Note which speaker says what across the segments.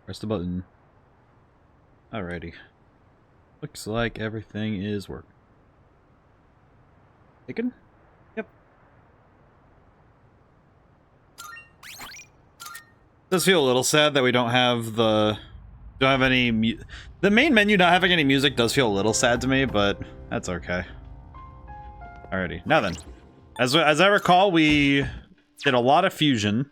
Speaker 1: Press the button. Alrighty. Looks like everything is working. Taken? Yep. Does feel a little sad that we don't have any the main menu not having any music does feel a little sad to me, but that's okay. Alrighty. Now then. As I recall, we did a lot of fusion.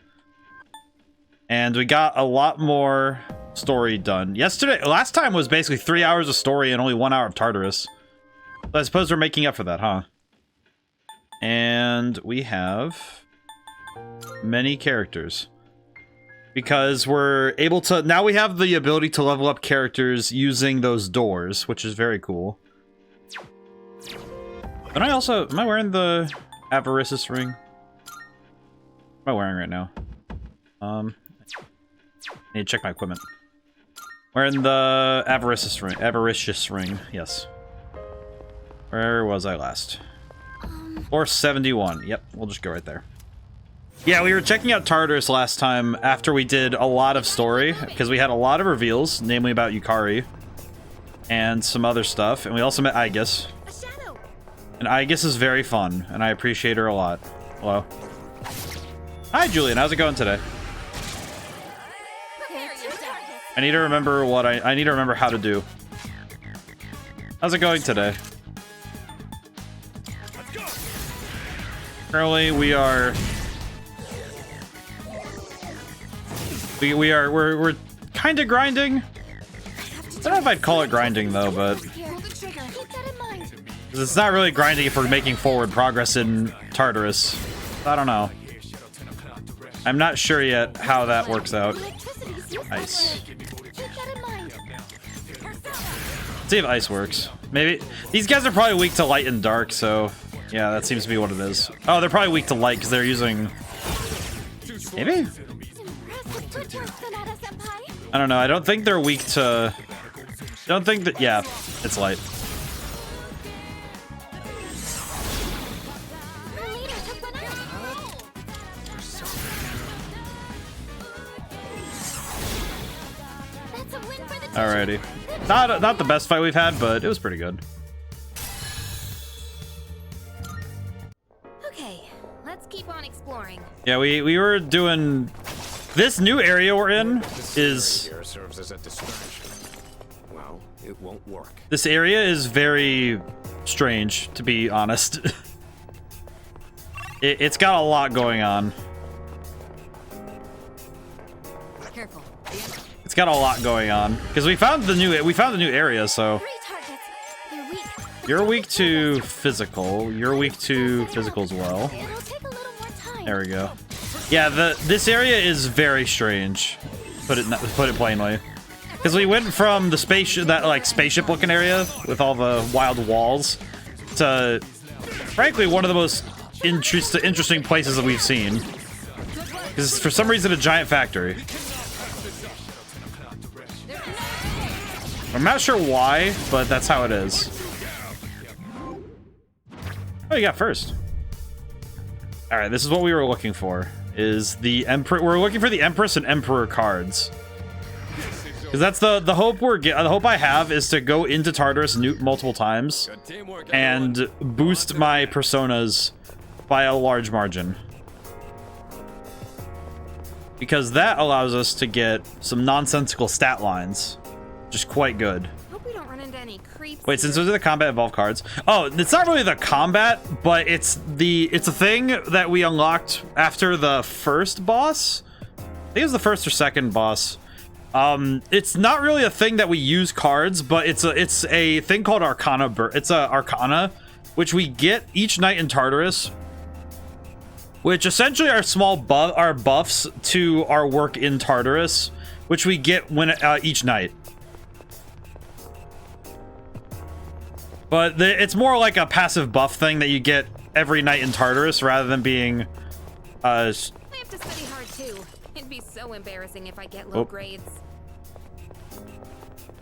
Speaker 1: And we got a lot more story done. Last time was basically 3 hours of story and only 1 hour of Tartarus. So I suppose we're making up for that, huh? And we have many characters. Because we're able to... Now we have the ability to level up characters using those doors, which is very cool. And I also... Am I wearing the Avaricious ring? What am I wearing right now? I need to check my equipment. Wearing the Avaricious ring, yes. Where was I last? Or 71. Yep, we'll just go right there. Yeah, we were checking out Tartarus last time after we did a lot of story, because we had a lot of reveals, namely about Yukari, and some other stuff, and we also met Aegis. And Aegis is very fun, and I appreciate her a lot. Hello. Hi, Julian. How's it going today? I need to remember what I need to remember how to do. How's it going today? Currently, we're kind of grinding. I don't know if I'd call it grinding though, but it's not really grinding if we're making forward progress in Tartarus. I don't know. I'm not sure yet how that works out. Ice. Let's see if ice works. Maybe these guys are probably weak to light and dark, so yeah, that seems to be what it is. Oh, they're probably weak to light because they're using. Maybe. I don't know. I don't think they're weak to. I don't think that. Yeah, it's light. Alrighty. Not the best fight we've had, but it was pretty good.
Speaker 2: Okay, let's keep on exploring.
Speaker 1: Yeah, we were doing this new area we're in is
Speaker 3: serves as a distraction. Well, it won't work.
Speaker 1: This area is very strange, to be honest. It's got a lot going on.
Speaker 2: Careful.
Speaker 1: It's got a lot going on because we found the new area. So you're weak to physical. You're weak to physical as well. There we go. Yeah, this area is very strange. Put it plainly. Because we went from the spaceship looking area with all the wild walls to frankly one of the most interesting places that we've seen. Because for some reason a giant factory. I'm not sure why, but that's how it is. Oh, you got first. All right, this is what we were looking for. Is the Emperor? We're looking for the Empress and Emperor cards. Because that's the hope the hope I have is to go into Tartarus multiple times and boost my personas by a large margin. Because that allows us to get some nonsensical stat lines. Just quite good.
Speaker 2: Hope we don't run into any creeps.
Speaker 1: Wait, since those are the combat evolved cards. Oh, it's not really the combat, but it's a thing that we unlocked after the first boss. I think it was the first or second boss. It's not really a thing that we use cards, but it's a thing called Arcana. It's a Arcana, which we get each night in Tartarus, which essentially are are buffs to our work in Tartarus, which we get each night. But it's more like a passive buff thing that you get every night in Tartarus rather than being...
Speaker 2: I have to study hard too. It'd be so embarrassing if I get low grades.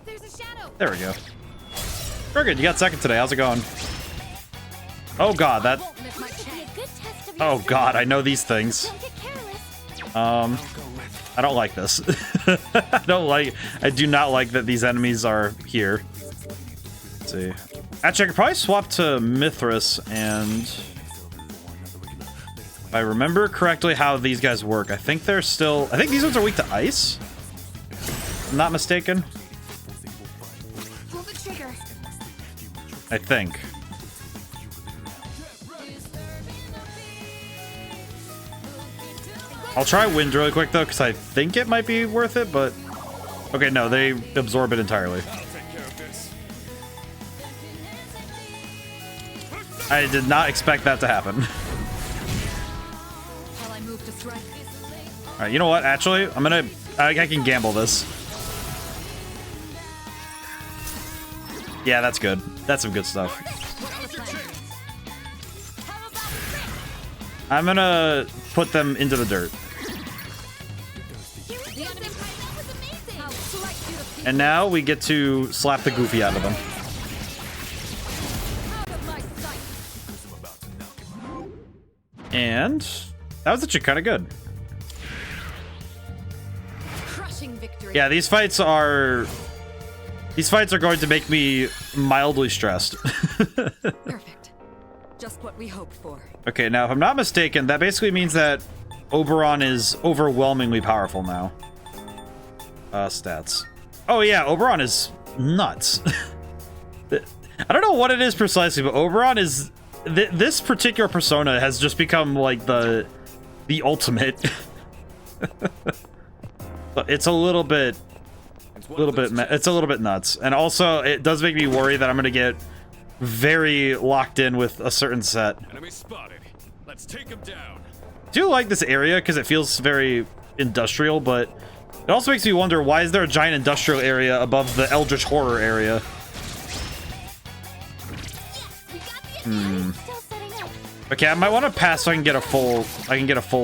Speaker 2: There's a shadow.
Speaker 1: There we go. Very good. You got second today. How's it going? Oh god, that... Oh god, I know these things. I don't like this. I do not like that these enemies are here. Let's see. Actually, I could probably swap to Mithras, and if I remember correctly how these guys work, I think they're still... I think these ones are weak to ice. If I'm not mistaken.
Speaker 2: Pull the trigger.
Speaker 1: I think. I'll try wind really quick though, because I think it might be worth it, but... Okay, no, they absorb it entirely. I did not expect that to happen. Alright, you know what? Actually, I can gamble this. Yeah, that's good. That's some good stuff. I'm gonna put them into the dirt. And now we get to slap the goofy out of them. And that was actually kind of good. Yeah, these fights are going to make me mildly stressed.
Speaker 4: Perfect. Just what we hoped for.
Speaker 1: Okay, now if I'm not mistaken, that basically means that Oberon is overwhelmingly powerful now. Stats. Oh yeah, Oberon is nuts. I don't know what it is precisely, but Oberon is... this particular persona has just become like the ultimate. It's a little bit nuts, and also it does make me worry that I'm gonna get very locked in with a certain set.
Speaker 3: Enemy spotted. Let's take him down.
Speaker 1: I do like this area because it feels very industrial, but it also makes me wonder, why is there a giant industrial area above the Eldritch Horror area? Okay, I might want to pass so I can get a full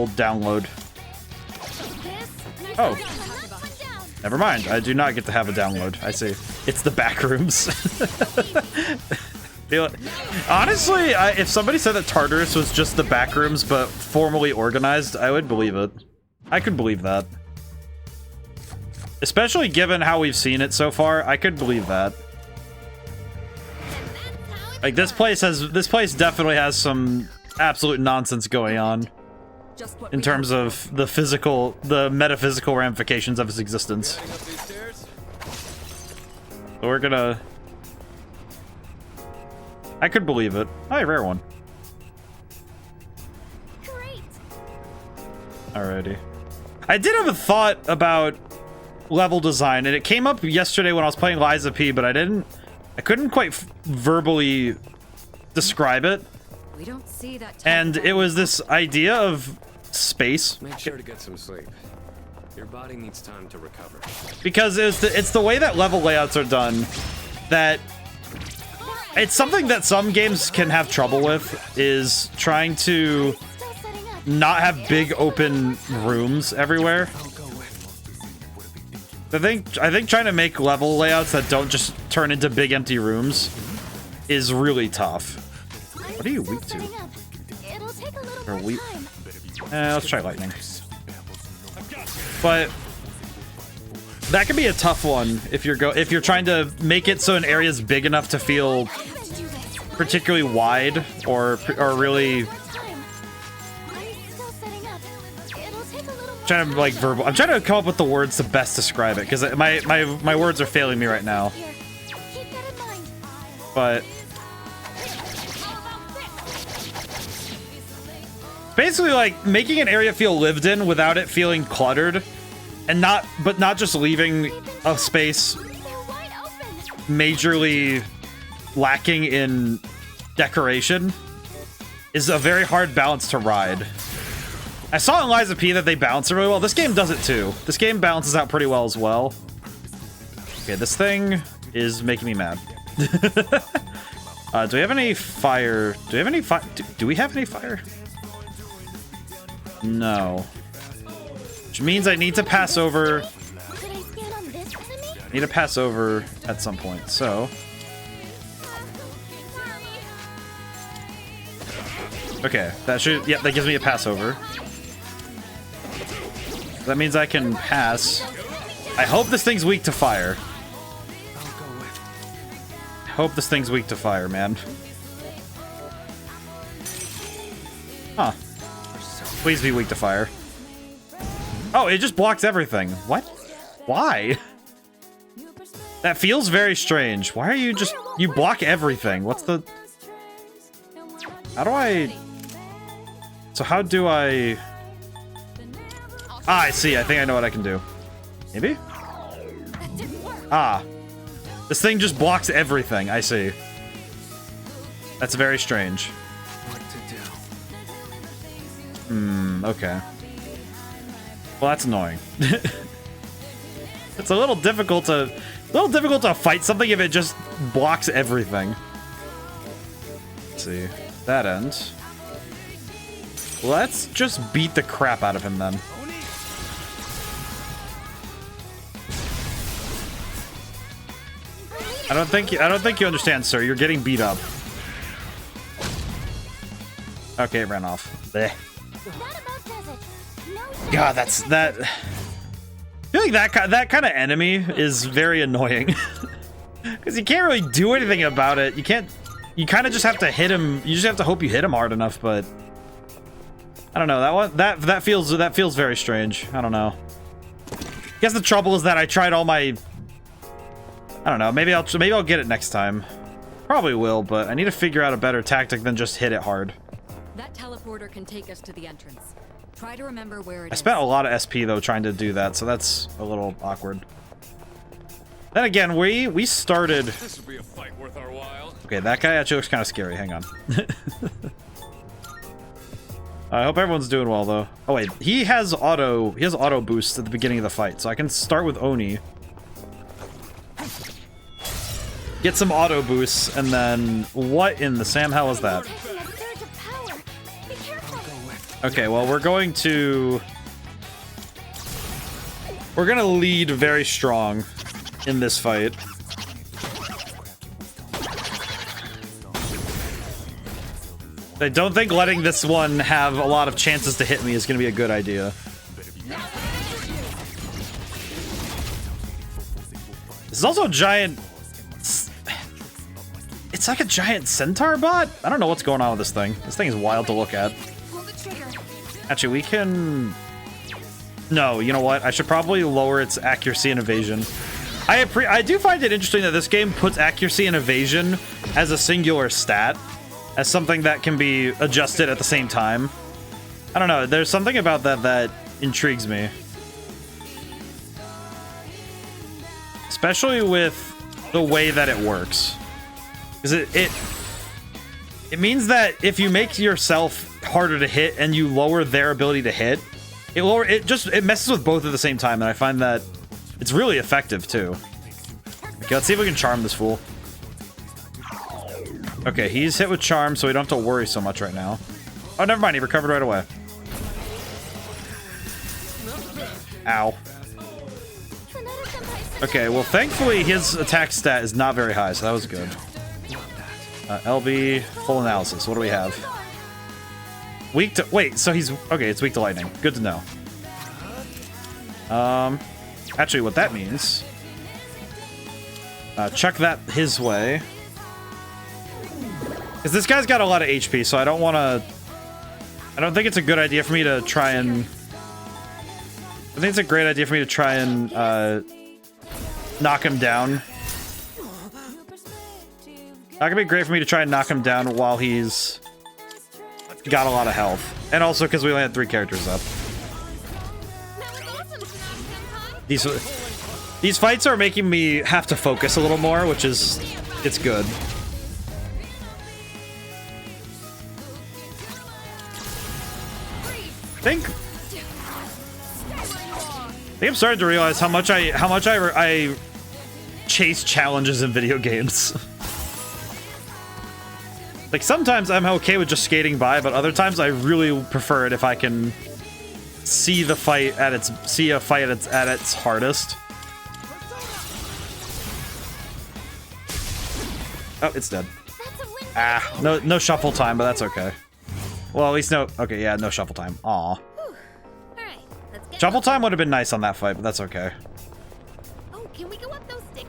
Speaker 1: download. Oh. Never mind. I do not get to have a download. I see. It's the back rooms. Honestly, if somebody said that Tartarus was just the back rooms but formally organized, I would believe it. I could believe that. Especially given how we've seen it so far, I could believe that. Like, this place definitely has some absolute nonsense going on in terms of the metaphysical ramifications of its existence. So we're gonna... I could believe it. Oh, rare one. Alrighty. I did have a thought about level design, and it came up yesterday when I was playing Liza P, but I couldn't quite verbally describe it.
Speaker 4: We don't see that.
Speaker 1: And it was this idea of space.
Speaker 3: Make sure to get some sleep. Your body needs time to recover.
Speaker 1: Because it's the way that level layouts are done that it's something that some games can have trouble with, is trying to not have big open rooms everywhere. I think trying to make level layouts that don't just turn into big empty rooms is really tough. What are you weak to? Let's try lightning. But that can be a tough one if you're trying to make it so an area is big enough to feel particularly wide or really. Trying to I'm trying to come up with the words to best describe it, because my words are failing me right now. But basically, like, making an area feel lived in without it feeling cluttered, and not just leaving a space majorly lacking in decoration is a very hard balance to ride. I saw in Liza P that they balance it really well. This game does it too. This game balances out pretty well as well. Okay, this thing is making me mad. Do we have any fire? Do we have any fire? Do we have any fire? No. Which means I need to pass over. I need to pass over at some point, so. Okay, that should, yeah, that gives me a pass over. That means I can pass. I hope this thing's weak to fire. I hope this thing's weak to fire, man. Huh. Please be weak to fire. Oh, it just blocks everything. What? Why? That feels very strange. Why are you just... You block everything. What's the... How do I... So how do I... Ah, I see. I think I know what I can do. Maybe? Ah. This thing just blocks everything. I see. That's very strange. Okay. Well, that's annoying. It's a little difficult to fight something if it just blocks everything. Let's see. That ends. Let's just beat the crap out of him then. I don't think you understand, sir. You're getting beat up. Okay, it ran off. Blech. God, that. I feel like that kind of enemy is very annoying because you can't really do anything about it. You can't. You kind of just have to hit him. You just have to hope you hit him hard enough. But I don't know. That feels very strange. I don't know. I guess the trouble is that I tried all my. I don't know. Maybe I'll get it next time. Probably will, but I need to figure out a better tactic than just hit it hard.
Speaker 4: That teleporter can take us to the entrance. Try to remember where it is.
Speaker 1: I spent a lot of SP though trying to do that, so that's a little awkward. Then again, we started.
Speaker 3: This will be a fight worth our while.
Speaker 1: Okay, that guy actually looks kind of scary. Hang on. I hope everyone's doing well though. Oh wait, he has auto boost at the beginning of the fight, so I can start with Oni. Get some auto boosts, and then what in the Sam hell is that? Okay, well, we're gonna lead very strong in this fight. I don't think letting this one have a lot of chances to hit me is gonna be a good idea. This is also a giant... It's like a giant centaur bot? I don't know what's going on with this thing. This thing is wild to look at. Actually, we can... No, you know what? I should probably lower its accuracy and evasion. I do find it interesting that this game puts accuracy and evasion as a singular stat, as something that can be adjusted at the same time. I don't know. There's something about that intrigues me. Especially with the way that it works. Because it means that if you make yourself harder to hit and you lower their ability to hit, it messes with both at the same time, and I find that it's really effective too. Okay, let's see if we can charm this fool. Okay, he's hit with charm, so we don't have to worry so much right now. Oh, never mind, he recovered right away. Ow. Okay, well, thankfully his attack stat is not very high, so that was good. LB, full analysis. What do we have? Weak to... Wait, so he's... Okay, it's weak to lightning. Good to know. Actually, what that means... chuck that his way. Because this guy's got a lot of HP, so I don't want to... I don't think it's a good idea for me to try and... I think it's a great idea for me to try and, knock him down. Not gonna be great for me to try and knock him down while he's got a lot of health. And also because we only had 3 characters up. These fights are making me have to focus a little more, which is... It's good. I think I'm starting to realize how much I chase challenges in video games. Like, sometimes I'm okay with just skating by, but other times I really prefer it if I can see a fight at its hardest. Oh, it's dead. Ah, no shuffle time, but that's okay. Well, at least no... Okay, yeah, no shuffle time. Aw.
Speaker 2: Alright, let's
Speaker 1: Shuffle time would have been nice on that fight, but that's okay.
Speaker 2: Oh, can we go up those stairs?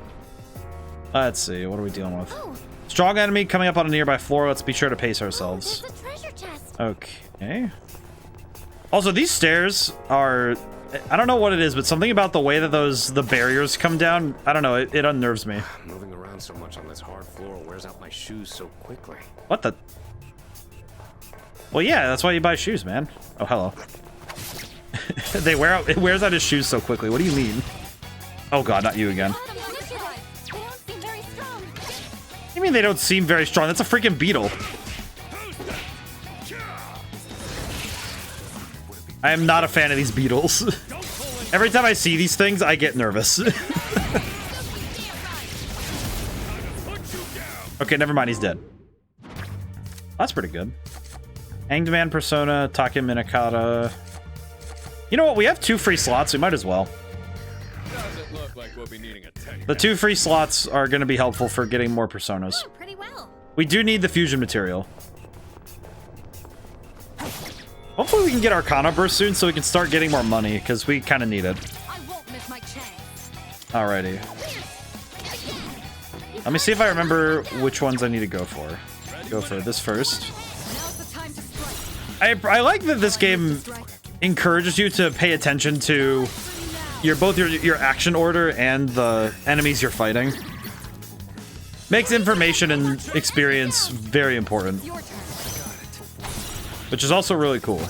Speaker 1: Let's see, what are we dealing with?
Speaker 2: Oh,
Speaker 1: Strong enemy coming up on a nearby floor. Let's be sure to pace ourselves.
Speaker 2: there's a treasure chest.
Speaker 1: Okay. Also, these stairs are... I don't know what it is, but something about the way that the barriers come down, I don't know, it unnerves me.
Speaker 3: Moving around so much on this hard floor wears out my shoes so quickly.
Speaker 1: What the... Well, yeah, that's why you buy shoes, man. Oh, hello. It wears out his shoes so quickly. What do you mean? Oh god, not you again.
Speaker 2: They don't seem very strong.
Speaker 1: What do you mean they don't seem very strong? That's a freaking beetle. I am not a fan of these beetles. Every time I see these things, I get nervous. Okay, never mind, he's dead. That's pretty good. Hanged Man Persona, Take Minakata. You know what? We have 2 free slots. We might as well.
Speaker 3: Doesn't look like we'll be needing a tech.
Speaker 1: The 2 free slots are going to be helpful for getting more personas.
Speaker 2: Oh, pretty well.
Speaker 1: We do need the fusion material. Hopefully we can get Arcana Burst soon so we can start getting more money, because we kind of need it.
Speaker 4: I won't miss my chance.
Speaker 1: Alrighty. Let me see if I remember which ones I need to go for. Go for this first.
Speaker 4: Now's the time to strike.
Speaker 1: I like that this game encourages you to pay attention to both your action order and the enemies you're fighting. Makes information and experience very important.
Speaker 4: Your turn.
Speaker 1: Which is also really cool.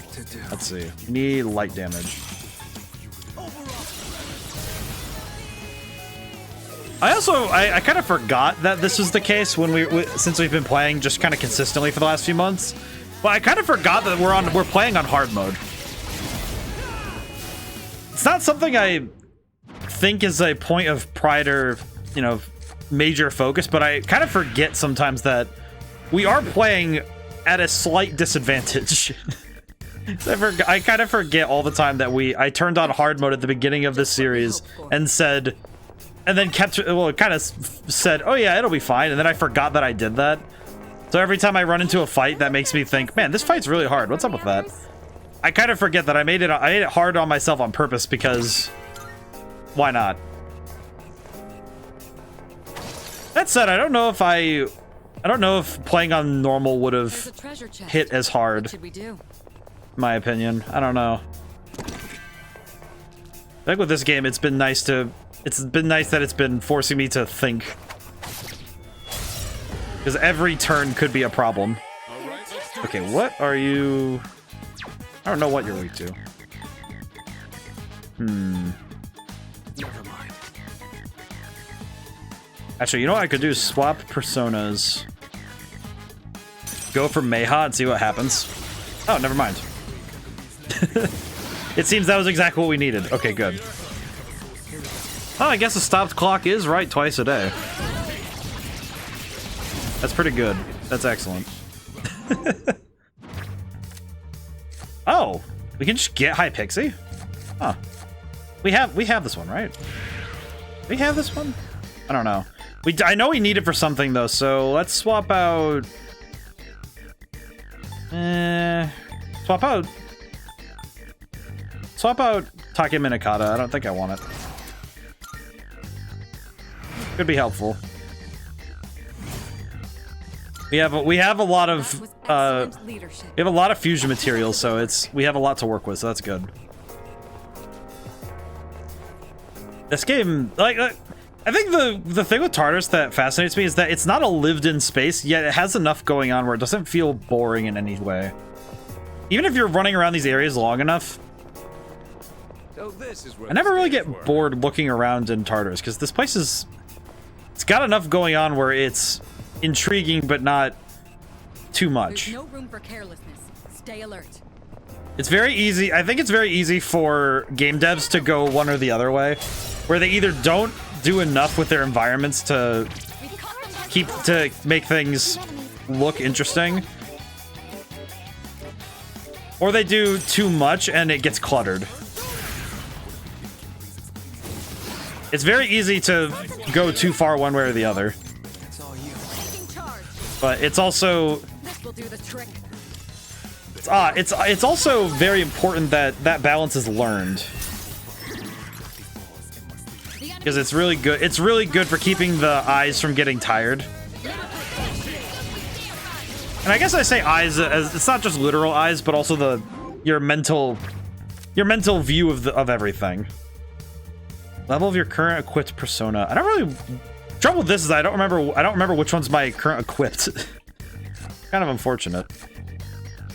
Speaker 1: Let's see. We need light damage. I kind of forgot that this was the case when since we've been playing just kind of consistently for the last few months. But I kind of forgot that we're playing on hard mode. It's not something I think is a point of pride or, you know, major focus, but I kind of forget sometimes that we are playing at a slight disadvantage. I kind of forget all the time that I turned on hard mode at the beginning of this series and said, and then kind of said, oh yeah, it'll be fine, and then I forgot that I did that. So every time I run into a fight, that makes me think, man, this fight's really hard. What's up with that? I kind of forget that I made it hard on myself on purpose because why not? That said, I don't know if playing on normal would
Speaker 4: There's
Speaker 1: have
Speaker 4: a treasure chest.
Speaker 1: hit as hard,
Speaker 4: What should we do?
Speaker 1: in my opinion. I don't know. I think with this game, it's been nice that it's been forcing me to think. Because every turn could be a problem. Okay, what are you... I don't know what you're weak to.
Speaker 3: Never mind.
Speaker 1: Actually, you know what I could do? Swap personas. Go for Mayha and see what happens. Oh, never mind. It seems that was exactly what we needed. Okay, good. Oh, I guess a stopped clock is right twice a day. That's pretty good. That's excellent. Oh, we can just get Hypixie? Huh. We have this one, right? We have this one? I don't know. I know we need it for something though, so let's swap out. Swap out Take Minakata. I don't think I want it. Could be helpful. We have a lot of
Speaker 4: Excellent leadership.
Speaker 1: we have a lot of fusion materials, so we have a lot to work with, so that's good. This game, I think the thing with Tartarus that fascinates me is that it's not a lived-in space, yet it has enough going on where it doesn't feel boring in any way. Even if you're running around these areas long enough,
Speaker 3: So this is where
Speaker 1: I never
Speaker 3: the
Speaker 1: really
Speaker 3: stairs
Speaker 1: get
Speaker 3: were.
Speaker 1: bored looking around in Tartarus, because this place it's got enough going on where it's intriguing, but not too much.
Speaker 4: There's no room for carelessness. Stay alert.
Speaker 1: It's very easy. I think it's very easy for game devs to go one or the other way, where they either don't do enough with their environments to make things look interesting, or they do too much and it gets cluttered. It's very easy to go too far one way or the other,
Speaker 3: It's all you.
Speaker 4: Taking charge.
Speaker 1: but it's also
Speaker 4: This will do the trick.
Speaker 1: it's also very important that that balance is learned. because it's really good. It's really good for keeping the eyes from getting tired. And I guess I say eyes as it's not just literal eyes, but also your mental view of everything. Level of your current equipped persona. I don't really. Trouble with this is I don't remember which one's my current equipped. Kind of unfortunate.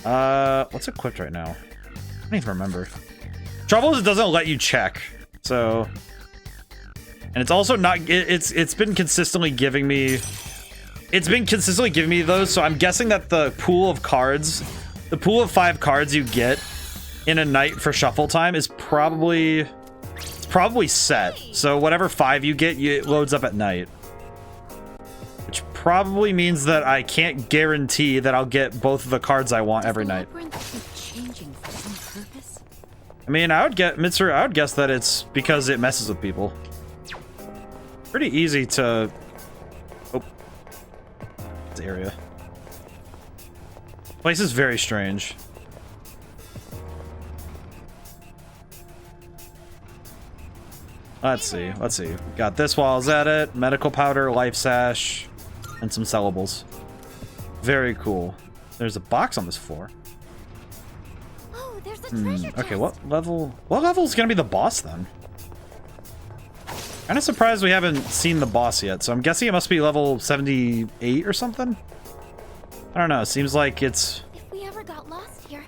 Speaker 1: What's equipped right now? I don't even remember. Trouble is it doesn't let you check. So, and it's also not. It's been consistently giving me. It's been consistently giving me those. So I'm guessing that the pool of cards, the pool of 5 cards you get in a night for shuffle time is probably set. So whatever 5 you get, it loads up at night. Which probably means that I can't guarantee that I'll get both of the cards I want every night. I mean, I would guess that it's because it messes with people. Pretty easy to... Oh. This area. Place is very strange. Let's see. Got this while I was at it. Medical powder, life sash, and some sellables. Very cool. There's a box on this floor.
Speaker 2: Oh, there's a treasure chest.
Speaker 1: Okay, what level is gonna be the boss then? Kinda surprised we haven't seen the boss yet, so I'm guessing it must be level 78 or something? I don't know, it seems like it's...
Speaker 2: If we ever got lost here,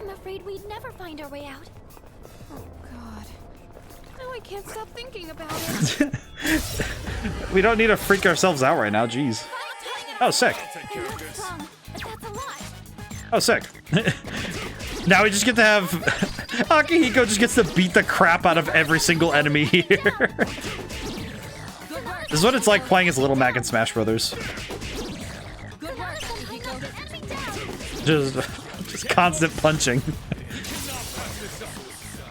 Speaker 2: I'm afraid we'd never find our way out. Oh god. Now I can't stop thinking about it.
Speaker 1: We don't need to freak ourselves out right now, jeez. Oh, sick. Oh, sick. Now we just get to have... Akihiko just gets to beat the crap out of every single enemy here. This is what it's like playing as Little Mac in Smash Brothers. Just constant punching.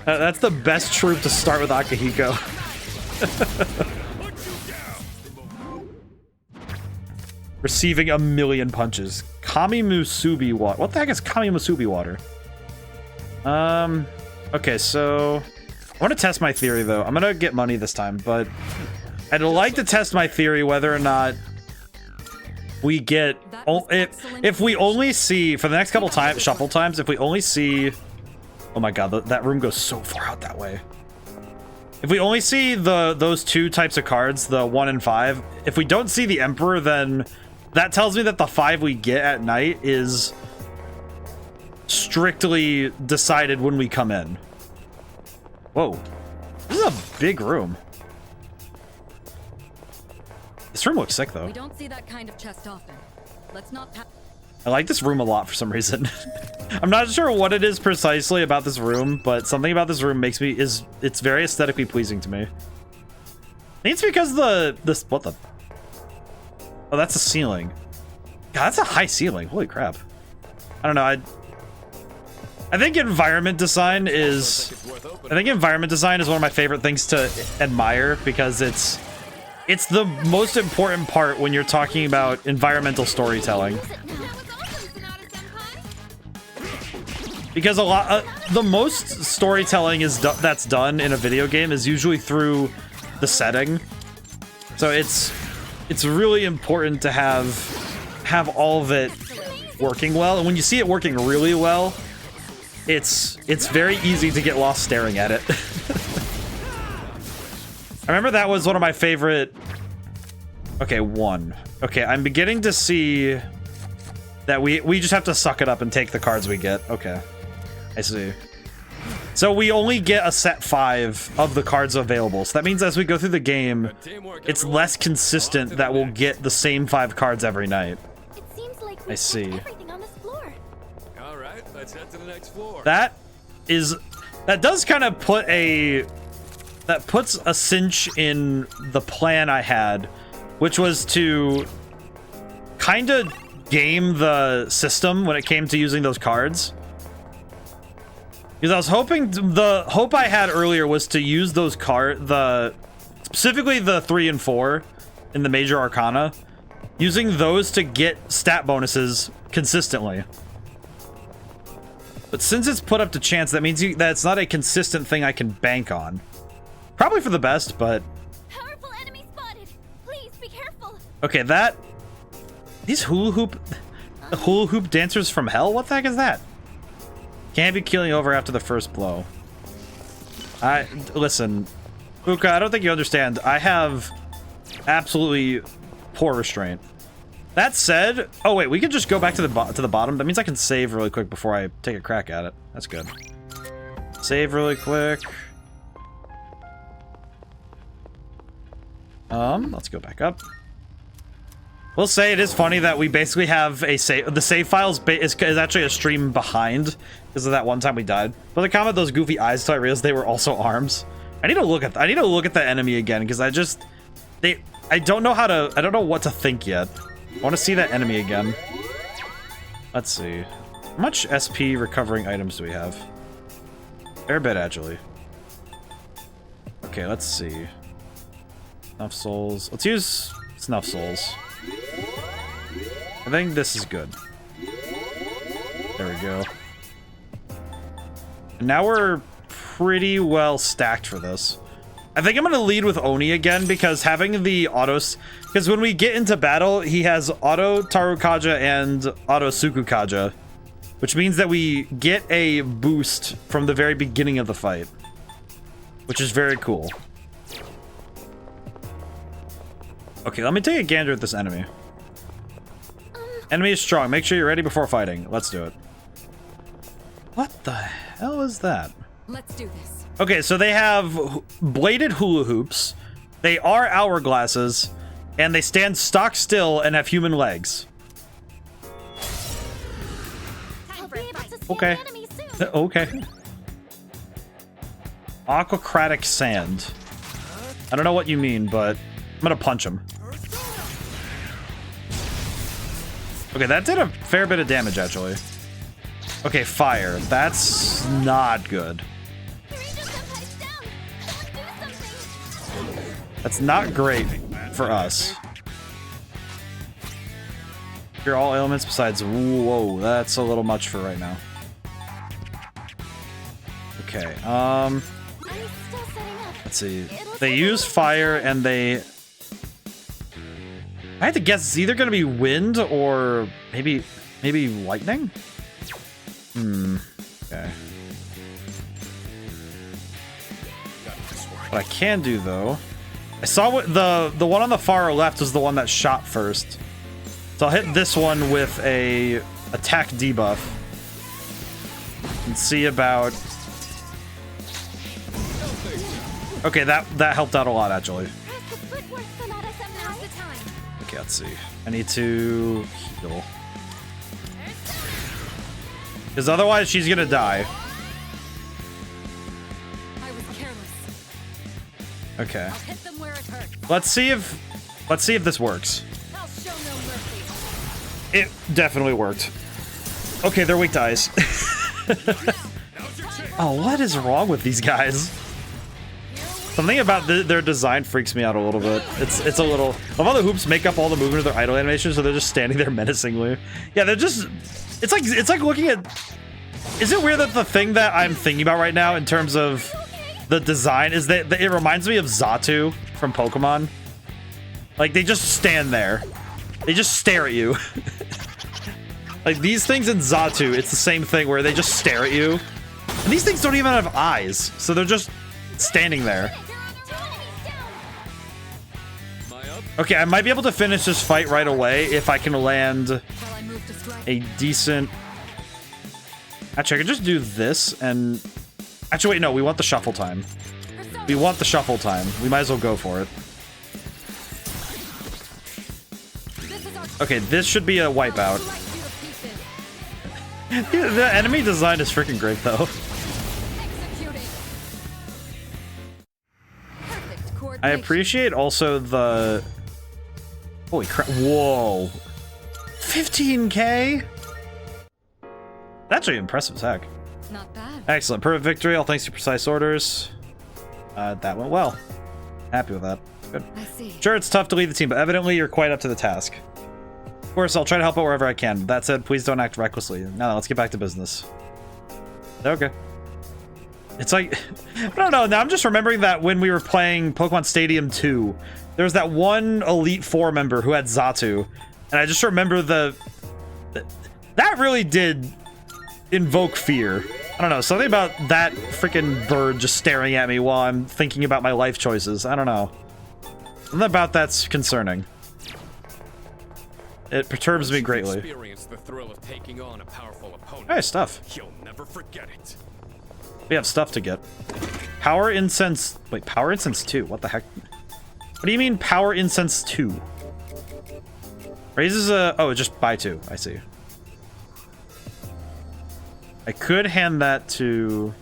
Speaker 1: That's the best troop to start with Akihiko. Receiving a million punches. Kamimusubi water. What the heck is Kamimusubi water? Okay, so I want to test my theory though. I'm gonna get money this time, but I'd like to test my theory whether or not we get if we only see for the next couple times shuffle times. If we only see, oh my god, that room goes so far out that way. If we only see those 2 types of cards, the 1 and 5, if we don't see the Emperor, then that tells me that the 5 we get at night is strictly decided when we come in. Whoa. This is a big room. This room looks sick, though.
Speaker 4: We don't see that kind of chest often. Let's not...
Speaker 1: I like this room a lot for some reason. I'm not sure what it is precisely about this room, but something about this room makes me... It's very aesthetically pleasing to me. I think it's because what the... Oh, that's a ceiling. God, that's a high ceiling. Holy crap. I don't know, I think environment design is one of my favorite things to admire because it's the most important part when you're talking about environmental storytelling. Because the most storytelling that's done in a video game is usually through the setting. So it's really important to have all of it working well, and when you see it working really well, it's very easy to get lost staring at it. I remember that was one of my favorite... Okay, 1. Okay, I'm beginning to see that we just have to suck it up and take the cards we get. Okay, I see. So we only get a set 5 of the cards available. So that means as we go through the game, it's less consistent that we'll get the same 5 cards every night.
Speaker 2: It seems like
Speaker 1: I see.
Speaker 2: everything on this floor.
Speaker 3: All right, let's head to the next floor.
Speaker 1: That does kind of puts a cinch in the plan I had, which was to kind of game the system when it came to using those cards. Because I was hoping, the hope I had earlier was to use those specifically the 3 and 4 in the major arcana, using those to get stat bonuses consistently. But since it's put up to chance, that means that it's not a consistent thing I can bank on. Probably for the best, but
Speaker 2: be careful.
Speaker 1: Okay, these hula hoop dancers from hell? What the heck is that? Can't be keeling over after the first blow. Listen, Uka, I don't think you understand. I have absolutely poor restraint. That said, oh wait, we can just go back to the bottom. That means I can save really quick before I take a crack at it. That's good. Save really quick. Let's go back up. We'll say it is funny that we basically have a save. The save files is actually a stream behind because of that one time we died. But the comment, those goofy eyes, until I realized they were also arms. I need to look at the enemy again because I don't know what to think yet. I want to see that enemy again. Let's see. How much SP recovering items do we have? Fair bit, actually. Okay, let's see. Snuff souls. Let's use snuff souls. I think this is good. There we go. And now we're pretty well stacked for this. I think I'm going to lead with Oni again because having the autos... Because when we get into battle, he has auto Tarukaja and auto Sukukaja. Which means that we get a boost from the very beginning of the fight. Which is very cool. Okay, let me take a gander at this enemy. Enemy is strong. Make sure you're ready before fighting. Let's do it. What the hell is that?
Speaker 4: Let's do this.
Speaker 1: Okay, so they have bladed hula hoops. They are hourglasses. And they stand stock still and have human legs. Okay. Okay. Aquacratic sand. I don't know what you mean, but I'm gonna punch him. Okay, that did a fair bit of damage, actually. Okay, fire. That's not good. That's not great for us. Cure all ailments besides... Whoa, that's a little much for right now. Okay, let's see. They use fire and they... I have to guess it's either going to be wind or maybe lightning? Okay. What I can do, though... I saw what the one on the far left was the one that shot first. So I'll hit this one with a attack debuff. And see about... Okay, that helped out a lot, actually. Okay, let's see. I need to heal. Because otherwise she's gonna die.
Speaker 4: I was careless.
Speaker 1: Okay.
Speaker 4: I'll hit them where it hurts.
Speaker 1: Let's see if this works.
Speaker 4: I'll show no mercy.
Speaker 1: It definitely worked. Okay, they're weak to ice. Oh, what is wrong with these guys? Something about their design freaks me out a little bit. It's a little... All the hoops make up all the movement of their idle animations, so they're just standing there menacingly. Yeah, they're just... It's like looking at... Is it weird that the thing that I'm thinking about right now in terms of the design is that it reminds me of Xatu from Pokemon? Like, they just stand there. They just stare at you. Like, these things in Xatu, it's the same thing where they just stare at you. And these things don't even have eyes, so they're just standing there. Okay, I might be able to finish this fight right away if I can land a decent... Actually, I could just do this and... Actually, wait, no, we want the shuffle time. We want the shuffle time. We might as well go for it. Okay, this should be a wipeout. The enemy design is freaking great, though. I appreciate also the... Holy crap. Whoa. 15k? That's actually impressive as heck.
Speaker 4: Not bad.
Speaker 1: Excellent. Perfect victory. All thanks to precise orders. That went well. Happy with that. Good.
Speaker 4: I see.
Speaker 1: Sure, it's tough to lead the team, but evidently you're quite up to the task. Of course, I'll try to help out wherever I can. That said, please don't act recklessly. Now, let's get back to business. Okay. It's like, I don't know, now I'm just remembering that when we were playing Pokemon Stadium 2, there was that one Elite Four member who had Xatu, and I just remember that really did invoke fear. I don't know, something about that freaking bird just staring at me while I'm thinking about my life choices. I don't know. Something about that's concerning. It perturbs me greatly.
Speaker 3: Experience the thrill of taking on a powerful opponent.
Speaker 1: Hey, stuff.
Speaker 3: You'll never forget it.
Speaker 1: We have stuff to get. Power Incense... Wait, Power Incense 2? What the heck? What do you mean Power Incense 2? Raises a... Oh, just buy 2. I see. I could hand that to...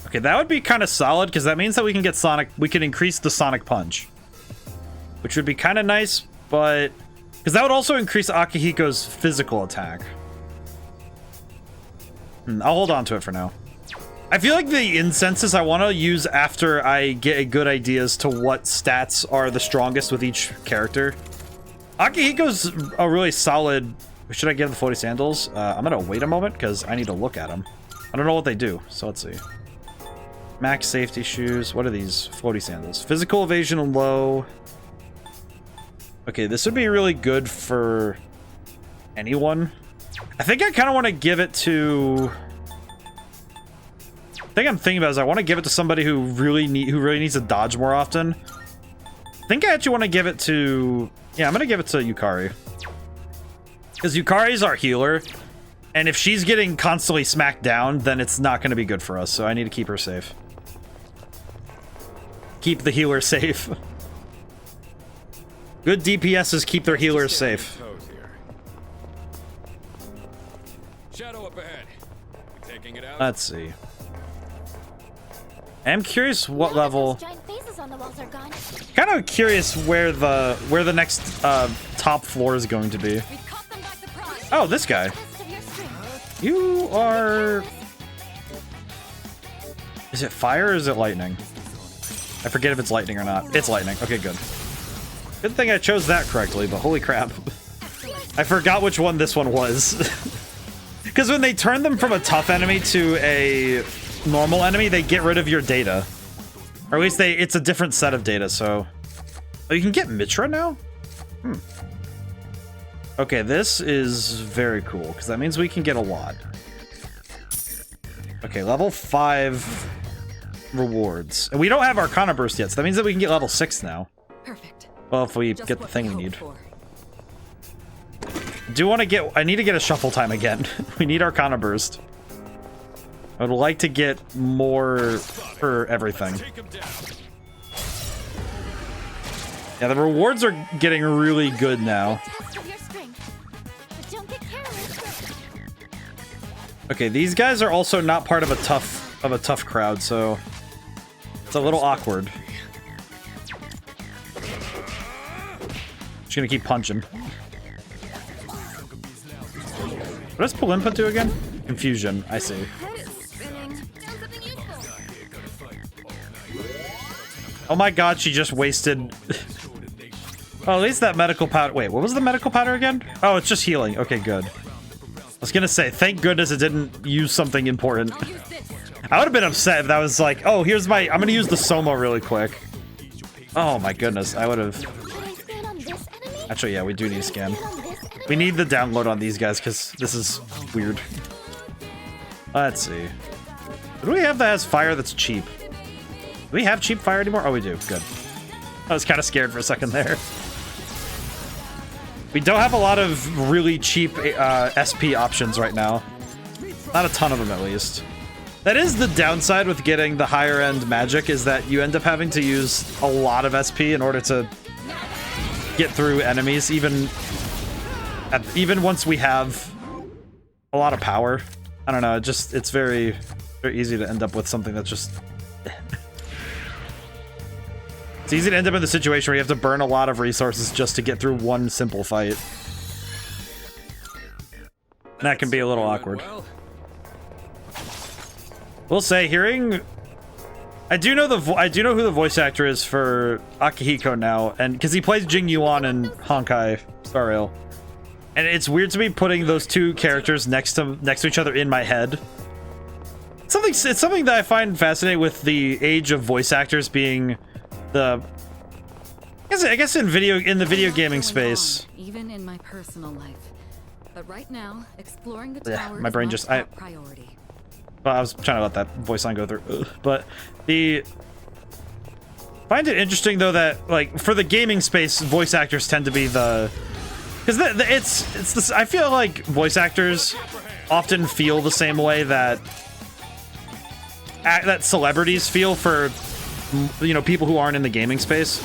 Speaker 1: Okay, that would be kind of solid, because that means that we can get Sonic... We can increase the Sonic Punch. Which would be kind of nice, but... Because that would also increase Akihiko's physical attack. I'll hold on to it for now. I feel like the incenses I want to use after I get a good idea as to what stats are the strongest with each character. Akihiko's a really solid... Should I give the floaty sandals? I'm gonna wait a moment because I need to look at them. I don't know what they do, so let's see. Max safety shoes. What are these? Floaty sandals. Physical evasion low. Okay, this would be really good for anyone. I think I kind of want to give it to... I think I'm thinking about is I want to give it to somebody who really needs to dodge more often. I think I actually want to give it to... Yeah, I'm going to give it to Yukari. Because Yukari's our healer, and if she's getting constantly smacked down, then it's not going to be good for us, so I need to keep her safe. Keep the healer safe. Good DPSs keep their healers safe.
Speaker 3: Shadow up ahead. Taking it out.
Speaker 1: Let's see. I'm curious what level... Kind of curious where the next top floor is going to be. Oh, this guy. You are... Is it fire or is it lightning? I forget if it's lightning or not. It's lightning. Okay, good. Good thing I chose that correctly, but holy crap. I forgot which one this one was. Because when they turn them from a tough enemy to a normal enemy, they get rid of your data. Or at least it's a different set of data, so... Oh, you can get Mitra now? Okay, this is very cool, because that means we can get a lot. Okay, level 5 rewards. And we don't have Arcana Burst yet, so that means that we can get level 6 now.
Speaker 4: Perfect.
Speaker 1: Well, if we get the thing we need. I need to get a Shuffle Time again. We need Arcana Burst. I would like to get more for everything. Yeah, the rewards are getting really good now. Okay, these guys are also not part of a tough crowd, so it's a little awkward. Just gonna keep punching. What does Palimpa do again? Confusion, I see. Oh my god, she just wasted... Oh, at least that medical powder... Wait, what was the medical powder again? Oh, it's just healing. Okay, good. I was gonna say, thank goodness it didn't use something important. I would have been upset if that was like, oh, here's my... I'm gonna use the Soma really quick. Oh my goodness, I would have... Actually, yeah, we do need a scan. We need the download on these guys, because this is weird. Let's see. What do we have that has fire that's cheap? Do we have cheap fire anymore? Oh, we do. Good. I was kind of scared for a second there. We don't have a lot of really cheap SP options right now. Not a ton of them, at least. That is the downside with getting the higher end magic, is that you end up having to use a lot of SP in order to get through enemies, even once we have a lot of power. I don't know, it's very, very easy to end up with something that's just... It's easy to end up in the situation where you have to burn a lot of resources just to get through one simple fight. And that can be a little awkward. We'll say, hearing... I do know who the voice actor is for Akihiko now, and because he plays Jing Yuan in Honkai Star Rail. And it's weird to me putting those two characters next to each other in my head. it's something that I find fascinating with the age of voice actors being the. I guess in the video gaming space.
Speaker 4: Even in my personal life, but right now, exploring the
Speaker 1: Yeah,
Speaker 4: tower
Speaker 1: my brain
Speaker 4: is
Speaker 1: just
Speaker 4: my top priority.
Speaker 1: Well, I was trying to let that voice line go through. But find it interesting though that like for the gaming space, voice actors tend to be the because it's this. I feel like voice actors often feel the same way that celebrities feel for people who aren't in the gaming space.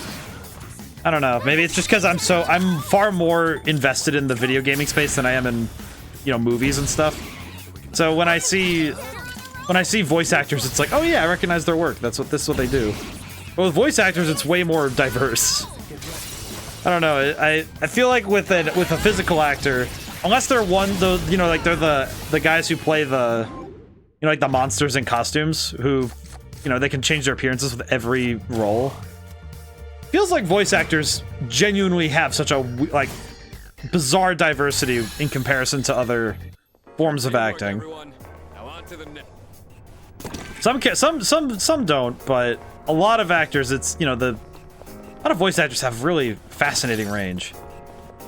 Speaker 1: I don't know. Maybe it's just because I'm far more invested in the video gaming space than I am in movies and stuff. So when I see voice actors, it's like, oh yeah, I recognize their work. This is what they do. But with voice actors, it's way more diverse. I don't know. I feel like with a physical actor, unless they're like they're the guys who play the like the monsters in costumes who they can change their appearances with every role. Feels like voice actors genuinely have such a like bizarre diversity in comparison to other forms of acting. Some don't, but a lot of actors, it's a lot of voice actors have really fascinating range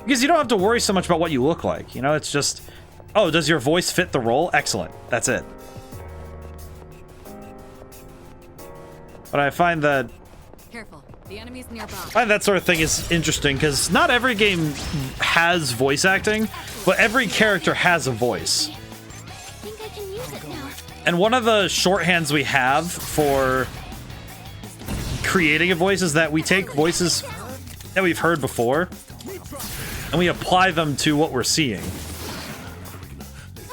Speaker 1: because you don't have to worry so much about what you look like. It's just, oh, does your voice fit the role? Excellent, that's it. But I find that.
Speaker 4: Careful, the enemy's nearby.
Speaker 1: I find that sort of thing is interesting because not every game has voice acting, but every character has a voice.
Speaker 2: I think I can use it now.
Speaker 1: And one of the shorthands we have for creating a voice is that we take voices that we've heard before and we apply them to what we're seeing.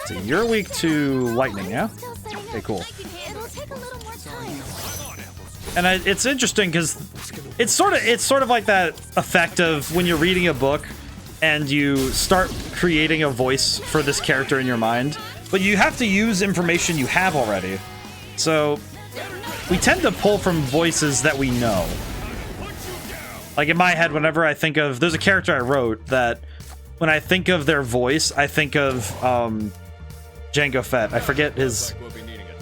Speaker 1: So you're weak to lightning, yeah? Okay, cool.
Speaker 2: It'll take a little more time.
Speaker 1: And it's interesting because it's sort of like that effect of when you're reading a book and you start creating a voice for this character in your mind, but you have to use information you have already. So we tend to pull from voices that we know. Like in my head, whenever I think of, there's a character I wrote that when I think of their voice, I think of Jango Fett. I forget his,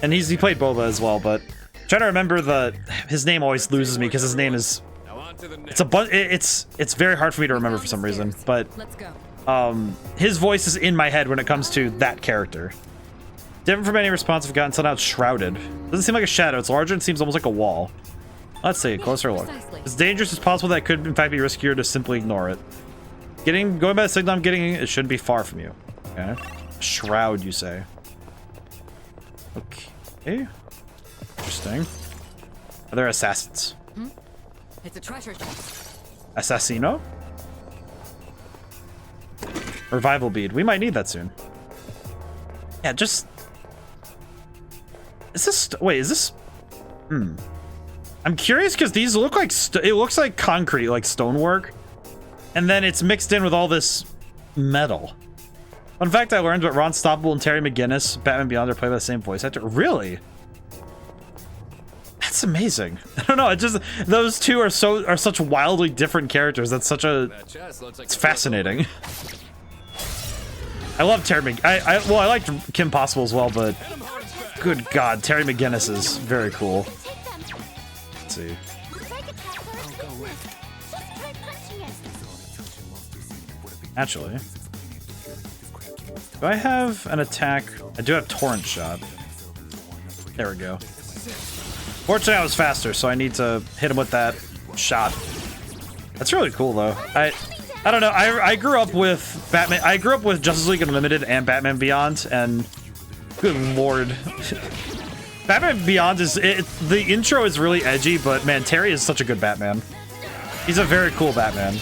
Speaker 1: and he played Boba as well, but I'm trying to remember his name always loses me because his name is, it's very hard for me to remember for some reason, but
Speaker 4: Let's go.
Speaker 1: his voice is in my head when it comes to that character. Different from any response I've gotten until now. It's shrouded. Doesn't seem like a shadow. It's larger and seems almost like a wall. Let's see. Closer look.
Speaker 4: precisely.
Speaker 1: It's dangerous as possible that it could in fact be riskier to simply ignore it. Going by the signal I'm getting, it shouldn't be far from you. Okay. Shroud, you say. Okay. Interesting. Are there assassins?
Speaker 4: It's a treasure chest.
Speaker 1: Assassino? Revival bead. We might need that soon. Yeah, just... Is this... Wait, is this... I'm curious because these look like... It looks like concrete, like stonework. And then it's mixed in with all this metal. Fun fact I learned, but Ron Stoppable and Terry McGinnis, Batman Beyond, are played by the same voice actor. Really? That's amazing. I don't know. It just... Those two are such wildly different characters. That's such a... It's fascinating. I love Terry well, I liked Kim Possible as well, but good God, Terry McGinnis is very cool. Let's see. Actually, do I have an attack? I do have Torrent Shot. There we go. Fortunately, I was faster, so I need to hit him with that shot. That's really cool, though. I don't know. I grew up with Batman. I grew up with Justice League Unlimited and Batman Beyond, and good lord, Batman Beyond is the intro is really edgy, but man, Terry is such a good Batman. He's a very cool Batman.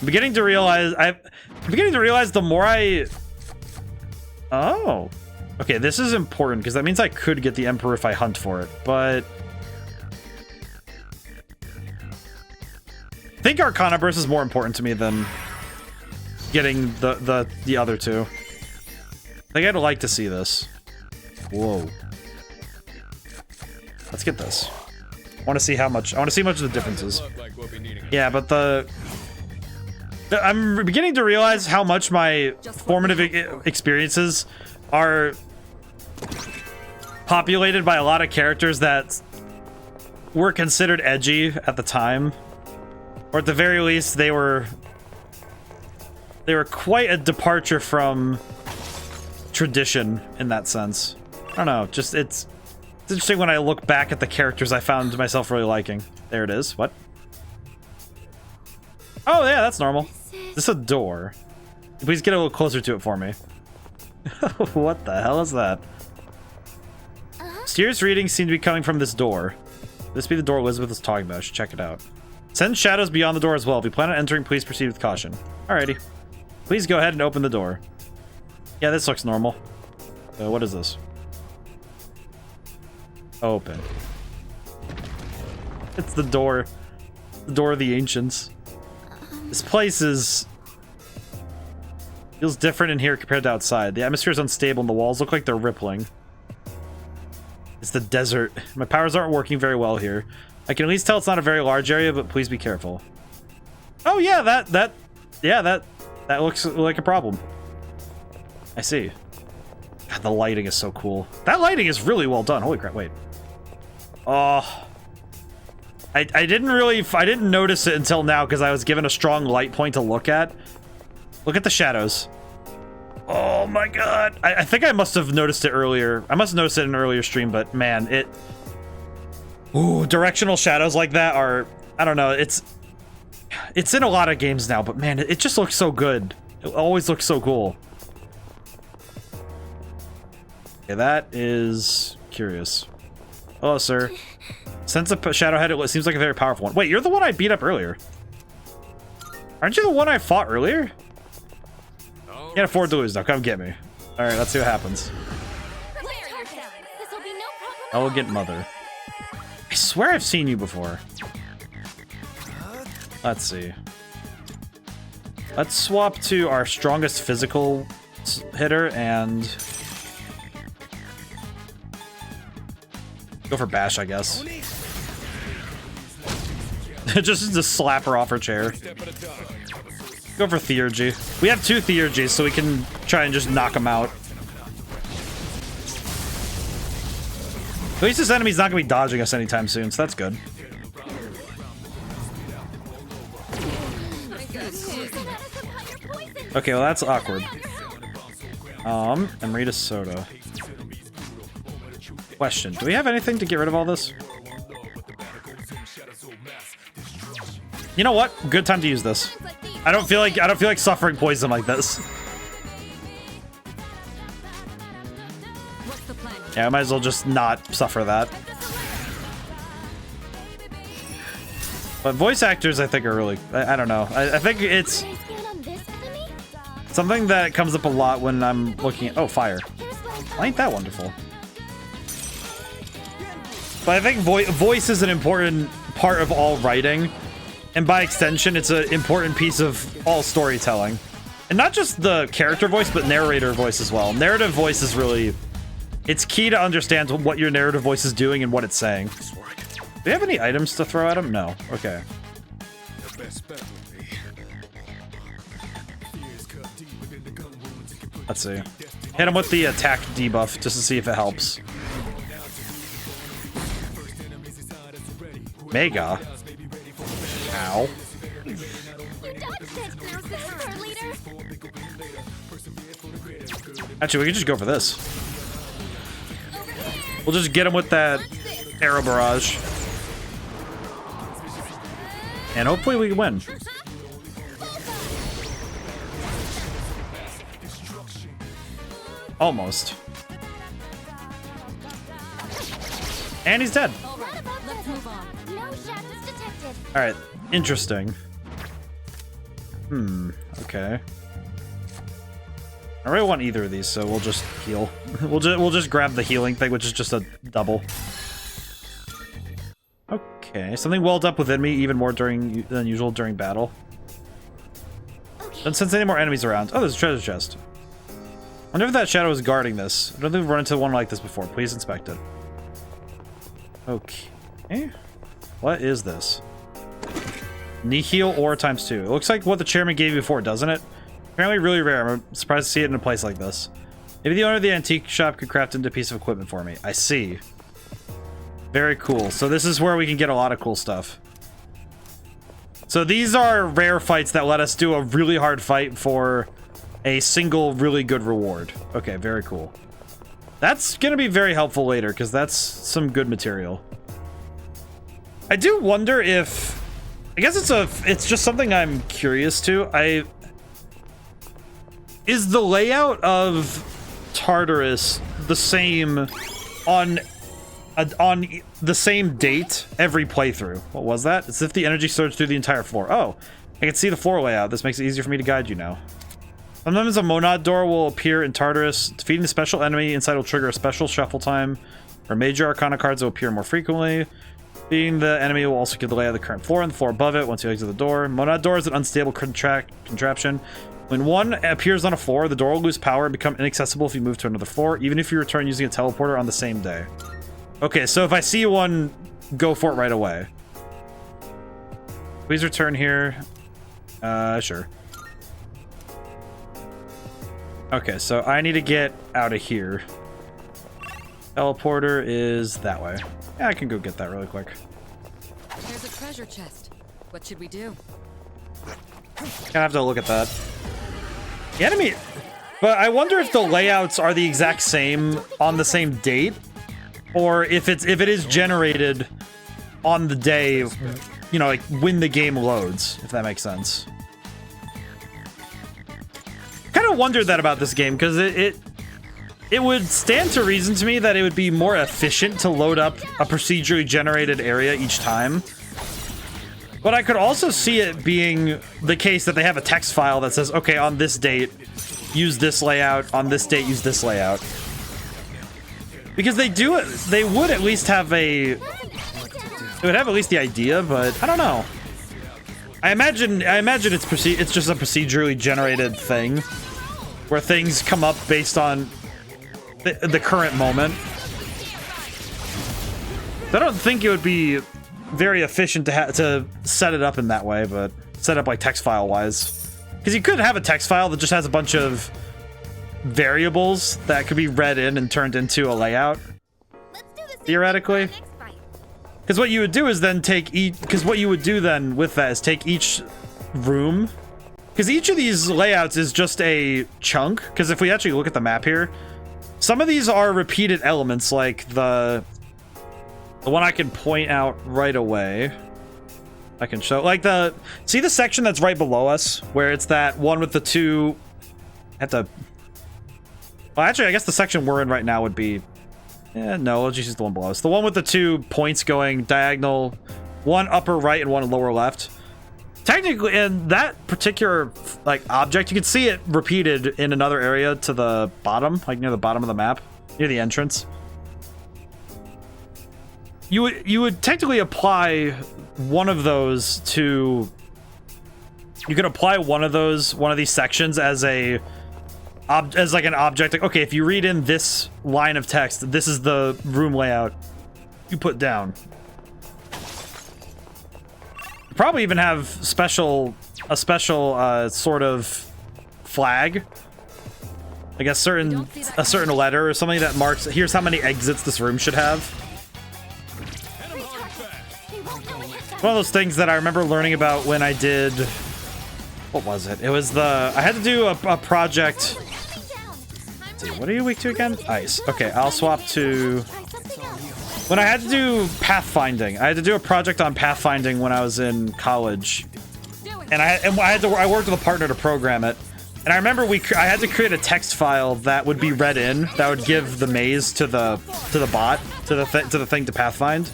Speaker 1: I'm beginning to realize the more I. Oh, okay. This is important because that means I could get the Emperor if I hunt for it, but. I think Arcana Burst is more important to me than getting the other two. I think I'd like to see this. Whoa. Let's get this. I want to see how much the difference is. Yeah, but I'm beginning to realize how much my formative experiences are populated by a lot of characters that were considered edgy at the time, or at the very least they were quite a departure from tradition in that sense. I don't know, just it's interesting when I look back at the characters I found myself really liking. There it is. What? Oh yeah, that's normal. This is a door. Please get a little closer to it for me. What the hell is that? Mysterious readings seem to be coming from this door. This be the door Elizabeth was talking about. I should check it out. Send shadows beyond the door as well. If you plan on entering, please proceed with caution. Alrighty. Please go ahead and open the door. Yeah, this looks normal. What is this? Open. It's the door. The door of the ancients. This place feels different in here compared to outside. The atmosphere is unstable and the walls look like they're rippling. It's the desert. My powers aren't working very well here. I can at least tell it's not a very large area, but please be careful. Oh yeah, that looks like a problem. I see. God, the lighting is so cool. That lighting is really well done. Holy crap, wait. Oh. I didn't notice it until now because I was given a strong light point to look at. Look at the shadows. Oh my god. I think I must have noticed it earlier. I must have noticed it in an earlier stream, but man, ooh, directional shadows like that are, I don't know, it's in a lot of games now, but man, it just looks so good. It always looks so cool. Okay, that is curious. Hello, sir. Sense of Shadowhead, it seems like a very powerful one. Wait, you're the one I beat up earlier. Aren't you the one I fought earlier? Can't afford to lose now. Come get me. Alright, let's see what happens. Elegant Mother. I swear I've seen you before. Let's see. Let's swap to our strongest physical hitter and go for Bash, I guess. just to slap her off her chair. Go for Theurgy. We have 2 Theurgies, so we can try and just knock them out. At least this enemy's not going to be dodging us anytime soon, so that's good. Okay, well that's awkward. Amrita Soda. Question, do we have anything to get rid of all this? You know what? Good time to use this. I don't feel like suffering poison like this. Yeah, I might as well just not suffer that. But voice actors, I think, are really... I don't know. I think it's something that comes up a lot when I'm looking at... Oh, fire. Well, ain't that wonderful? But I think voice is an important part of all writing. And by extension, it's an important piece of all storytelling. And not just the character voice, but narrator voice as well. Narrative voice is really... It's key to understand what your narrative voice is doing and what it's saying. Do we have any items to throw at him? No. Okay. Let's see. Hit him with the attack debuff just to see if it helps. Mega. Ow. Actually, we can just go for this. We'll just get him with that arrow barrage. And hopefully we win. Almost. And he's dead. Alright, interesting. Okay. I really want either of these, so we'll just heal. We'll just grab the healing thing, which is just a double. Okay, something welled up within me even more than usual during battle. Don't sense any more enemies around. Oh, there's a treasure chest. I wonder if that shadow is guarding this. I don't think we've run into one like this before. Please inspect it. Okay. What is this? Nihil ore times 2. It looks like what the chairman gave you before, doesn't it? Apparently really rare. I'm surprised to see it in a place like this. Maybe the owner of the antique shop could craft into a piece of equipment for me. I see. Very cool. So this is where we can get a lot of cool stuff. So these are rare fights that let us do a really hard fight for a single really good reward. Okay, very cool. That's gonna be very helpful later because that's some good material. I do wonder if, I guess it's just something I'm curious to. Is the layout of Tartarus the same on the same date every playthrough? What was that? It's as if the energy surged through the entire floor. Oh, I can see the floor layout. This makes it easier for me to guide you now. Sometimes a Monad door will appear in Tartarus. Defeating the special enemy inside will trigger a special shuffle time, or major arcana cards will appear more frequently. Being the enemy will also give the layout of the current floor and the floor above it once you exit the door. Monad door is an unstable contraption. When one appears on a floor, the door will lose power and become inaccessible if you move to another floor, even if you return using a teleporter on the same day. Okay, so if I see one, go for it right away. Please return here. Sure. Okay, so I need to get out of here. Teleporter is that way. Yeah, I can go get that really quick.
Speaker 4: There's a treasure chest. What should we do?
Speaker 1: Gonna have to look at that. The enemy... But I wonder if the layouts are the exact same on the same date, or if it is generated on the day, you know, like when the game loads, if that makes sense. Kind of wondered that about this game, because it would stand to reason to me that it would be more efficient to load up a procedurally generated area each time. But I could also see it being the case that they have a text file that says, okay, on this date, use this layout, on this date, use this layout. Because they would at least have they would have at least the idea, but I don't know. I imagine it's just a procedurally generated thing where things come up based on the current moment. I don't think it would be very efficient to set it up in that way, but set up like text file wise, because you could have a text file that just has a bunch of variables that could be read in and turned into a layout, theoretically. Because what you would do is then take each, because what you would do then with that is take each room, because each of these layouts is just a chunk. Because if we actually look at the map here, some of these are repeated elements, like the one I can point out right away. I can show, like, see the section that's right below us, where it's that one with the two, well, actually, I guess the section we're in right now would be, no, let's just use the one below us. The one with the 2 points going diagonal, one upper right and one lower left. Technically, in that particular, like, object, you can see it repeated in another area to the bottom, like near the bottom of the map, near the entrance. You would technically apply one of those to... You could apply one of these sections as like an object. Like, okay, if you read in this line of text, this is the room layout you put down. Probably even have a special sort of flag, like a certain letter or something that marks, here's how many exits this room should have. One of those things that I remember learning about when I did, what was it? It was I had to do a project. Let's see, what are you weak to again? Ice. Okay, I'll swap to, when I had to do pathfinding. I had to do a project on pathfinding when I was in college, and I worked with a partner to program it. And I remember I had to create a text file that would be read in, that would give the maze to the bot, to the thing to pathfind.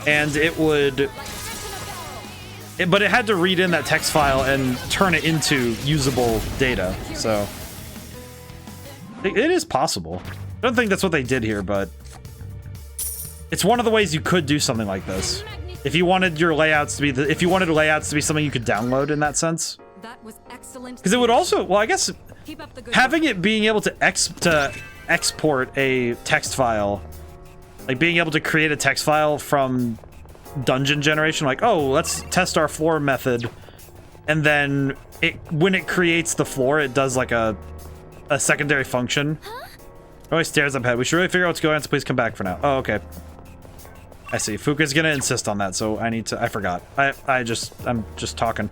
Speaker 1: And it would, but it had to read in that text file and turn it into usable data. So it is possible. I don't think that's what they did here, but it's one of the ways you could do something like this. If you wanted your layouts to be if you wanted layouts to be something you could download in that sense.
Speaker 4: That was excellent.
Speaker 1: Because it would also, well, I guess having it being able to export a text file, like being able to create a text file from dungeon generation, like, oh, let's test our floor method and then when it creates the floor, it does like a secondary function. It always stares up ahead. We should really figure out what's going on, so please come back for now. Oh, okay. I see. Fuka's gonna insist on that, so I forgot. I'm just talking.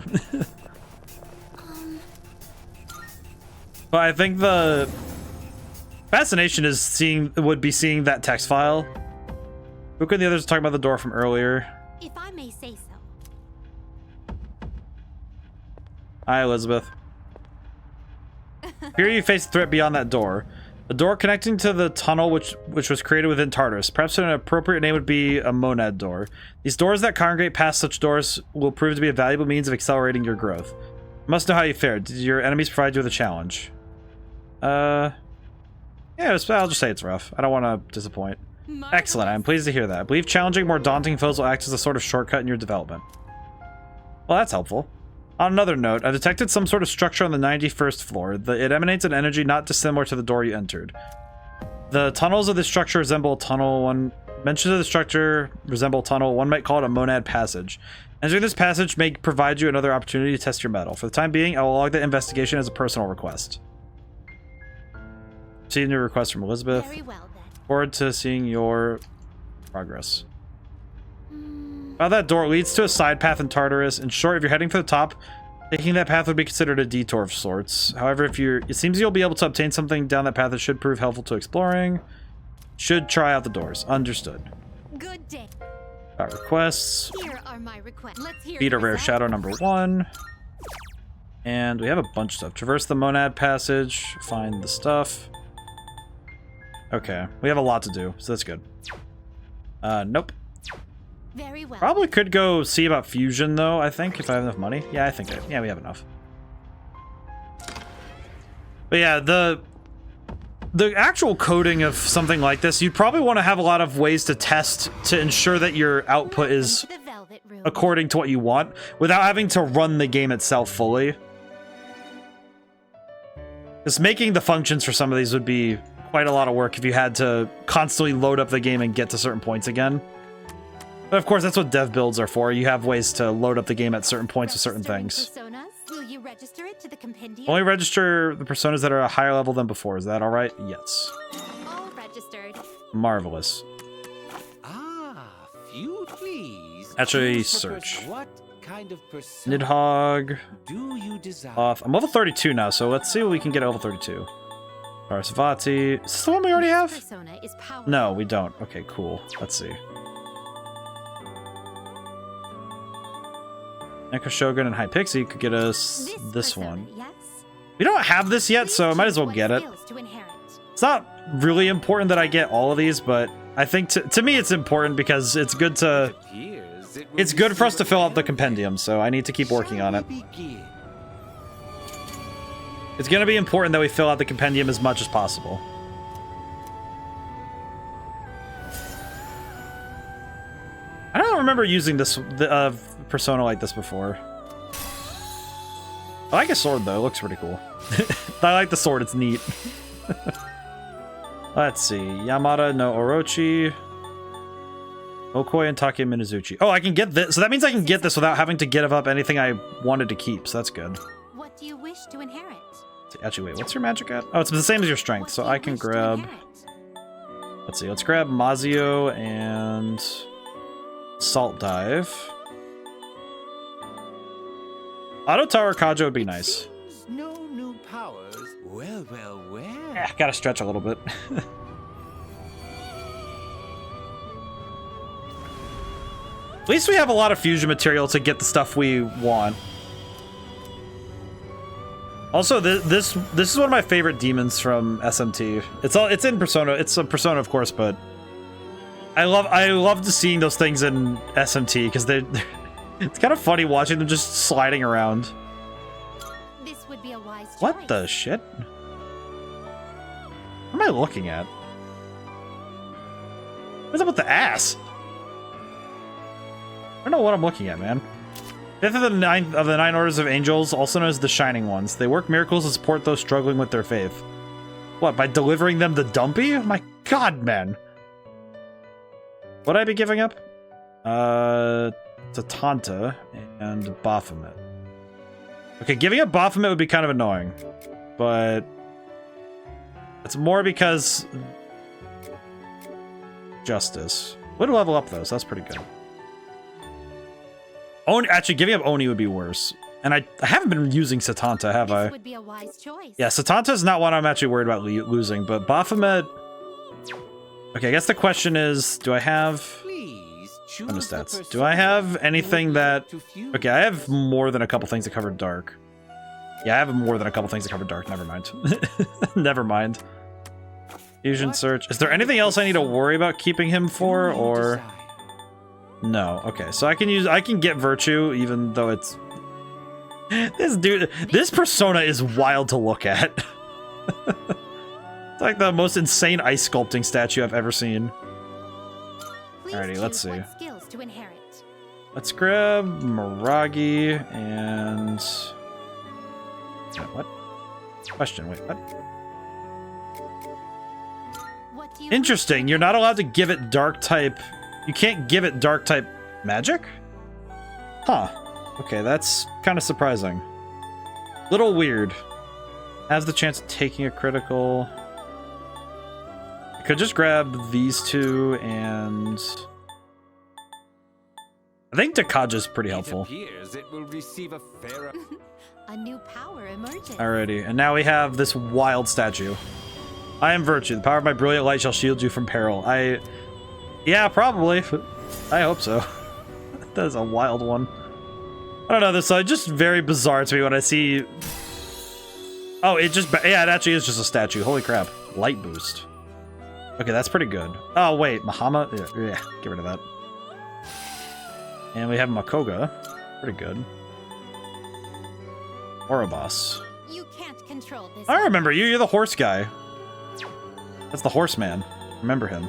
Speaker 1: But I think the fascination is seeing that text file. Fuka and the others are talking about the door from earlier.
Speaker 2: If I may say so.
Speaker 1: Hi, Elizabeth. Here you face a threat beyond that door. A door connecting to the tunnel which was created within Tartarus. Perhaps an appropriate name would be a monad door. These doors that congregate past such doors will prove to be a valuable means of accelerating your growth. You must know how you fared. Did your enemies provide you with a challenge? Yeah, I'll just say it's rough. I don't want to disappoint. Excellent, I'm pleased to hear that. I believe challenging more daunting foes will act as a sort of shortcut in your development. Well, that's helpful. On another note, I detected some sort of structure on the 91st floor. It emanates an energy not dissimilar to the door you entered. The tunnels of this structure resemble a tunnel. One mentions of the structure resemble a tunnel. One might call it a monad passage. Entering this passage may provide you another opportunity to test your mettle. For the time being, I will log the investigation as a personal request. See a new request from Elizabeth.
Speaker 2: Very well, then.
Speaker 1: Forward to seeing your progress. That door leads to a side path in Tartarus. In short, if you're heading for the top, taking that path would be considered a detour of sorts. However, it seems you'll be able to obtain something down that path that should prove helpful to exploring. Should try out the doors. Understood.
Speaker 2: Good day.
Speaker 1: Got requests.
Speaker 2: Here are my requests. Let's hear
Speaker 1: Beat a rare
Speaker 2: yourself.
Speaker 1: shadow number 1. And we have a bunch of stuff. Traverse the monad passage. Find the stuff. Okay. We have a lot to do, so that's good. Nope.
Speaker 2: Very well.
Speaker 1: Probably could go see about fusion, though, I think, if I have enough money. Yeah, I think yeah, we have enough. But yeah, the actual coding of something like this, you'd probably want to have a lot of ways to test to ensure that your output is
Speaker 2: Welcome to the Velvet Room.
Speaker 1: according to what you want, without having to run the game itself fully. Because making the functions for some of these would be quite a lot of work if you had to constantly load up the game and get to certain points again. But of course, that's what dev builds are for. You have ways to load up the game at certain points with certain
Speaker 2: Registering
Speaker 1: things.
Speaker 2: Personas? Will you register it to the compendium?
Speaker 1: Only register the personas that are a higher level than before. Is that alright? Yes.
Speaker 2: All registered.
Speaker 1: Marvelous.
Speaker 3: Feud, please.
Speaker 1: Actually,
Speaker 3: Choose the
Speaker 1: search.
Speaker 3: What kind of persona
Speaker 1: Nidhogg.
Speaker 3: do you desire?
Speaker 1: Off. I'm level 32 now, so let's see what we can get at level 32. Sarasvati. Is this the one we already have?
Speaker 2: Persona is powerful.
Speaker 1: No, we don't. Okay, cool. Let's see. Neko Shogun and Hypixie could get us this
Speaker 2: persona,
Speaker 1: one.
Speaker 2: Yes.
Speaker 1: We don't have this yet, so I might as well
Speaker 2: What
Speaker 1: get it.
Speaker 2: skills to inherit?
Speaker 1: It's not really important that I get all of these, but I think to me it's important because it's good to... It's good for us to fill out the compendium, so I need to keep working on it. It's going to be important that we fill out the compendium as much as possible. I don't remember using this persona like this before. I like a sword, though. It looks pretty cool. I like the sword. It's neat. Let's see. Yamada no Orochi. Okoi and Take Minazuchi. Oh, I can get this. So that means I can get this without having to give up anything I wanted to keep. So that's good.
Speaker 2: What do you wish to inherit?
Speaker 1: Actually, wait. What's your magic at? Oh, it's the same as your strength.
Speaker 2: What
Speaker 1: So
Speaker 2: do you
Speaker 1: I can
Speaker 2: wish to
Speaker 1: grab...
Speaker 2: inherit?
Speaker 1: Let's see. Let's grab Mazio and... Salt Dive. Auto Tower Kajo would be nice.
Speaker 3: No new powers. Well, well, well.
Speaker 1: Eh, gotta stretch a little bit. At least we have a lot of fusion material to get the stuff we want. Also, this is one of my favorite demons from SMT. It's in Persona. It's a Persona, of course, but I love seeing those things in SMT because it's kind of funny watching them just sliding around.
Speaker 2: This would be a wise choice.
Speaker 1: What the shit? What am I looking at? What's up with the ass? I don't know what I'm looking at, man. Fifth of the nine orders of angels, also known as the Shining Ones. They work miracles to support those struggling with their faith. What, by delivering them the dumpy? Oh my god, man. What'd I be giving up? Tatanta and Baphomet. Okay, giving up Baphomet would be kind of annoying, but it's more because justice. Would level up though, so that's pretty good. Oni, actually, giving up Oni would be worse. And I haven't been using Satanta, have I?
Speaker 2: This would be a wise choice.
Speaker 1: Yeah, Satanta is not one I'm actually worried about losing, but Baphomet. Okay, I guess the question is, do I have bonus stats? Do I have anything that? Okay, I have more than a couple things that cover dark. Yeah, I have more than a couple things that cover dark. Never mind. Never mind. Fusion search. Is there anything else I need to worry about keeping him for, or no? Okay, so I can get virtue even though it's this persona is wild to look at. It's like the most insane ice sculpting statue I've ever seen. Alrighty, let's see.
Speaker 2: What skills to inherit.
Speaker 1: Let's grab Miragi and what? Question, wait, what?
Speaker 2: What do you
Speaker 1: Interesting, you're not allowed to give it dark type. You can't give it dark type magic? Huh. Okay, that's kind of surprising. Little weird. Has the chance of taking a critical. I could just grab these two and I think Dakaja's pretty helpful.
Speaker 3: It will receive a fairer...
Speaker 2: A new power emerges.
Speaker 1: Alrighty, and now we have this wild statue. I am virtue. The power of my brilliant light shall shield you from peril. Yeah, probably. I hope so. That is a wild one. I don't know, this is just very bizarre to me when I see... Oh, yeah, it actually is just a statue. Holy crap. Light boost. Okay, that's pretty good. Oh, wait, Mahama? Yeah, get rid of that. And we have Makoga. Pretty good. Ouroboros.
Speaker 2: You can't control this.
Speaker 1: I remember you. You're the horse guy. That's the horseman. Remember him.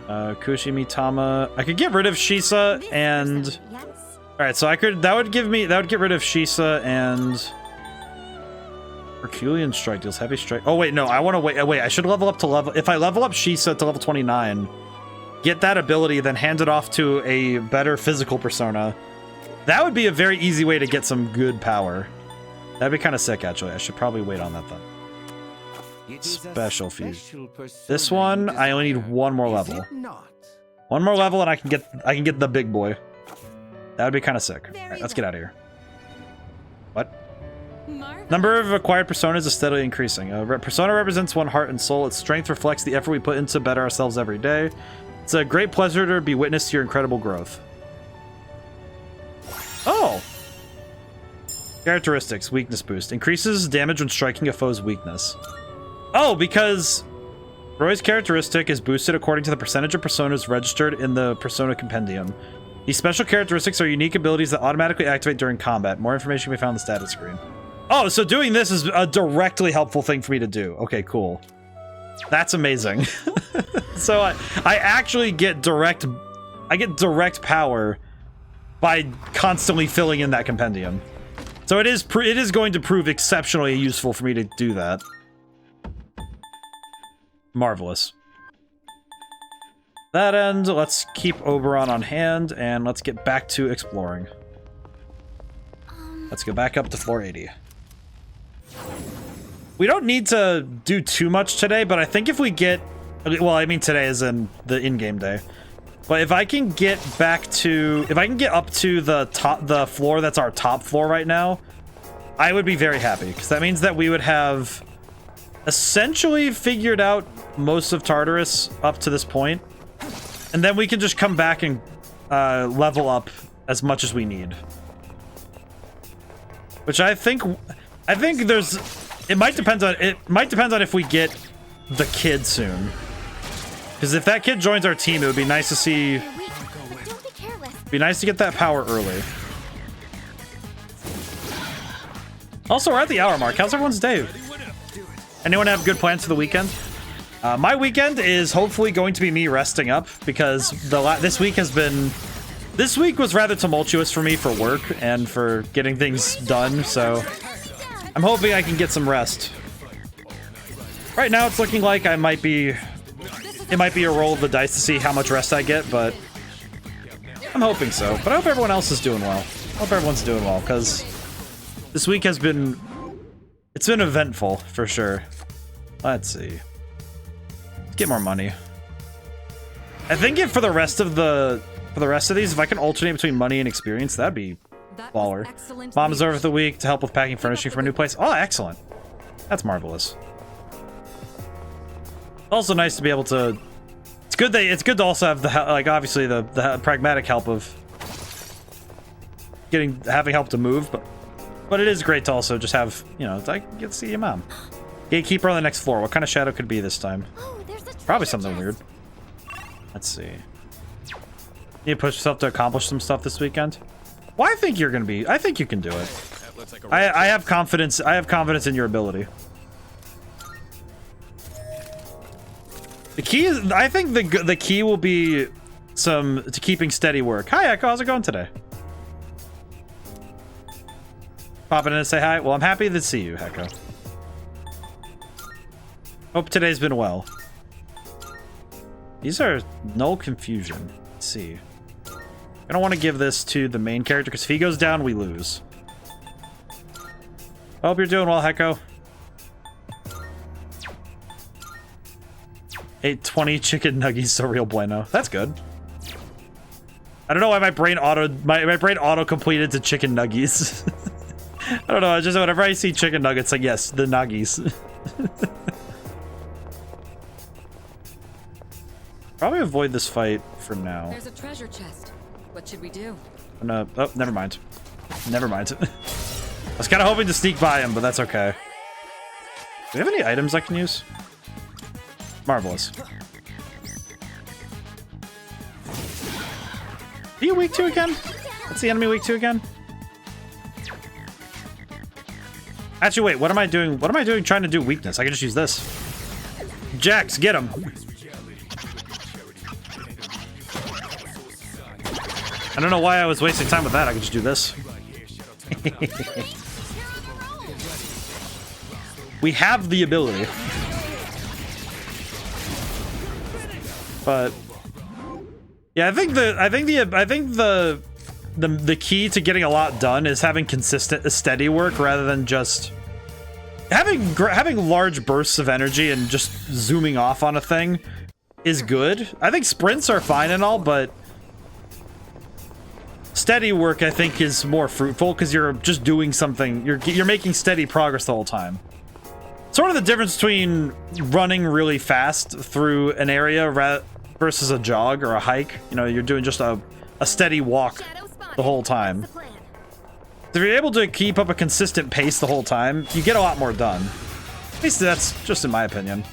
Speaker 1: Kushimitama. I could get rid of Shisa and...
Speaker 2: Yes.
Speaker 1: Alright, so that would get rid of Shisa and Herculean strike deals heavy strike. Oh wait, no, I want to wait, I should level up to level. If I level up Shisa to level 29, get that ability, then hand it off to a better physical persona. That would be a very easy way to get some good power. That'd be kind of sick, actually. I should probably wait on that then. Special fusion. This one, I only need one more level. One more level, and I can get the big boy. That would be kind of sick. Alright, let's get out of here. What? Number of acquired personas is steadily increasing. Persona represents one heart and soul. Its strength reflects the effort we put into better ourselves every day. It's a great pleasure to be witness to your incredible growth. Oh! Characteristics. Weakness boost. Increases damage when striking a foe's weakness. Oh, because Roy's characteristic is boosted according to the percentage of personas registered in the Persona Compendium. These special characteristics are unique abilities that automatically activate during combat. More information can be found on the status screen. Oh, so doing this is a directly helpful thing for me to do. Okay, cool. That's amazing. So I actually get direct power by constantly filling in that compendium. So it is going to prove exceptionally useful for me to do that. Marvelous. That end, let's keep Oberon on hand, and let's get back to exploring. Let's go back up to floor 80. We don't need to do too much today, but I think if we get... Well, I mean today is in the in-game day. But if I can get back to... If I can get up to the floor that's our top floor right now, I would be very happy, because that means that we would have essentially figured out most of Tartarus up to this point. And then we can just come back and level up as much as we need. Which I think there's... It might depend on if we get the kid soon. Because if that kid joins our team, it would be nice to see... It'd be nice to get that power early. Also, we're at the hour mark. How's everyone's day? Anyone have good plans for the weekend? My weekend is hopefully going to be me resting up, because this week was rather tumultuous for me for work and for getting things done, so I'm hoping I can get some rest. Right now it's looking like it might be a roll of the dice to see how much rest I get, but I'm hoping so. But I hope everyone else is doing well. I hope everyone's doing well, because This week has been... It's been eventful, for sure. Let's see. Let's get more money. I think for the rest of these, if I can alternate between money and experience, that'd be baller. Mom's over the week to help with packing furnishing for a new place. Oh, excellent. That's marvelous. Also nice to be able to... It's good to also have the, like, obviously the pragmatic help of having help to move, but it is great to also just have, you know, like, get to see your mom. Gatekeeper on the next floor. What kind of shadow could it be this time?
Speaker 2: Oh, there's a
Speaker 1: Probably
Speaker 2: treasure
Speaker 1: something
Speaker 2: chest.
Speaker 1: weird. Let's see. You push yourself to accomplish some stuff this weekend? Well, I think you're gonna be. I think you can do it. I have confidence. I have confidence in your ability. The key is. I think the key will be to keeping steady work. Hi, Echo. How's it going today? Popping in to say hi. Well, I'm happy to see you, Echo. Hope today's been well. These are no confusion. Let's see. I don't want to give this to the main character because if he goes down, we lose. Hope you're doing well, Hecko. 820 chicken nuggies, so real bueno. That's good. I don't know why my brain auto completed to chicken nuggies. I don't know. I just whenever I see chicken nuggets, like yes, the nuggies. Probably avoid this fight for now.
Speaker 4: There's a treasure chest. What should we do?
Speaker 1: I'm gonna, oh, never mind. Never mind. I was kind of hoping to sneak by him, but that's okay. Do we have any items I can use? Marvelous. Are you weak 2 again? What's the enemy weak 2 again? Actually, wait, what am I doing? What am I doing trying to do weakness? I can just use this. Jax, get him. I don't know why I was wasting time with that. I could just do this. We have the ability. But yeah, I think the key to getting a lot done is having consistent, steady work rather than just having large bursts of energy and just zooming off on a thing is good. I think sprints are fine and all, but steady work, I think, is more fruitful because you're just doing something. You're making steady progress the whole time. Sort of the difference between running really fast through an area versus a jog or a hike. You know, you're doing just a steady walk the whole time. If you're able to keep up a consistent pace the whole time, you get a lot more done. At least that's just in my opinion.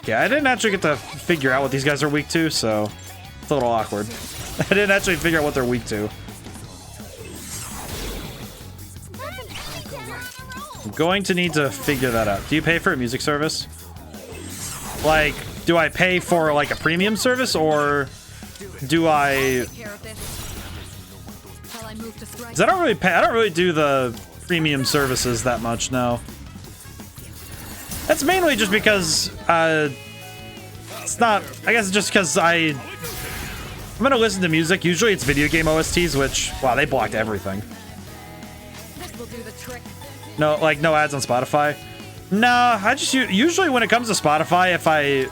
Speaker 1: Yeah, I didn't actually get to figure out what these guys are weak to, so it's a little awkward. I didn't actually figure out what they're weak to. I'm going to need to figure that out. Do you pay for a music service? Like, do I pay for like a premium service, or do I? Because I don't really pay. I don't really do the premium services that much. No. That's mainly just because it's not. I guess it's just because I'm gonna listen to music. Usually it's video game OSTs, which, wow, they blocked everything.
Speaker 4: This will do the trick.
Speaker 1: No, like no ads on Spotify. No, I just usually when it comes to Spotify, if I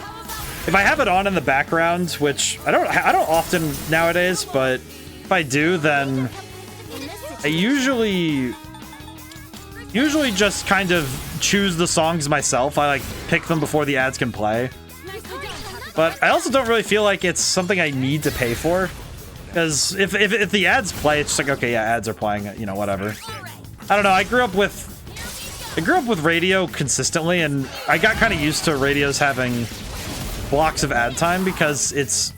Speaker 1: have it on in the background, which I don't often nowadays, but if I do, then I usually just kind of choose the songs myself. I like pick them before the ads can play. But I also don't really feel like it's something I need to pay for, because if the ads play, it's just like, okay, yeah, ads are playing, you know, whatever. I don't know. I grew up with radio consistently, and I got kind of used to radios having blocks of ad time because it's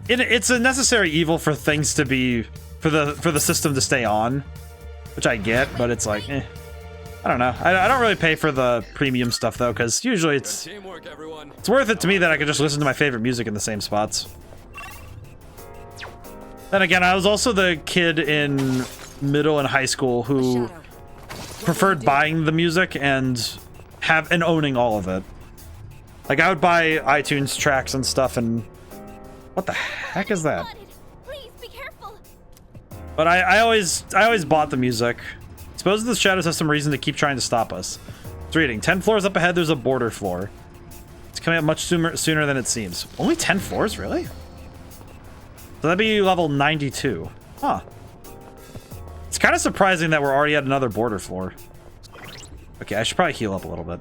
Speaker 1: a necessary evil for things to be for the system to stay on, which I get, but it's like, I don't know. I don't really pay for the premium stuff though, because usually it's worth it to me that I can just listen to my favorite music in the same spots. Then again, I was also the kid in middle and high school who preferred buying the music and owning all of it. Like, I would buy iTunes tracks and stuff, and what the heck is that?
Speaker 2: Please be careful.
Speaker 1: But I always bought the music. Suppose the shadows have some reason to keep trying to stop us. It's reading. 10 floors up ahead, there's a border floor. It's coming up much sooner than it seems. Only 10 floors, really? So that'd be level 92. Huh. It's kind of surprising that we're already at another border floor. Okay, I should probably heal up a little bit.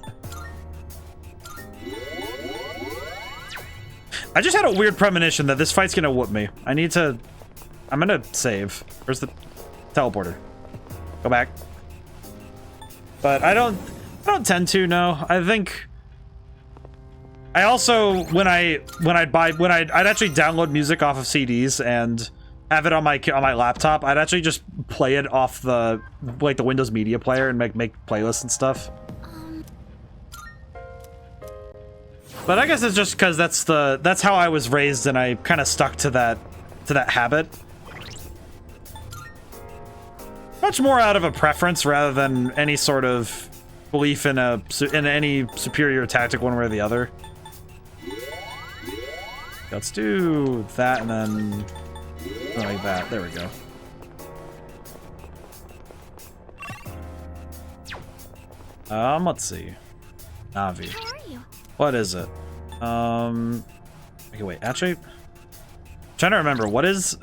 Speaker 1: I just had a weird premonition that this fight's gonna whoop me. I'm gonna save. Where's the teleporter? Go back. But I don't tend to, no. I think I also I'd actually download music off of CDs and have it on my laptop. I'd actually just play it off the Windows Media Player and make playlists and stuff. But I guess it's just because that's how I was raised, and I kind of stuck to that habit. Much more out of a preference rather than any sort of belief in any superior tactic one way or the other. Let's do that and then like that. There we go. Let's see. Navi.
Speaker 2: How are you?
Speaker 1: What is it? Okay, wait. Actually, I'm trying to remember what is.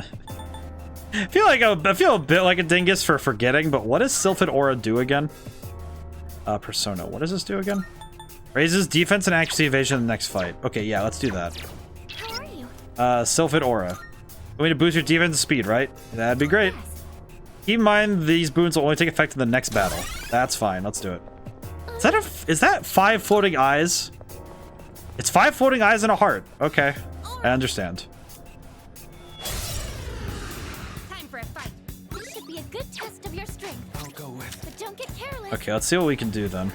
Speaker 1: I feel a bit like a dingus for forgetting, but what does Sylphid Aura do again? Persona. What does this do again? Raises defense and accuracy evasion in the next fight. Okay, yeah, let's do that.
Speaker 2: How are you?
Speaker 1: Sylphid Aura. We need to boost your defense and speed, right? That'd be great.
Speaker 2: Yes.
Speaker 1: Keep in mind these boons will only take effect in the next battle. That's fine. Let's do it. Is that 5 floating eyes? It's 5 floating eyes and a heart. Okay, I understand.
Speaker 2: Time for a fight. This should be a good test of your strength.
Speaker 3: I'll go with.
Speaker 2: But don't get careless.
Speaker 1: Okay, let's see what we can do then.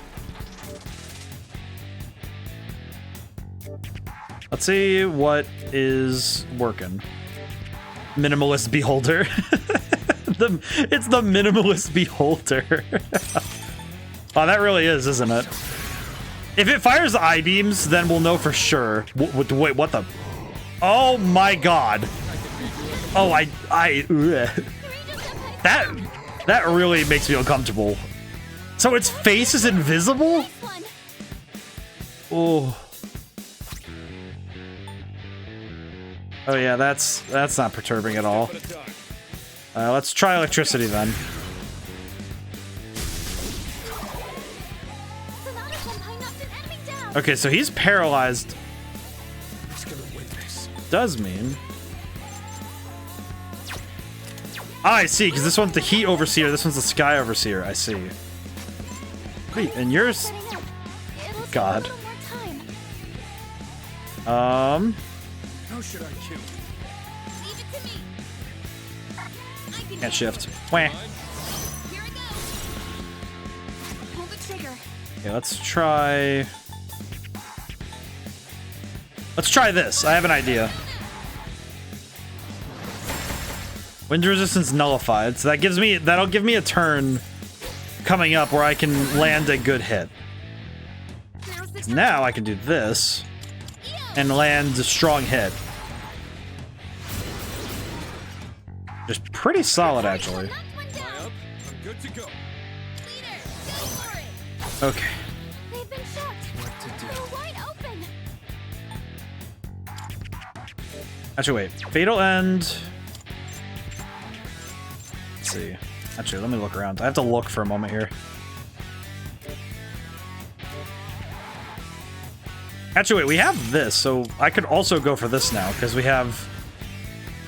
Speaker 1: Let's see what is working. Minimalist Beholder. It's the Minimalist Beholder. Oh, that really is, isn't it? If it fires the I-beams, then we'll know for sure. Wait, what the? Oh my god. Oh, that really makes me uncomfortable. So its face is invisible?
Speaker 2: Nice one.
Speaker 1: Oh. Oh yeah, that's not perturbing at all. Let's try electricity then. Okay, so he's paralyzed.
Speaker 3: Who's gonna win this?
Speaker 1: Does mean. Ah, I see, because this one's the Heat Overseer, this one's the Sky Overseer. I see. Wait, and yours?
Speaker 2: Setting up. It'll take
Speaker 1: God.
Speaker 2: a little more time.
Speaker 3: How should I kill?
Speaker 2: Leave it to me. I can
Speaker 1: Can't shift. Wah.
Speaker 2: Here it goes. Pull the trigger.
Speaker 1: Okay, let's try this. I have an idea. Wind resistance nullified, so that'll give me a turn coming up where I can land a good hit.
Speaker 2: Now's the time.
Speaker 1: Now I can do this and land a strong hit. Just pretty solid, actually.
Speaker 2: Knocked one down.
Speaker 3: Up. I'm good to go.
Speaker 2: Leader, go for it.
Speaker 1: Okay.
Speaker 2: They've been shot.
Speaker 3: What to do?
Speaker 2: They're wide open.
Speaker 1: Actually, wait. Fatal End. Let's see. Actually, let me look around. I have to look for a moment here. Actually, wait. We have this, so I could also go for this now, because we have...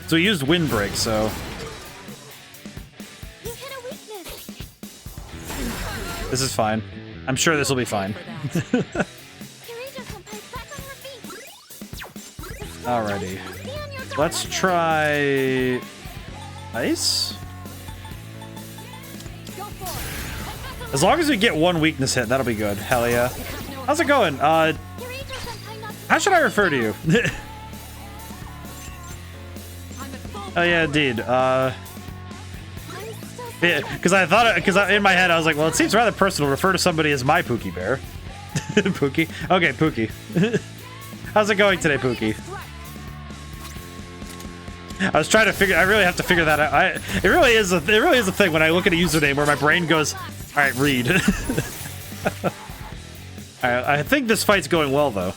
Speaker 1: So we used Windbreak, so...
Speaker 2: You hit a weakness.
Speaker 1: This is fine. I'm sure this will be fine.
Speaker 2: Kirito-senpai's back on her feet.
Speaker 1: Alrighty.
Speaker 2: Be on your guard.
Speaker 1: Let's try... Ice?
Speaker 2: Go for it.
Speaker 1: As long as we get one weakness hit, that'll be good. Hell yeah. How's it going?
Speaker 2: Kirito-senpai knocked
Speaker 1: How should I refer to you? Oh yeah, indeed. Because I thought, in my head I was like, well, it seems rather personal to refer to somebody as my Pookie Bear. Pookie. Okay, Pookie. How's it going today, Pookie? I was trying to figure. I really have to figure that out. It really is a thing when I look at a username where my brain goes, "All right, read." All right, I think this fight's going well though.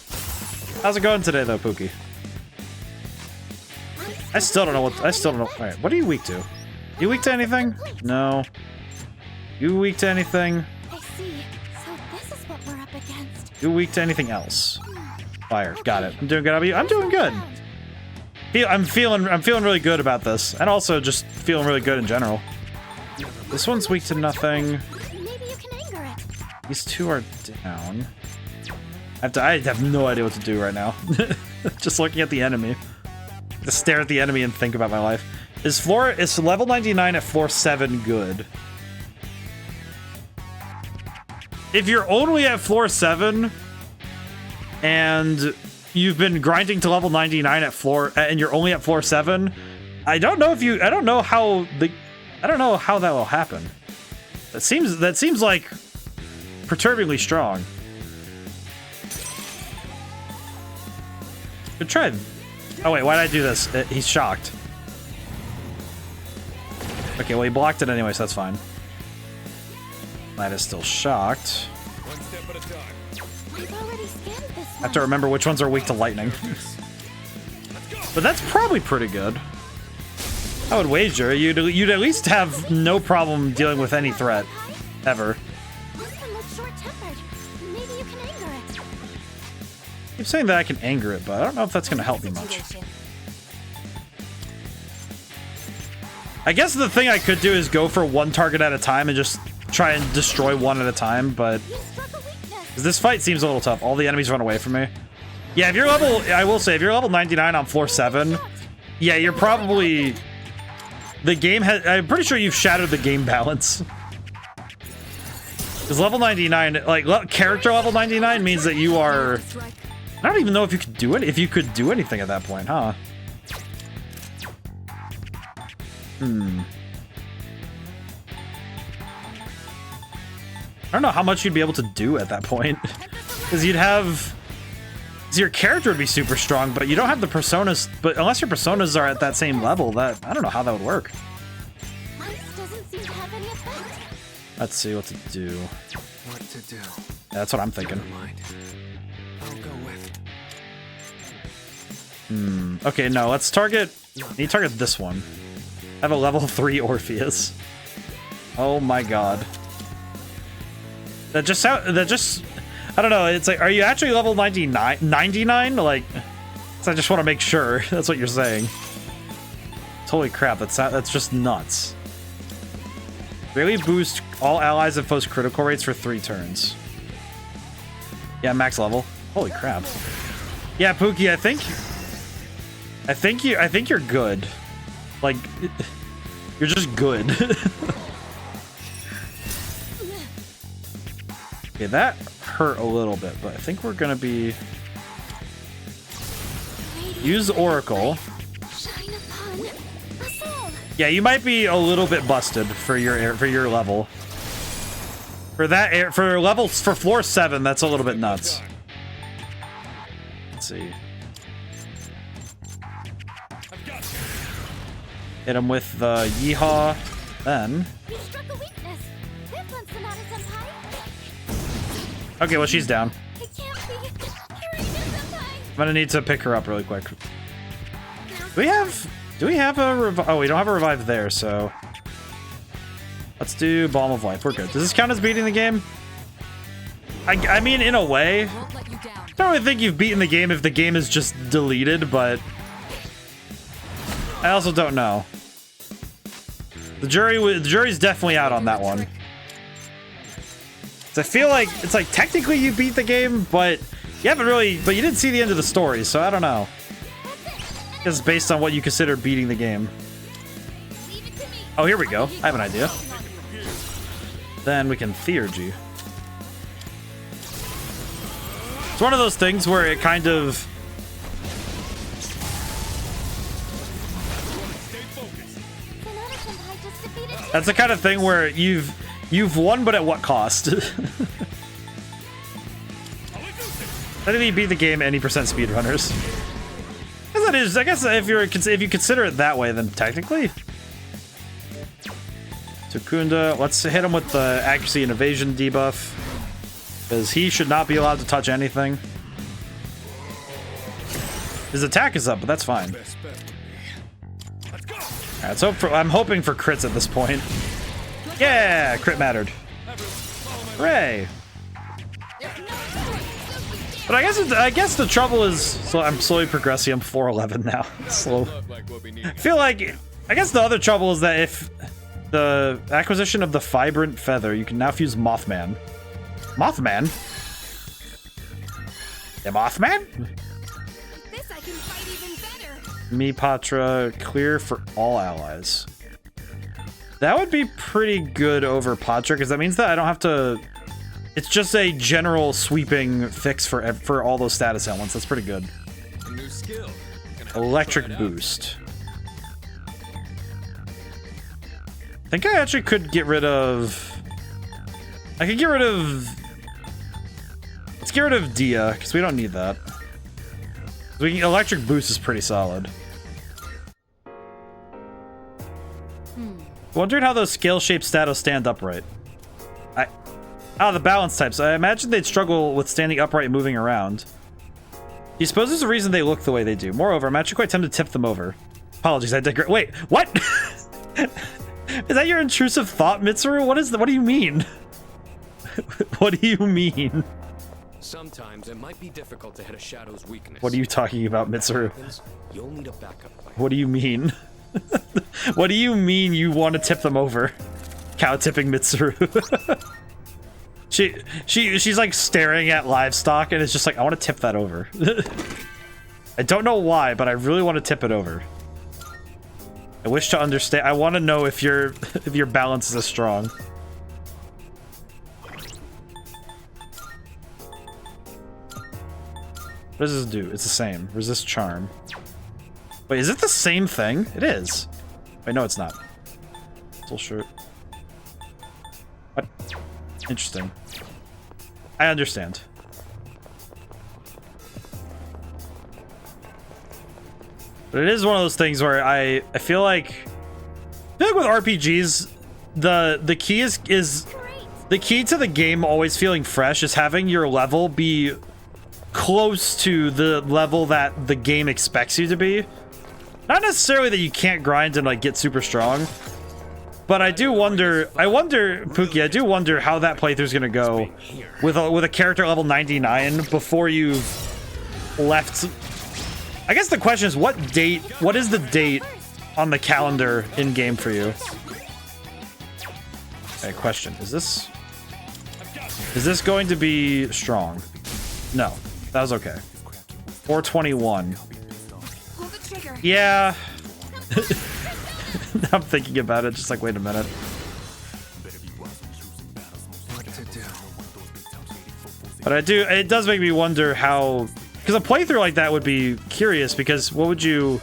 Speaker 1: How's it going today though, Pookie? I still don't know what. I still don't know. All right, what are you weak to? You weak to anything? No. You weak to anything?
Speaker 2: I see. So this is what we're up against.
Speaker 1: You weak to anything else? Fire. Got it. I'm doing good. How about you? I'm doing good. I'm feeling really good about this, and also just feeling really good in general. This one's weak to nothing.
Speaker 2: Maybe you can anger it.
Speaker 1: These two are down. I have no idea what to do right now. Just looking at the enemy. Just stare at the enemy and think about my life. Is level 99 at floor 7 good? If you're only at floor 7 and you've been grinding to level 99 at and you're only at floor 7, I don't know how that will happen. That seems like perturbingly strong. Good try. Oh wait, why did I do this? He's shocked. Okay, well he blocked it anyway, so that's fine. Knight is still shocked.
Speaker 3: One step at a time.
Speaker 2: We've already scanned this
Speaker 1: I have to remember which ones are weak to lightning. But that's probably pretty good. I would wager you'd at least have no problem dealing with any threat, ever.
Speaker 2: This one looks short-tempered. Maybe you can anger it.
Speaker 1: I keep saying that I can anger it, but I don't know if that's going to help me much. I guess the thing I could do is go for one target at a time and just try and destroy one at a time, but
Speaker 2: You struck a weakness.
Speaker 1: this fight seems a little tough. All the enemies run away from me. Yeah, if you're level, I will say, if you're level 99 on floor 7, yeah, you're probably... The game has... I'm pretty sure you've shattered the game balance. Because level 99, like, character level 99 means that you are... I don't even know if you could do it. If you could do anything at that point, huh? I don't know how much you'd be able to do at that point. Because you'd have... So your character would be super strong, but you don't have the personas... But unless your personas are at that same level, that... I don't know how that would work.
Speaker 2: Ice doesn't seem to have any effect.
Speaker 1: Let's see what to do.
Speaker 3: What to do?
Speaker 1: That's what I'm thinking.
Speaker 3: Never mind. I'll go with.
Speaker 1: Okay, no, let's target... Need to target this one. I have a level 3 Orpheus. Oh my god. That just... I don't know, it's like, are you actually level 99? Like, so I just want to make sure. That's what you're saying. Holy crap, that's just nuts. Really boost all allies and foes critical rates for 3 turns. Yeah, max level. Holy crap. Yeah, Pookie, I think you're good. Like, you're just good. Okay, that hurt a little bit, but I think we're gonna be... Use Oracle.
Speaker 2: Shine upon us all.
Speaker 1: Yeah, you might be a little bit busted for your level. For floor 7, that's a little bit nuts. Let's see. Hit him with the Yeehaw, then.
Speaker 2: You struck a weakness. This one's Sonata-senpai.
Speaker 1: Okay, well she's down.
Speaker 2: It can't be. Kiryu-senpai.
Speaker 1: I'm gonna need to pick her up really quick. Do we have a revive? Oh, we don't have a revive there, so let's do Balm of Life. We're good. Does this count as beating the game? I mean, in a way.
Speaker 4: Won't let you down.
Speaker 1: I don't really think you've beaten the game if the game is just deleted, but I also don't know. The jury's definitely out on that one. So I feel like it's like technically you beat the game, but you haven't really. But you didn't see the end of the story, so I don't know. It's based on what you consider beating the game.
Speaker 2: Leave it to me.
Speaker 1: Oh, here we go. I have an idea. Then we can Theurgy. It's one of those things where it kind of...
Speaker 2: Sonata-senpai just defeated you.
Speaker 1: That's the kind of thing where you've won, but at what cost? I think you beat the game any % speedrunners. Isn't it is. I guess if you consider it that way, then technically. Tukunda, let's hit him with the accuracy and evasion debuff, because he should not be allowed to touch anything. His attack is up, but that's fine. Alright, so I'm hoping for crits at this point. Yeah, crit mattered. Hooray! But I guess the trouble is, so I'm slowly progressing. I'm 411 now. Slow. I feel like, I guess the other trouble is that if the acquisition of the vibrant feather, you can now fuse Mothman. Mothman? The Mothman?
Speaker 2: This I can fight even better.
Speaker 1: Me Patra, clear for all allies. That would be pretty good over Patra, because that means that I don't have to. It's just a general sweeping fix for all those status elements. That's pretty good.
Speaker 3: New skill.
Speaker 1: Electric boost. I think I actually could get rid of. I could get rid of. Let's get rid of Dia, because we don't need that. Electric boost is pretty solid. Wondering how those scale-shaped status stand upright. The balance types. I imagine they'd struggle with standing upright and moving around. Do you suppose there's a reason they look the way they do? Moreover, I'm actually quite tempted to tip them over. Apologies, I digress. Wait, what? Is that your intrusive thought, Mitsuru? What do you mean? What do you mean?
Speaker 3: Sometimes it might be difficult to hit a shadow's weakness.
Speaker 1: What are you talking about, Mitsuru?
Speaker 3: You'll need a backup plan.
Speaker 1: What do you mean? What do you mean you want to tip them over? Cow tipping Mitsuru. She's like staring at livestock and it's just like, I want to tip that over. I don't know why, but I really want to tip it over. I wish to understand. I want to know if your balance is as strong. What does this do? It's the same. Resist charm. Wait, is it the same thing? It is. Wait, no, it's not. Full shirt. What? Interesting. I understand. But it is one of those things where I feel like with RPGs, the key is the key to the game always feeling fresh is having your level be close to the level that the game expects you to be. Not necessarily that you can't grind and like get super strong, but I wonder, Pookie, I do wonder how that playthrough is gonna go with a character level 99 before you've left. I guess the question is, what is the date on the calendar in game for you? Okay, question: is this going to be strong? No, that was okay. 421.
Speaker 2: Pull the trigger.
Speaker 1: Yeah. Now I'm thinking about it, just like, wait a minute. But it does make me wonder how, because a playthrough like that would be curious, because what would you,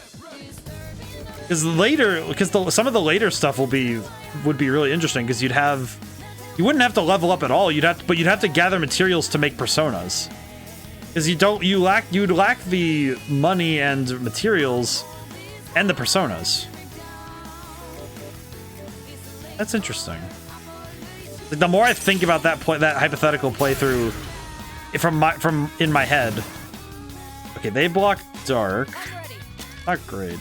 Speaker 1: because some of the later stuff would be really interesting, because you wouldn't have to level up at all, you'd have to gather materials to make personas. Because you'd lack the money and materials and the personas. That's interesting. Like, the more I think about that hypothetical playthrough from in my head. Okay, they block dark. Not great.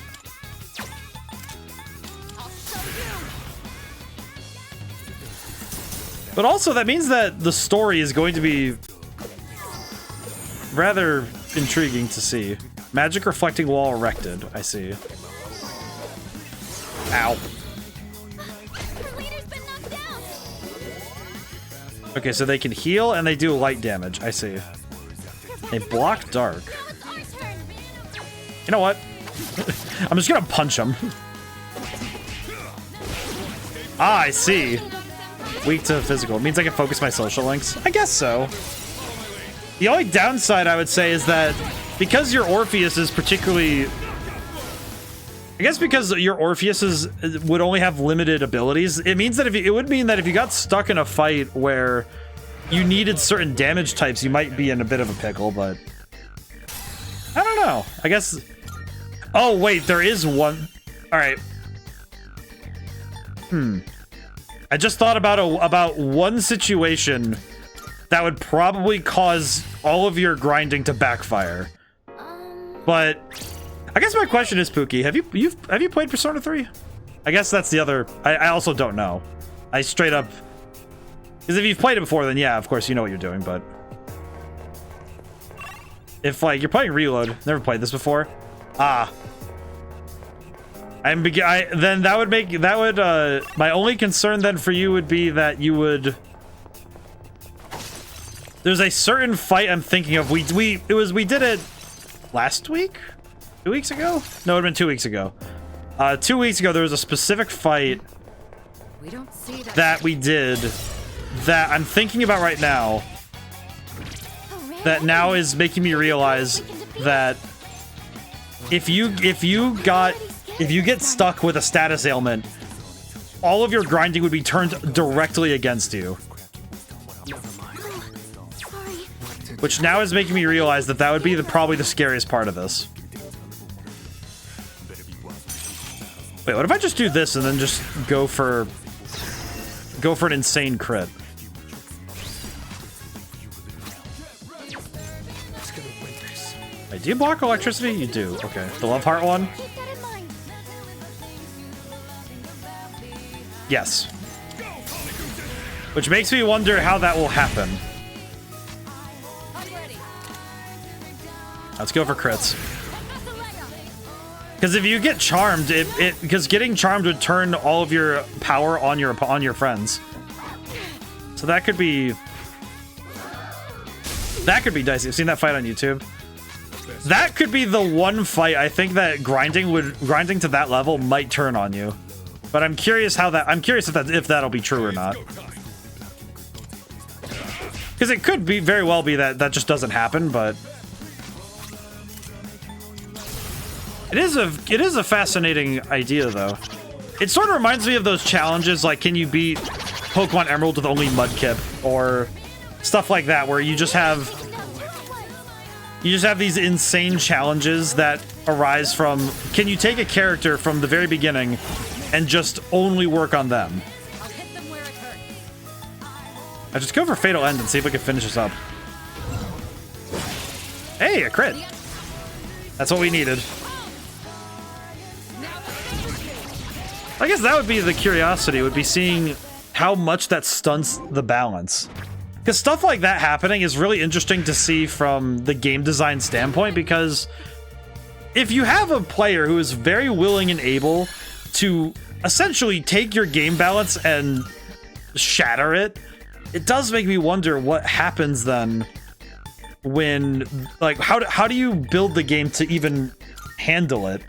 Speaker 1: But also that means that the story is going to be rather intriguing to see. Magic reflecting wall erected. I see. Ow. Okay, so they can heal and they do light damage. I see. They block dark. You know what? I'm just gonna punch them. Ah, I see. Weak to physical. It means I can focus my social links. I guess so. The only downside I would say is that because your Orpheus is particularly... I guess because your Orpheus would only have limited abilities, it means that it would mean that if you got stuck in a fight where you needed certain damage types, you might be in a bit of a pickle, but I don't know. I guess Oh, wait, there is one. All right. I just thought about one situation that would probably cause all of your grinding to backfire. But I guess my question is, Pookie, have you played Persona 3? I guess that's the other. I also don't know. I straight up, because if you've played it before, then yeah, of course you know what you're doing. But if like you're playing Reload, never played this before, then that would my only concern then for you would be that you would. There's a certain fight I'm thinking of. We did it last week, 2 weeks ago. No, it would have been 2 weeks ago. 2 weeks ago there was a specific fight
Speaker 4: We don't see
Speaker 1: that we did that I'm thinking about right now. That now is making me realize that if you get stuck with a status ailment, all of your grinding would be turned directly against you. Which now is making me realize that that would be probably the scariest part of this. Wait, what if I just do this and then just go for an insane crit? Wait, do you block electricity? You do. Okay. The Love Heart one? Yes. Which makes me wonder how that will happen. Let's go for crits. Because if you get charmed, because getting charmed would turn all of your power on your friends. So that could be dicey. I've seen that fight on YouTube. That could be the one fight I think that grinding to that level might turn on you. But I'm curious if that'll be true or not. Because it could be very well be that just doesn't happen, but it is a fascinating idea though. It sort of reminds me of those challenges like can you beat Pokemon Emerald with only Mudkip or stuff like that where you just have these insane challenges that arise from can you take a character from the very beginning and just only work on them.
Speaker 4: I'll hit them where it hurts.
Speaker 1: I just go for Fatal End and see if we can finish this up. Hey, a crit. That's what we needed. I guess that would be the curiosity, would be seeing how much that stunts the balance. Because stuff like that happening is really interesting to see from the game design standpoint, because if you have a player who is very willing and able to essentially take your game balance and shatter it, it does make me wonder what happens then when, like, how do you build the game to even handle it?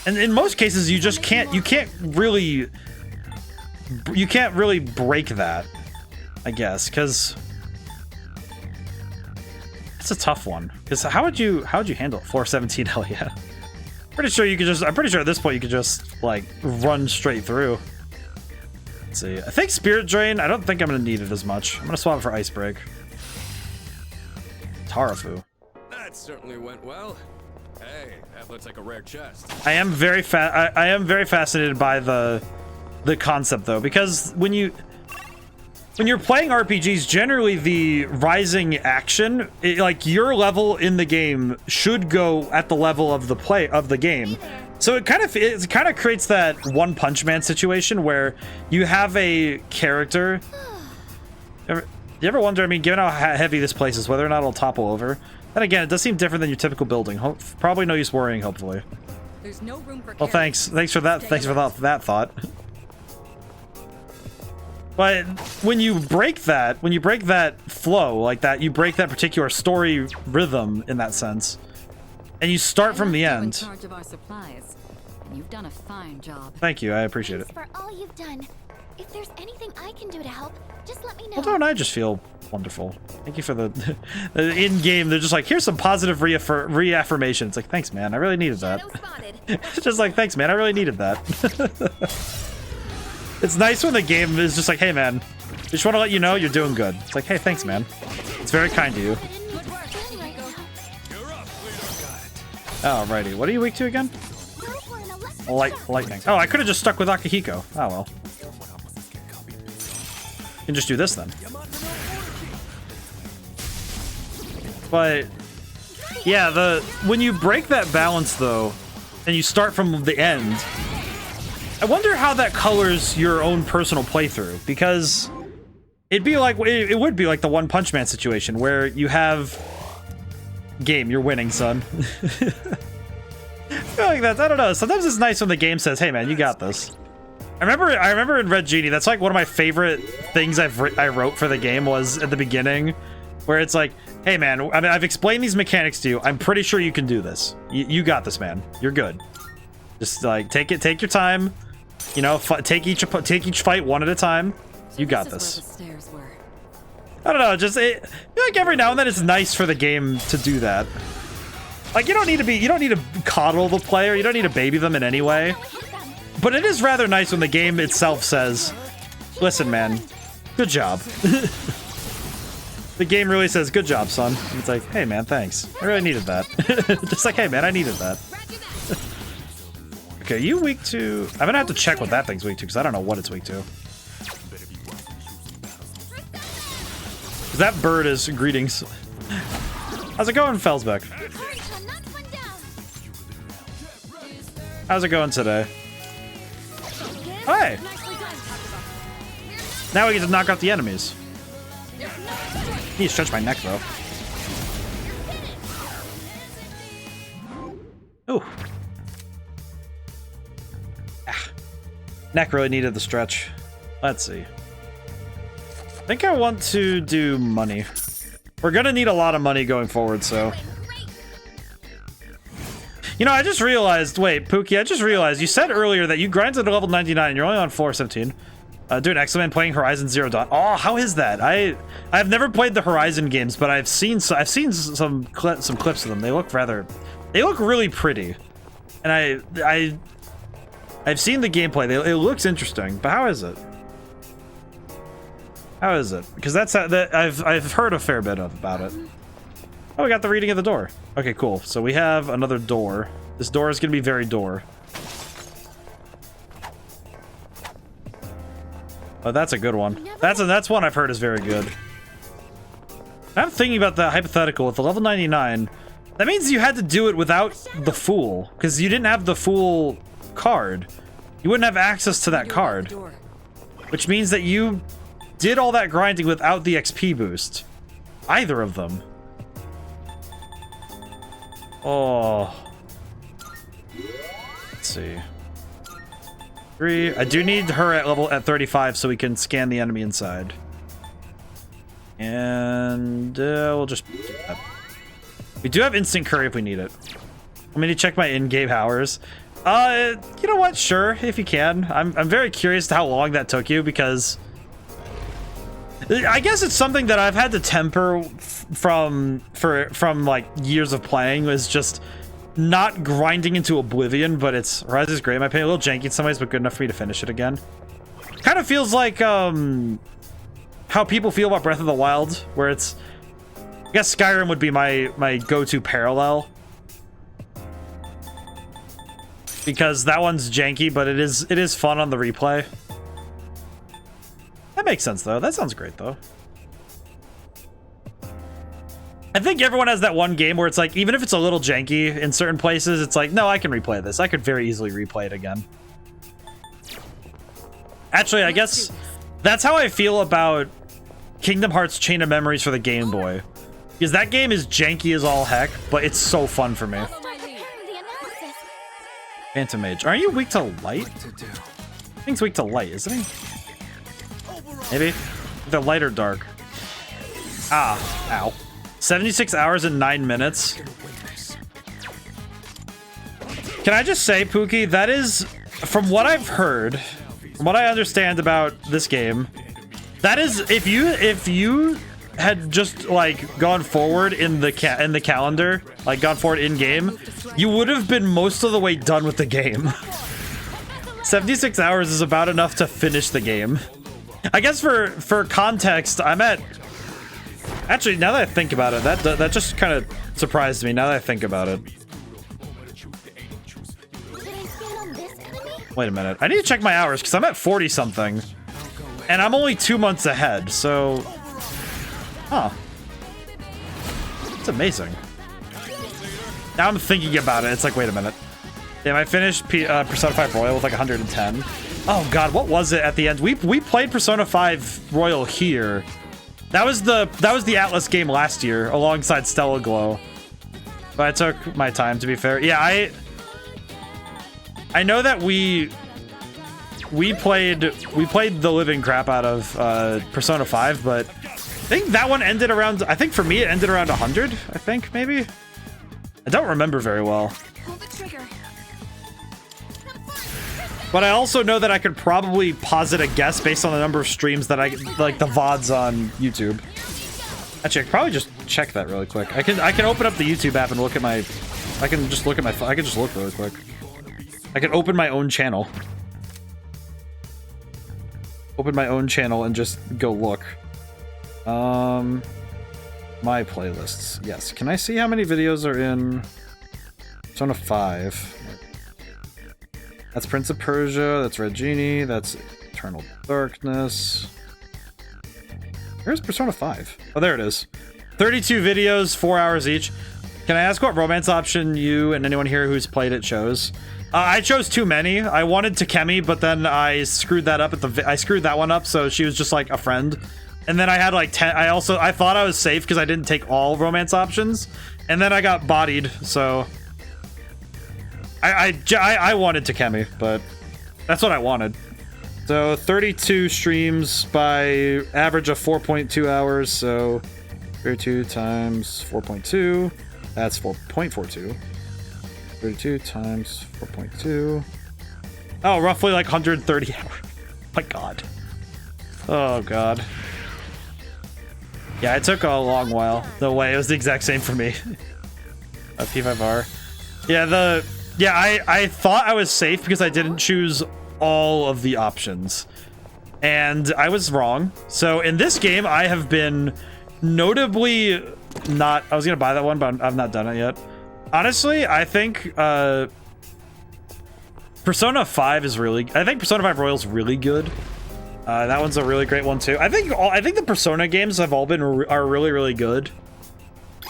Speaker 1: And in most cases, you can't really break that, I guess, because it's a tough one. Because how would you handle it? Floor 17, hell yeah. I'm pretty sure at this point you could just like run straight through. Let's see. I think Spirit Drain, I don't think I'm gonna need it as much. I'm gonna swap it for Ice Break. Tarafu.
Speaker 3: That certainly went well. Hey, that looks like a rare chest.
Speaker 1: I am very fascinated by the concept though, because when you're playing RPGs, generally the rising action, like your level in the game should go at the level of the game. So it kind of creates that One Punch Man situation where you have a character. You ever wonder, I mean, given how heavy this place is, whether or not it'll topple over? And again, it does seem different than your typical building. Probably no use worrying, hopefully.
Speaker 4: There's no room for
Speaker 1: Well, thanks for that thought. But when you break that flow like that, you break that particular story rhythm in that sense, and you start from the end.
Speaker 4: In charge of our supplies, and you've done a fine job.
Speaker 1: Thank you, I appreciate it.
Speaker 2: Thanks for all you've done. If there's anything I can do to help, just let me know.
Speaker 1: Well, don't I just feel wonderful? Thank you for the in-game. They're just like, here's some positive reaffirmation. It's like, thanks, man. I really needed that. It's just like, thanks, man. I really needed that. It's nice when the game is just like, hey, man, just want to let you know you're doing good. It's like, hey, thanks, man. It's very kind to you. Alrighty, what are you weak to again?
Speaker 2: Go for an electric
Speaker 1: Lightning. Oh, I could have just stuck with Akihiko. Oh well. You can just do this then. But yeah, when you break that balance though, and you start from the end, I wonder how that colors your own personal playthrough, because it would be like the One Punch Man situation where you have game, you're winning, son. I feel like that. I don't know. Sometimes it's nice when the game says, "Hey, man, you got this." I remember in Red Genie, that's like one of my favorite things I wrote for the game was at the beginning, where it's like, "Hey, man, I mean, I've explained these mechanics to you. I'm pretty sure you can do this. You got this, man. You're good. Just like take your time. You know, take each fight one at a time. You got this."
Speaker 4: Where the stairs were.
Speaker 1: I don't know. Just I feel like every now and then it's nice for the game to do that. Like you don't need to coddle the player. You don't need to baby them in any way. But it is rather nice when the game itself says, "Listen, man, good job." The game really says, "Good job, son." And it's like, "Hey, man, thanks. I really needed that." Just like, "Hey, man, I needed that." Okay, you weak to... I'm gonna have to check what that thing's weak to, because I don't know what it's weak to. That bird is greetings. How's it going, Felsbeck? How's it going today? Hey! Now we get to knock out the enemies. Need to stretch my neck, though. Ooh. Ah. Neck really needed the stretch. Let's see. I think I want to do money. We're gonna need a lot of money going forward, so... You know, I just realized... Wait, Pookie, I just realized you said earlier that you grinded to level 99 and you're only on floor 17. Doing excellent playing Horizon Zero Dawn. Oh, how is that? I've never played the Horizon games, but I've seen some clips of them. They look really pretty. And I've seen the gameplay. It looks interesting, but how is it? How is it? Because I've heard a fair bit about it. Oh, we got the reading of the door. Okay, cool. So we have another door. This door is gonna be very door. Oh, that's a good one. That's one I've heard is very good. I'm thinking about the hypothetical with the level 99. That means you had to do it without the Fool, because you didn't have the Fool card. You wouldn't have access to that card, which means that you did all that grinding without the XP boost. Either of them. Oh. Let's see. I do need her at 35 so we can scan the enemy inside. And we'll just do that. We do have instant curry if we need it. I'm gonna check my in-game hours. You know what? Sure, if you can. I'm very curious to how long that took you, because I guess it's something that I've had to temper from like years of playing, was just not grinding into oblivion. But Horizon is great in my opinion. A little janky in some ways, but good enough for me to finish it again. Kind of feels like how people feel about Breath of the Wild, where I guess Skyrim would be my go-to parallel, because that one's janky, but it is fun on the replay. That makes sense though. That sounds great though. I think everyone has that one game where it's like, even if it's a little janky in certain places, it's like, no, I can replay this. I could very easily replay it again. Actually, I guess that's how I feel about Kingdom Hearts Chain of Memories for the Game Boy. Because that game is janky as all heck, but it's so fun for me. Phantom Mage. Aren't you weak to light? I think it's weak to light, isn't he? Maybe? Either light or dark. Ah, ow. 76 hours and 9 minutes. Can I just say, Pookie, that is, from what I've heard, from what I understand about this game, that is, if you had just like gone forward in the calendar, like gone forward in game, you would have been most of the way done with the game. 76 hours is about enough to finish the game. I guess for context, I'm at... Actually, now that I think about it, that just kind of surprised me, now that I think about it.
Speaker 2: from this enemy?
Speaker 1: Wait a minute. I need to check my hours because I'm at 40 something. And I'm only 2 months ahead, so... Huh. It's amazing. Now I'm thinking about it. It's like, wait a minute. Damn, I finished Persona 5 Royal with like 110. Oh god, what was it at the end? We played Persona 5 Royal here. That was the Atlas game last year alongside Stella Glow. But I took my time, to be fair. Yeah, I know that we played the living crap out of Persona 5, but I think that one ended around, I think for me it ended around 100, I think, maybe? I don't remember very well.
Speaker 2: Pull the trigger.
Speaker 1: But I also know that I could probably posit a guess based on the number of streams that I, like the VODs on YouTube. Actually, I could probably just check that really quick. I can open up the YouTube app and look at my, I can just look really quick. I can open my own channel. Open my own channel and just go look. My playlists. Yes. Can I see how many videos are in Persona 5? That's Prince of Persia, that's Red Genie, that's Eternal Darkness. Where's Persona 5? Oh, there it is. 32 videos, 4 hours each. Can I ask what romance option you and anyone here who's played it chose? I chose too many. I wanted Takemi, but then I screwed that up I screwed that one up, so she was just like a friend. And then I had like 10. I thought I was safe because I didn't take all romance options. And then I got bodied, so I wanted Takemi, but that's what I wanted. So 32 streams by average of 4.2 hours, so 32 times 4.2, that's 4.42. 32 times 4.2. Oh, roughly like 130 hours. My god. Oh god. Yeah, it took a long while. No way, it was the exact same for me. P5R. Yeah, I thought I was safe because I didn't choose all of the options. And I was wrong. So in this game, I have been notably not... I was going to buy that one, but I've not done it yet. Honestly, I think Persona 5 is really... I think Persona 5 Royal is really good. That one's a really great one too. I think the Persona games have all been are really, really good.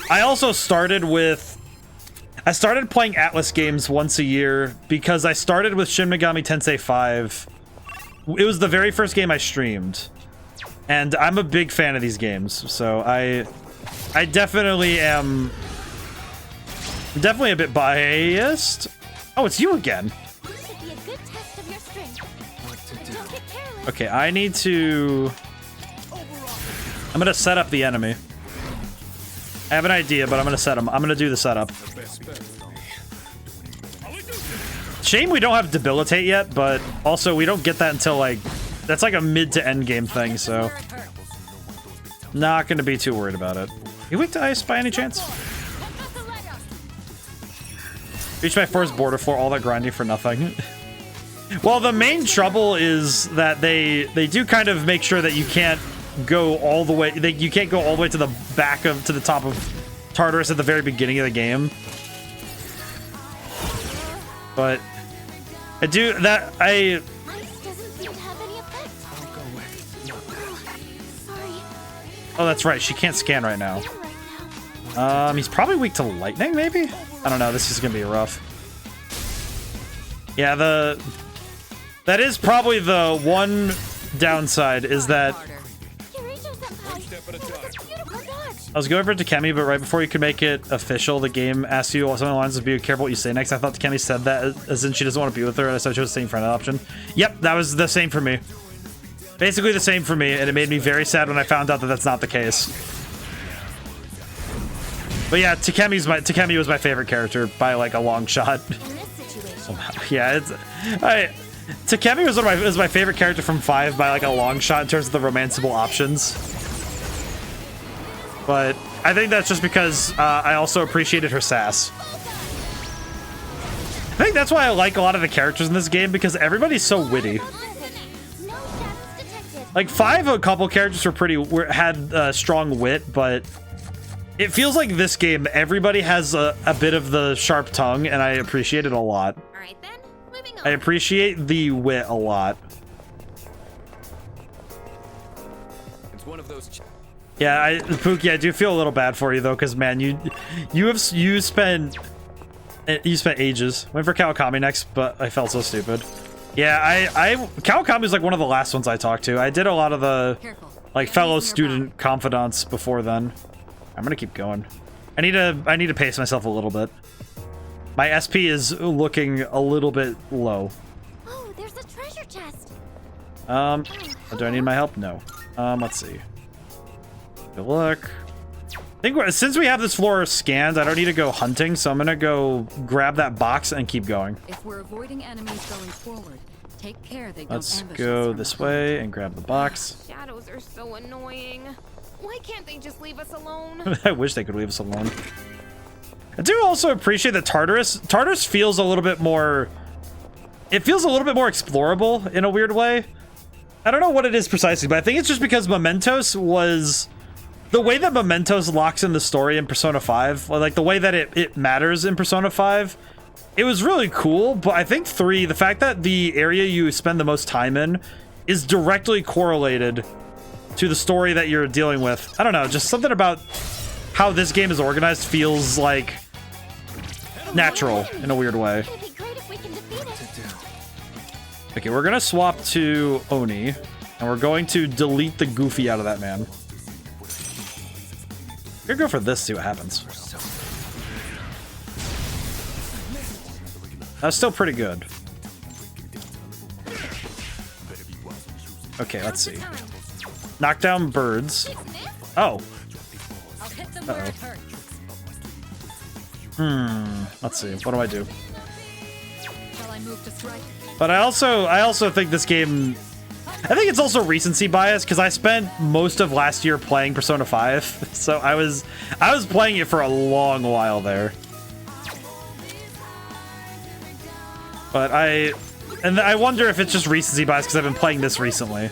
Speaker 1: I also started with... I started playing Atlas games once a year because I started with Shin Megami Tensei 5. It was the very first game I streamed. And I'm a big fan of these games, so I definitely am... definitely a bit biased. Oh, it's you again.
Speaker 2: This should be a good test of your strength. But don't get careless.
Speaker 1: Okay, I need to... I'm gonna set up the enemy. I have an idea, but I'm gonna set him. I'm gonna do the setup. Shame we don't have debilitate yet, but also we don't get that until like... That's like a mid to end game thing, so... Not gonna be too worried about it. You weak to ice by any chance? Reach my first border floor, all that grinding for nothing. Well, the main trouble is that they do kind of make sure that you can't go all the way... you can't go all the way to the back of... to the top of Tartarus at the very beginning of the game. But... I do... that...
Speaker 2: Ice doesn't seem to have any effect. Sorry.
Speaker 1: Oh, that's right. She can't scan right now.
Speaker 2: Right now.
Speaker 1: He's probably weak to lightning, maybe? I don't know. This is gonna be rough. Yeah, that is probably the one downside, is that... I was going for Takemi, but right before you could make it official, the game asks you something along the lines of be careful what you say next. I thought Takemi said that as in she doesn't want to be with her, and I said she was the same friend option. Yep, that was the same for me. Basically the same for me, and it made me very sad when I found out that that's not the case. But yeah, Takemi was my favorite character by like a long shot. Yeah, Takemi was my favorite character from 5 by like a long shot in terms of the romanceable options. But I think that's just because I also appreciated her sass. I think that's why I like a lot of the characters in this game, because everybody's so witty. Like 5, a couple characters had strong wit, but it feels like this game, everybody has a bit of the sharp tongue, and I appreciate it a lot.
Speaker 2: All right then, moving
Speaker 1: I appreciate the wit a lot.
Speaker 3: It's one of those.
Speaker 1: Yeah, Pookie, I do feel a little bad for you though, because man, you spent ages. Went for Kawakami next, but I felt so stupid. Yeah, Kawakami was like one of the last ones I talked to. I did a lot of the like fellow student confidants before then. I'm gonna keep going. I need to pace myself a little bit. My SP is looking a little bit low.
Speaker 2: Oh, there's a treasure chest.
Speaker 1: Do I need my help? No. Let's see. Good luck. I think since we have this floor scanned, I don't need to go hunting, so I'm gonna go grab that box and keep going.
Speaker 4: If we're avoiding enemies going forward, take care they don't
Speaker 1: Let's
Speaker 4: ambush
Speaker 1: go
Speaker 4: us from
Speaker 1: this
Speaker 4: behind.
Speaker 1: way and grab the box.
Speaker 2: Shadows are so annoying. Why can't they just leave us alone?
Speaker 1: I wish they could leave us alone. I do also appreciate that Tartarus feels a little bit more... It feels a little bit more explorable in a weird way. I don't know what it is precisely, but I think it's just because Mementos was... The way that Mementos locks in the story in Persona 5, like the way that it matters in Persona 5, it was really cool, but I think 3, the fact that the area you spend the most time in is directly correlated to the story that you're dealing with. I don't know, just something about how this game is organized feels like natural in a weird way.
Speaker 2: It'd be great if we can defeat it.
Speaker 1: Okay, we're gonna swap to Oni, and we're going to delete the Goofy out of that man. We're gonna go for this, see what happens. That's still pretty good. Okay, let's see. Knock down birds. Oh.
Speaker 4: I'll hit them where it hurts.
Speaker 1: Let's see. What do I do?
Speaker 4: Shall I move to strike?
Speaker 1: But I also think this game... I think it's also recency bias, because I spent most of last year playing Persona 5. So I was playing it for a long while there. But I wonder if it's just recency bias because I've been playing this recently.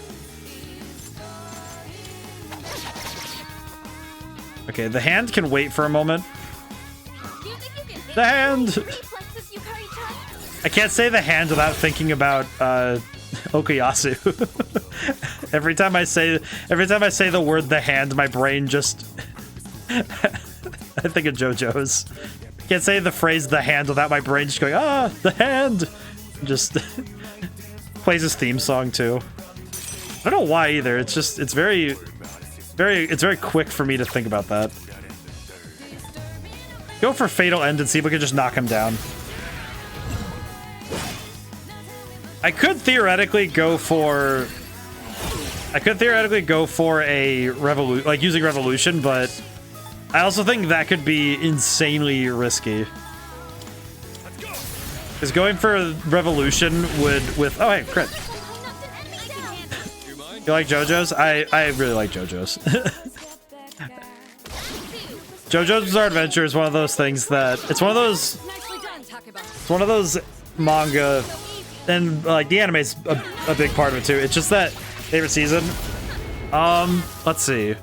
Speaker 1: Okay, the hand can wait for a moment.
Speaker 2: Do you think you can hit
Speaker 1: The hand!
Speaker 2: Plexus Yukari Trust?
Speaker 1: I can't say the hand without thinking about Okuyasu. every time I say the word the hand, my brain just I think of JoJo's. Can't say the phrase the hand without my brain just going, ah, the hand. Just plays his theme song too. I don't know why either. It's just it's very quick for me to think about that. Go for Fatal End and see if we can just knock him down. I could theoretically go for a revolution, like using Revolution, but I also think that could be insanely risky. Because going for Revolution would oh hey, crit. You like JoJo's? I really like JoJo's. JoJo's Bizarre Adventure is one of those things that it's one of those manga, and like the anime is a big part of it too. It's just that favorite season. Let's see.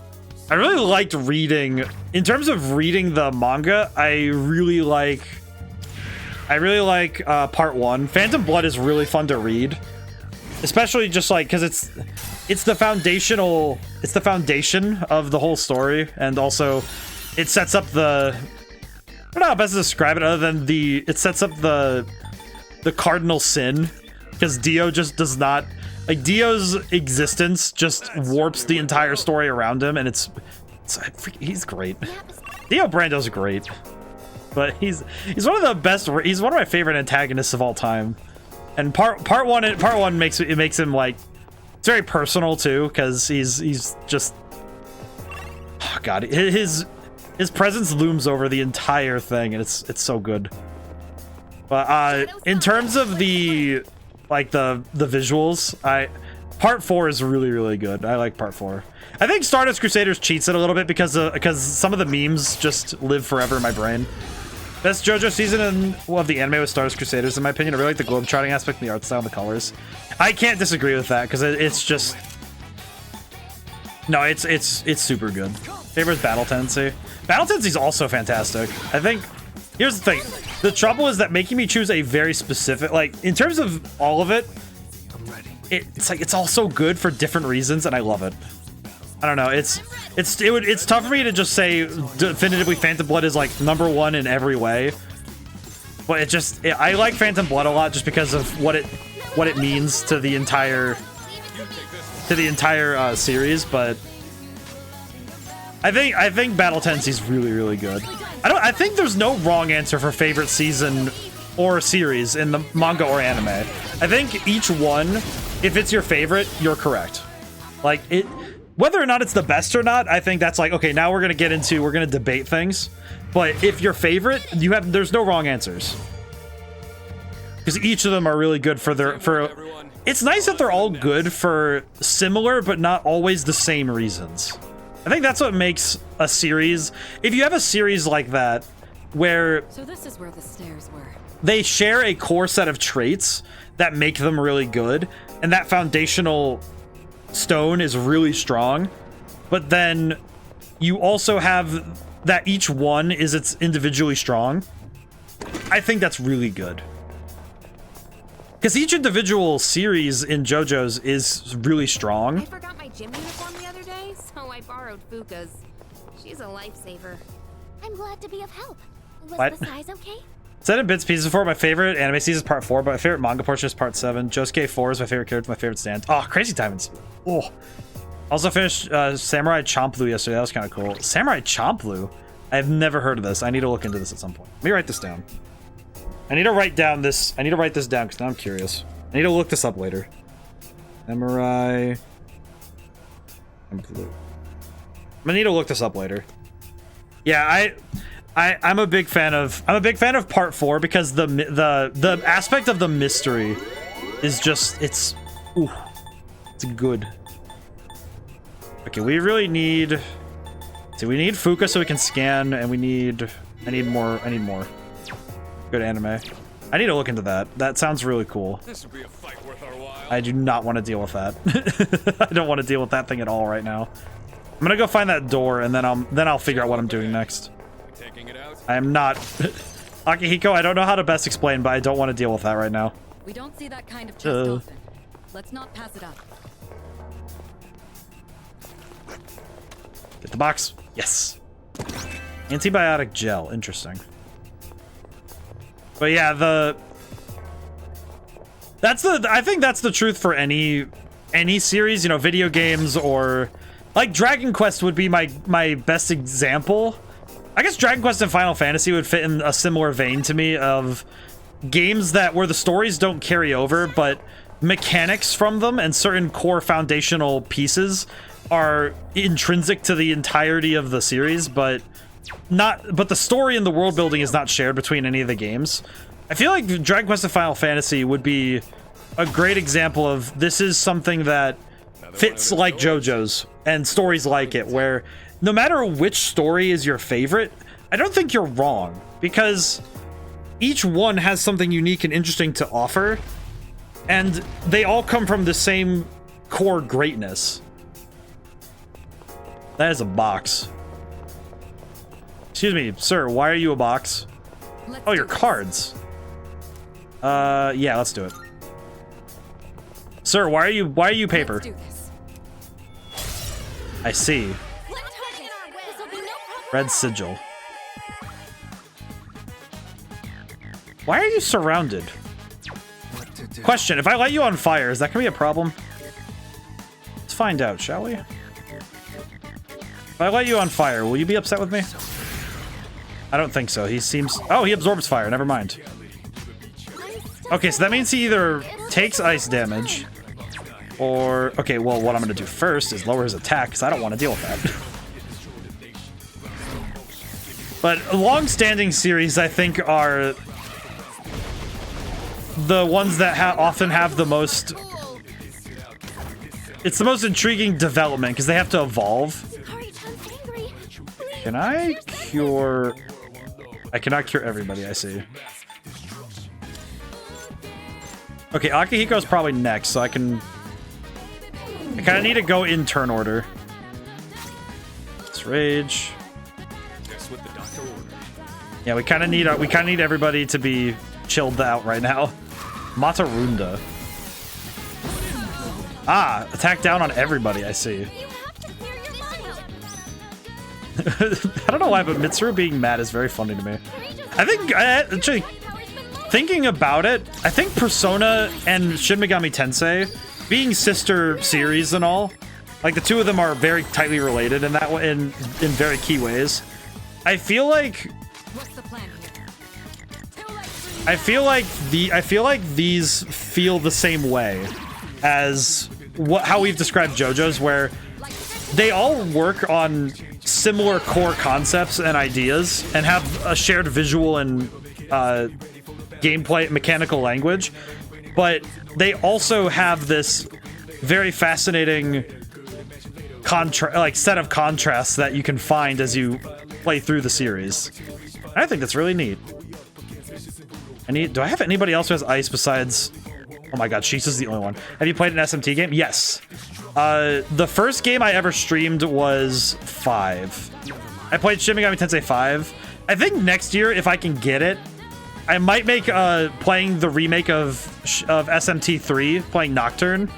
Speaker 1: I really liked reading. In terms of reading the manga, I really like part 1. Phantom Blood is really fun to read, especially just like because it's the foundation of the whole story, and also it sets up the, I don't know how best to describe it other than it sets up the cardinal sin, because Dio just does not, like, Dio's existence just warps the entire story around him, and he's great. Dio Brando's great, but he's one of the best. He's one of my favorite antagonists of all time, and part one makes him like, it's very personal too, because he's just, oh god, his presence looms over the entire thing, and it's so good. But in terms of the visuals, part 4 is really good. I like part 4. I think Stardust Crusaders cheats it a little bit because some of the memes just live forever in my brain. Best JoJo season of the anime was Stardust Crusaders, in my opinion. I really like the globetrotting aspect, and the art style, and the colors. I can't disagree with that because it's just, no, it's super good. Favorite is Battle Tendency. Battle Tendency is also fantastic. I think here's the thing. The trouble is that making me choose a very specific, like, in terms of all of it, it's like it's all so good for different reasons, and I love it. I don't know. It's tough for me to just say definitively Phantom Blood is like #1 in every way, but I like Phantom Blood a lot just because of what it means to the entire series. But I think Battle Tendency is really, really good. I think there's no wrong answer for favorite season or series in the manga or anime. I think each one, if it's your favorite, you're correct. Like it, whether or not it's the best or not, I think that's like, okay, now we're gonna debate things. But if your favorite, there's no wrong answers. Because each of them are really good it's nice that they're all good for similar but not always the same reasons. I think that's what makes a series. If you have a series like that, where
Speaker 4: So this is where the stairs were.
Speaker 1: They share a core set of traits that make them really good, and that foundational stone is really strong, but then you also have that each one it's individually strong. I think that's really good. Because each individual series in JoJo's is really strong.
Speaker 2: I forgot my gym uniform the other day, so I borrowed Fuka's. She's a lifesaver. I'm glad to be of help. Was
Speaker 1: What?
Speaker 2: the size okay?
Speaker 1: Said in bits pieces before, my favorite anime season is part 4, but my favorite manga portion is part 7. Josuke 4 is my favorite character, my favorite stand. Oh, Crazy Diamonds. Oh. Also finished Samurai Champloo yesterday. That was kind of cool. Samurai Champloo? I've never heard of this. I need to look into this at some point. Let me write this down. I need to write this down because now I'm curious. I need to look this up later. Samurai Champloo. I'm gonna need to look this up later. Yeah, I'm a big fan of part 4 because the aspect of the mystery is just it's good. Okay, we really need we need Fuka so we can scan, and I need more good anime. I need to look into that. That sounds really cool.
Speaker 3: This would be a fight worth our while.
Speaker 1: I do not want to deal with that. I don't want to deal with that thing at all right now. I'm gonna go find that door, and then I'll figure out what I'm doing next.
Speaker 3: Taking it out?
Speaker 1: I am not Akihiko. I don't know how to best explain, but I don't want to deal with that right now.
Speaker 4: We don't see that kind of chest often. Let's not pass it up.
Speaker 1: Get the box. Yes. Antibiotic gel. Interesting. But yeah, I think that's the truth for any series, you know, video games, or like Dragon Quest would be my best example. I guess Dragon Quest and Final Fantasy would fit in a similar vein to me, of games where the stories don't carry over, but mechanics from them and certain core foundational pieces are intrinsic to the entirety of the series, but the story and the world building is not shared between any of the games. I feel like Dragon Quest and Final Fantasy would be a great example of this is something that fits like JoJo's and stories like it, where no matter which story is your favorite, I don't think you're wrong, because each one has something unique and interesting to offer, and they all come from the same core greatness. That is a box. Excuse me, sir, why are you a box? Oh, your cards. Yeah, let's do it. Sir, why are you paper?
Speaker 4: Let's do this.
Speaker 1: I see. Red sigil. Why are you surrounded? Question, if I light you on fire, is that gonna be a problem? Let's find out, shall we? If I light you on fire, will you be upset with me? I don't think so. He seems... Oh, he absorbs fire. Never mind. Okay, so that means he either takes ice damage, or... Okay, well, what I'm going to do first is lower his attack, because I don't want to deal with that. But long-standing series, I think, are the ones that often have the most... It's the most intriguing development, because they have to evolve. Can I cure... I cannot cure everybody, I see. Okay, Akihiko's probably next, so I kind of need to go in turn order. Let's rage.
Speaker 3: Guess what the doctor ordered.
Speaker 1: Yeah, we kind of need everybody to be chilled out right now. Matarunda. Ah, attack down on everybody, I see.
Speaker 2: You have to clear your mind.
Speaker 1: I don't know why, but Mitsuru being mad is very funny to me. I think, actually, thinking about it, I think Persona and Shin Megami Tensei, being sister series and all, like the two of them are very tightly related in that way, in very key ways. I feel like
Speaker 4: What's the plan here?
Speaker 1: I feel like these feel the same way as how we've described JoJo's, where they all work on similar core concepts and ideas and have a shared visual and gameplay mechanical language, but they also have this very fascinating set of contrasts that you can find as you play through the series. I think that's really neat. Do I have anybody else who has ice besides... Oh my god, Shisa's the only one. Have you played an SMT game? Yes. The first game I ever streamed was 5. I played Shin Megami Tensei 5. I think next year, if I can get it, I might make playing the remake of SMT 3, playing Nocturne.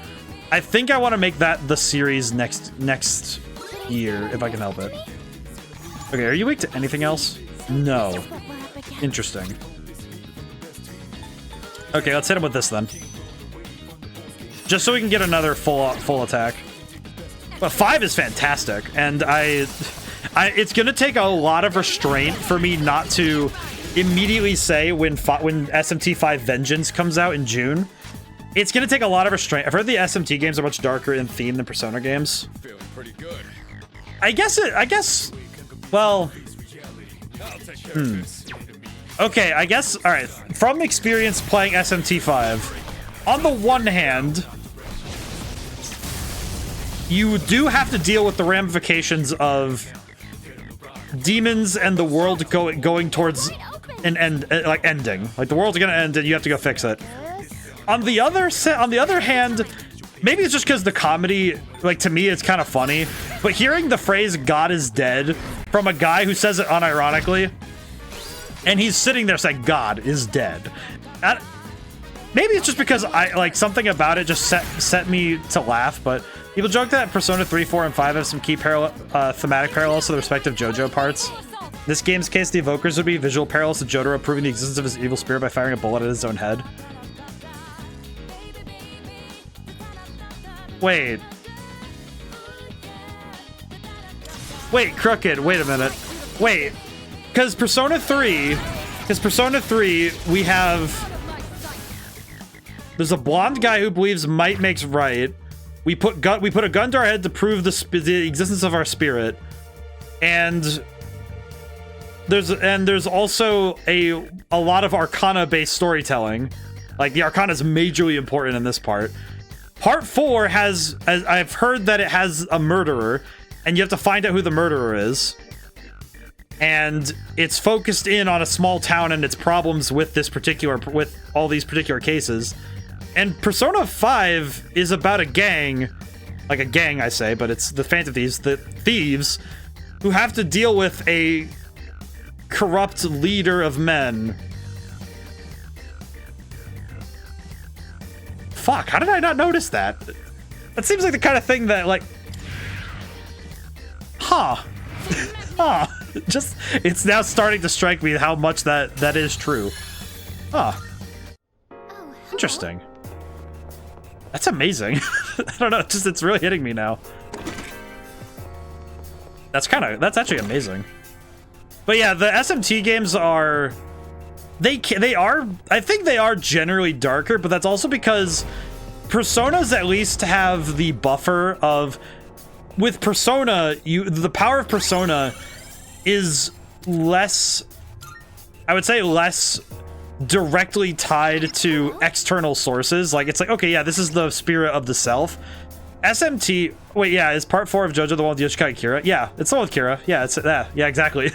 Speaker 1: I think I want to make that the series next year, if I can help it. Okay, are you weak to anything else? No. Interesting. Okay, let's hit him with this then. Just so we can get another full attack. But 5 is fantastic, and it's gonna take a lot of restraint for me not to immediately say when SMT 5 Vengeance comes out in June. It's gonna take a lot of restraint. I've heard the SMT games are much darker in theme than Persona games.
Speaker 3: Feeling pretty good.
Speaker 1: I guess. Well. Okay, I guess. All right. From experience playing SMT 5, on the one hand, you do have to deal with the ramifications of demons and the world going towards an end, like ending. Like the world's gonna end, and you have to go fix it. On the other hand, maybe it's just because the comedy, like to me, it's kind of funny. But hearing the phrase "God is dead" from a guy who says it unironically, and he's sitting there saying "God is dead," maybe it's just because I like something about it just set me to laugh. But people joke that Persona 3, 4, and 5 have some key thematic parallels to the respective JoJo parts. In this game's case, the evokers would be visual parallels to Jotaro proving the existence of his evil spirit by firing a bullet at his own head. Wait, Crooked, wait a minute. Wait, because Persona 3, we have... There's a blonde guy who believes might makes right. We put a gun to our head to prove the existence of our spirit. And there's also a lot of Arcana-based storytelling. Like, the Arcana is majorly important in this part. Part 4 has, as I've heard that it has a murderer, and you have to find out who the murderer is. And it's focused in on a small town and its problems with all these particular cases. And Persona 5 is about a gang, like a gang I say, but it's the Phantom Thieves, the thieves, who have to deal with a corrupt leader of men. Fuck, how did I not notice that? That seems like the kind of thing that, like... Huh. Huh. Just, it's now starting to strike me how much that is true. Huh. Interesting. That's amazing. I don't know, it's really hitting me now. That's actually amazing. But yeah, the SMT games are... I think they are generally darker, but that's also because Personas at least have the buffer of... With Persona, the power of Persona is less... I would say less directly tied to external sources. Like, it's like, okay, yeah, this is the spirit of the self. SMT... Wait, yeah, is part 4 of JoJo the one with Yoshikage Kira? Yeah, it's the one with Kira. Yeah, it's that. Yeah, exactly.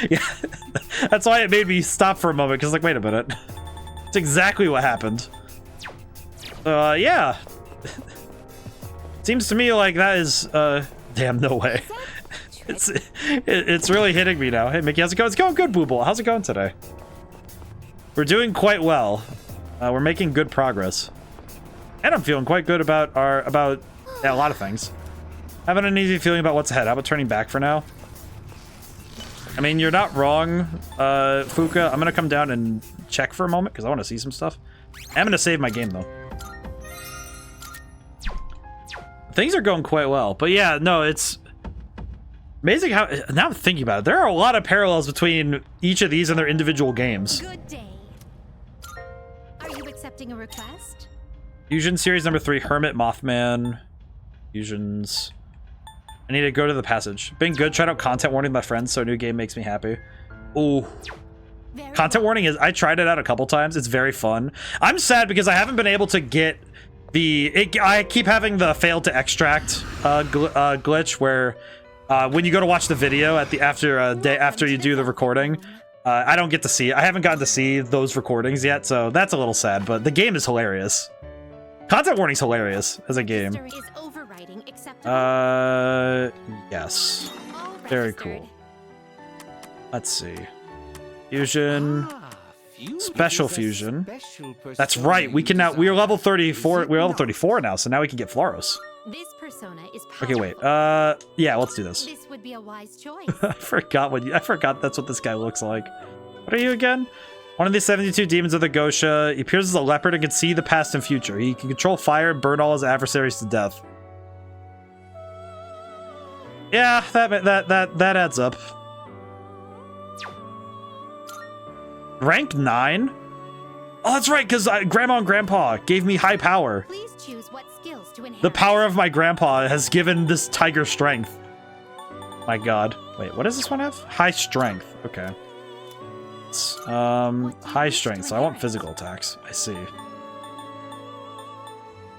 Speaker 1: Yeah, that's why it made me stop for a moment, because like, wait a minute. It's exactly what happened. Yeah. Seems to me like that is, damn, no way. It's really hitting me now. Hey, Mickey, how's it going? It's going good, Booble. How's it going today? We're doing quite well. We're making good progress. And I'm feeling quite good about a lot of things. Having an easy feeling about what's ahead. How about turning back for now? I mean, you're not wrong, Fuka. I'm gonna come down and check for a moment because I want to see some stuff. I'm gonna save my game though. Things are going quite well, but yeah, no, it's amazing how, now I'm thinking about it, there are a lot of parallels between each of these and their individual games.
Speaker 2: Good day. Are you accepting a request?
Speaker 1: Fusion Series number 3, Hermit, Mothman, Fusions. I need to go to the passage. Been good, tried out content warning with my friends, so a new game makes me happy. Ooh. Content warning is, I tried it out a couple times, it's very fun. I'm sad because I haven't been able to get I keep having the fail to extract glitch where when you go to watch the video at the after you do the recording, I don't get to see it. I haven't gotten to see those recordings yet, so that's a little sad, but the game is hilarious. Content warning's hilarious as a game. Yes. Very cool. Let's see. Fusion. Special fusion. That's right. We can now. We are level 34. We're level 34 now, so now we can get Floros.
Speaker 2: This persona is
Speaker 1: okay, wait. Yeah, let's do this.
Speaker 2: This would be a wise choice.
Speaker 1: I forgot that's what this guy looks like. What are you again? One of the 72 demons of the Gosha. He appears as a leopard and can see the past and future. He can control fire and burn all his adversaries to death. Yeah, that adds up. Rank 9? Oh, that's right, because Grandma and Grandpa gave me high power.
Speaker 2: Please choose what skills to inherit.
Speaker 1: The power of my grandpa has given this tiger strength. My god. Wait, what does this one have? High strength. Okay. High strength, so I want physical attacks. I see.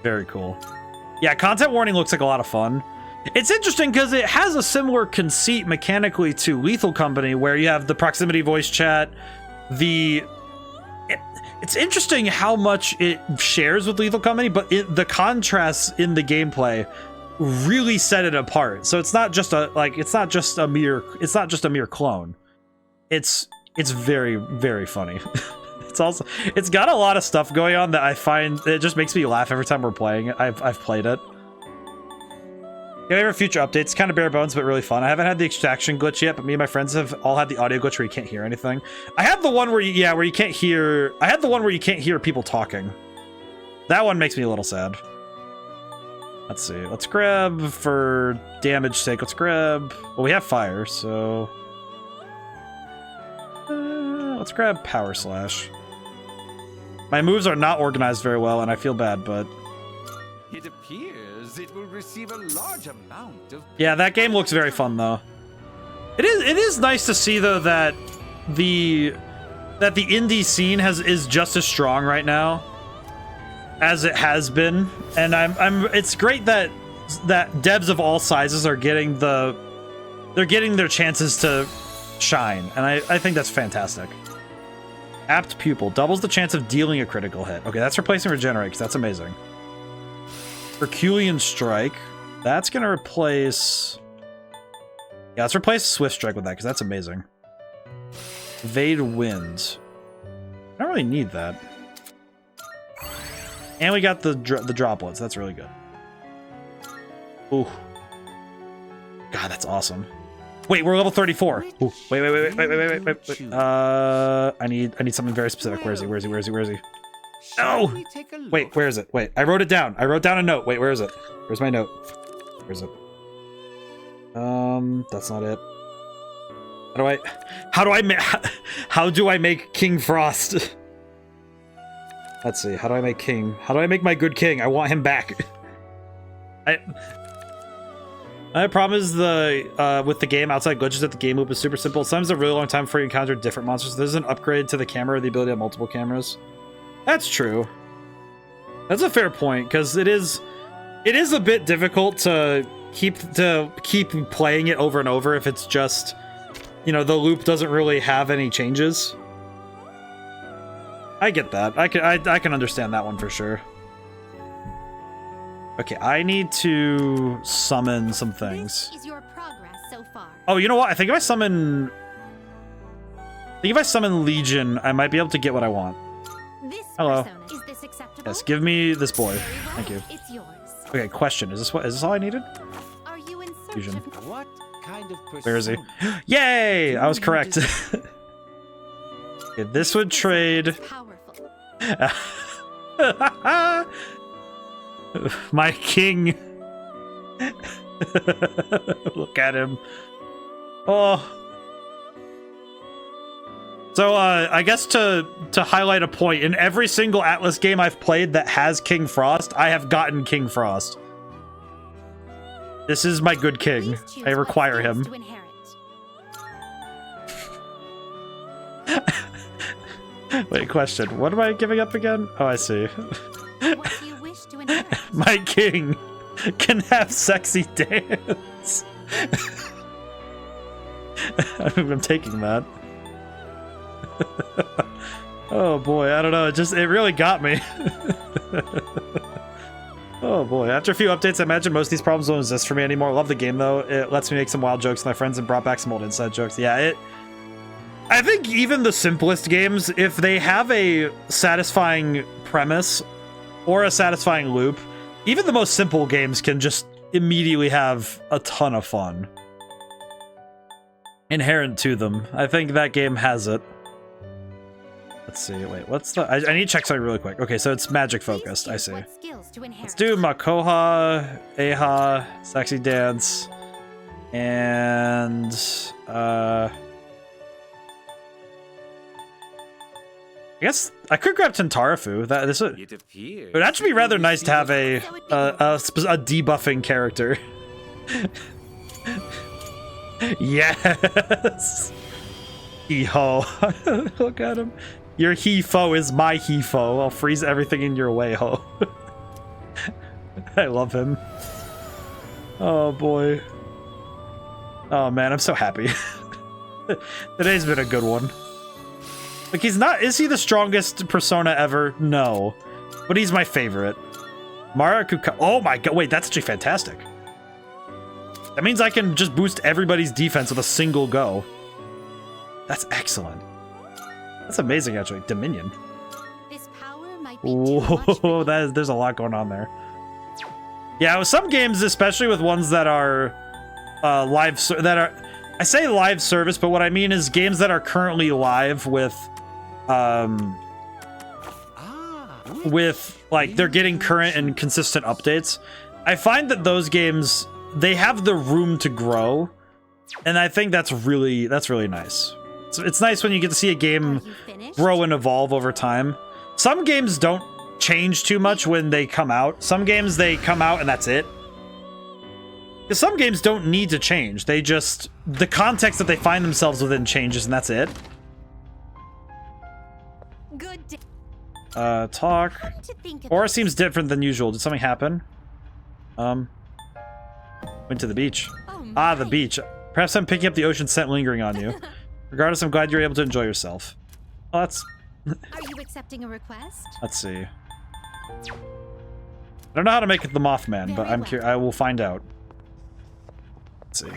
Speaker 1: Very cool. Yeah, content warning looks like a lot of fun. It's interesting because it has a similar conceit mechanically to Lethal Company, where you have the proximity voice chat. It's interesting how much it shares with Lethal Company, but the contrasts in the gameplay really set it apart. So it's not just a mere clone. It's very, very funny. It's got a lot of stuff going on that I find it just makes me laugh every time we're playing it. I've played it. Yeah, future updates, kind of bare bones, but really fun. I haven't had the extraction glitch yet, but me and my friends have all had the audio glitch where you can't hear anything. I had the one where you can't hear. I had the one where you can't hear people talking. That one makes me a little sad. Let's see. Let's grab for damage sake. Let's grab. Well, we have fire, so let's grab power slash. My moves are not organized very well, and I feel bad, but
Speaker 5: it appears it will receive a large amount of.
Speaker 1: Yeah, that game looks very fun though. It is nice to see though that the indie scene is just as strong right now as it has been, and it's great that devs of all sizes are getting their chances to shine, and I think that's fantastic. Apt pupil doubles the chance of dealing a critical hit. Okay, that's replacing regenerate because that's amazing. Herculean Strike. That's gonna replace. Yeah, let's replace Swift Strike with that because that's amazing. Evade Wind. I don't really need that. And we got the droplets. That's really good. Ooh. God, that's awesome. Wait, we're level 34. Ooh. Wait. I need something very specific. Where is he? No! Wait, where is it? Wait, I wrote it down. I wrote down a note. Wait, where is it? Where's my note? Where is it? That's not it. How do I make King Frost? Let's see. How do I make King? How do I make my good king? I want him back. My problem is with the game outside glitches that the game loop is super simple. Sometimes a really long time before you encounter different monsters. There's an upgrade to the camera, the ability to have multiple cameras. That's true. That's a fair point because it is a bit difficult to keep playing it over and over if it's just, you know, the loop doesn't really have any changes. I get that. I can understand that one for sure. Okay, I need to summon some things.
Speaker 2: This is your progress so far.
Speaker 1: Oh, you know what? I think if I summon Legion, I might be able to get what I want.
Speaker 2: This
Speaker 1: Hello.
Speaker 2: persona. Is this acceptable?
Speaker 1: Yes, give me this boy.
Speaker 2: Very well.
Speaker 1: Thank you.
Speaker 2: It's yours.
Speaker 1: Okay, question. Is this all I needed?
Speaker 2: Are you in search
Speaker 1: Fusion.
Speaker 2: of
Speaker 5: What kind of persona?
Speaker 1: Where is he? Yay! I was correct. Okay, this would trade.
Speaker 2: powerful?
Speaker 1: My king. Look at him. Oh. So, I guess to highlight a point, in every single Atlas game I've played that has King Frost, I have gotten King Frost. This is my good king.
Speaker 2: Please choose
Speaker 1: I
Speaker 2: what
Speaker 1: require
Speaker 2: skills
Speaker 1: him.
Speaker 2: to inherit.
Speaker 1: Wait, question. What am I giving up again? Oh, I see.
Speaker 2: What do you wish to inherit?
Speaker 1: My king can have sexy dance. I'm taking that. Oh boy, I don't know. It really got me. Oh boy. After a few updates, I imagine most of these problems don't exist for me anymore. Love the game though. It lets me make some wild jokes with my friends and brought back some old inside jokes. Yeah, I think even the simplest games, if they have a satisfying premise or a satisfying loop, even the most simple games can just immediately have a ton of fun inherent to them. I think that game has it. Let's see. Wait, what's the... I need to check something really quick. Okay, so it's magic focused.
Speaker 2: Please
Speaker 1: I
Speaker 2: choose
Speaker 1: see.
Speaker 2: what skills to inherit.
Speaker 1: Let's do Makoha, Eha, Sexy Dance, and... I guess I could grab Tentarafu.
Speaker 5: It appears.
Speaker 1: It would actually be rather
Speaker 5: it will
Speaker 1: nice to have a
Speaker 2: receive
Speaker 1: debuffing character. Yes! He-ho. Look at him. Your he-fo is my he-fo. I'll freeze everything in your way, ho. I love him. Oh boy. Oh man, I'm so happy. Today's been a good one. Like, is he the strongest persona ever? No. But he's my favorite. Marakuka. Oh my god, wait, that's actually fantastic. That means I can just boost everybody's defense with a single go. That's excellent. That's amazing, actually. Dominion.
Speaker 2: This power might be too much for
Speaker 1: Whoa,
Speaker 2: you.
Speaker 1: there's a lot going on there. Yeah, with some games, especially with ones that are I say live service, but what I mean is games that are currently live with like they're getting current and consistent updates. I find that those games, they have the room to grow, and I think that's really nice. It's nice when you get to see a game
Speaker 2: Are you finished?
Speaker 1: grow and evolve over time. Some games don't change too much when they come out. Some games, they come out and that's it. Because some games don't need to change. They just... the context that they find themselves within changes and that's it.
Speaker 2: Good day.
Speaker 1: Talk.
Speaker 2: Come to think of
Speaker 1: Aura
Speaker 2: it,
Speaker 1: seems different than usual. Did something happen? Went to the beach.
Speaker 2: oh
Speaker 1: Ah, the
Speaker 2: my.
Speaker 1: beach. Perhaps I'm picking up the ocean scent lingering on you. Regardless, I'm glad you're able to enjoy yourself. Oh, that's...
Speaker 2: Are you accepting a request?
Speaker 1: let's see. I don't know how to make it the Mothman, but
Speaker 2: Very
Speaker 1: I'm
Speaker 2: well.
Speaker 1: curious. I will find out. Let's see.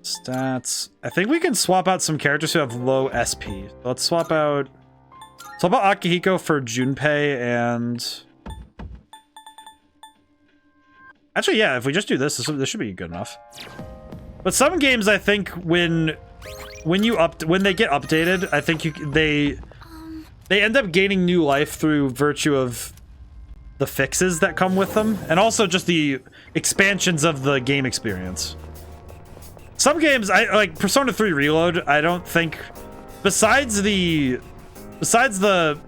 Speaker 1: Stats. I think we can swap out some characters who have low SP. So let's swap out Akihiko for Junpei and... actually, yeah, if we just do this, this should be good enough. But some games, I think, when they get updated, I think they end up gaining new life through virtue of the fixes that come with them, and also just the expansions of the game experience. Some games, like Persona 3 Reload, I don't think, besides the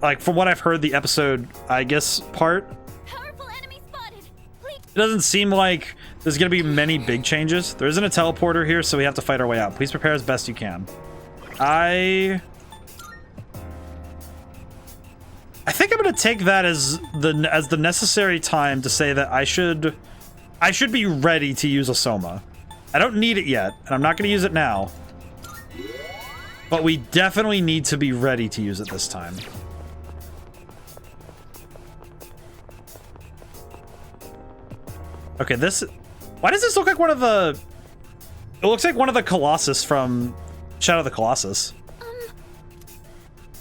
Speaker 1: like from what I've heard, the episode I guess part,
Speaker 2: Powerful enemy spotted. Please.
Speaker 1: it doesn't seem like there's gonna be many big changes. There isn't a teleporter here, so we have to fight our way out. Please prepare as best you can. I think I'm gonna take that as the necessary time to say that I should be ready to use a Soma. I don't need it yet, and I'm not gonna use it now. But we definitely need to be ready to use it this time. Okay, why does this look like one of the... looks like one of the Colossus from Shadow of the Colossus.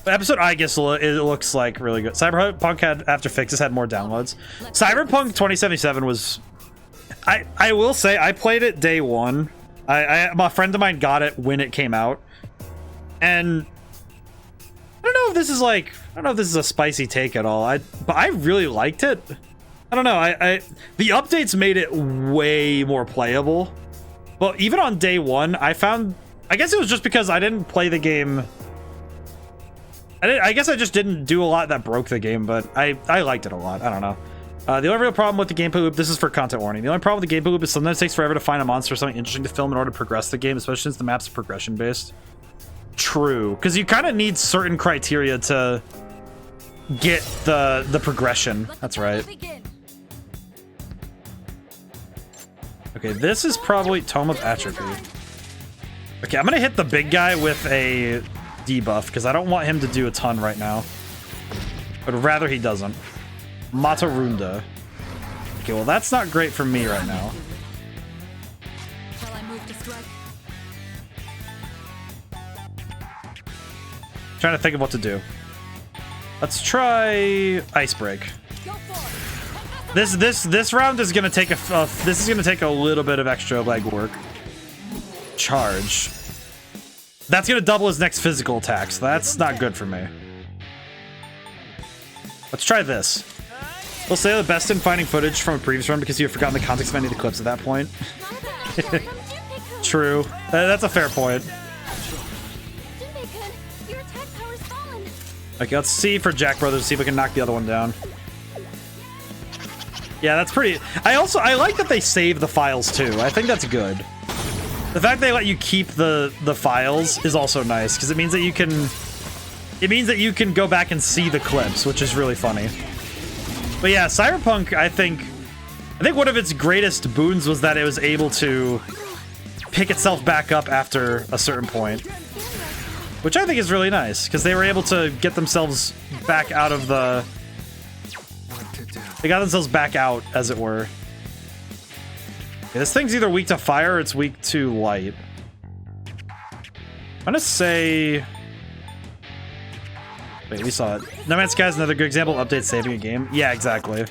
Speaker 1: The episode, I guess, it looks like really good. Cyberpunk had, after fixes, had more downloads. Cyberpunk 2077 was... I will say, I played it day one. My friend of mine got it when it came out. And... I don't know if this is like... I don't know if this is a spicy take at all. But I really liked it. I don't know. The updates made it way more playable. But even on day one, I found... I guess it was just because I didn't play the game... I guess I just didn't do a lot that broke the game, but I liked it a lot. I don't know. The only real problem with the gameplay loop, this is for content warning. The only problem with the gameplay loop is sometimes it takes forever to find a monster or something interesting to film in order to progress the game, especially since the map's progression based. True, because you kind of need certain criteria to get the progression. That's right. Okay, this is probably Tome of Atrophy. Okay, I'm gonna hit the big guy with a debuff because I don't want him to do a ton right now, but rather he doesn't. Matarunda. Okay, well that's not great for me right now.
Speaker 4: Shall I move to strike?
Speaker 1: Trying to think of what to do. Let's try Ice Break.
Speaker 4: Go for it.
Speaker 1: This round is gonna take this is gonna take a little bit of extra legwork. Charge. That's gonna double his next physical attack, so that's not good for me. Let's try this. We'll say the best in finding footage from a previous run because you've forgotten the context of any of the clips at that point. True. That's a fair point. Okay, let's see for Jack Brothers, see if we can knock the other one down. Yeah, that's pretty... I like that they save the files too. I think that's good. The fact they let you keep the files is also nice because it means that you can go back and see the clips, which is really funny. But yeah, Cyberpunk, I think one of its greatest boons was that it was able to pick itself back up after a certain point, which I think is really nice because they were able to get themselves back out of the... They got themselves back out, as it were. Okay, this thing's either weak to fire or it's weak to light. I'm gonna say... Wait, we saw it. No Man's Sky is another good example of update saving a game. Yeah, exactly.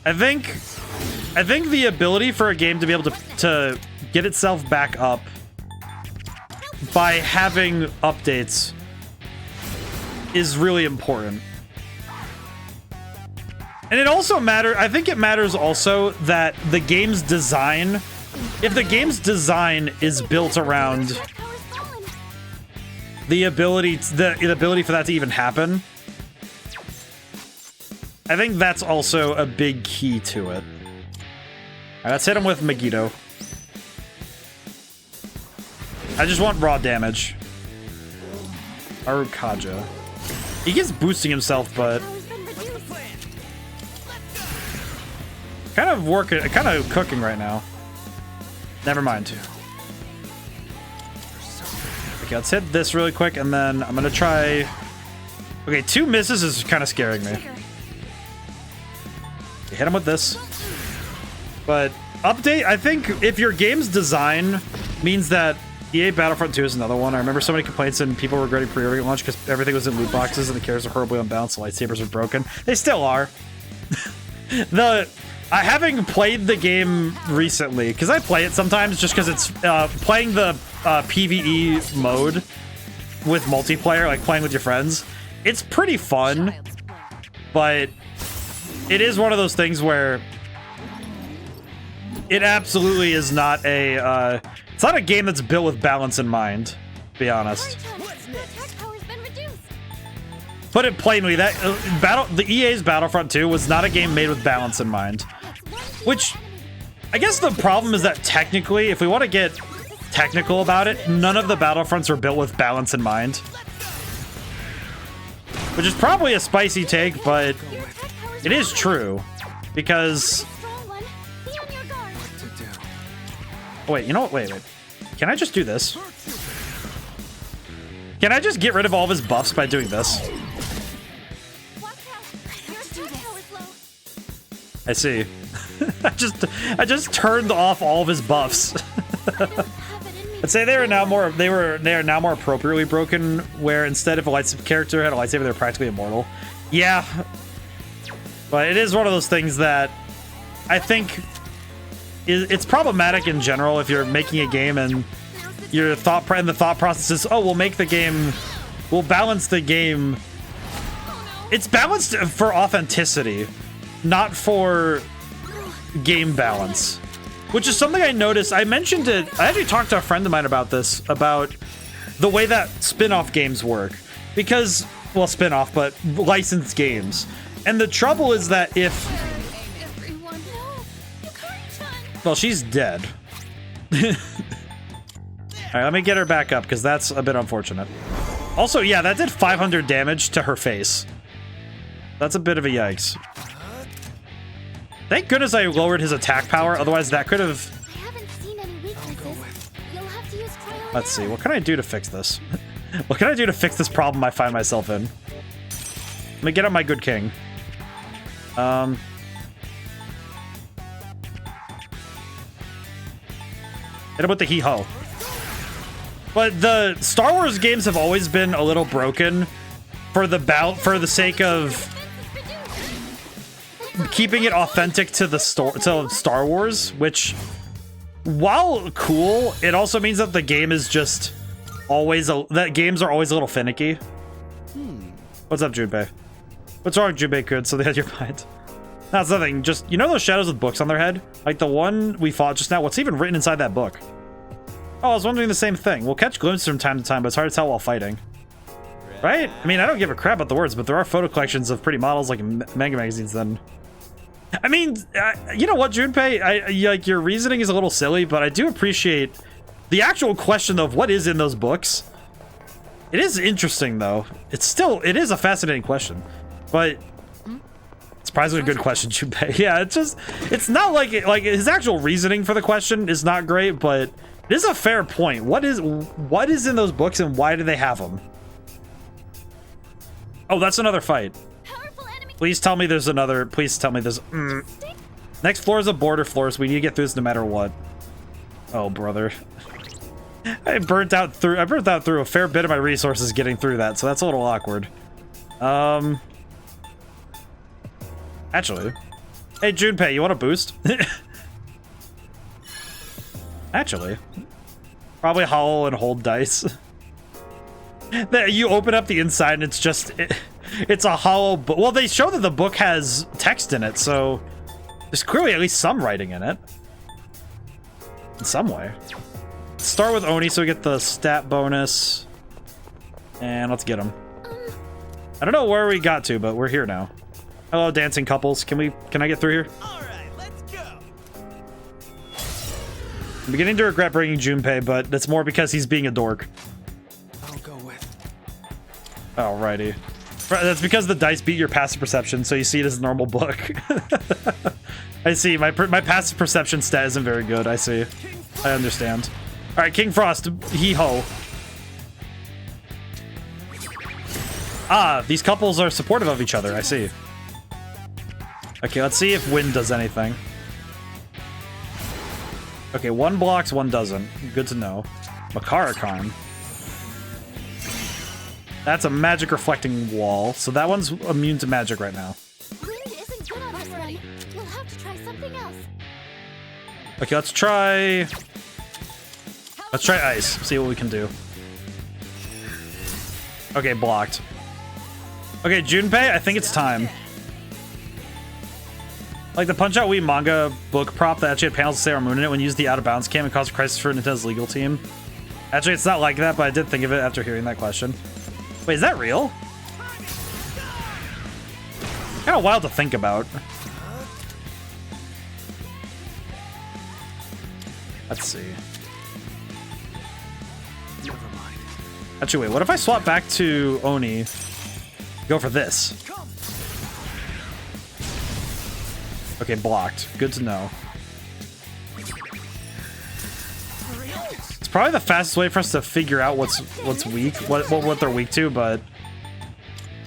Speaker 1: I think the ability for a game to be able to get itself back up by having updates is really important. And it also matters, I think it matters also that the game's design, if the game's design is built around the ability for that to even happen, I think that's also a big key to it. Alright, let's hit him with Megiddo. I just want raw damage. Arukaja. He gets boosting himself, but kind of cooking right now. Never mind. Okay, let's hit this really quick, and then I'm gonna try... Okay, 2 misses is kind of scaring me. Okay, hit him with this. But update, I think if your game's design means that EA Battlefront 2 is another one. I remember so many complaints and people regretting pre-order launch because everything was in loot boxes and the characters are horribly unbalanced, the lightsabers were broken. They still are. Having played the game recently, because I play it sometimes just because it's playing the PvE mode with multiplayer, like playing with your friends. It's pretty fun, but it is one of those things where it absolutely is not a... it's not a game that's built with balance in mind, to be honest. Put it plainly, that the EA's Battlefront 2 was not a game made with balance in mind. Which, I guess the problem is that technically, if we want to get technical about it, none of the Battlefronts were built with balance in mind. Which is probably a spicy take, but it is true. Because... Oh, wait, you know what? Wait. Can I just do this? Can I just get rid of all of his buffs by doing this? I see. I just turned off all of his buffs. I'd say they are now more appropriately broken, where instead of a lightsaber character had a lightsaber, they're practically immortal. Yeah. But it is one of those things that I think it's problematic in general if you're making a game and the thought process is, oh, we'll balance the game. It's balanced for authenticity, not for game balance, which is something I noticed. I mentioned it. I actually talked to a friend of mine about this, about the way that spin-off games work, because, well, spin-off, but licensed games. And the trouble is that well, she's dead. All right, let me get her back up, because that's a bit unfortunate. Also, yeah, that did 500 damage to her face. That's a bit of a yikes. Thank goodness I lowered his attack power, otherwise that could have...
Speaker 2: I haven't seen any weaknesses. You'll have to use trial and
Speaker 1: Let's see,
Speaker 2: error.
Speaker 1: what can I do to fix this? What can I do to fix this problem I find myself in? Let me get up my good king. Hit him with the hee-ho. But the Star Wars games have always been a little broken for the sake of keeping it authentic to the Star Wars, which, while cool, it also means that the game is just always that games are always a little finicky. What's up, Junpei? What's wrong, Junpei-kun? So they had your mind. That's nothing. Just, you know those shadows with books on their head? Like the one we fought just now? What's even written inside that book? Oh, I was wondering the same thing. We'll catch glimpses from time to time, but it's hard to tell while fighting. Right? I mean, I don't give a crap about the words, but there are photo collections of pretty models like manga magazines then. I mean, you know what, Junpei? Like, your reasoning is a little silly, but I do appreciate the actual question of what is in those books. It is interesting, though. It is a fascinating question, but surprisingly good question, Junpei. Yeah, it's not like his actual reasoning for the question is not great, but it is a fair point. What is in those books and why do they have them? Oh, that's another fight. Please tell me there's another. Please tell me there's. Next floor is a border floor, so we need to get through this no matter what. Oh, brother. I burnt out through a fair bit of my resources getting through that, so that's a little awkward. Actually. Hey, Junpei, you want a boost? Actually. Probably hollow and hold dice. That you open up the inside and it's just... It's a hollow book. Well, they show that the book has text in it, so... There's clearly at least some writing in it. In some way. Start with Oni so we get the stat bonus. And let's get him. I don't know where we got to, but we're here now. Hello, dancing couples. Can I get through here?
Speaker 5: Alright, let's go.
Speaker 1: I'm beginning to regret bringing Junpei, but that's more because he's being a dork.
Speaker 5: I'll go with.
Speaker 1: Alrighty. That's because the dice beat your passive perception, so you see it as a normal book. I see. My passive perception stat isn't very good. I see. I understand. Alright, King Frost. Hee-ho. Ah, these couples are supportive of each other. I see. Okay, let's see if wind does anything. Okay, one blocks, one doesn't. Good to know. Makara-Khan. That's a magic reflecting wall, so that one's immune to magic right now.
Speaker 2: Wind isn't good on this run. You'll have to try something else.
Speaker 1: Okay, let's try ice. See what we can do. Okay, blocked. Okay, Junpei, I think it's time. Like the Punch-Out Wii manga book prop that actually had panels of Sailor Moon in it when you used the out of bounds cam and caused a crisis for Nintendo's legal team. Actually, it's not like that, but I did think of it after hearing that question. Wait, is that real? Kind of wild to think about. Let's see.
Speaker 5: Never mind.
Speaker 1: Actually, wait, what if I swap back to Oni? Go for this. Okay, blocked. Good to know. It's probably the fastest way for us to figure out what's weak, what they're weak to, but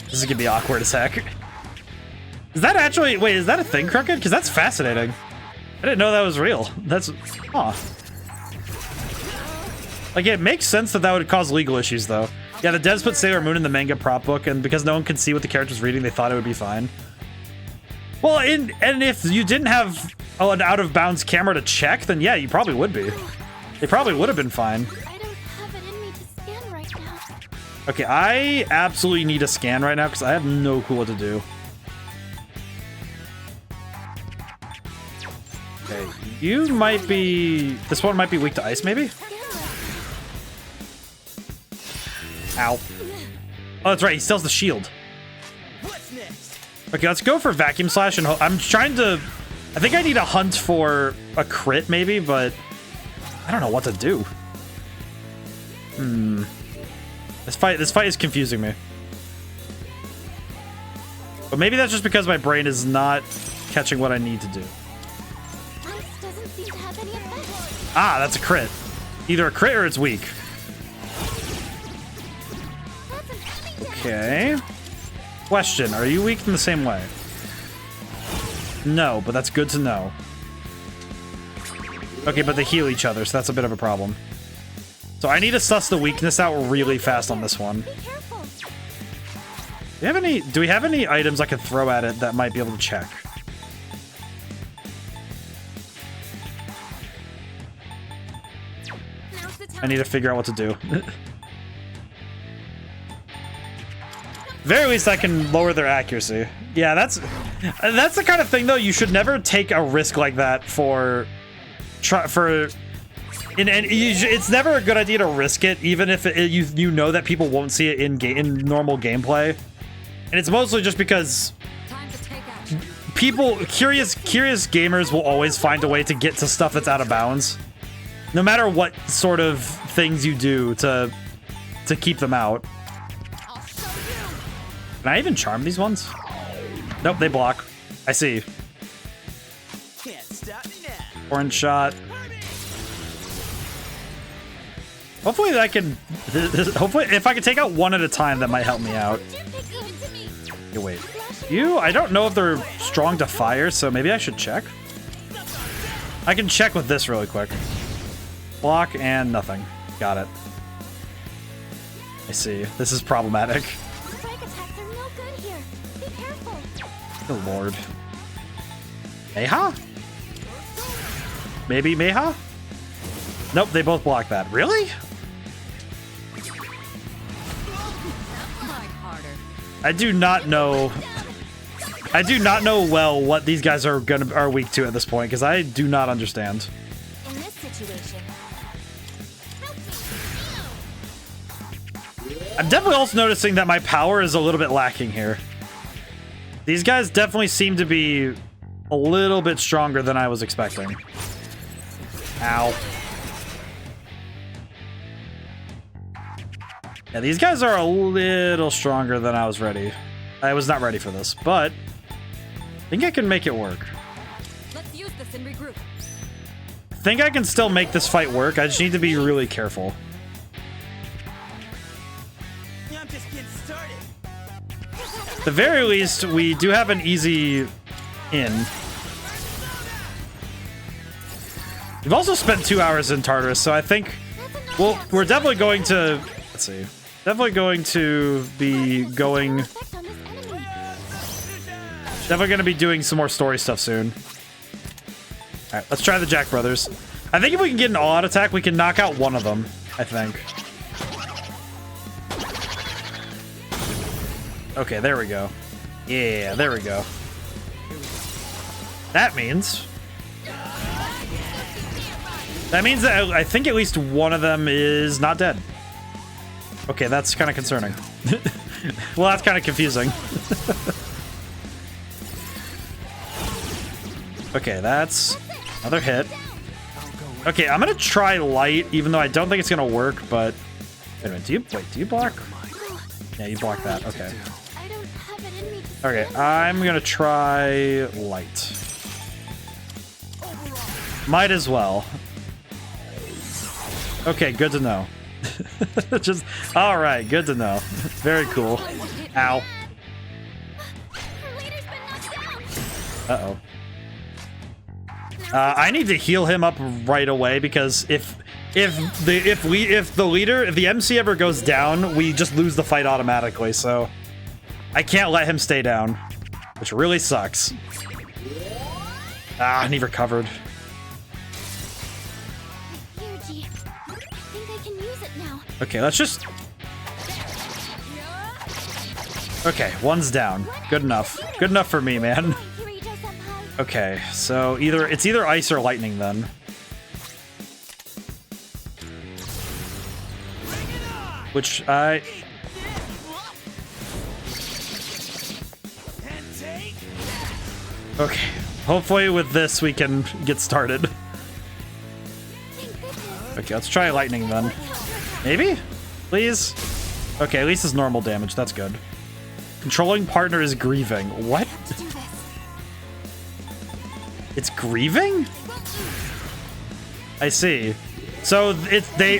Speaker 1: this is gonna be awkward as heck. Is that actually... Wait, is that a thing, Crooked? Because that's fascinating. I didn't know that was real. That's... Huh. Like, it makes sense that that would cause legal issues, though. Yeah, the devs put Sailor Moon in the manga prop book, and because no one can see what the character's reading, they thought it would be fine. Well, and if you didn't have an out-of-bounds camera to check, then yeah, you probably would be. They probably would have been fine.
Speaker 2: I don't have it in me to scan right now.
Speaker 1: Okay, I absolutely need a scan right now, because I have no clue what to do. Okay, you might be... This one might be weak to ice, maybe? Ow. Oh, that's right, he sells the shield. Okay, let's go for Vacuum Slash, and I'm trying to... I think I need a hunt for a crit, maybe, but... I don't know what to do. This fight is confusing me. But maybe that's just because my brain is not catching what I need to do.
Speaker 2: Ice doesn't seem to have any effect.
Speaker 1: Ah, that's a crit. Either a crit or it's weak.
Speaker 2: That's an enemy down.
Speaker 1: Okay. Question, are you weak in the same way? No, but that's good to know. Okay, but they heal each other, so that's a bit of a problem. So I need to suss the weakness out really fast on this one.
Speaker 2: Be careful.
Speaker 1: Do we have any items I could throw at it that might be able to check?
Speaker 2: Now's the time.
Speaker 1: I need to figure out what to do. Very least I can lower their accuracy. Yeah, that's the kind of thing though. You should never take a risk like that it's never a good idea to risk it, even if you know that people won't see it in normal gameplay. And it's mostly just because
Speaker 4: Time to take action.
Speaker 1: curious gamers will always find a way to get to stuff that's out of bounds, no matter what sort of things you do to keep them out.
Speaker 2: I'll show you.
Speaker 1: Can I even charm these ones? Nope, they block. I see.
Speaker 5: Can't stop me now.
Speaker 1: Orange shot. Hopefully I can... Hopefully, if I can take out one at a time, that might help me out.
Speaker 2: Give it to me.
Speaker 1: Hey, wait. I don't know if they're strong to fire, so maybe I should check. I can check with this really quick. Block and nothing. Got it. I see. This is problematic.
Speaker 2: Strike attacks are no good here. Be careful.
Speaker 1: Good lord. Meha? Maybe Meha? Nope, they both block that. Really?
Speaker 4: Like harder.
Speaker 1: I do not know well what these guys are weak to at this point, because I do not understand.
Speaker 2: In this situation, help me.
Speaker 1: I'm definitely also noticing that my power is a little bit lacking here. These guys definitely seem to be a little bit stronger than I was expecting. Ow. Yeah, these guys are a little stronger than I was ready. I was not ready for this, but I think I can make it work.
Speaker 4: Let's use this and regroup.
Speaker 1: I think I can still make this fight work. I just need to be really careful.
Speaker 5: I'm just getting started.
Speaker 1: At the very least, we do have an easy in. We've also spent 2 hours in Tartarus, so I think... Well, we're definitely going to... Let's see. Definitely going to be going...
Speaker 2: Effect on this enemy.
Speaker 1: Definitely going to be doing some more story stuff soon. Alright, let's try the Jack Brothers. I think if we can get an all-out attack, we can knock out one of them, I think. Okay, there we go. Yeah, there we go. That means that I think at least one of them is not dead. Okay, that's kind of concerning. Well, that's kind of confusing. Okay, that's another hit. Okay, I'm gonna try light, even though I don't think it's gonna work, but... Wait a minute, do you block? Yeah, you block that, okay.
Speaker 2: I don't have it in me to
Speaker 1: Okay, I'm gonna try light. Might as well. Okay, good to know. Just, alright, good to know. Very cool. Ow.
Speaker 2: Her leader's been knocked down.
Speaker 1: Uh-oh.
Speaker 2: Now's
Speaker 1: I need to heal him up right away because if the MC ever goes down, we just lose the fight automatically. So I can't let him stay down, which really sucks. Ah, and he recovered.
Speaker 2: Here, G. I think I can use it now.
Speaker 1: Okay, let's just. Okay, one's down. Good enough. Good enough for me, man.
Speaker 2: Kirito-senpai.
Speaker 1: Okay, so it's either ice or lightning then. Which I... Okay, hopefully with this we can get started. Okay, let's try lightning then. Maybe? Please? Okay, at least it's normal damage, that's good. Controlling partner is grieving. What?
Speaker 2: Let's do this.
Speaker 1: It's grieving? I see. So it's they...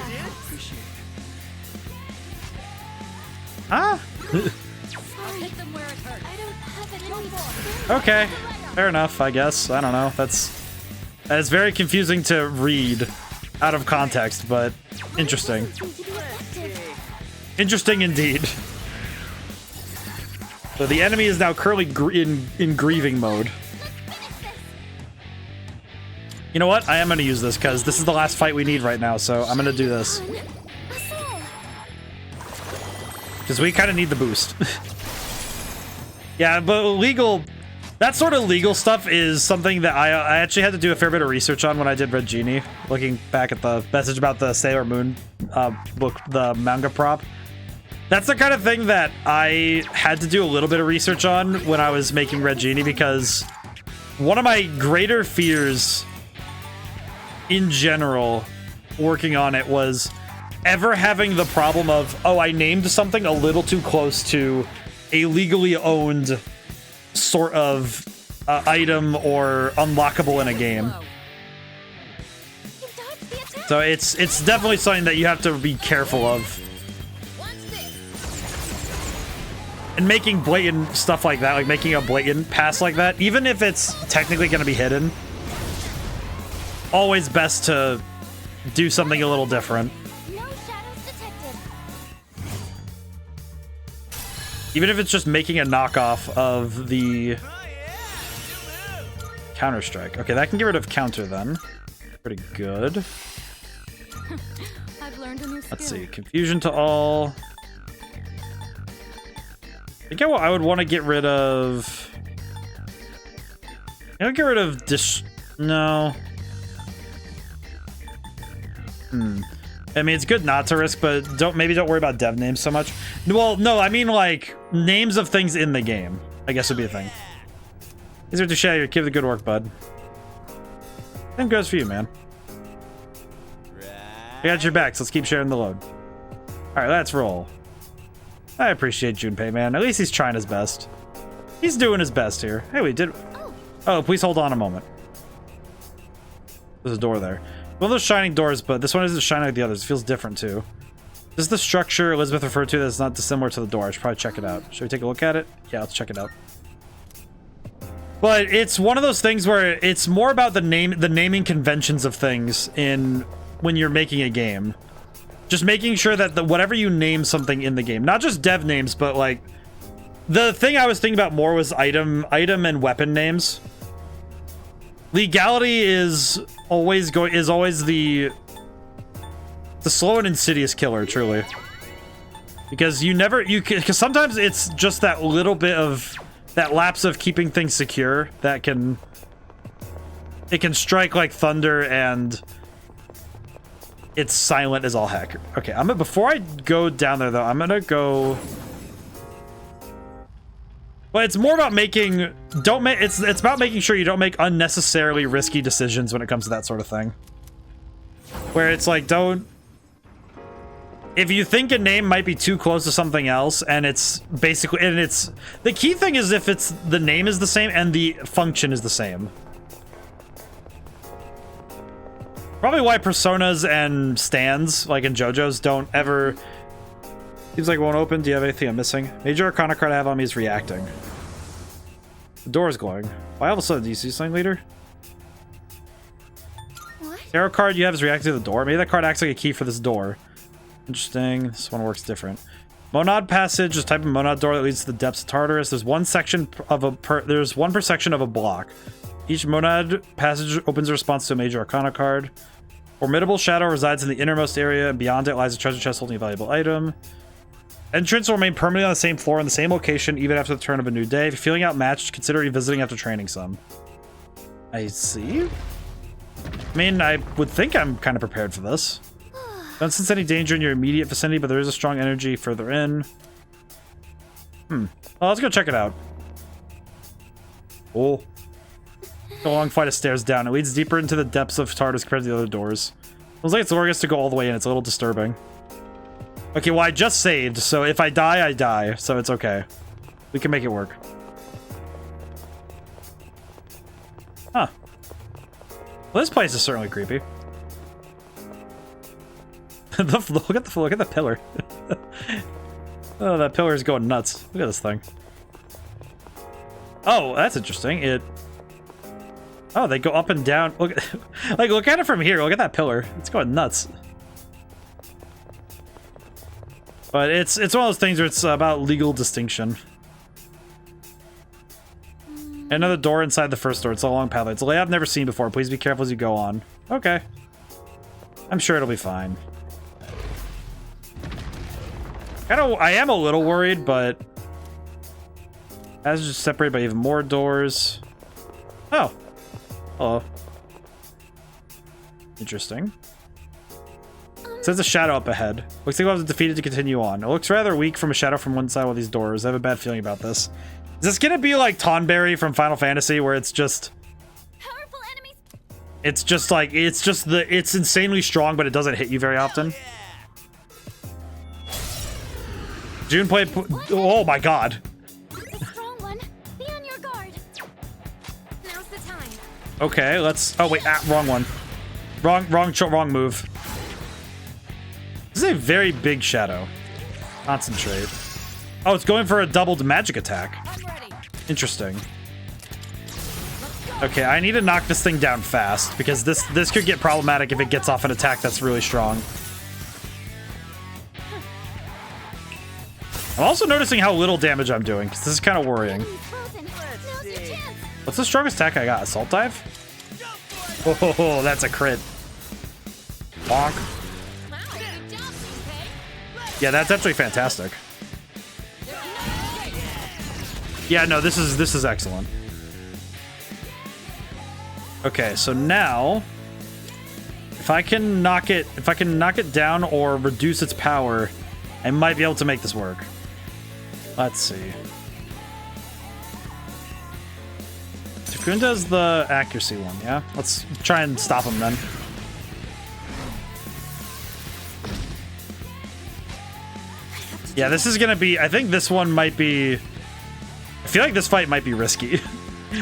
Speaker 1: Huh?
Speaker 2: Sorry. I don't have any.
Speaker 1: Okay, fair enough, I guess. I don't know. That is very confusing to read out of context, but interesting.
Speaker 2: Seem to be effective.
Speaker 1: Interesting indeed. So the enemy is now currently in grieving mode. You know what? I am going to use this because this is the last fight we need right now, so I'm going to do this. Because we kind of need the boost. Yeah, but legal... That sort of legal stuff is something that I actually had to do a fair bit of research on when I did Red Genie. Looking back at the message about the Sailor Moon book, the manga prop. That's the kind of thing that I had to do a little bit of research on when I was making Red Genie, because one of my greater fears in general working on it was ever having the problem of, oh, I named something a little too close to a legally owned sort of item or unlockable in a game. So it's definitely something that you have to be careful of. And making blatant stuff like that, like making a blatant pass like that, even if it's technically going to be hidden, always best to do something a little different.
Speaker 2: No shadows detected.
Speaker 1: Even if it's just making a knockoff of the Counter-Strike. Okay, that can get rid of counter then. Pretty good.
Speaker 4: I've learned a new skill.
Speaker 1: Let's see. Confusion to all. I think I would want to get rid of... I would get rid of No. I mean, it's good not to risk, but maybe don't worry about dev names so much. Well, no, I mean, like, names of things in the game, I guess would be a thing. Easier to share. Keep the good work, bud. Same goes for you, man. I got your back, so let's keep sharing the load. Alright, let's roll. I appreciate Junpei, man. At least he's trying his best. He's doing his best here. Hey, we did... Oh, please hold on a moment. There's a door there. One of those shining doors, but this one isn't shining like the others. It feels different, too. This is the structure Elizabeth referred to that's not dissimilar to the door. I should probably check it out. Should we take a look at it? Yeah, let's check it out. But it's one of those things where it's more about the naming conventions of things when you're making a game. Just making sure that whatever you name something in the game, not just dev names, but like the thing I was thinking about more was item and weapon names. Legality is always the slow and insidious killer, truly. Because because sometimes it's just that little bit of that lapse of keeping things secure that can strike like thunder, and it's silent as all heck. Okay, before I go down there though, I'm gonna go. But it's more about it's about making sure you don't make unnecessarily risky decisions when it comes to that sort of thing. Where it's like, if you think a name might be too close to something else, and the key thing is if the name is the same and the function is the same. Probably why personas and stands, like in JoJo's, don't ever... Seems like it won't open. Do you have anything I'm missing? Major Arcana card I have on me is reacting. The door is glowing. Why all of a sudden do you see something later? Arrow card you have is reacting to the door. Maybe that card acts like a key for this door. Interesting. This one works different. Monad passage is a type of monad door that leads to the depths of Tartarus. There's one section of there's one per section of a block. Each monad passage opens a response to a major arcana card. Formidable shadow resides in the innermost area, and beyond it lies a treasure chest holding a valuable item. Entrance will remain permanently on the same floor in the same location even after the turn of a new day. If you're feeling outmatched, consider revisiting after training some. I see. I mean, I would think I'm kind of prepared for this. Don't sense any danger in your immediate vicinity, but there is a strong energy further in. Well, let's go check it out. Oh. A long flight of stairs down. It leads deeper into the depths of Tartarus compared to the other doors. Looks like it's luring us to go all the way in. It's a little disturbing. Okay, well, I just saved, so if I die, I die. So it's okay. We can make it work. Huh. Well, this place is certainly creepy. Look at the pillar. Oh, that pillar is going nuts. Look at this thing. Oh, that's interesting. Oh, they go up and down. Look, look at it from here. Look at that pillar. It's going nuts. But it's one of those things where it's about legal distinction. Another door inside the first door. It's a long pathway. It's a layout I've never seen before. Please be careful as you go on. Okay. I'm sure it'll be fine. I am a little worried, but as just separated by even more doors. Oh. Hello. Interesting. It says a shadow up ahead. Looks like we'll have to defeat it to continue on. It looks rather weak from a shadow from one side of these doors. I have a bad feeling about this. Is this gonna be like Tonberry from Final Fantasy, where it's just
Speaker 2: Powerful enemies.
Speaker 1: It's insanely strong, but it doesn't hit you very often. June played. Oh my god.
Speaker 2: A strong one. Be on your guard. Now's the time.
Speaker 1: Okay, let's. Oh wait, wrong one. Wrong move. This is a very big shadow. Concentrate. Oh, it's going for a doubled magic attack.
Speaker 4: I'm ready.
Speaker 1: Interesting. Okay, I need to knock this thing down fast because this could get problematic if it gets off an attack that's really strong. I'm also noticing how little damage I'm doing because this is kind of worrying.
Speaker 2: Enemy's frozen. Now's your chance.
Speaker 1: What's the strongest attack I got? Assault dive? Oh, that's a crit. Bonk.
Speaker 2: Wow, good job, Shinpei.
Speaker 1: Yeah, that's actually fantastic. Yeah, no, this is excellent. Okay, so now if I can knock it down or reduce its power, I might be able to make this work. Let's see. Takunda's the accuracy one, yeah? Let's try and stop him then. Yeah, this is gonna be... I think this one might be... I feel like this fight might be risky.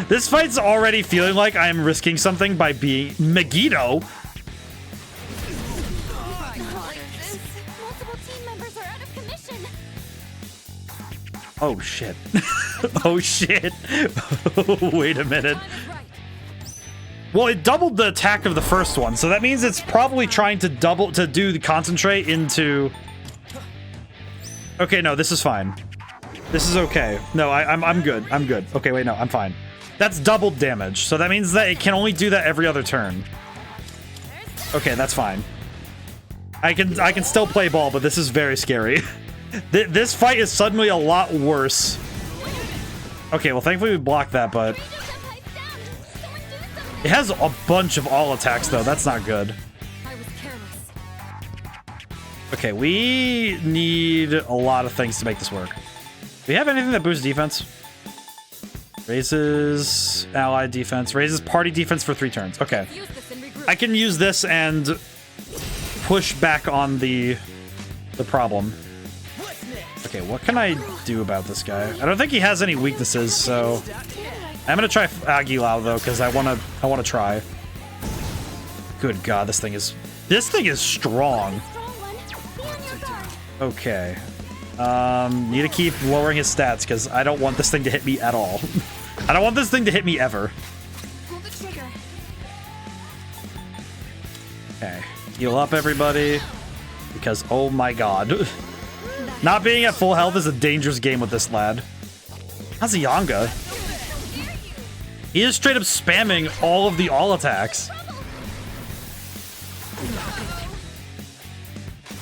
Speaker 1: This fight's already feeling like I am risking something by being... Megiddo?
Speaker 2: Multiple team members are out of commission.
Speaker 1: Oh, shit. Oh, shit. Wait a minute. Well, it doubled the attack of the first one, so that means it's probably trying to do the concentrate into... Okay, no, this is fine. This is okay. No, I'm good. I'm good. Okay, wait, no, I'm fine. That's doubled damage, so that means that it can only do that every other turn. Okay, that's fine. I can still play ball, but this is very scary. This fight is suddenly a lot worse. Okay, well, thankfully we blocked that, but... It has a bunch of all attacks, though. That's not good.
Speaker 4: I was careless.
Speaker 1: Okay, we need a lot of things to make this work. Do we have anything that boosts defense? Raises ally defense. Raises party defense for 3 turns. Okay.
Speaker 4: Use this and regroup.
Speaker 1: I can use this and push back on the problem. Okay, what can I do about this guy? I don't think he has any weaknesses, so I'm gonna try Aguilar though, because I wanna try. Good God, this thing is strong.
Speaker 2: Strong one. Be on your guard.
Speaker 1: Okay. Need to keep lowering his stats because I don't want this thing to hit me at all. I don't want this thing to hit me ever.
Speaker 2: Pull the trigger.
Speaker 1: Heal up, everybody. Because, oh my god. Not being at full health is a dangerous game with this lad. How's Yanga? He is straight up spamming all of the all attacks.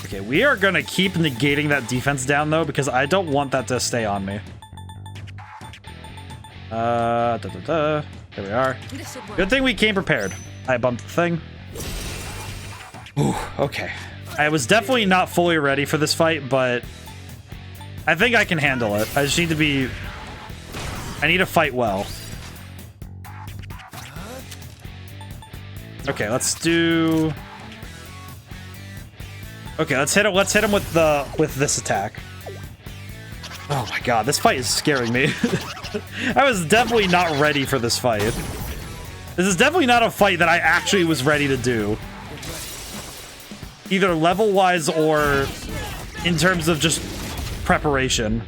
Speaker 1: Okay, we are gonna keep negating that defense down though, because I don't want that to stay on me. There we are. Good thing we came prepared. I bumped the thing. Ooh, okay. I was definitely not fully ready for this fight, but I think I can handle it. I just need to be... I need to fight well. Okay, let's do... Okay, let's hit him with this attack. Oh my god, this fight is scaring me. I was definitely not ready for this fight. This is definitely not a fight that I actually was ready to do. Either level-wise or in terms of just preparation.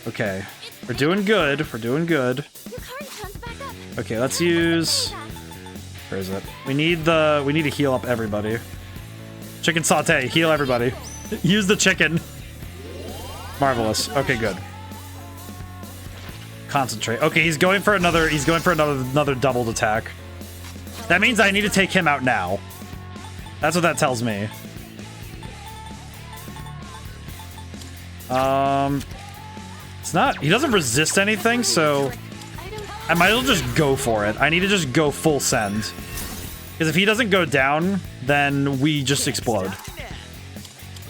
Speaker 1: Okay. We're doing good. We're doing good. Okay, let's use... Where is it? We need to heal up everybody. Chicken saute, heal everybody. Use the chicken. Marvelous. Okay, good. Concentrate. Okay, he's going for another doubled attack. That means I need to take him out now. That's what that tells me. It's not... He doesn't resist anything, so... I might as well just go for it. I need to just go full send. Because if he doesn't go down, then we just explode.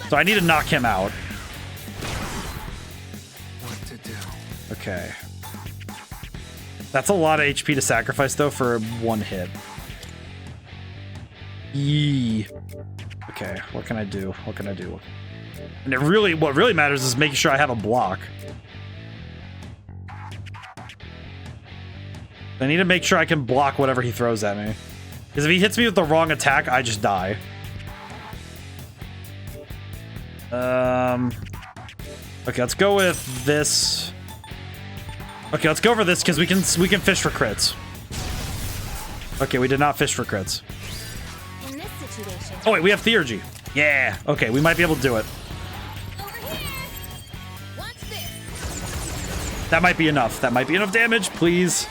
Speaker 1: So I need to knock him out.
Speaker 5: What to do?
Speaker 1: Okay. That's a lot of HP to sacrifice, though, for one hit. Yee. Okay, what can I do? What can I do? And what really matters is making sure I have a block. I need to make sure I can block whatever he throws at me. Because if he hits me with the wrong attack, I just die. Okay, let's go with this. Okay, let's go over this because we can fish for crits. Okay, we did not fish for crits.
Speaker 2: In this situation,
Speaker 1: Oh wait, we have Theurgy. Yeah. Okay, we might be able to do it.
Speaker 2: over here. Watch this.
Speaker 1: That might be enough. That might be enough damage, please.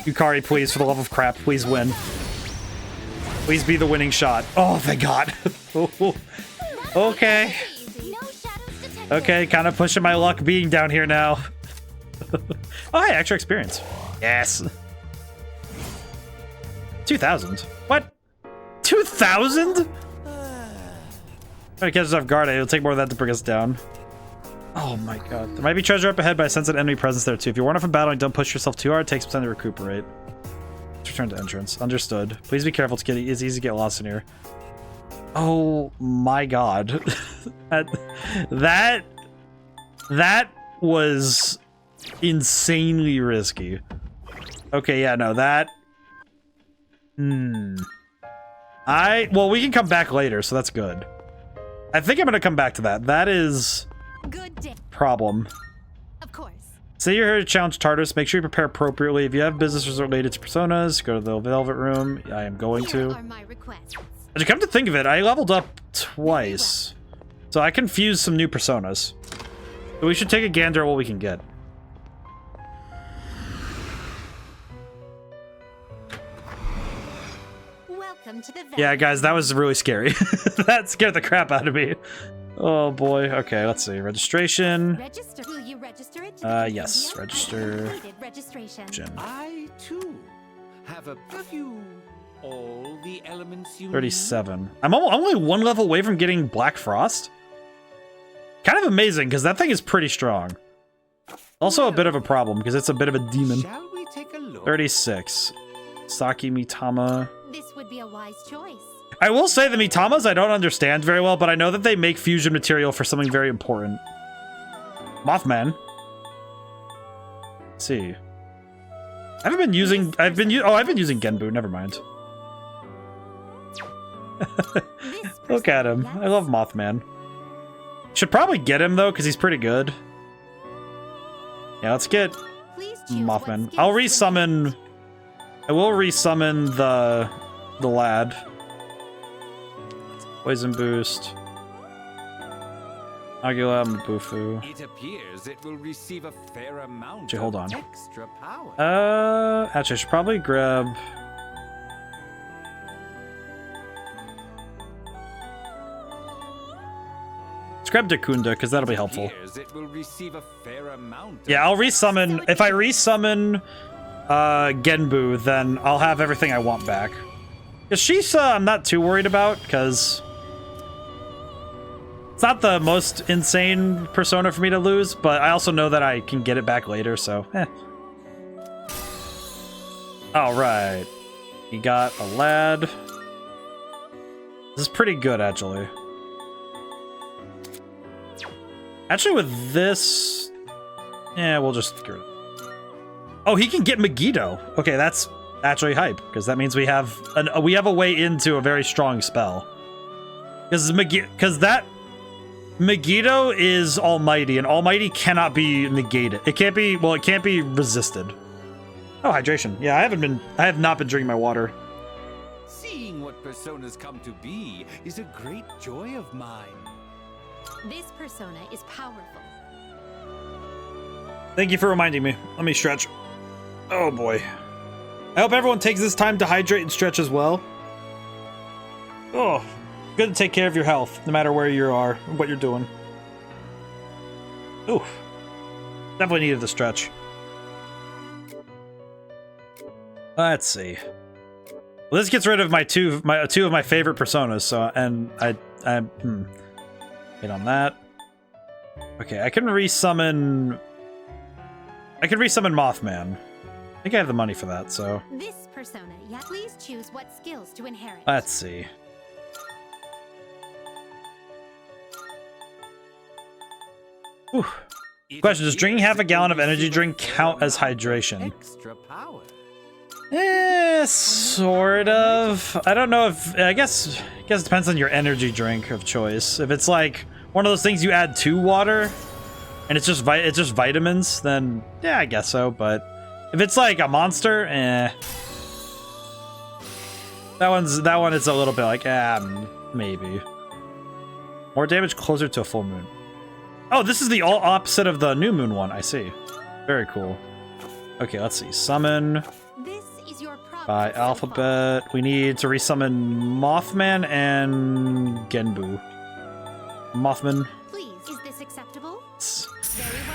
Speaker 1: Yukari, please, for the love of crap, please win. Please be the winning shot. Oh, thank God. Okay.
Speaker 2: No shadows detected.
Speaker 1: Okay, kind of pushing my luck being down here now. Oh, hey, extra experience. Yes. 2,000. What? 2,000? Trying to catch us off guard. It'll take more than that to bring us down. Oh my god. There might be treasure up ahead, but I sense an enemy presence there too. If you're worn off from battling, don't push yourself too hard. It takes some time to recuperate. Let's return to entrance. Understood. Please be careful. It's easy to get lost in here. Oh my god. that was insanely risky. Okay, yeah, no, that... Well, we can come back later, so that's good. I think I'm gonna come back to that. That is...
Speaker 2: Good day.
Speaker 1: problem.
Speaker 2: Of course.
Speaker 1: Say you're here to challenge Tartarus, make sure you prepare appropriately. If you have business related to personas, go to the Velvet Room. I am going
Speaker 2: Here
Speaker 1: to.
Speaker 2: are my requests.
Speaker 1: And to come to think of it, I leveled up twice. So I confused some new personas. So we should take a gander at what we can get.
Speaker 2: Welcome to the
Speaker 1: Yeah, guys, that was really scary. That scared the crap out of me. Oh boy. Okay, let's see. Registration.
Speaker 2: Register. Will you register it?
Speaker 1: Yes, register.
Speaker 2: Registration.
Speaker 1: Gen.
Speaker 5: I too have a few all the elements you
Speaker 1: 37. I'm only one level away from getting Black Frost. Kind of amazing, because that thing is pretty strong. Also a bit of a problem, because it's a bit of a demon.
Speaker 5: Shall we take a look?
Speaker 1: 36. Saki Mitama.
Speaker 2: This would be a wise choice.
Speaker 1: I will say the Mitamas I don't understand very well, but I know that they make fusion material for something very important. Mothman. Let's see. I've been using using Genbu, never mind. Look at him. I love Mothman. Should probably get him though, because he's pretty good. Yeah, let's get
Speaker 2: Please choose
Speaker 1: Mothman.
Speaker 2: what
Speaker 1: I'll
Speaker 2: skills
Speaker 1: resummon. I will resummon the lad. Poison boost. Agula, Mabufu.
Speaker 5: It appears it will receive a fair amount
Speaker 1: Actually, hold
Speaker 5: of
Speaker 1: on.
Speaker 5: extra power.
Speaker 1: Actually, I should probably grab... Let's grab Dakunda, because that'll be helpful.
Speaker 5: It will receive a fair amount of
Speaker 1: Yeah, I'll resummon... If I resummon Genbu, then I'll have everything I want back. Because Shisa, I'm not too worried about, because... It's not the most insane persona for me to lose, but I also know that I can get it back later, so Alright. We got a lad. This is pretty good, actually. Actually, with this... Yeah, we'll just... Oh, he can get Megiddo. Okay, that's actually hype, because that means we have a way into a very strong spell. Because that... Megiddo is almighty, and almighty cannot be negated. It can't be, well, it can't be resisted. Oh, hydration. Yeah, I have not been drinking my water.
Speaker 5: Seeing what personas come to be is a great joy of mine.
Speaker 2: This persona is powerful.
Speaker 1: Thank you for reminding me. Let me stretch. Oh boy. I hope everyone takes this time to hydrate and stretch as well. Oh. Good to take care of your health, no matter where you are, what you're doing. Ooh. Definitely needed to stretch. Let's see. Well, this gets rid of two of my favorite personas, so, and Wait on that. Okay, I can resummon Mothman. I think I have the money for that, so.
Speaker 2: This persona, yeah. Please choose what skills to inherit.
Speaker 1: Let's see. Whew. Question, does drinking half a gallon of energy drink count as hydration?
Speaker 5: Extra power.
Speaker 1: Sort of. I don't know if... I guess it depends on your energy drink of choice. If it's like one of those things you add to water, and it's just vitamins, then yeah, I guess so. But if it's like a monster, that one is a little bit like, maybe. More damage closer to a full moon. Oh, this is the all opposite of the new moon one. I see. Very cool. Okay, let's see. Summon
Speaker 2: This is your
Speaker 1: by alphabet. We need to resummon Mothman and Genbu. Mothman.
Speaker 2: Please, is this acceptable?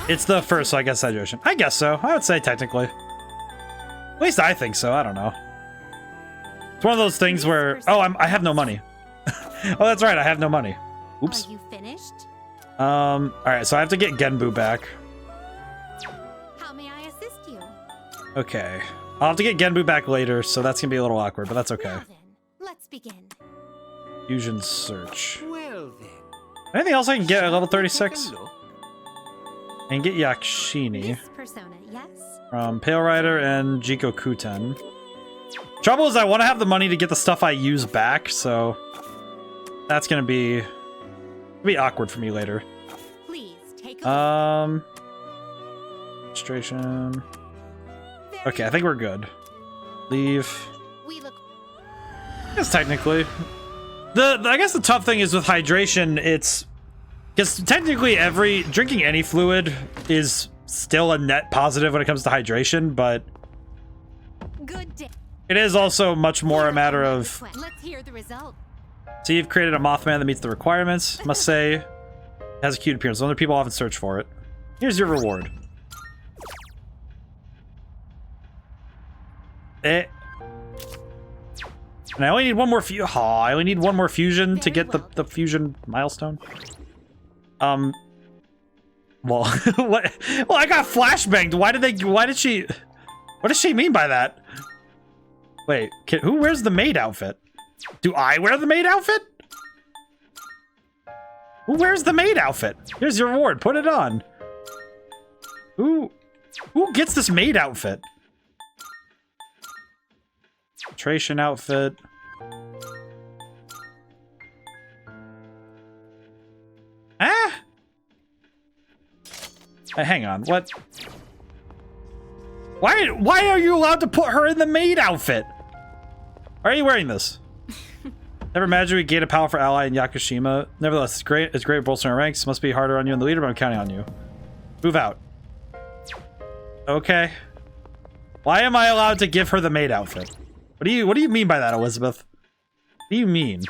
Speaker 1: It's the first, so I guess hydration. I guess so. I would say technically. At least I think so. I don't know. It's one of those things where... Oh, I have no money. Oh, that's right. I have no money. Oops.
Speaker 2: Are you finished?
Speaker 1: Alright, so I have to get Genbu back.
Speaker 2: How may I assist you?
Speaker 1: Okay. I'll have to get Genbu back later, so that's gonna be a little awkward, but that's okay.
Speaker 2: Now then, let's begin.
Speaker 1: Fusion search.
Speaker 5: Well then.
Speaker 1: Anything else I can get at level 36?
Speaker 5: Take a look.
Speaker 1: And get Yakshini
Speaker 2: This persona, yes?
Speaker 1: from Pale Rider and Jiko Kuten. Trouble is I want to have the money to get the stuff I use back, so that's gonna be awkward for me later.
Speaker 2: Please take a
Speaker 1: Registration. Okay, I think we're good. Leave.
Speaker 2: We look
Speaker 1: I guess technically. I guess the tough thing is with hydration, it's because technically drinking any fluid is still a net positive when it comes to hydration, but
Speaker 2: good day.
Speaker 1: it is also much more a matter of
Speaker 2: Let's hear the result.
Speaker 1: so you've created a Mothman that meets the requirements. Must say it has a cute appearance. Other people often search for it. Here's your reward. And I only need one more I only need one more fusion to get the fusion milestone. Well, what? Well, I got flashbanged. What does she mean by that? Wait, who wears the maid outfit? Do I wear the maid outfit? Who wears the maid outfit? Here's your reward. Put it on. Who gets this maid outfit? Tration outfit. Ah! Hang on. What? Why are you allowed to put her in the maid outfit? Why are you wearing this? Never imagined we gained a powerful ally in Yakushima. Nevertheless, it's great. It's great bolstering our ranks. Must be harder on you in the leader, but I'm counting on you. Move out. Okay. Why am I allowed to give her the maid outfit? What do you mean by that, Elizabeth? What do you mean?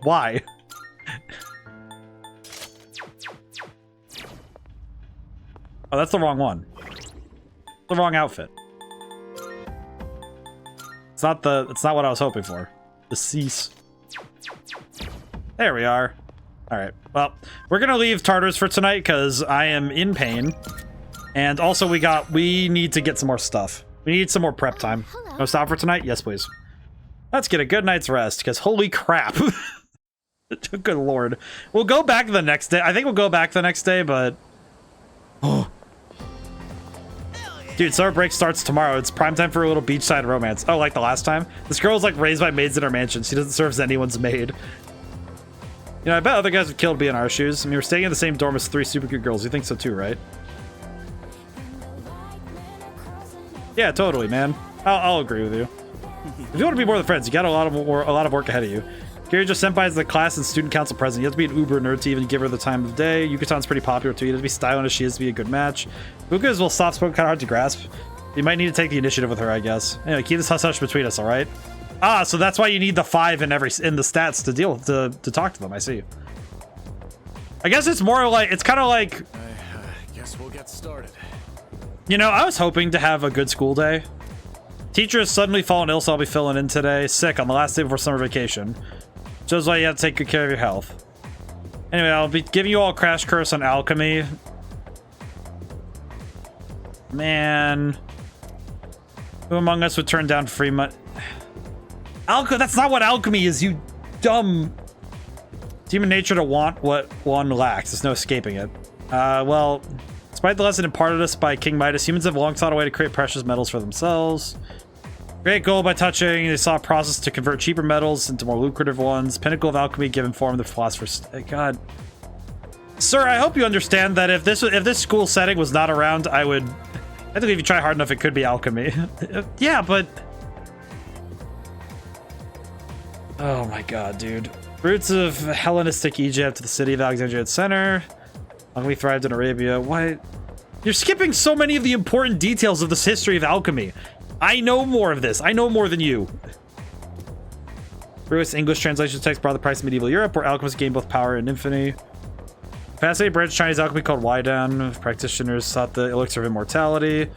Speaker 1: Why? Oh, that's the wrong one. The wrong outfit. It's not what I was hoping for. The cease. There we are. All right. Well, we're gonna leave Tartarus for tonight because I am in pain, and also we need to get some more stuff. We need some more prep time.
Speaker 2: Hello.
Speaker 1: No stop for tonight? Yes, please. Let's get a good night's rest because holy crap. Good lord. We'll go back the next day. I think we'll go back the next day, but oh. Dude, summer break starts tomorrow. It's prime time for a little beachside romance. Oh, like the last time? This girl is like raised by maids in her mansion. She doesn't serve as anyone's maid. You know, I bet other guys would kill to be in our shoes. I mean, we're staying in the same dorm as 3 super cute girls. You think so too, right? Yeah, totally, man. I'll agree with you. If you want to be more than friends, you got a lot of work ahead of you. Kiryu Senpai is the class and student council president. You have to be an uber nerd to even give her the time of day. Yukatan's pretty popular too. You have to be stylish as she is to be a good match. Fuka is well soft-spoken, kind of hard to grasp. You might need to take the initiative with her, I guess. Anyway, keep this hush-hush between us, all right? Ah, so that's why you need the 5 in the stats to deal to talk to them. I see. I guess it's more like it's kind of like.
Speaker 3: I guess we'll get started.
Speaker 1: You know, I was hoping to have a good school day. Teacher has suddenly fallen ill, so I'll be filling in today. Sick on the last day before summer vacation. Shows why you have to take good care of your health. Anyway, I'll be giving you all a crash course on alchemy. Man. Who among us would turn down free money? That's not what alchemy is, you dumb. It's human nature to want what one lacks. There's no escaping it. Well, despite the lesson imparted us by King Midas, humans have long sought a way to create precious metals for themselves. Great goal by touching. They saw a process to convert cheaper metals into more lucrative ones. Pinnacle of alchemy given form to philosophers. God. Sir, I hope you understand that if this school setting was not around, I think if you try hard enough, it could be alchemy. Yeah, but... Oh my god, dude. Roots of Hellenistic Egypt to the city of Alexandria Center. Alchemy thrived in Arabia. What? You're skipping so many of the important details of this history of alchemy. I know more of this. I know more than you. Brewis English translation text brought the price of medieval Europe, where alchemists gained both power and infamy. Fascinating branch of Chinese alchemy called ODaM. Practitioners sought the elixir of immortality.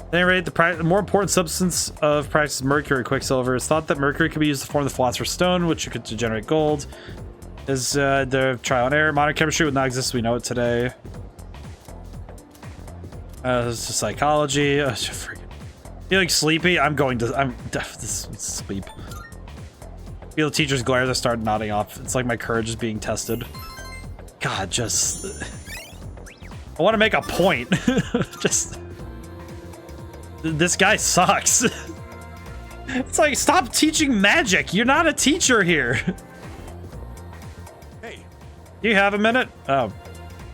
Speaker 1: At any rate, the more important substance of practice is mercury quicksilver. It's thought that mercury could be used to form the philosopher's stone, which could generate gold. Is the trial and error. Modern chemistry would not exist as we know it today. This is psychology. Feeling sleepy? I'm sleep. Feel the teacher's glare that start nodding off. It's like my courage is being tested. God, just... I want to make a point. Just... This guy sucks. It's like, stop teaching magic. You're not a teacher here.
Speaker 6: Hey.
Speaker 1: Do you have a minute? Oh.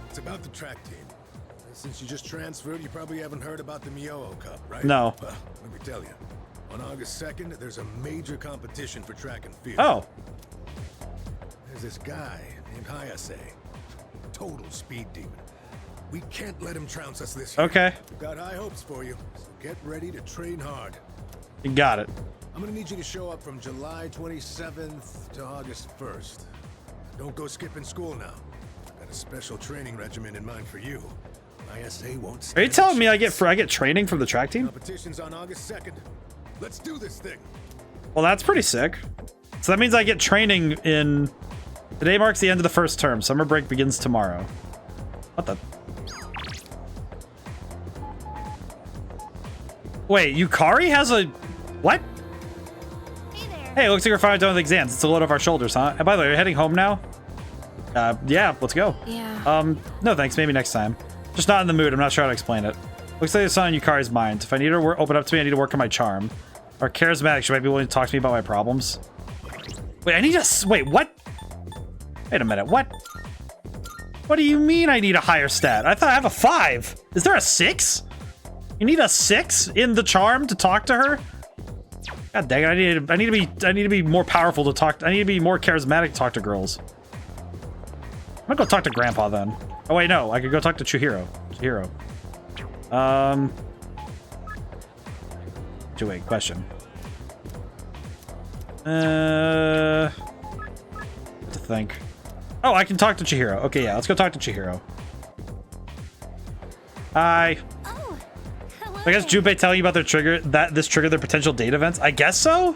Speaker 6: It's about the track team. Since you just transferred, you probably haven't heard about the Miyoo Cup, right?
Speaker 1: No.
Speaker 6: Well, let me tell you. On August 2nd, there's a major competition for track and field.
Speaker 1: Oh.
Speaker 6: There's this guy named Hayase. Total speed demon. We can't let him trounce us this year.
Speaker 1: Okay.
Speaker 6: We've got high hopes for you, so get ready to train hard.
Speaker 1: You got it.
Speaker 6: I'm gonna need you to show up from July 27th to August 1st. Don't go skipping school now. I've got a special training regimen in mind for you. ISA won't.
Speaker 1: Are you telling me I get training from the track team?
Speaker 6: Competition's on August 2nd. Let's do this thing.
Speaker 1: Well, that's pretty sick. So that means I get training in... Today marks the end of the first term. Summer break begins tomorrow. What the... Wait, Yukari has a... What?
Speaker 2: Hey there.
Speaker 1: Hey, it looks like we're finally done with exams. It's a load off our shoulders, huh? And by the way, you're heading home now? Yeah, let's go.
Speaker 2: Yeah.
Speaker 1: No thanks. Maybe next time. Just not in the mood. I'm not sure how to explain it. Looks like it's on Yukari's mind. If I need her to open up to me, I need to work on my charm. Or charismatic, she might be willing to talk to me about my problems. Wait, I need a... Wait, what? Wait a minute, what? What do you mean I need a higher stat? I thought I have a 5. Is there a 6? You need a 6 in the charm to talk to her? God dang it! I need to be more powerful to talk. I need to be more charismatic to talk to girls. I'm gonna go talk to Grandpa then. Oh wait, no, I could go talk to Chihiro. Wait, question. To think. Oh, I can talk to Chihiro. Okay, yeah, let's go talk to Chihiro. Hi.
Speaker 2: Oh, hello.
Speaker 1: I guess Junpei telling you about their trigger this triggered their potential date events. I guess so.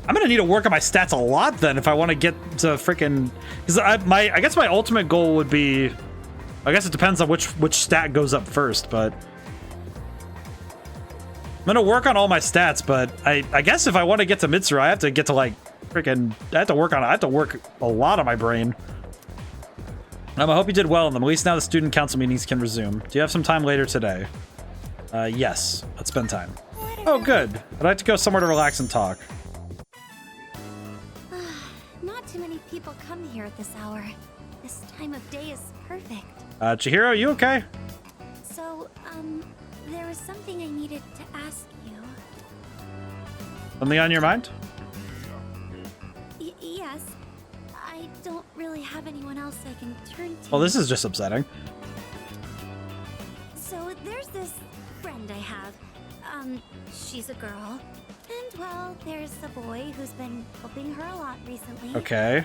Speaker 1: I'm gonna need to work on my stats a lot then if I want to get to freaking. Because I guess my ultimate goal would be. I guess it depends on which stat goes up first, but I'm gonna work on all my stats. But I guess if I want to get to Mitsuru, I have to get to like freaking. I have to work a lot on my brain. I hope you did well in them. At least now the student council meetings can resume. Do you have some time later today? Yes. Let's spend time. Oh, good. I'd like to go somewhere to relax and talk.
Speaker 2: Not too many people come here at this hour. This time of day is perfect.
Speaker 1: Chihiro, you okay?
Speaker 2: So, there was something I needed to ask you.
Speaker 1: Something on your mind?
Speaker 2: Yes. I don't really have anyone else I can turn to.
Speaker 1: Well, this is just upsetting.
Speaker 2: So, there's this friend I have. She's a girl. And, well, there's a boy who's been helping her a lot recently.
Speaker 1: Okay.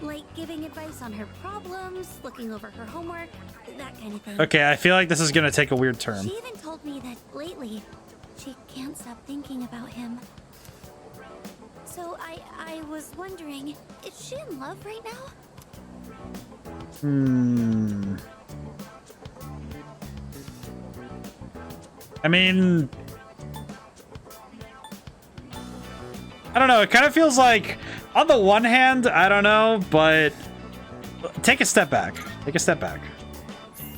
Speaker 2: Like giving advice on her problems, looking over her homework, that kind of thing.
Speaker 1: Okay, I feel like this is gonna take a weird turn.
Speaker 2: She even told me that lately, she can't stop thinking about him. So I was wondering, is she in love right now?
Speaker 1: I mean, I don't know. It kind of feels like, on the one hand, I don't know, but take a step back. Take a step back.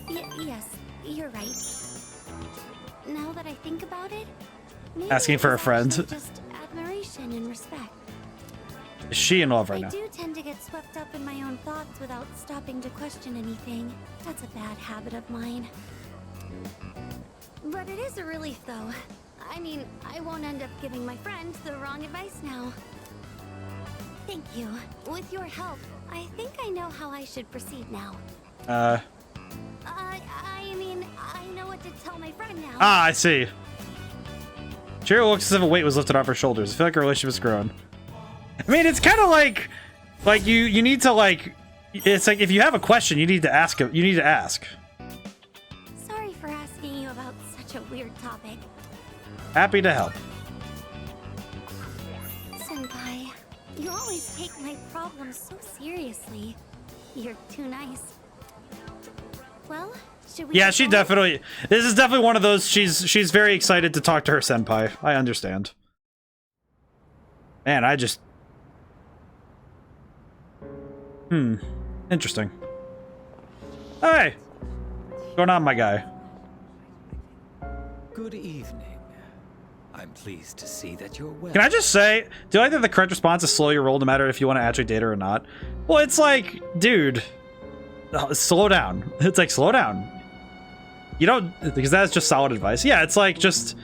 Speaker 2: Yes, you're right. Now that I think about it, maybe
Speaker 1: Asking for a friend.
Speaker 2: Just admiration and respect.
Speaker 1: Is she in love right
Speaker 2: I
Speaker 1: now?
Speaker 2: do tend to get swept up in my own thoughts without stopping to question anything. That's a bad habit of mine. But it is a relief, though. I mean, I won't end up giving my friend the wrong advice now. Thank you. With your help, I think I know how I should proceed now. I mean, I know what to tell my friend now.
Speaker 1: Ah, I see. Chihiro looks as if a weight was lifted off her shoulders. I feel like her relationship has grown. I mean, it's kind of like you need to like. It's like if you have a question, you need to ask it. You need to ask.
Speaker 2: Sorry for asking you about such a weird topic.
Speaker 1: Happy to help.
Speaker 2: Senpai, you always take my problems so seriously. You're too nice. Well, should we?
Speaker 1: Yeah,
Speaker 2: get
Speaker 1: she
Speaker 2: going?
Speaker 1: definitely. This is definitely one of those. She's very excited to talk to her senpai. I understand. Man, I just. Interesting. Hey, what's going on, my guy?
Speaker 5: Good evening. I'm pleased to see that you're well.
Speaker 1: Can I just say, do you like that the correct response is slow your roll no matter if you want to actually date her or not? Well, it's like, dude, slow down. It's like, slow down. You don't, because that's just solid advice. Yeah, it's like, just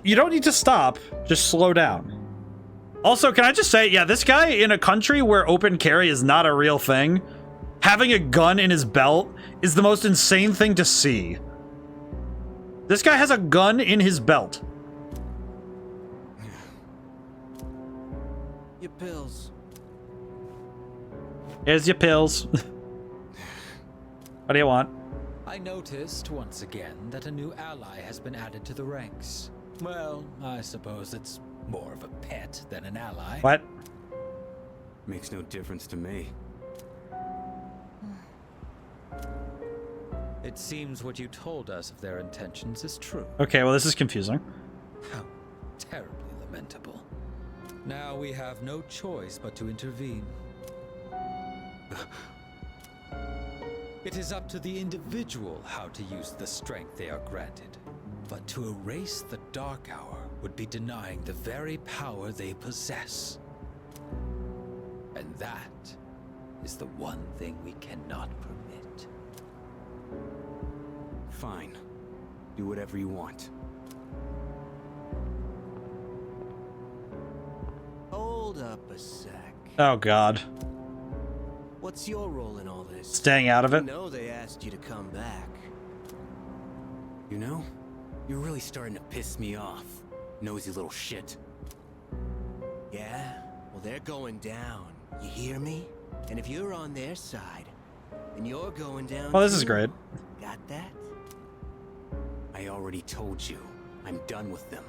Speaker 1: you don't need to stop. Just slow down. Also, can I just say, yeah, this guy in a country where open carry is not a real thing, having a gun in his belt is the most insane thing to see. This guy has a gun in his belt.
Speaker 5: Your pills.
Speaker 1: Here's your pills. What do you want?
Speaker 5: I noticed once again that a new ally has been added to the ranks. Well, I suppose it's more of a pet than an ally.
Speaker 1: What?
Speaker 7: Makes no difference to me.
Speaker 5: It seems what you told us of their intentions is true.
Speaker 1: Okay, well, this is confusing.
Speaker 5: How terribly lamentable. Now we have no choice but to intervene. It is up to the individual how to use the strength they are granted. But to erase the Dark Hour would be denying the very power they possess. And that is the one thing we cannot permit.
Speaker 7: Fine. Do whatever you want.
Speaker 8: a sec.
Speaker 1: Oh god.
Speaker 8: What's your role in all this?
Speaker 1: Staying out of
Speaker 8: I
Speaker 1: it.
Speaker 8: know they asked you to come back.
Speaker 7: You know, you're really starting to piss me off, nosy little shit.
Speaker 8: Yeah? Well, they're going down. You hear me? And if you're on their side, then you're going down.
Speaker 1: Well, this is
Speaker 8: too.
Speaker 1: great.
Speaker 8: Got that?
Speaker 7: I already told you, I'm done with them.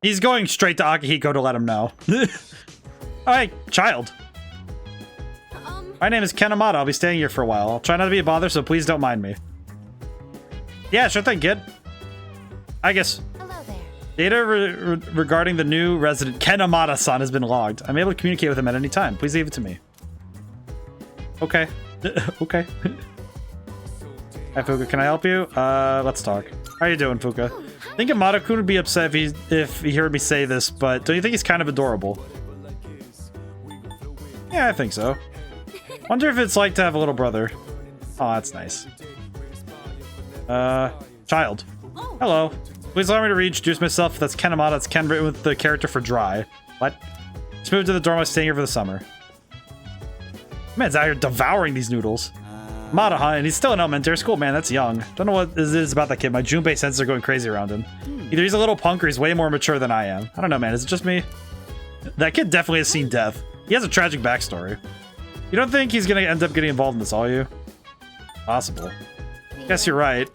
Speaker 1: He's going straight to Akihiko to let him know. Alright, child. My name is Kenemata. I'll be staying here for a while. I'll try not to be a bother, so please don't mind me. Yeah, sure thing, kid. I guess.
Speaker 2: Hello there.
Speaker 1: Data regarding the new resident Kenemata-san has been logged. I'm able to communicate with him at any time. Please leave it to me. Okay. Okay. Hi, Fuka. Can I help you? Let's talk. How are you doing, Fuka? I think Amada-kun would be upset if he heard me say this, but don't you think he's kind of adorable? Yeah, I think so. Wonder if it's like to have a little brother. Oh, that's nice. Child. Hello. Please allow me to reintroduce myself. That's Kenemata. That's Ken written with the character for dry. What? Just moved to the dorm. I was staying here for the summer. Man's out here devouring these noodles. Mata, huh? And he's still in elementary school. Man, that's young. Don't know what it is about that kid. My Junpei senses are going crazy around him. Either he's a little punk or he's way more mature than I am. I don't know, man. Is it just me? That kid definitely has seen death. He has a tragic backstory. You don't think he's gonna end up getting involved in this, all you? Possible. Guess you're right.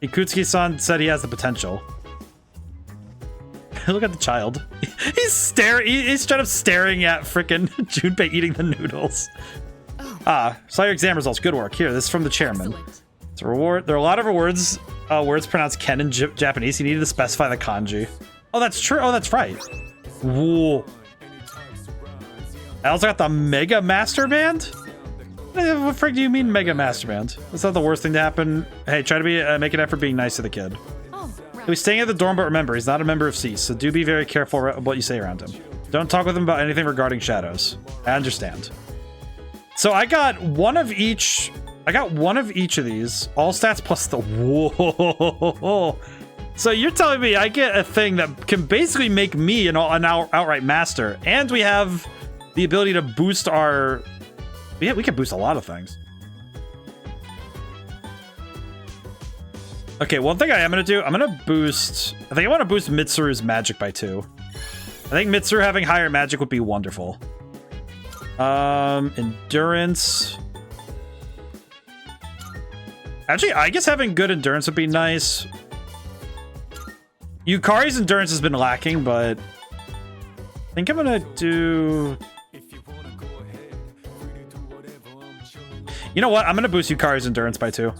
Speaker 1: Ikutsuki-san said he has the potential. Look at the child. He's staring. He's straight up staring at frickin' Junpei eating the noodles. Ah, saw your exam results. Good work. Here, this is from the chairman.
Speaker 4: Excellent.
Speaker 1: It's a reward. There are a lot of words pronounced Ken in Japanese. You needed to specify the kanji. Oh, that's true. Oh, that's right. Whoa. I also got the Mega Master Band? What frick do you mean Mega Master Band? That's not the worst thing to happen. Hey, try to make an effort being nice to the kid.
Speaker 4: Oh, right.
Speaker 1: He's staying at the dorm, but remember, he's not a member of Cease, so do be very careful what you say around him. Don't talk with him about anything regarding shadows. I understand. So I got one of each. I got one of each of these. All stats plus the... Whoa. So you're telling me I get a thing that can basically make me an outright master, and we have the ability to boost our... Yeah, we can boost a lot of things. Okay, one thing I am going to do, I'm going to boost... I think I want to boost Mitsuru's magic by 2. I think Mitsuru having higher magic would be wonderful. Endurance. Actually, I guess having good endurance would be nice. Yukari's endurance has been lacking, but I think I'm gonna do... You know what? I'm gonna boost Yukari's endurance by 2.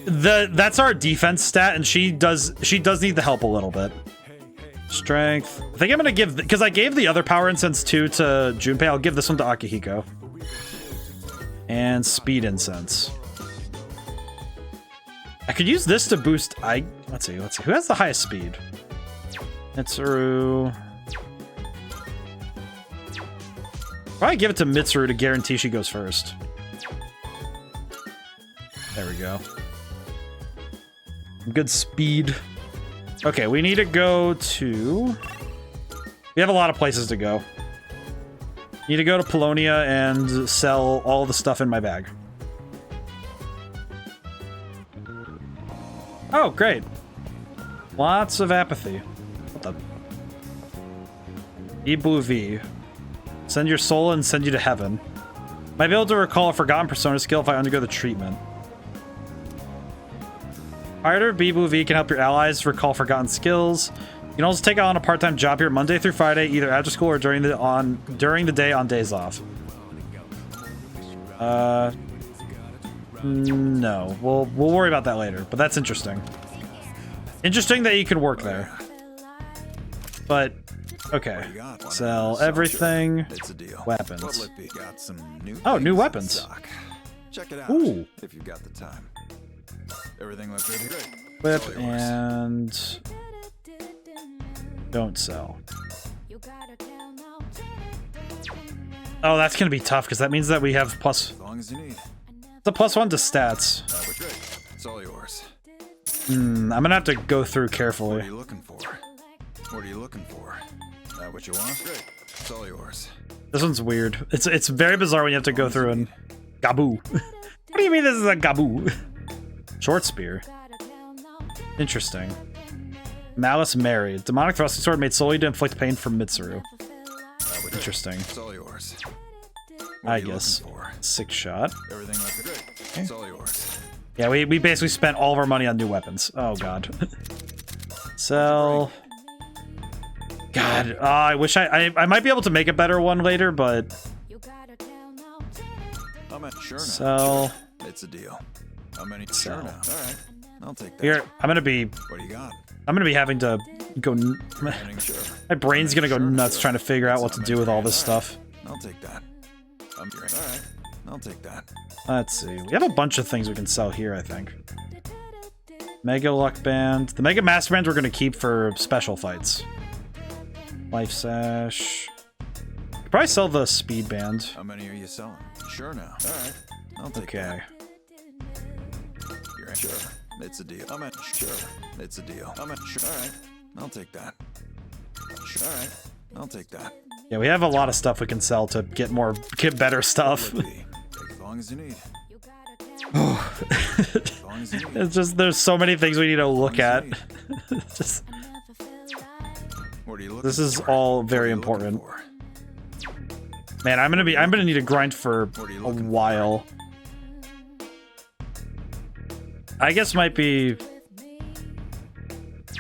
Speaker 1: That's our defense stat, and she does need the help a little bit. Strength. I think I'm gonna give, because I gave the other power incense 2 to Junpei. I'll give this one to Akihiko. And speed incense. I could use this to boost. Let's see. Who has the highest speed? Mitsuru. Probably give it to Mitsuru to guarantee she goes first. There we go. Good speed. Okay, we need to go to... We have a lot of places to go. Need to go to Polonia and sell all the stuff in my bag. Oh, great. Lots of apathy. What the... Ibu V. Send your soul and send you to heaven. Might be able to recall a forgotten persona skill if I undergo the treatment. Harder, Bibu V can help your allies recall forgotten skills. You can also take on a part-time job here Monday through Friday, either after school or during the day on days off. No, we'll worry about that later. But that's interesting. Interesting that you can work there. But okay, sell everything. Weapons. Oh, new weapons.
Speaker 9: Check it out.
Speaker 1: Ooh.
Speaker 9: If you've got the time. Everything looks good here.
Speaker 1: Whip and don't sell. Oh, that's gonna be tough because that means that we have plus.
Speaker 9: As long as you need.
Speaker 1: The +1 to stats.
Speaker 9: That was great. It's all yours.
Speaker 1: I'm gonna have to go through
Speaker 9: What
Speaker 1: carefully.
Speaker 9: are you looking for? What are you looking for? That what you want? Great. It's all yours.
Speaker 1: This one's weird. It's very bizarre when you have to go through and gaboo. What do you mean this is a gaboo? Short spear. Interesting. Malice Mary. Demonic thrusting sword made solely to inflict pain from Mitsuru. Interesting.
Speaker 9: It's all yours.
Speaker 1: I guess. 6 shot.
Speaker 9: Everything like good. Okay. It's all yours.
Speaker 1: Yeah, we basically spent all of our money on new weapons. Oh god. Sell. God, I wish I might be able to make a better one later, but
Speaker 9: I'm at sure now.
Speaker 1: sell.
Speaker 9: It's a deal. How many? Sure now. All right. I'll take that.
Speaker 1: Here, I'm gonna be
Speaker 9: What do you got?
Speaker 1: having to go.
Speaker 9: Sure.
Speaker 1: My brain's gonna go nuts trying to figure out what to do with all this stuff.
Speaker 9: I'll take that. I'm here. All right. I'll take that.
Speaker 1: Let's see. We have a bunch of things we can sell here, I think. Mega Luck Band. The Mega Master Bands we're gonna keep for special fights. Life Sash. Could probably sell the Speed Band.
Speaker 9: How many are you selling? Sure now. All right. I'll take
Speaker 1: Okay.
Speaker 9: that. You're in. Sure. It's a deal. I'm at sure. It's a deal. I'm at sure. All right. I'll take that. Sure. All right. I'll take that.
Speaker 1: Yeah, we have a lot of stuff we can sell to get better stuff.
Speaker 9: Take as long as you need. As long as you need.
Speaker 1: It's just there's so many things we need to look at. It's just
Speaker 9: What are you looking
Speaker 1: this is
Speaker 9: for?
Speaker 1: all very
Speaker 9: What are you looking
Speaker 1: important.
Speaker 9: for?
Speaker 1: Man, I'm gonna need to grind for
Speaker 9: What are you
Speaker 1: a
Speaker 9: looking for?
Speaker 1: while. I guess might be.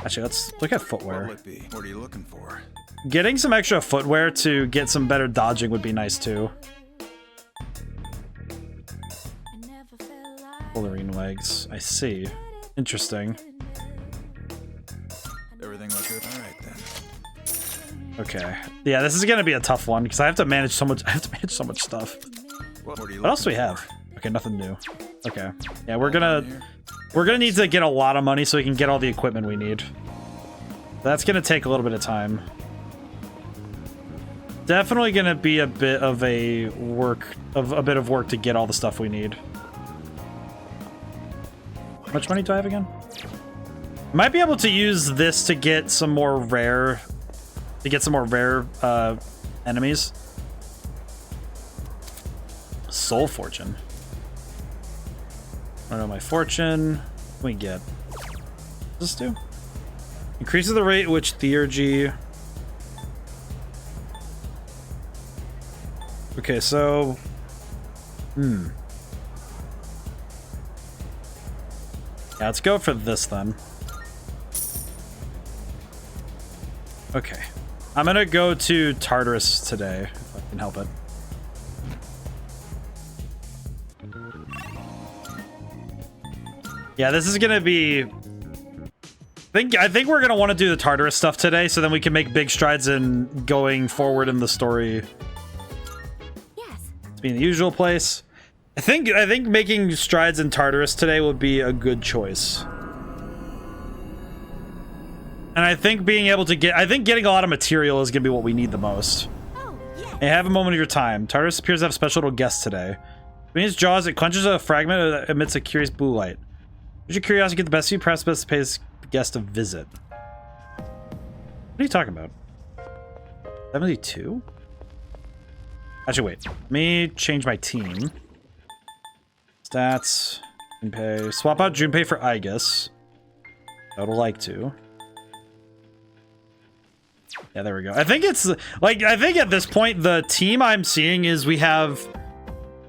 Speaker 1: Actually, let's look at
Speaker 9: What
Speaker 1: footwear.
Speaker 9: will it be? What are you looking for?
Speaker 1: Getting some extra footwear to get some better dodging would be nice too. Fullerene legs. I see. Interesting.
Speaker 9: Everything look good? All right then.
Speaker 1: Okay. Yeah, this is gonna be a tough one because I have to manage so much. I have to manage so much stuff.
Speaker 9: What are you
Speaker 1: What else do we
Speaker 9: looking
Speaker 1: have?
Speaker 9: for?
Speaker 1: Okay, nothing new. Okay. Yeah, we're gonna need to get a lot of money so we can get all the equipment we need. That's gonna take a little bit of time. Definitely gonna be a bit of work to get all the stuff we need. How much money do I have again? Might be able to use this to get some more rare enemies. Soul Fortune. I don't know my fortune. What do we get? What does this do? Increases the rate at which theurgy. Okay, so yeah, let's go for this then. Okay. I'm gonna go to Tartarus today, if I can help it. Yeah, this is gonna be... I think we're gonna want to do the Tartarus stuff today, so then we can make big strides in going forward in the story.
Speaker 2: Yes.
Speaker 1: To be in the usual place. I think making strides in Tartarus today would be a good choice. And I think being able to getting a lot of material is gonna be what we need the most.
Speaker 2: Oh, yes.
Speaker 1: Hey, have a moment of your time. Tartarus appears to have a special little guest today. Between its jaws, it clenches a fragment that emits a curious blue light. Would your curiosity get the best of you? Perhaps best to pay this guest a visit. What are you talking about? 72? Actually, wait. Let me change my team. Stats. Junpei. Swap out Junpei for Aigis. I would like to. Yeah, there we go. I think it's like I think at this point the team I'm seeing is we have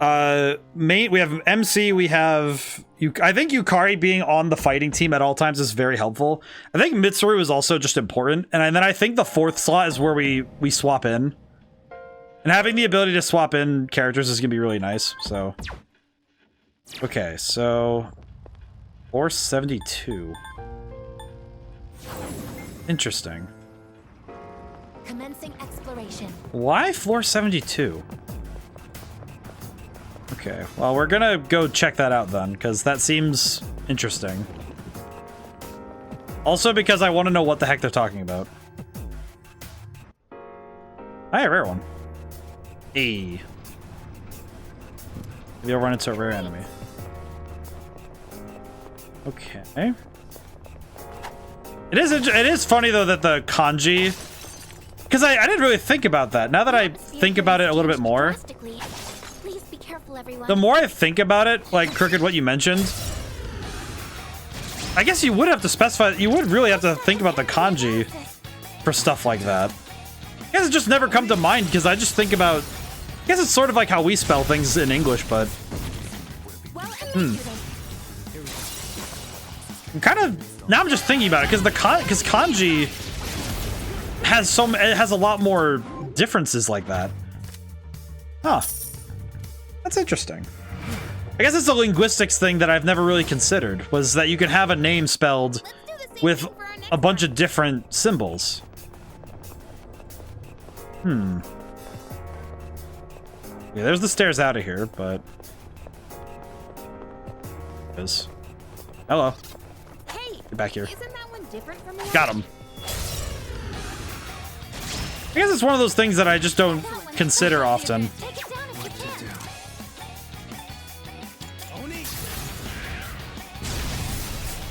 Speaker 1: we have MC, we have I think Yukari being on the fighting team at all times is very helpful. I think Mitsuru is also just important, and then I think the fourth slot is where we swap in. And having the ability to swap in characters is gonna be really nice. So okay, so 472. Interesting.
Speaker 2: Commencing exploration.
Speaker 1: Why floor 72? Okay, well, we're gonna go check that out then, because that seems interesting. Also because I want to know what the heck they're talking about. Hi, a rare one. Hey. Maybe I'll run into a rare enemy. Okay. It is funny, though, that the kanji Because I didn't really think about that. Now that I think about it a little bit more,
Speaker 2: Please be careful, everyone.
Speaker 1: the more I think about it, like Crooked, what you mentioned, I guess you would have to specify. You would really have to think about the kanji for stuff like that. I guess it just never come to mind because I just think about. I guess it's sort of like how we spell things in English, but I'm kind of now I'm just thinking about it because because kanji has a lot more differences like that. Huh. That's interesting. I guess it's a linguistics thing that I've never really considered, was that you can have a name spelled with a bunch of different symbols. Yeah, there's the stairs out of here, but... Hello.
Speaker 2: Hey,
Speaker 1: Get back here.
Speaker 2: isn't that one different from the
Speaker 1: Got him. I guess it's one of those things that I just don't consider often.
Speaker 2: Take it down if you can.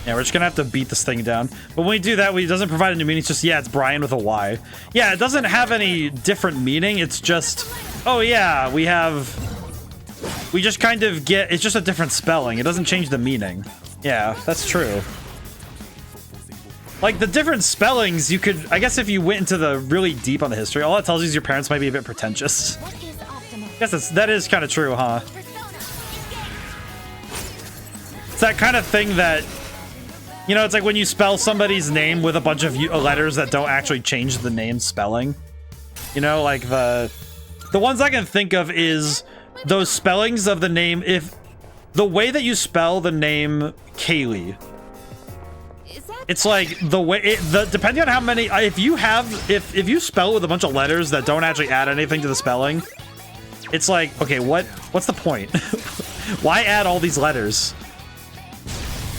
Speaker 1: Yeah, we're just gonna have to beat this thing down. But when we do that, it doesn't provide a new meaning. It's just, yeah, it's Brian with a Y. Yeah, it doesn't have any different meaning. It's just, oh yeah, we just kind of get, it's just a different spelling. It doesn't change the meaning. Yeah, that's true. Like, the different spellings, you could, I guess if you went into the really deep on the history, all that tells you is your parents might be a bit pretentious.
Speaker 2: What is optimal?
Speaker 1: I guess that is kind of true, huh? It's that kind of thing that, you know, it's like when you spell somebody's name with a bunch of letters that don't actually change the name spelling. You know, like the ones I can think of is those spellings of the name, if the way that you spell the name Kaylee. It's like the way depending on how many, if you spell with a bunch of letters that don't actually add anything to the spelling, it's like, okay, what's the point? Why add all these letters?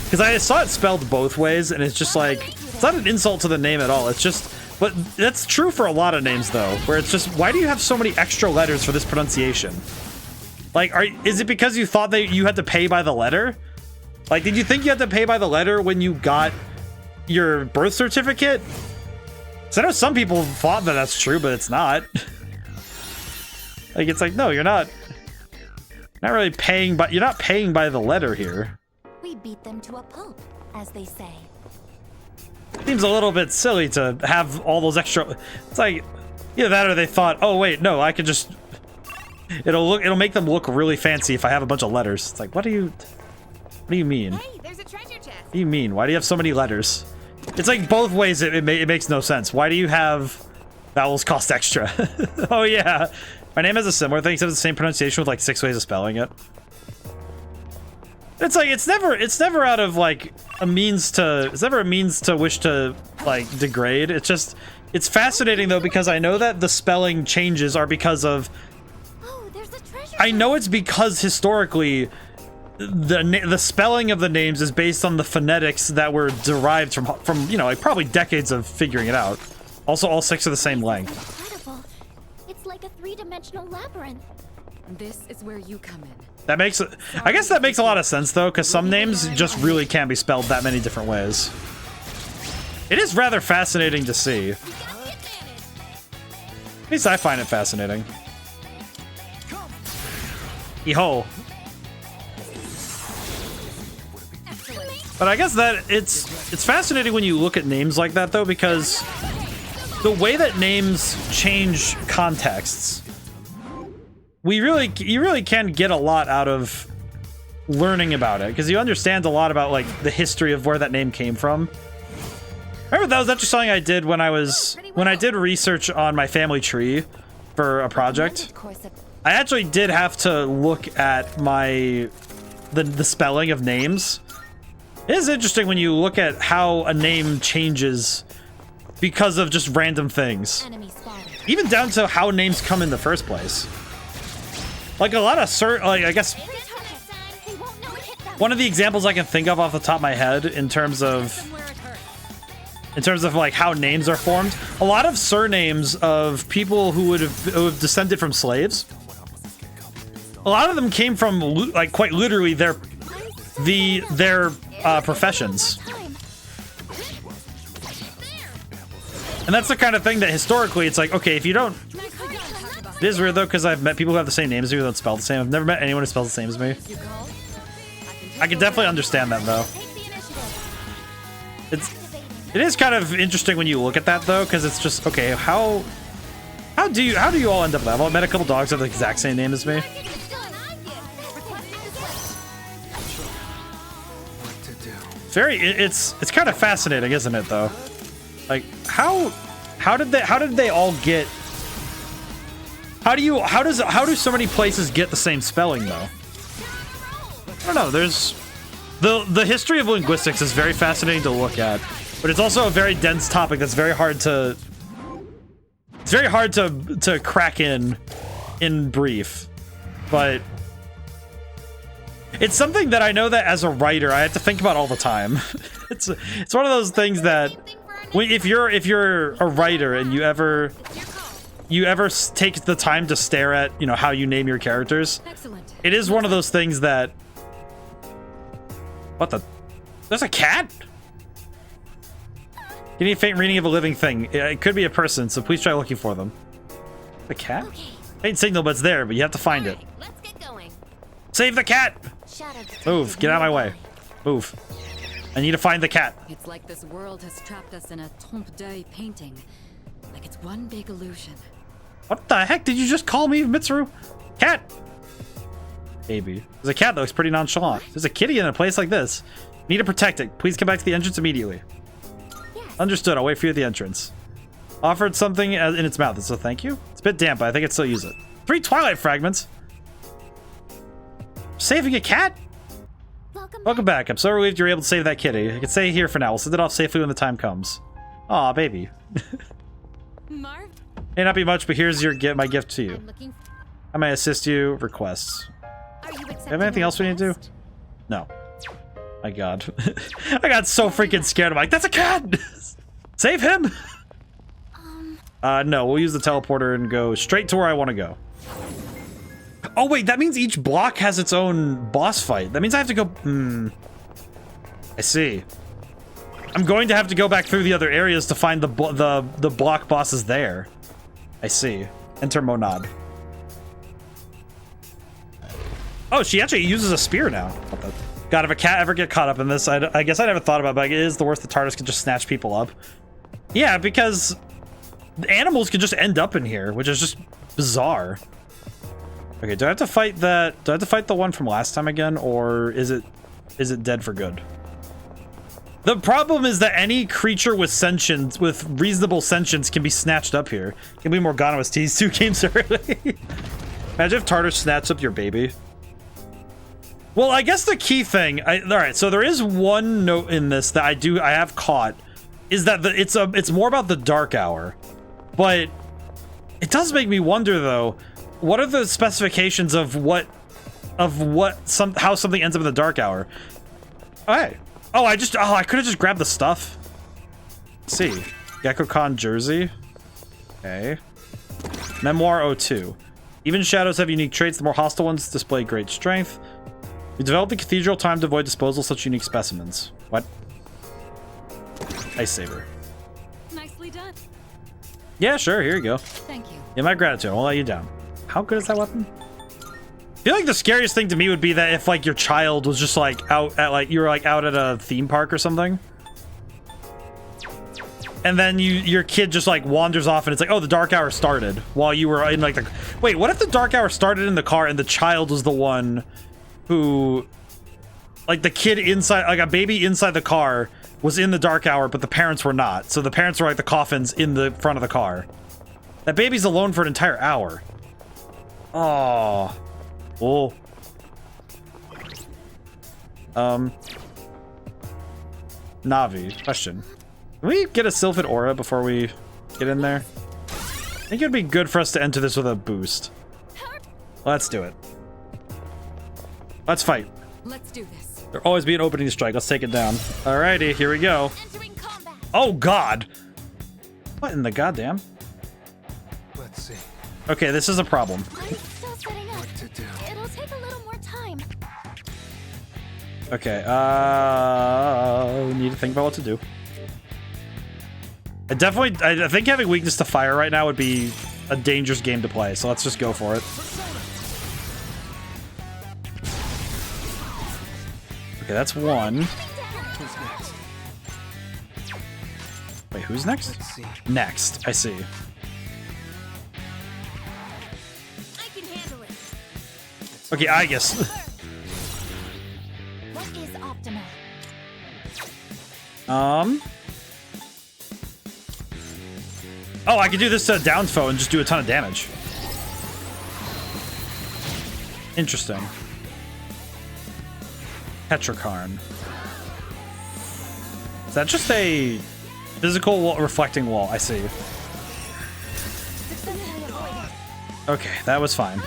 Speaker 1: Because I saw it spelled both ways, and it's just like, it's not an insult to the name at all. It's just, but that's true for a lot of names though, where it's just, why do you have so many extra letters for this pronunciation? Like, is it because you thought that you had to pay by the letter? Like, did you think you had to pay by the letter when you got your birth certificate? So I know some people thought that that's true, but it's not. Like, it's like, no, you're not really paying, but you're not paying by the letter here.
Speaker 2: We beat them to a pulp, as they say.
Speaker 1: Seems a little bit silly to have all those extra. It's like either that or they thought, oh wait, no, I could just. It'll make them look really fancy if I have a bunch of letters. It's like, what do you mean?
Speaker 2: Hey, there's a treasure chest.
Speaker 1: What do you mean? Why do you have so many letters? It's like both ways. It makes no sense. Why do you have vowels cost extra? Oh yeah, my name has a similar thing, except it's the same pronunciation with like 6 ways of spelling it. It's like it's never out of like it's never a means to wish to like degrade. It's fascinating though, because I know that the spelling changes are because of.
Speaker 2: Oh, there's a treasure.
Speaker 1: I know it's because historically the spelling of the names is based on the phonetics that were derived from you know, like probably decades of figuring it out. Also, all 6 are the same length.
Speaker 2: Incredible. It's like a 3-dimensional labyrinth.
Speaker 4: This is where you come in.
Speaker 1: That makes it. I guess that makes a lot of sense though, because some names just really can't be spelled that many different ways. It is rather fascinating to see. At least I find it fascinating. Yeehaw. But I guess that it's fascinating when you look at names like that though, because the way that names change contexts, you really can get a lot out of learning about it, because you understand a lot about like the history of where that name came from. Remember, that was actually something I did when I did research on my family tree for a project. I actually did have to look at the spelling of names. It is interesting when you look at how a name changes because of just random things. Even down to how names come in the first place. Like a lot of I guess one of the examples I can think of off the top of my head in terms of like how names are formed, a lot of surnames of people who would have descended from slaves, a lot of them came from like quite literally their professions. And that's the kind of thing that historically it's like, okay, if you don't... It is weird though, because I've met people who have the same name as me who don't spell the same. I've never met anyone who spells the same as me. I can definitely understand that though. It is kind of interesting when you look at that though, because it's just, okay, how do you all end up that? I've met a couple dogs that have the exact same name as me. It's kind of fascinating, isn't it though? Like how did they all get? How do so many places get the same spelling though? I don't know. There's the history of linguistics is very fascinating to look at, but it's also a very dense topic that's very hard to crack in brief. But it's something that I know that as a writer I have to think about all the time. It's one of those things that if you're a writer and you ever take the time to stare at, you know, how you name your characters, it is one of those things that... What the... There's a cat? You need a faint reading of a living thing. It could be a person, so please try looking for them. The cat? Okay. Faint signal, but it's there, but you have to find it.
Speaker 2: Let's get going.
Speaker 1: Save the cat! Move, get out of my way. Move. I need to find the cat.
Speaker 4: It's like this world has trapped us in a trompe l'oeil painting. Like it's one big illusion.
Speaker 1: What the heck did you just call me, Mitsuru? Cat! Baby. There's a cat that looks pretty nonchalant. There's a kitty in a place like this. Need to protect it. Please come back to the entrance immediately. Yes. Understood. I'll wait for you at the entrance. Offered something in its mouth. So thank you. It's a bit damp, but I think I'd still use it. 3 Twilight fragments. Saving a cat? Welcome back. I'm so relieved you're able to save that kitty. I can stay here for now. We'll send it off safely when the time comes. Aw, baby.
Speaker 4: Marv?
Speaker 1: May not be much, but here's my gift to you. I may assist you. Requests. Do you have anything else we need to do? No. My god. I got so freaking scared. I'm like, that's a cat! Save him! No, we'll use the teleporter and go straight to where I want to go. Oh wait, that means each block has its own boss fight. That means I have to go... I see. I'm going to have to go back through the other areas to find the block bosses there. I see. Enter Monad. Oh, she actually uses a spear now. What the... God, if a cat ever get caught up in this, I guess I never thought about it, but it is the worst the TARDIS can just snatch people up. Yeah, because the animals can just end up in here, which is just bizarre. Okay, do I have to fight that? Do I have to fight the one from last time again, or is it dead for good? The problem is that any creature with sentience, with reasonable sentience, can be snatched up here. Can be Morgana was teased 2 games early. Imagine if TARDIS snatched up your baby. Well, I guess the key thing, all right, so there is one note in this that I have caught, is that it's more about the Dark Hour, but it does make me wonder though, what are the specifications of how something ends up in the Dark Hour? Oh, hey. Oh, I could have just grabbed the stuff. Let's see, GeckoCon jersey. Okay. Memoir 02. Even shadows have unique traits. The more hostile ones display great strength. We developed the cathedral time to avoid disposal of such unique specimens. What? Ice saber.
Speaker 4: Nicely done.
Speaker 1: Yeah, sure. Here you go.
Speaker 4: Thank you.
Speaker 1: Yeah, my gratitude. I won't let you down. How good is that weapon? I feel like the scariest thing to me would be that if like your child was just like out at like you were like out at a theme park or something, and then your kid just like wanders off and it's like, oh, the Dark Hour started while you were in like the... Wait, what if the Dark Hour started in the car and the child was the one who, like the kid inside, like a baby inside the car was in the Dark Hour, but the parents were not. So the parents were like the coffins in the front of the car. That baby's alone for an entire hour. Oh. Oh. Navi, question. Can we get a Sylphid Aura before we get in there? I think it'd be good for us to enter this with a boost. Let's do it. Let's fight.
Speaker 4: Let's do this.
Speaker 1: There'll always be an opening strike. Let's take it down. Alrighty, here we go. Oh god! What in the goddamn?
Speaker 6: Let's see.
Speaker 1: Okay, this is a problem.
Speaker 2: I'm still setting up.
Speaker 6: What to do?
Speaker 2: It'll take a little more time.
Speaker 1: Okay, we need to think about what to do. I think having weakness to fire right now would be a dangerous game to play, so let's just go for it. Okay, that's one. Wait, who's next? Next, I see.
Speaker 2: I can handle it.
Speaker 1: Okay, I guess.
Speaker 2: What is optimal?
Speaker 1: Oh, I could do this to down foe and just do a ton of damage. Interesting. Petricarn. Is that just a physical wall, reflecting wall? I see. Okay, that was fine.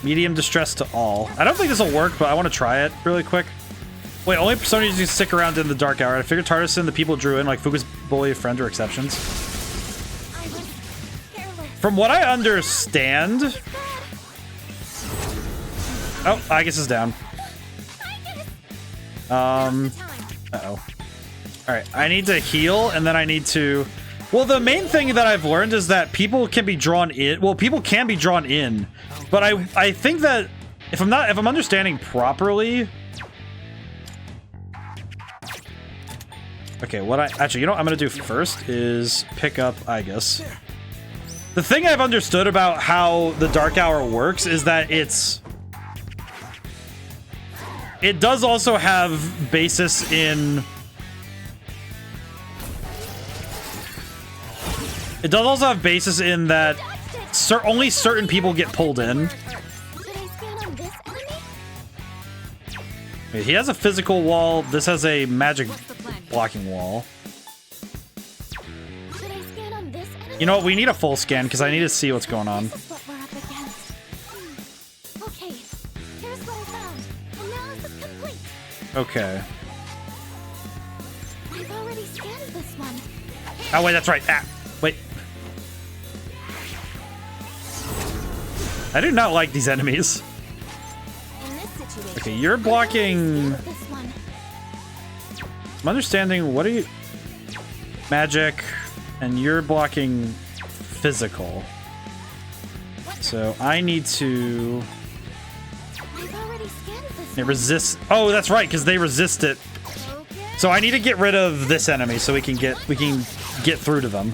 Speaker 1: Medium distress to all. I don't think this will work, but I want to try it really quick. Wait, only personas you stick around in the Dark Hour. I figured Tartarus and the people drew in, like Fuka's bully friend, or exceptions. From what I understand... Oh, I guess it's down. Uh-oh. Alright, I need to heal, and then I need to... Well, the main thing that I've learned is that people can be drawn in. Well, people can be drawn in, but I think that if I'm understanding properly... Okay, actually, you know what I'm gonna do first is pick up Aegis. The thing I've understood about how the Dark Hour works is that it does also have basis in... It does also have basis in that only certain people get pulled in. Wait, he has a physical wall. This has a magic blocking wall. You know what? We need a full scan because I need to see what's going on.
Speaker 2: Okay, here's what I found. Analysis complete.
Speaker 1: Okay.
Speaker 2: I've already scanned this one.
Speaker 1: Oh wait, that's right. Ah, wait. I do not like these enemies. Okay, you're blocking... I'm understanding, what are you... Magic, and you're blocking physical. So I need to... It resists... Oh, that's right, because they resist it. So I need to get rid of this enemy so we can get through to them.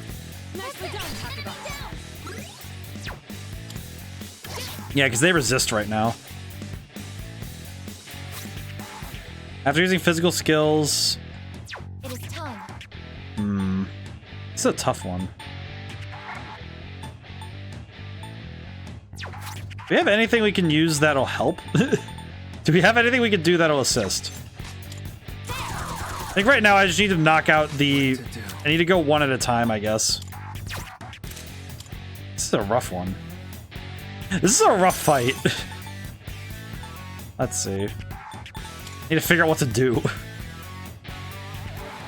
Speaker 1: Yeah, because they resist right now. After using physical skills...
Speaker 2: It is time.
Speaker 1: This is a tough one. Do we have anything we can use that'll help? Do we have anything we can do that'll assist? I think right now I just need to knock out the... I need to go one at a time, I guess. This is a rough one. This is a rough fight. Let's see. Need to figure out what to do.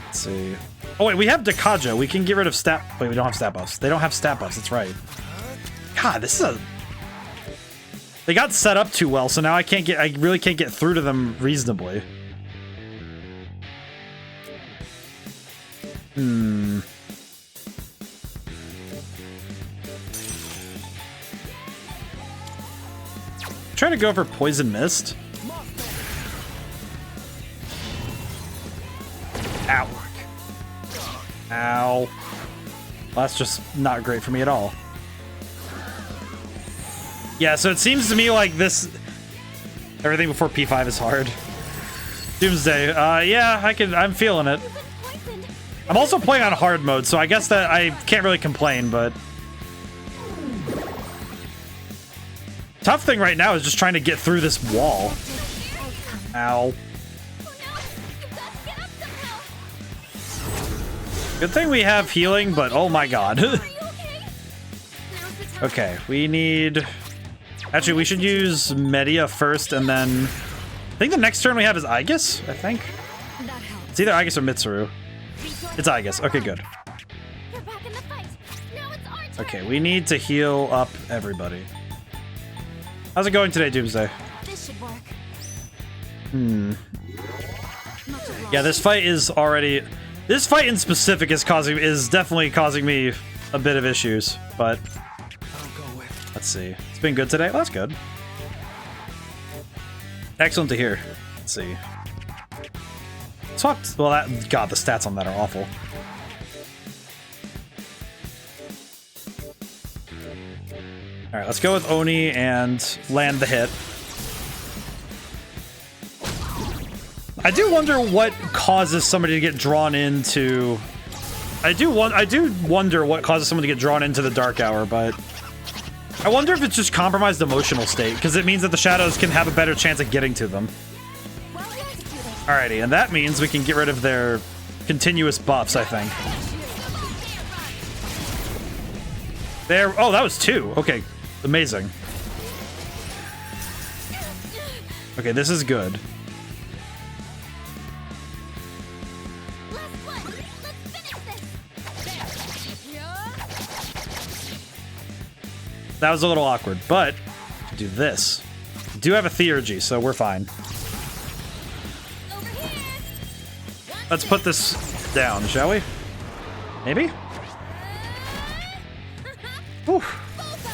Speaker 1: Let's see. Oh wait, we have Dekaja. We can get rid of stat... Wait, we don't have stat buffs. They don't have stat buffs, that's right. God, this is a... They got set up too well, so now I really can't get through to them reasonably. Trying to go for Poison Mist. Ow. Ow. Well, that's just not great for me at all. Yeah, so it seems to me like this... Everything before P5 is hard. Doomsday. Yeah, I'm feeling it. I'm also playing on hard mode, so I guess that I can't really complain, but... Tough thing right now is just trying to get through this wall. Ow. Good thing we have healing, but oh my god. Okay, we need... Actually, we should use Media first, and then... I think the next turn we have is Aegis, I think. It's either Aegis or Mitsuru. It's Aegis. Okay, good. Okay, we need to heal up everybody. How's it going today, Doomsday?
Speaker 2: This should work.
Speaker 1: Yeah, this fight is already... This fight in specific is definitely causing me a bit of issues, but let's see. It's been good today. Well, that's good. Excellent to hear. Let's see. Well, that God, the stats on that are awful. All right, let's go with Oni and land the hit. I do wonder what causes somebody to get drawn into. I do wonder what causes someone to get drawn into the Dark Hour, but I wonder if it's just compromised emotional state, because it means that the shadows can have a better chance at getting to them. Alrighty, and that means we can get rid of their continuous buffs, I think. There. Oh, that was 2. Okay, amazing. Okay, this is good. That was a little awkward, but do this. We do have a theurgy, so we're fine. Let's put this down, shall we? Maybe? Whew.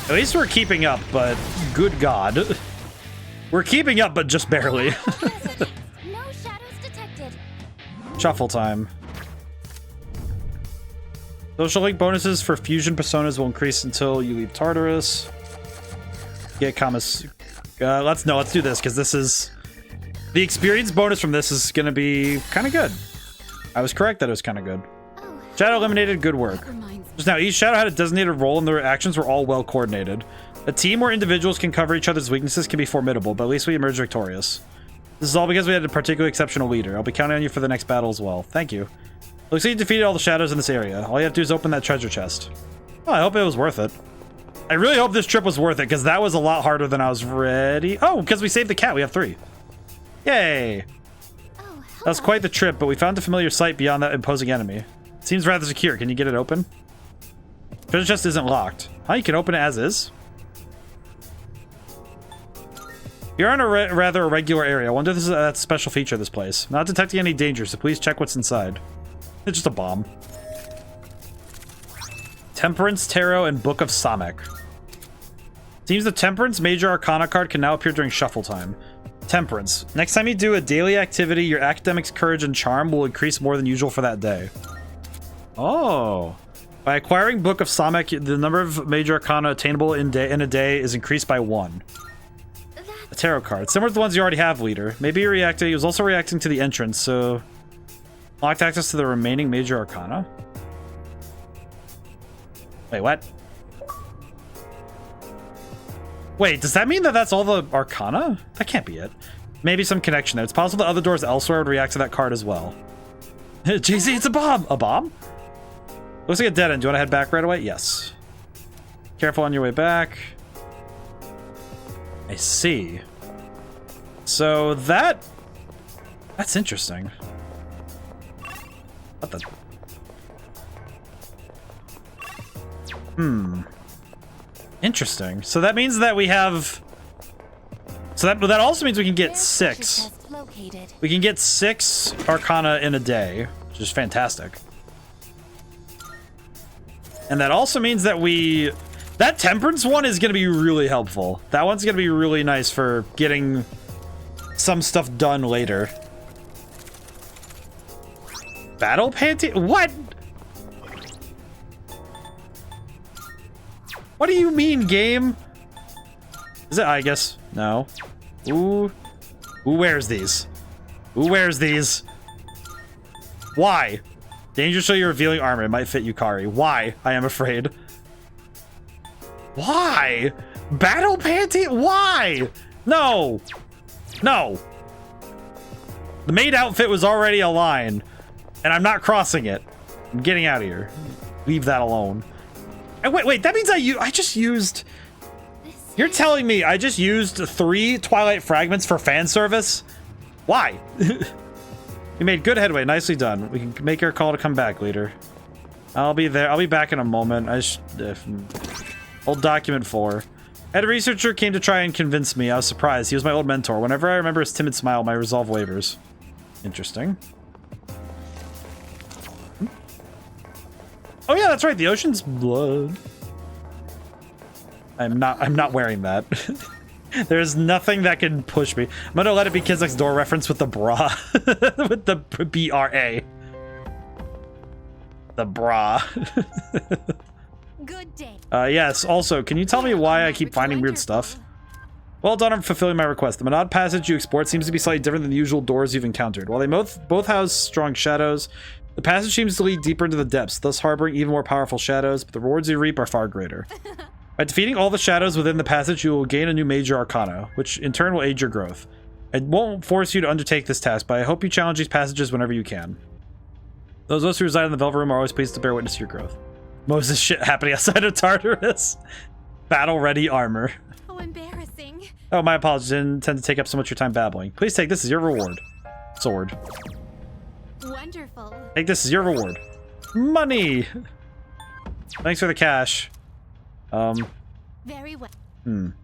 Speaker 1: At least we're keeping up, but good God. We're keeping up, but just barely.
Speaker 2: No shadows detected.
Speaker 1: Shuffle time. Social link bonuses for fusion personas will increase until you leave Tartarus. Get commas. Let's do this, because this is the experience bonus from this is going to be kind of good. I was correct that it was kind of good. Shadow eliminated, good work. Just now, each shadow had a designated role and their actions were all well coordinated. A team where individuals can cover each other's weaknesses can be formidable, but at least we emerged victorious. This is all because we had a particularly exceptional leader. I'll be counting on you for the next battle as well. Thank you. Looks like you defeated all the shadows in this area. All you have to do is open that treasure chest. Oh, I hope it was worth it. I really hope this trip was worth it, because that was a lot harder than I was ready. Oh, because we saved the cat. We have 3. Yay. That was quite the trip, but we found a familiar sight beyond that imposing enemy. It seems rather secure. Can you get it open? Treasure chest isn't locked. Huh? You can open it as is? You're in a rather irregular area. I wonder if this is a special feature of this place. Not detecting any danger, so please check what's inside. It's just a bomb. Temperance, Tarot, and Book of Samek. Seems the Temperance Major Arcana card can now appear during shuffle time. Temperance. Next time you do a daily activity, your academics, courage, and charm will increase more than usual for that day. Oh. By acquiring Book of Samek, the number of Major Arcana attainable in a day is increased by 1. A tarot card. Similar to the ones you already have, leader. Maybe you're reacting. He was also reacting to the entrance, so... Locked access to the remaining Major Arcana? Wait, what? Wait, does that mean that that's all the Arcana? That can't be it. Maybe some connection there. It's possible that other doors elsewhere would react to that card as well. JC, it's a bomb! A bomb? Looks like a dead end. Do you want to head back right away? Yes. Careful on your way back. I see. So that's interesting. What the? Interesting. So that means that we have... So that also means we can get 6. We can get 6 Arcana in a day, which is fantastic. And that also means that that Temperance one is going to be really helpful. That one's going to be really nice for getting some stuff done later. Battle Panty? What? What do you mean, game? Is it? I guess. No. Ooh. Who wears these? Who wears these? Why? Dangerously revealing armor. It might fit Yukari. Why? I am afraid. Why? Battle Panty? Why? No. No. The maid outfit was already a line. And I'm not crossing it. I'm getting out of here. Leave that alone. And wait, that means I just used... You're telling me I just used 3 Twilight Fragments for fan service? Why? You made good headway. Nicely done. We can make our call to come back, leader. I'll be there. I'll be back in a moment. Old document 4. Head researcher came to try and convince me. I was surprised. He was my old mentor. Whenever I remember his timid smile, my resolve wavers. Interesting. Oh yeah, that's right. The ocean's blood. I'm not wearing that. There's nothing that can push me. I'm gonna let it be Kids Next Door reference with the bra. With the B-R-A. The bra.
Speaker 2: Good day.
Speaker 1: Yes, also, can you tell me why I keep finding weird stuff? Well done on fulfilling my request. The Monad passage you explored seems to be slightly different than the usual doors you've encountered. While they both house strong shadows, the passage seems to lead deeper into the depths, thus harboring even more powerful shadows, but the rewards you reap are far greater. By defeating all the shadows within the passage, you will gain a new major arcana, which in turn will aid your growth. I won't force you to undertake this task, but I hope you challenge these passages whenever you can. Those of us who reside in the Velvet Room are always pleased to bear witness to your growth. Moses shit happening outside of Tartarus. Battle-ready armor.
Speaker 2: Oh, embarrassing.
Speaker 1: Oh, my apologies. I didn't intend to take up so much of your time babbling. Please take this as your reward. Sword.
Speaker 2: Wonderful.
Speaker 1: Take this as your reward. Money! Thanks for the cash.
Speaker 2: Very well. Good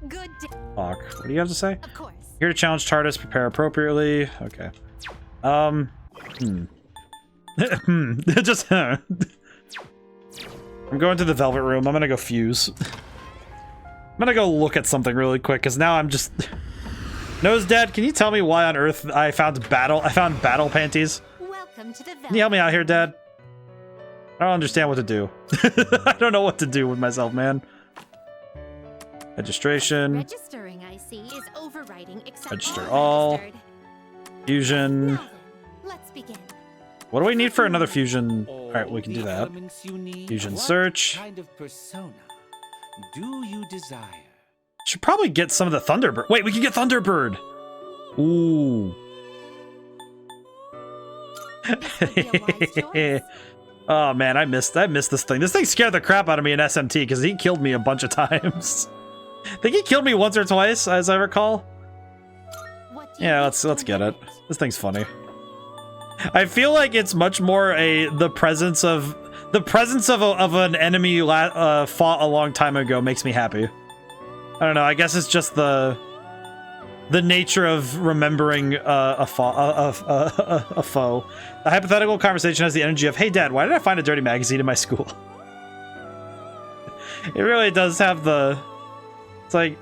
Speaker 2: day.
Speaker 1: Fuck. What do you have to say?
Speaker 2: Of course.
Speaker 1: Here to challenge TARDIS, prepare appropriately. Okay. Just, I'm going to the Velvet Room. I'm gonna go fuse. I'm gonna go look at something really quick, because now I'm just... Nose Dad, can you tell me why on earth I found battle panties?
Speaker 2: Welcome to the Velvet.
Speaker 1: Can you help me out here, Dad? I don't understand what to do. I don't know what to do with myself, man. Registration.
Speaker 2: Registering, I see, is overriding except
Speaker 1: Register all. Fusion.
Speaker 2: Now then, let's begin.
Speaker 1: What do we need for another fusion? Alright, we can do that. Fusion search.
Speaker 5: Kind of persona do you desire?
Speaker 1: Should probably get some of the Thunderbird. Wait, we can get Thunderbird! Ooh. Oh man, I missed this thing. This thing scared the crap out of me in SMT because he killed me a bunch of times. I think he killed me once or twice, as I recall. Yeah, let's get it. This thing's funny. I feel like it's much more the presence of an enemy you fought a long time ago makes me happy. I don't know. I guess it's just the nature of remembering a foe. The hypothetical conversation has the energy of, "Hey, Dad, why did I find a dirty magazine in my school?" It really does have the. It's like,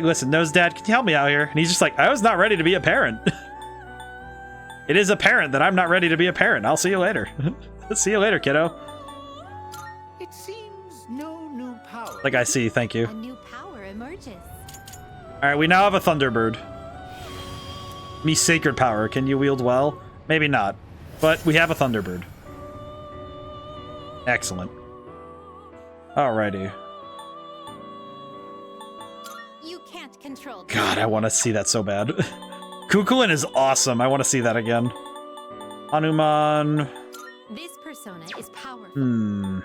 Speaker 1: listen, Nose Dad, can you help me out here? And he's just like, I was not ready to be a parent. It is apparent that I'm not ready to be a parent. I'll see you later. See you later, kiddo.
Speaker 8: It seems no new power.
Speaker 1: Like I see, thank you.
Speaker 2: A new power emerges.
Speaker 1: Alright, we now have a Thunderbird. Me sacred power. Can you wield well? Maybe not. But we have a Thunderbird. Excellent. Alrighty.
Speaker 2: You can't control.
Speaker 1: God, I want to see that so bad. Kukulin is awesome. I want to see that again. Hanuman.
Speaker 2: This persona is powerful.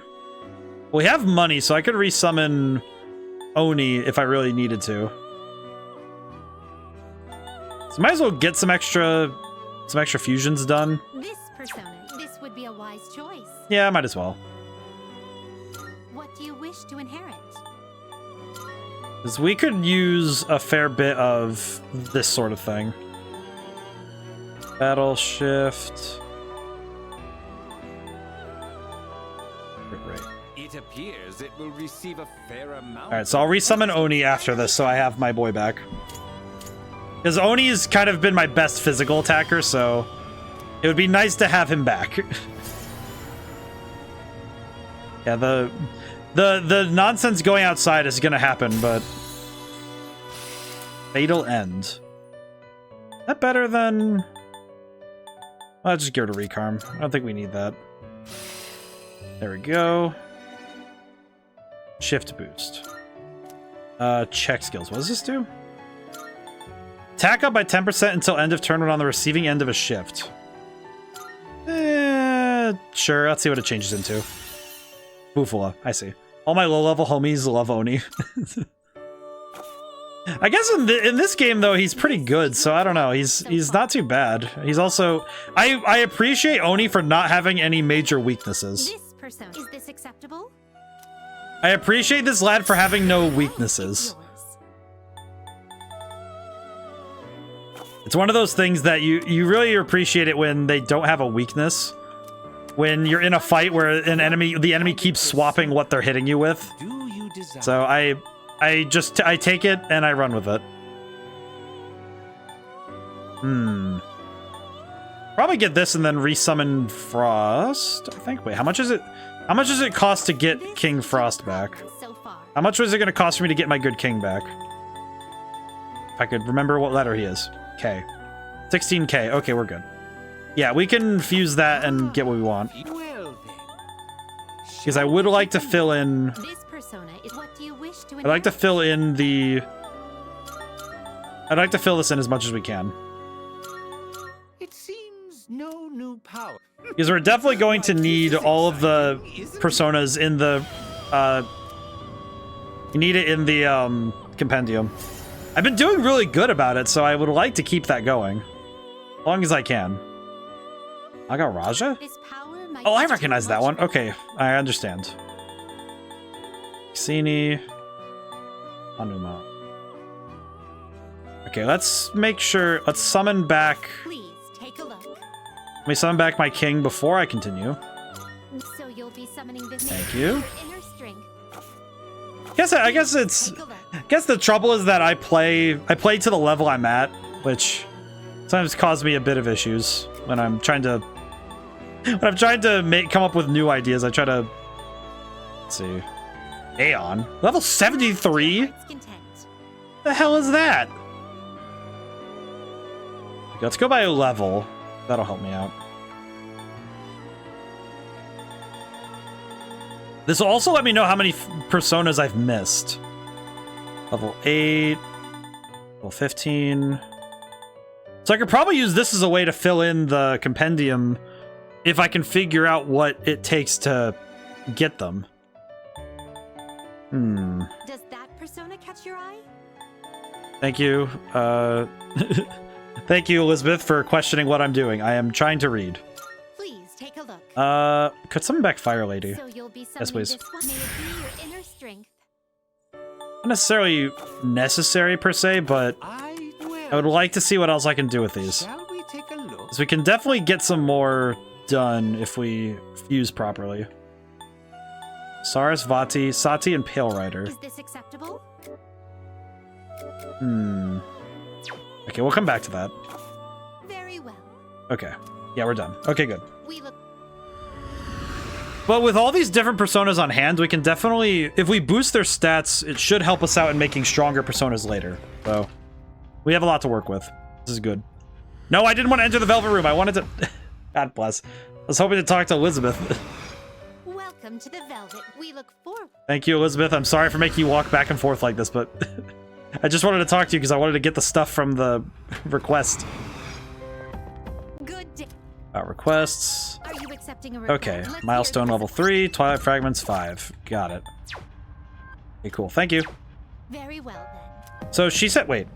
Speaker 1: We have money, so I could resummon Oni if I really needed to. So might as well get some extra fusions done.
Speaker 2: This persona, this would be a wise choice.
Speaker 1: Yeah, I might as well.
Speaker 2: What do you wish to inherit?
Speaker 1: Because we could use a fair bit of this sort of thing. Battle shift. Right.
Speaker 3: It appears it will receive a fair amount.
Speaker 1: Alright, so I'll resummon Oni after this, so I have my boy back. Because Oni's kind of been my best physical attacker, so it would be nice to have him back. Yeah, the nonsense going outside is gonna happen, but fatal end. Is that better than? I'll just give it a recarm. I don't think we need that. There we go. Shift boost. Check skills. What does this do? Attack up by 10% until end of turn when on the receiving end of a shift. Sure. Let's see what it changes into. Bufala. I see. All my low-level homies love Oni. I guess in this game, though, he's pretty good, so I don't know. He's not too bad. He's also... I appreciate Oni for not having any major weaknesses.
Speaker 2: This persona, is this acceptable?
Speaker 1: I appreciate this lad for having no weaknesses. It's one of those things that you really appreciate it when they don't have a weakness. when you're in a fight where the enemy keeps swapping what they're hitting you with.
Speaker 8: Do you desire?
Speaker 1: So I take it and I run with it. Probably get this and then resummon Frost, I think. Wait, how much is it? How much does it cost to get King Frost back?
Speaker 2: So far.
Speaker 1: How much was it going to cost for me to get my good king back? If I could remember what letter he is. K. 16K. Okay, we're good. Yeah, we can fuse that and get what we want.
Speaker 8: Well then.
Speaker 1: Because I would like to fill in...
Speaker 2: This persona is what do you wish to
Speaker 1: I'd like to fill in the... I'd like to fill this in as much as we can.
Speaker 8: It seems no new power.
Speaker 1: Because we're definitely going to need all of the personas in the... you need it in the compendium. I've been doing really good about it, so I would like to keep that going. As long as I can. Agaraja?
Speaker 2: This power might
Speaker 1: Oh, I
Speaker 2: be too
Speaker 1: recognize that
Speaker 2: much
Speaker 1: one. Okay, I understand. Genie. Anuma. Okay, let's make sure... Let's summon back...
Speaker 2: Please take a look.
Speaker 1: Let me summon back my king before I continue.
Speaker 2: So you'll be summoning this
Speaker 1: Thank you.
Speaker 2: inner strength.
Speaker 1: I guess it's...
Speaker 2: Take a look.
Speaker 1: I guess the trouble is that I play to the level I'm at, which sometimes causes me a bit of issues when I'm trying to come up with new ideas. I try to... Let's see. Aeon? Level 73?
Speaker 2: Heart's content.
Speaker 1: The hell is that? Okay, let's go by a level. That'll help me out. This will also let me know how many personas I've missed. Level 8. Level 15. So I could probably use this as a way to fill in the compendium if I can figure out what it takes to get them.
Speaker 2: Does that persona catch your eye?
Speaker 1: Thank you. Thank you, Elizabeth, for questioning what I'm doing. I am trying to read.
Speaker 2: Please take a look.
Speaker 1: Could summon back Fire Lady?
Speaker 2: So you'll be
Speaker 1: Yes,
Speaker 2: summoning
Speaker 1: please.
Speaker 2: this one. May it be your inner strength.
Speaker 1: Not necessarily necessary per se, but I would like to see what else I can do with these.
Speaker 8: Shall we take a look?
Speaker 1: Because we can definitely get some more done if we fuse properly. Sarasvati, Sati, and Pale Rider.
Speaker 2: Is this acceptable?
Speaker 1: Okay, we'll come back to that.
Speaker 2: Very well.
Speaker 1: Okay. Yeah, we're done. Okay, good.
Speaker 2: We look.
Speaker 1: But with all these different personas on hand, we can definitely... If we boost their stats, it should help us out in making stronger personas later. So, we have a lot to work with. This is good. No, I didn't want to enter the Velvet Room. I wanted to... God bless. I was hoping to talk to Elizabeth.
Speaker 2: Welcome to the Velvet. We look forward.
Speaker 1: Thank you, Elizabeth. I'm sorry for making you walk back and forth like this, but... I just wanted to talk to you because I wanted to get the stuff from the request.
Speaker 2: Good day.
Speaker 1: Requests.
Speaker 2: Are you accepting a request?
Speaker 1: Okay,
Speaker 2: Let's
Speaker 1: milestone
Speaker 2: hear
Speaker 1: level
Speaker 2: this.
Speaker 1: 3, Twilight Fragments 5. Got it. Okay, cool. Thank you.
Speaker 2: Very well then.
Speaker 1: So she said, wait.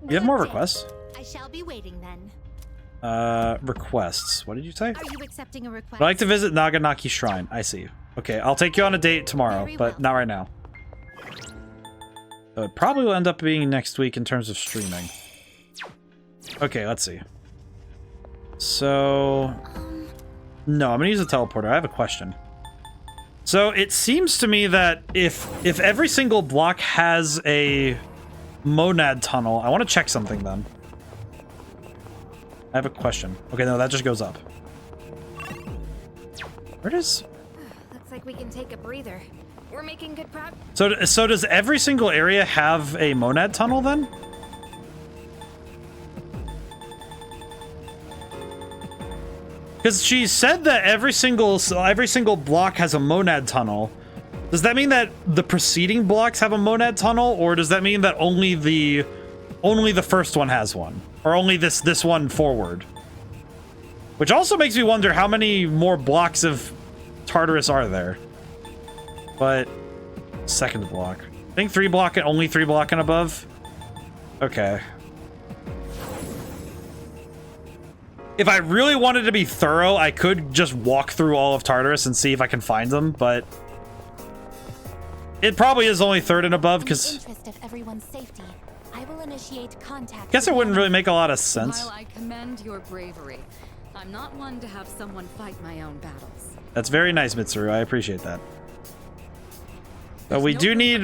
Speaker 1: You have
Speaker 2: Good
Speaker 1: more
Speaker 2: day.
Speaker 1: requests?
Speaker 2: I shall be waiting then.
Speaker 1: Requests. What did you say?
Speaker 2: Are you accepting a request?
Speaker 1: I'd like to visit Naganaki Shrine. I see. Okay, I'll take you on a date tomorrow,
Speaker 2: Very
Speaker 1: but
Speaker 2: well.
Speaker 1: not right now. So it probably will end up being next week in terms of streaming. Okay, let's see. So... No, I'm gonna use a teleporter. I have a question. So it seems to me that if every single block has a monad tunnel, I want to check something then. I have a question. Okay, no, that just goes up. Where does...
Speaker 2: Looks like we can take a breather. We're making good progress.
Speaker 1: So does every single area have a monad tunnel then? Because she said that every single block has a monad tunnel. Does that mean that the preceding blocks have a monad tunnel, or does that mean that only the first one has one, or only this one forward? Which also makes me wonder how many more blocks of Tartarus are there. But second block, I think only 3 block and above. Okay. If I really wanted to be thorough, I could just walk through all of Tartarus and see if I can find them, but it probably is only 3rd and above, because
Speaker 2: In the interest of everyone's safety, I will initiate contact.
Speaker 1: I guess it wouldn't really make a lot of sense.
Speaker 4: While I commend your bravery, I'm not one to have someone fight my own battles.
Speaker 1: That's very nice, Mitsuru. I appreciate that. But we do need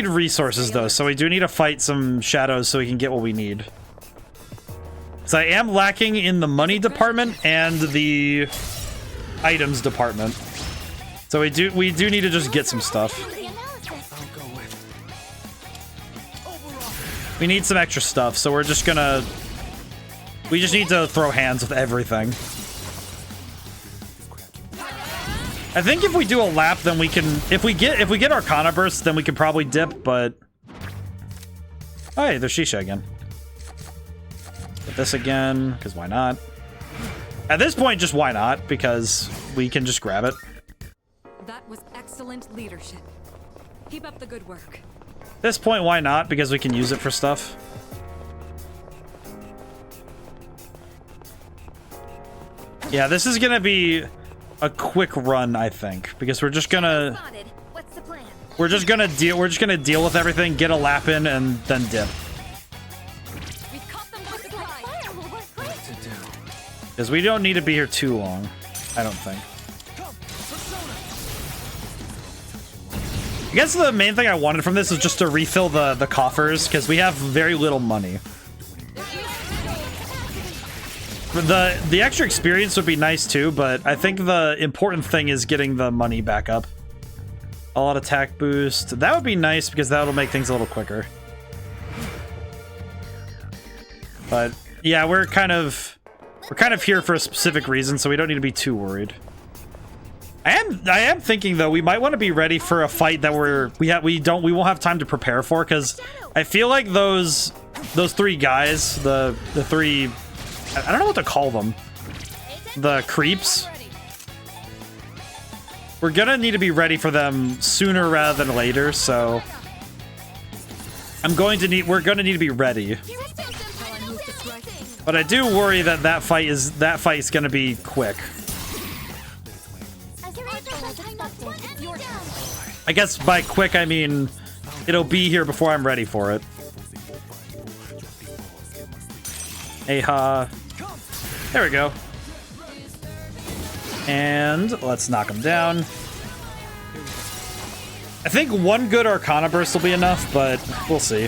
Speaker 1: resources though, so we do need to fight some shadows so we can get what we need. So I am lacking in the money department and the items department. So we do need to just get some stuff. We need some extra stuff, so we just need to throw hands with everything. I think if we do a lap, then we can, if we get Arcana bursts, then we can probably dip, but oh, hey, there's Shisha again. Get this again, because why not? At this point, just why not? Because we can just grab it.
Speaker 4: That was excellent leadership. Keep up the good work.
Speaker 1: At this point, why not? Because we can use it for stuff. Yeah, this is gonna be a quick run, I think, because we're just gonna deal with everything, get a lap in, and then dip. Because we don't need to be here too long, I don't think. I guess the main thing I wanted from this is just to refill the coffers, because we have very little money. The extra experience would be nice too, but I think the important thing is getting the money back up. All-out attack boost. That would be nice because that'll make things a little quicker. But yeah, we're kind of here for a specific reason, so we don't need to be too worried. I am thinking though we might want to be ready for a fight that we won't have time to prepare for, because I feel like those three guys, the three, I don't know what to call them, the creeps, we're gonna need to be ready for them sooner rather than later, so we're gonna need to be ready. But I do worry that that fight is gonna be quick. I guess by quick I mean it'll be here before I'm ready for it. Aha. There we go. And let's knock him down. I think one good Arcana burst will be enough, but we'll see.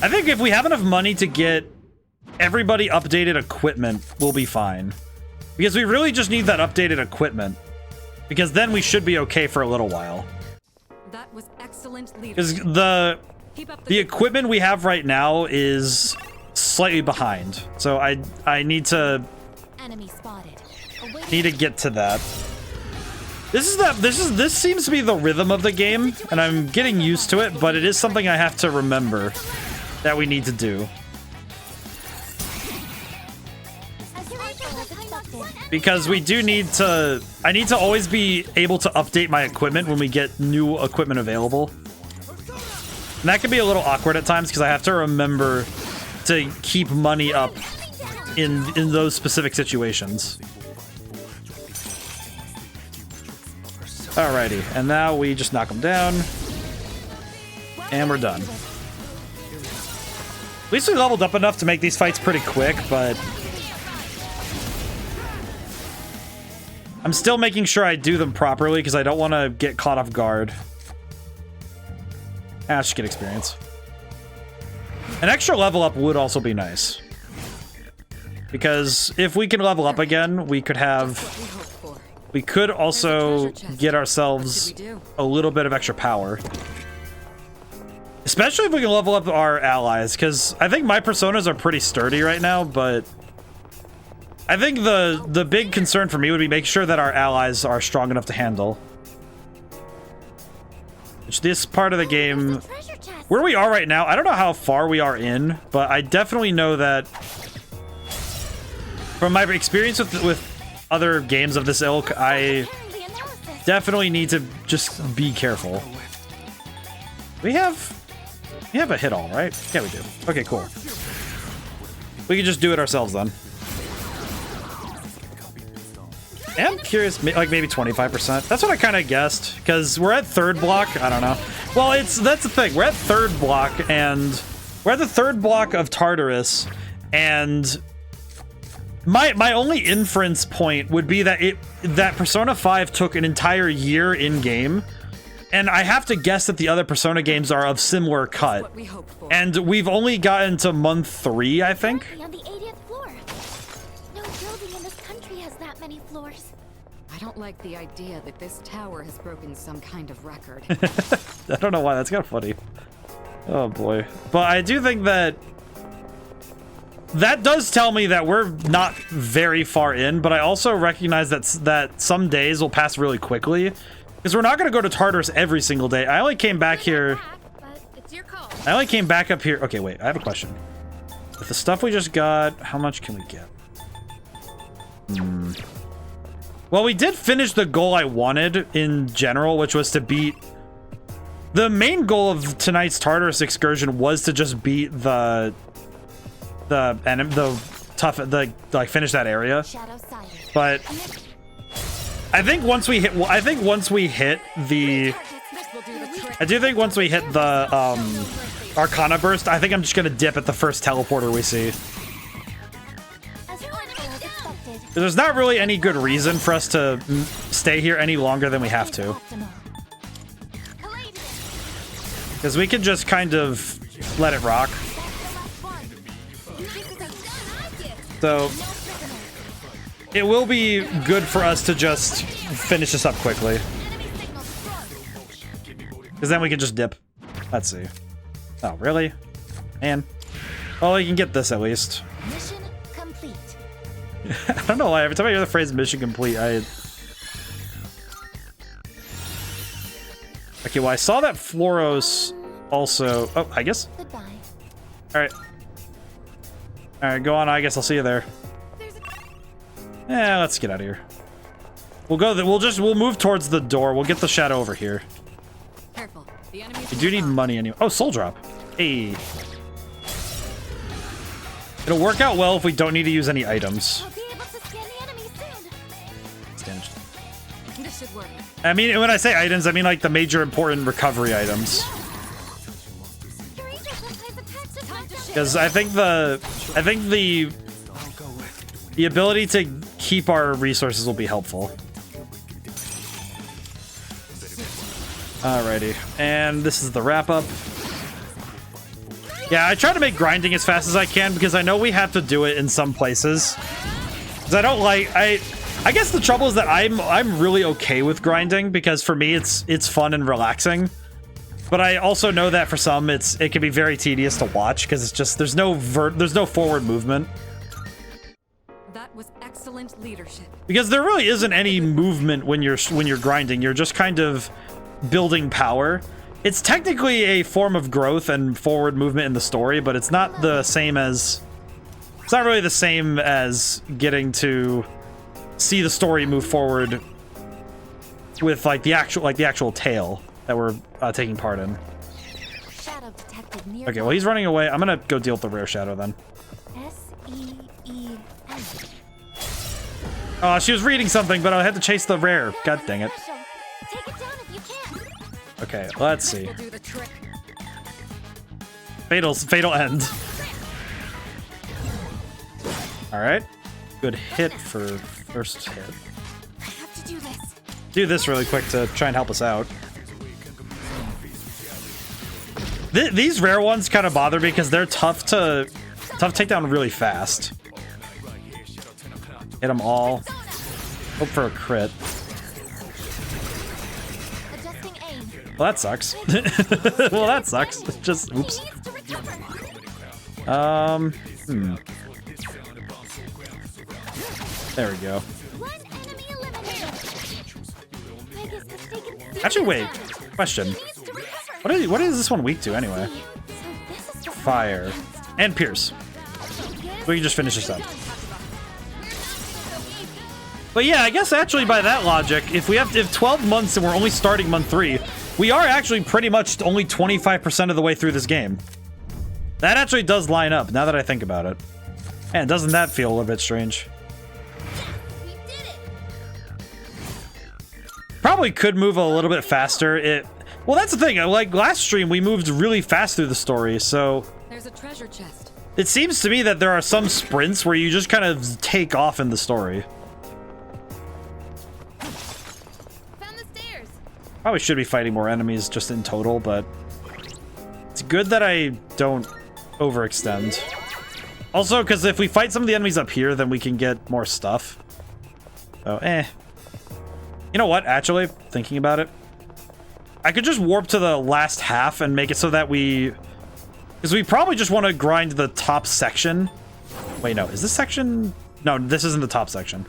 Speaker 1: I think if we have enough money to get everybody updated equipment, we'll be fine. Because we really just need that updated equipment. Because then we should be okay for a little while.
Speaker 4: That was excellent leadership.
Speaker 1: Because the equipment we have right now is slightly behind. So I need to get to that. This seems to be the rhythm of the game, and I'm getting used to it, but it is something I have to remember that we need to do. Because we do need to... I need to always be able to update my equipment when we get new equipment available. And that can be a little awkward at times, because I have to remember to keep money up in those specific situations. Alrighty, and now we just knock them down. And we're done. At least we leveled up enough to make these fights pretty quick, but... I'm still making sure I do them properly because I don't want to get caught off guard. I should get experience. An extra level up would also be nice. Because if we can level up again, we could also get ourselves a little bit of extra power. Especially if we can level up our allies, because I think my personas are pretty sturdy right now, but I think the big concern for me would be making sure that our allies are strong enough to handle. Which this part of the game, where we are right now, I don't know how far we are in, but I definitely know that from my experience with other games of this ilk, I definitely need to just be careful. We have a hit all, right? Yeah, we do. Okay, cool. We can just do it ourselves then. I'm curious, like maybe 25%. That's what I kind of guessed, because we're at third block. I don't know. Well, that's the thing. We're at third block, and we're at the third block of Tartarus, and My only inference point would be that Persona 5 took an entire year in game, and I have to guess that the other Persona games are of similar cut. And we've only gotten to month 3, I think.
Speaker 2: On the 80th floor. No building in this country has that many floors.
Speaker 4: I don't like the idea that this tower has broken some kind of record.
Speaker 1: I don't know why, that's kind of funny. Oh boy. But I do think that does tell me that we're not very far in, but I also recognize that some days will pass really quickly, because we're not going to go to Tartarus every single day. I only came back here. I only came back up here. Okay, wait, I have a question. With the stuff we just got, how much can we get? Well, we did finish the goal I wanted in general, which was to beat... The main goal of tonight's Tartarus excursion was to just beat like finish that area. But I think once we hit the Arcana burst, I think I'm just gonna dip at the first teleporter we see. There's not really any good reason for us to stay here any longer than we have to. Because we can just kind of let it rock. So it will be good for us to just finish this up quickly. Because then we can just dip. Let's see. Oh, really? Man. Well, you can get this at least.
Speaker 2: Mission complete.
Speaker 1: I don't know why. Every time I hear the phrase mission complete, Okay, well, I saw that Floros also... Oh, I guess?
Speaker 2: Goodbye.
Speaker 1: Alright. Alright, go on. I guess I'll see you there. Yeah, let's get out of here. We'll go... We'll move towards the door. We'll get the shadow over here.
Speaker 4: Careful. The enemies
Speaker 1: We do need money anyway. Oh, soul drop. Hey. It'll work out well if we don't need to use any items.
Speaker 2: I'll be able to scan the enemy soon.
Speaker 1: It's damaged.
Speaker 4: This should work.
Speaker 1: I mean, when I say items, I mean like the major important recovery items. Because I think the ability to keep our resources will be helpful. Alrighty, and this is the wrap up. Yeah, I try to make grinding as fast as I can because I know we have to do it in some places. Because I don't like I guess the trouble is that I'm really okay with grinding because for me it's fun and relaxing. But I also know that for some it can be very tedious to watch because it's just there's no forward movement.
Speaker 4: That was excellent leadership.
Speaker 1: Because there really isn't any movement when you're grinding. You're just kind of building power. It's technically a form of growth and forward movement in the story, but it's not the same as it's not really the same as getting to see the story move forward with like the actual tale that we're taking part in.
Speaker 2: Shadow detected near.
Speaker 1: Okay, well he's running away. I'm gonna go deal with the rare shadow then.
Speaker 2: S-E-E-N.
Speaker 1: Oh, she was reading something, but I had to chase the rare. God dang it.
Speaker 2: Take it down if you can.
Speaker 1: Okay, let's see.
Speaker 4: Will do the trick.
Speaker 1: Fatal end. All right, good hit for first hit.
Speaker 2: I have to do this.
Speaker 1: Do this really quick to try and help us out. These rare ones kind of bother me because they're tough to take down really fast. Hit them all. Hope for a crit.
Speaker 2: Adjusting aim.
Speaker 1: Well, that sucks. Well, that sucks. Just oops. There we go.
Speaker 2: One enemy eliminated. I guess that's taken.
Speaker 1: Actually, wait. Question. What is this one weak to anyway? Fire and pierce. We can just finish this up. But yeah, I guess actually by that logic, if 12 months and we're only starting month 3, we are actually pretty much only 25% of the way through this game. That actually does line up now that I think about it. Man, doesn't that feel a little bit strange? Probably could move a little bit faster. Well, that's the thing. Like last stream, we moved really fast through the story, so...
Speaker 4: There's a treasure chest.
Speaker 1: It seems to me that there are some sprints where you just kind of take off in the story.
Speaker 2: Found the stairs.
Speaker 1: Probably should be fighting more enemies just in total, but it's good that I don't overextend. Also, because if we fight some of the enemies up here, then we can get more stuff. So, You know what, actually, thinking about it, I could just warp to the last half and make it so that we... Because we probably just want to grind the top section. Wait, no, is this section... No, this isn't the top section.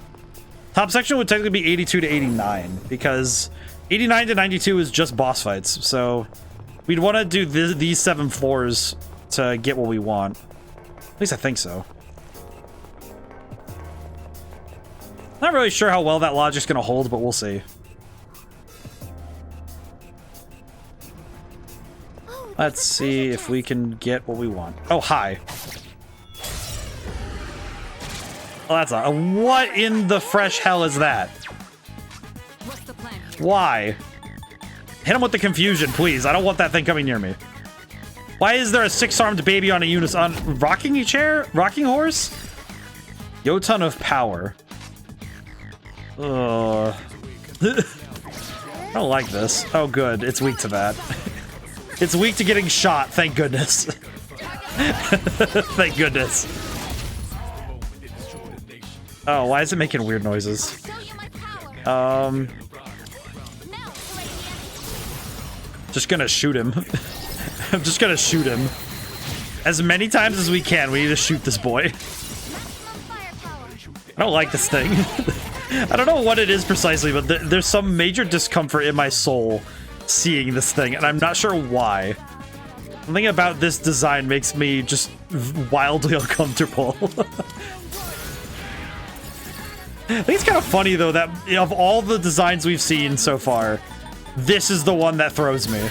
Speaker 1: Top section would technically be 82 to 89, because 89 to 92 is just boss fights, so we'd want to do these 7 floors to get what we want. At least I think so. Not really sure how well that logic's gonna hold, but we'll see. Let's see if we can get what we want. Oh, hi. Oh, that's a... What in the fresh hell is that?
Speaker 4: What's the plan?
Speaker 1: Why? Hit him with the confusion, please. I don't want that thing coming near me. Why is there a 6-armed baby on a rocking chair? Rocking horse? Yoton of power. Ugh. I don't like this. Oh, good. It's weak to that. It's weak to getting shot. Thank goodness. Thank goodness. Oh, why is it making weird noises? Just gonna shoot him. I'm just gonna shoot him. As many times as we can, we need to shoot this boy. I don't like this thing. I don't know what it is precisely, but there's some major discomfort in my soul seeing this thing, and I'm not sure why. Something about this design makes me just wildly uncomfortable. I think it's kind of funny, though, that of all the designs we've seen so far, this is the one that throws me.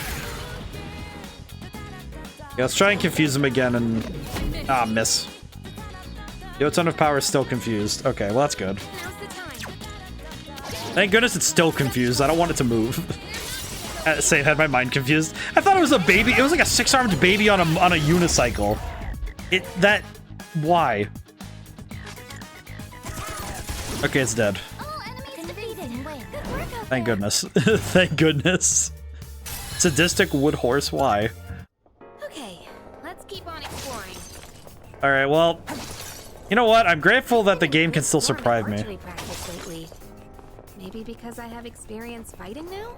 Speaker 1: Yeah, let's try and confuse him again and... Ah, miss. Yoton of power is still confused. Okay, well, that's good. Thank goodness it's still confused. I don't want it to move. Same, had my mind confused. I thought it was a baby. It was like a 6-armed baby on a unicycle. Why? Okay, it's dead. Thank goodness. Thank goodness. Sadistic wood horse, why?
Speaker 2: Okay, let's keep on exploring.
Speaker 1: Alright, well, you know what? I'm grateful that the game can still surprise me.
Speaker 2: Maybe because I have experience fighting now?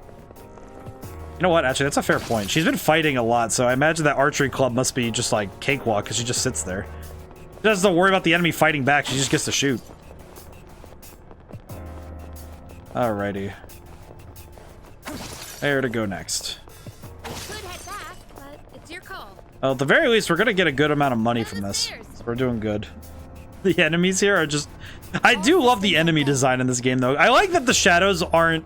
Speaker 1: You know what? Actually, that's a fair point. She's been fighting a lot, so I imagine that archery club must be just like cakewalk because she just sits there. She doesn't worry about the enemy fighting back. She just gets to shoot. Alrighty. Where to go next?
Speaker 2: We could head back, but it's your call.
Speaker 1: Well, at the very least, we're gonna get a good amount of money from this. So we're doing good. The enemies here are just... I do love the enemy design in this game, though. I like that the shadows aren't...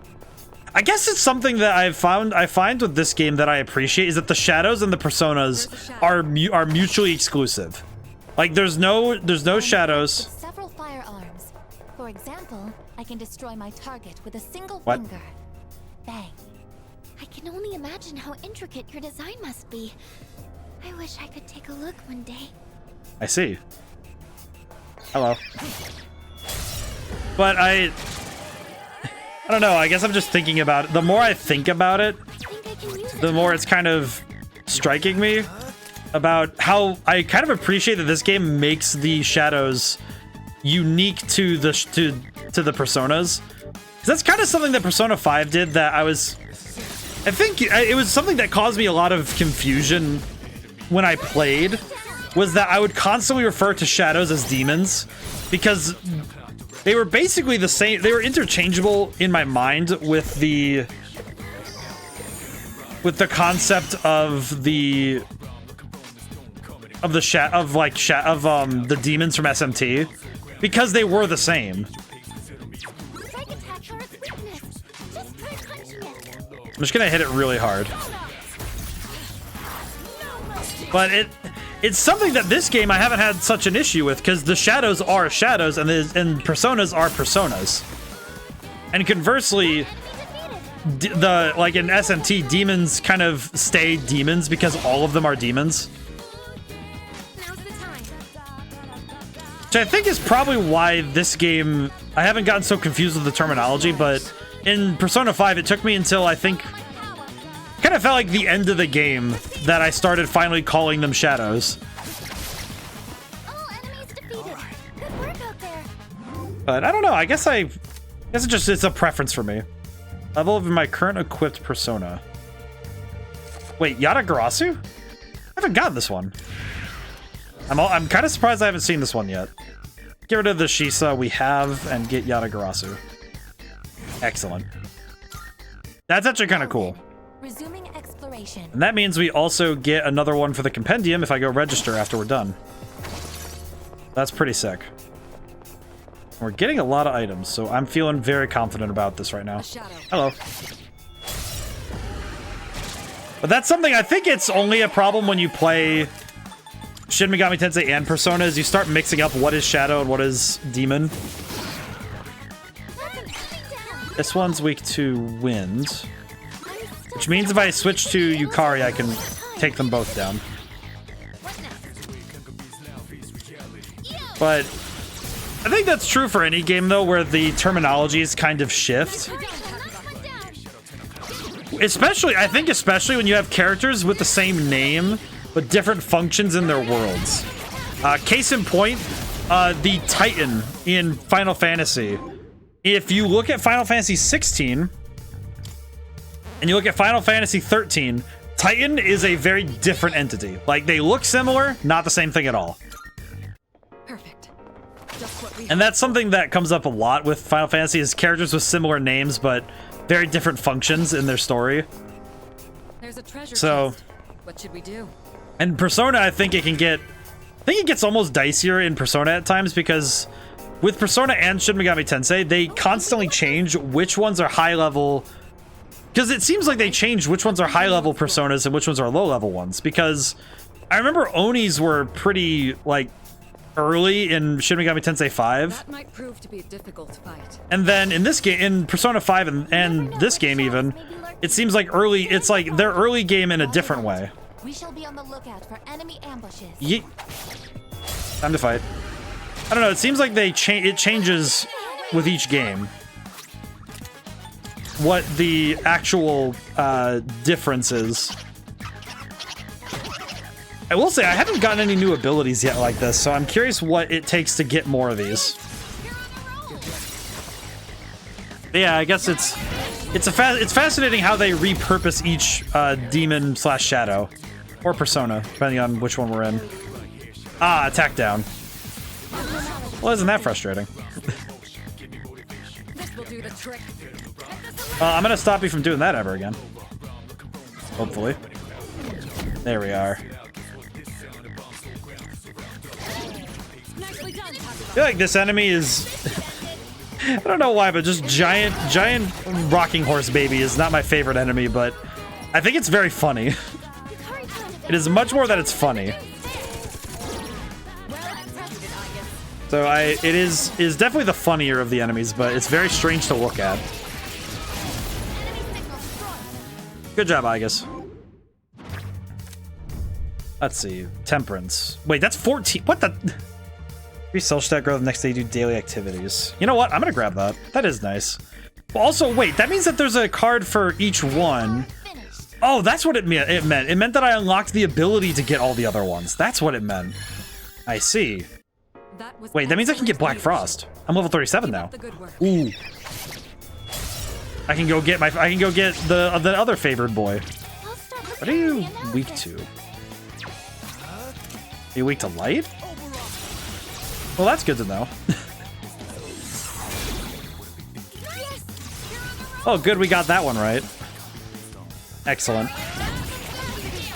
Speaker 1: I guess it's something that I find with this game that I appreciate is that the shadows and the personas are mutually exclusive. Like there's no shadows.
Speaker 2: Several firearms. For example, I can destroy my target with a single
Speaker 1: What?
Speaker 2: finger. Bang. I can only imagine how intricate your design must be. I wish I could take a look one day.
Speaker 1: I see. Hello. But I don't know, I guess I'm just thinking about it. The more I think about it, the more it's kind of striking me about how I kind of appreciate that this game makes the shadows unique to the personas. 'Cause that's kind of something that Persona 5 did that I think it was something that caused me a lot of confusion when I played, was that I would constantly refer to shadows as demons because they were basically the same. They were interchangeable in my mind with the concept of the demons from SMT, because they were the same. I'm just gonna hit it really hard. But it's something that this game I haven't had such an issue with, because the shadows are shadows and personas are personas. And conversely, like in SMT, demons kind of stay demons because all of them are demons.
Speaker 2: Now's the time.
Speaker 1: Which I think is probably why this game, I haven't gotten so confused with the terminology, but in Persona 5, it took me until I think, kind of felt like the end of the game that I started finally calling them shadows.
Speaker 2: All enemies defeated. Good work out there.
Speaker 1: But I don't know, I guess it's a preference for me. Level of my current equipped persona. Wait, Yatagarasu? I haven't gotten this one. I'm kind of surprised I haven't seen this one yet. Get rid of the Shisa we have and get Yatagarasu. Excellent. That's actually kind of cool.
Speaker 2: Resuming exploration.
Speaker 1: And that means we also get another one for the compendium if I go register after we're done. That's pretty sick. We're getting a lot of items, so I'm feeling very confident about this right now. Hello. But that's something, I think it's only a problem when you play Shin Megami Tensei and Persona, is you start mixing up what is Shadow and what is Demon. This one's weak to wind. Which means if I switch to Yukari, I can take them both down. But I think that's true for any game, though, where the terminologies kind of shift. Especially when you have characters with the same name, but different functions in their worlds. Case in point, the Titan in Final Fantasy. If you look at Final Fantasy 16 and you look at Final Fantasy 13, Titan is a very different entity. Like, they look similar, not the same thing at all.
Speaker 4: Perfect.
Speaker 1: And that's something that comes up a lot with Final Fantasy, is characters with similar names but very different functions in their story.
Speaker 4: There's a treasure
Speaker 1: So,
Speaker 4: chest. What should we do?
Speaker 1: and Persona, I think it gets almost dicier in Persona at times, because with Persona and Shin Megami Tensei, they constantly change which ones are high level. Because it seems like they changed which ones are high level Personas and which ones are low level ones. Because I remember Onis were pretty, like, early in Shin Megami Tensei 5.
Speaker 4: That might prove to be a difficult fight.
Speaker 1: And then in this game, in Persona 5 and this game even, it seems like it's like their early game in a different way.
Speaker 2: We shall be on the lookout for enemy ambushes.
Speaker 1: Time to fight. I don't know, it seems like it changes with each game what the actual difference is. I will say I haven't gotten any new abilities yet like this, so I'm curious what it takes to get more of these. But yeah, I guess it's fascinating how they repurpose each demon / shadow or persona, depending on which one we're in. Ah, attack down. Well, isn't that frustrating?
Speaker 4: This will do the trick.
Speaker 1: I'm gonna stop you from doing that ever again. Hopefully. There we are.
Speaker 4: Nicely done,
Speaker 1: I feel like this enemy is... I don't know why, but just giant rocking horse baby is not my favorite enemy, but I think it's very funny. It is much more that it's funny. So it is definitely the funnier of the enemies, but it's very strange to look at. Good job, Aegis. Let's see. Temperance. Wait, that's 14. What the? Free social stat growth the next day you do daily activities. You know what? I'm gonna grab that. That is nice. Also, wait, that means that there's a card for each one. Oh, that's what it meant. It meant that I unlocked the ability to get all the other ones. That's what it meant. I see. Wait, that means I can get Black Frost. I'm level 37 now. Ooh. I can go get the other favored boy. What are you weak to? Are you weak to light? Well, that's good to know. Oh, good, we got that one right. Excellent.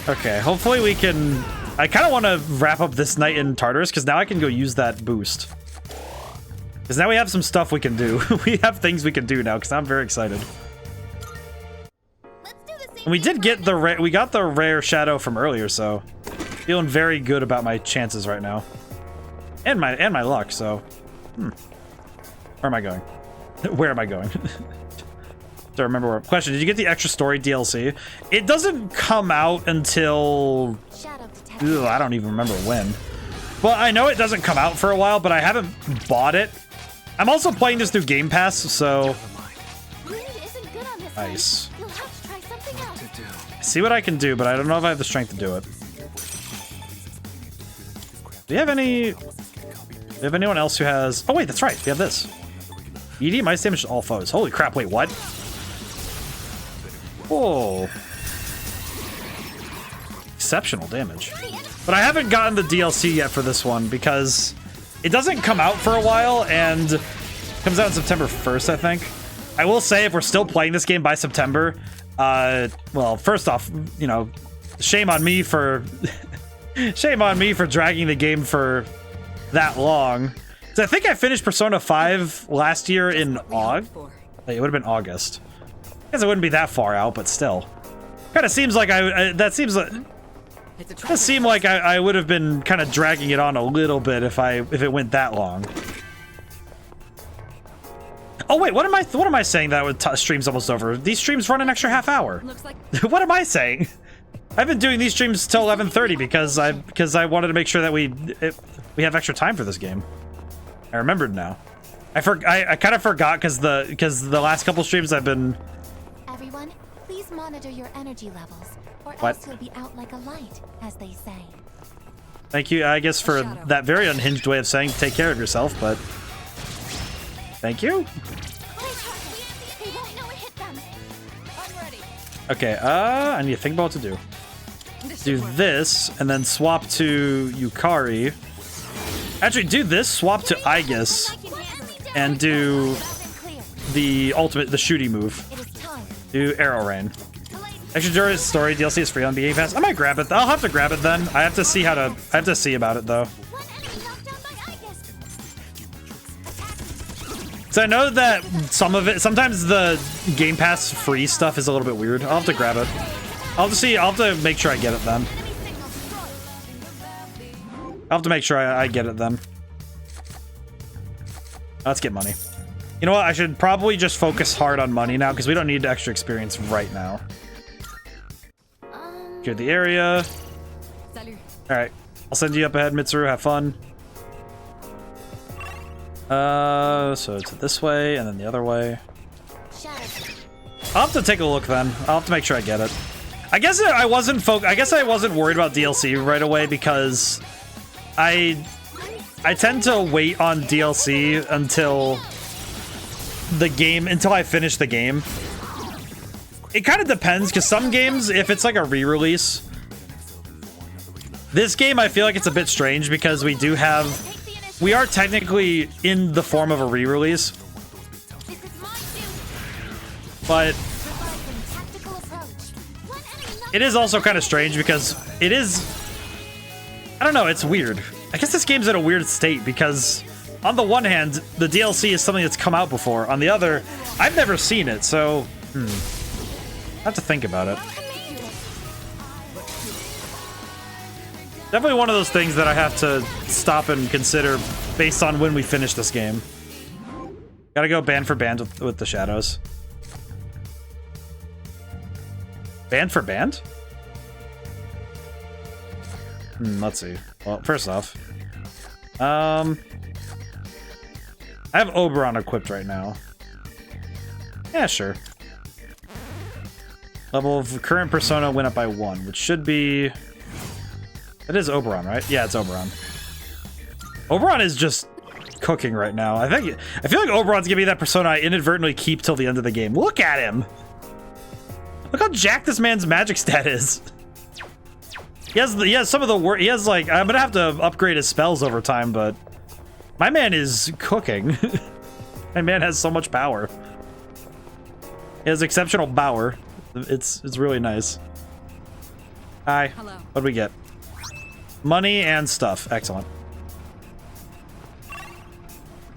Speaker 1: Okay, hopefully we can... I kind of want to wrap up this night in Tartarus, because now I can go use that boost. Because now we have some stuff we can do. We have things we can do now, because I'm very excited. And we did get we got the rare shadow from earlier, so feeling very good about my chances right now. And my luck, so... Where am I going? Where am I going? To remember where... Question, did you get the extra story DLC? It doesn't come out until... I don't even remember when. Well, I know it doesn't come out for a while, but I haven't bought it. I'm also playing this through Game Pass, so... Nice. See what I can do, but I don't know if I have the strength to do it. Do you have any... Do you have anyone else who has... Oh, wait, that's right. We have this. ED mice damage to all foes. Holy crap, wait, what? Whoa. Exceptional damage. But I haven't gotten the DLC yet for this one because it doesn't come out for a while and it comes out on September 1st, I think. I will say if we're still playing this game by September, well, first off, you know, shame on me for shame on me for dragging the game for that long. So I think I finished Persona 5 last year in August. It would have been August. I guess it wouldn't be that far out, but still. Kind of seems like that seems like... It does seem like I would have been kind of dragging it on a little bit if it went that long. Oh wait, what am I saying that with streams almost over? These streams run an extra half hour. What am I saying? I've been doing these streams till 11:30 because I wanted to make sure that we have extra time for this game. I remembered now. I kind of forgot because the last couple streams I've been.
Speaker 2: Everyone, please monitor your energy levels, or
Speaker 1: What?
Speaker 2: else you'll be out like a light, as they say.
Speaker 1: Thank you, I guess, for that very unhinged way of saying take care of yourself, but thank you. Okay, I need to think about what to do. Do this, and then swap to Yukari. Actually, do this, swap to Aegis, and do the ultimate, the shooty move. Do Arrow Rain. Extra Journey's Story DLC is free on the Game Pass. I might grab it. I'll have to grab it then. I have to see about it though. So I know that some of it, sometimes the Game Pass free stuff is a little bit weird. I'll have to grab it. I'll have to make sure I get it then. I'll have to make sure I get it then. Let's get money. You know what? I should probably just focus hard on money now because we don't need extra experience right now. Clear the area. Alright. I'll send you up ahead, Mitsuru. Have fun. So it's this way and then the other way. I'll have to take a look then. I'll have to make sure I get it. I guess I wasn't worried about DLC right away because I tend to wait on DLC until I finish the game. It kind of depends because some games, if it's like a re-release, this game I feel like it's a bit strange because we are technically in the form of a re-release, but it is also kind of strange because it is, I don't know, it's weird. I guess this game's in a weird state because on the one hand, the DLC is something that's come out before. On the other, I've never seen it, so I have to think about it. Definitely one of those things that I have to stop and consider based on when we finish this game. Gotta go band for band with the shadows. Band for band? Let's see. Well, first off, I have Oberon equipped right now. Yeah, sure. Level of current persona went up by 1, which should be... It is Oberon, right? Yeah, it's Oberon. Oberon is just cooking right now. I feel like Oberon's gonna be that persona I inadvertently keep till the end of the game. Look at him! Look how jacked this man's magic stat is. He has some of the work. He has like, I'm gonna have to upgrade his spells over time, but my man is cooking. My man has so much power. He has exceptional power. It's really nice. Hi.
Speaker 4: Hello.
Speaker 1: What do we get? Money and stuff. Excellent.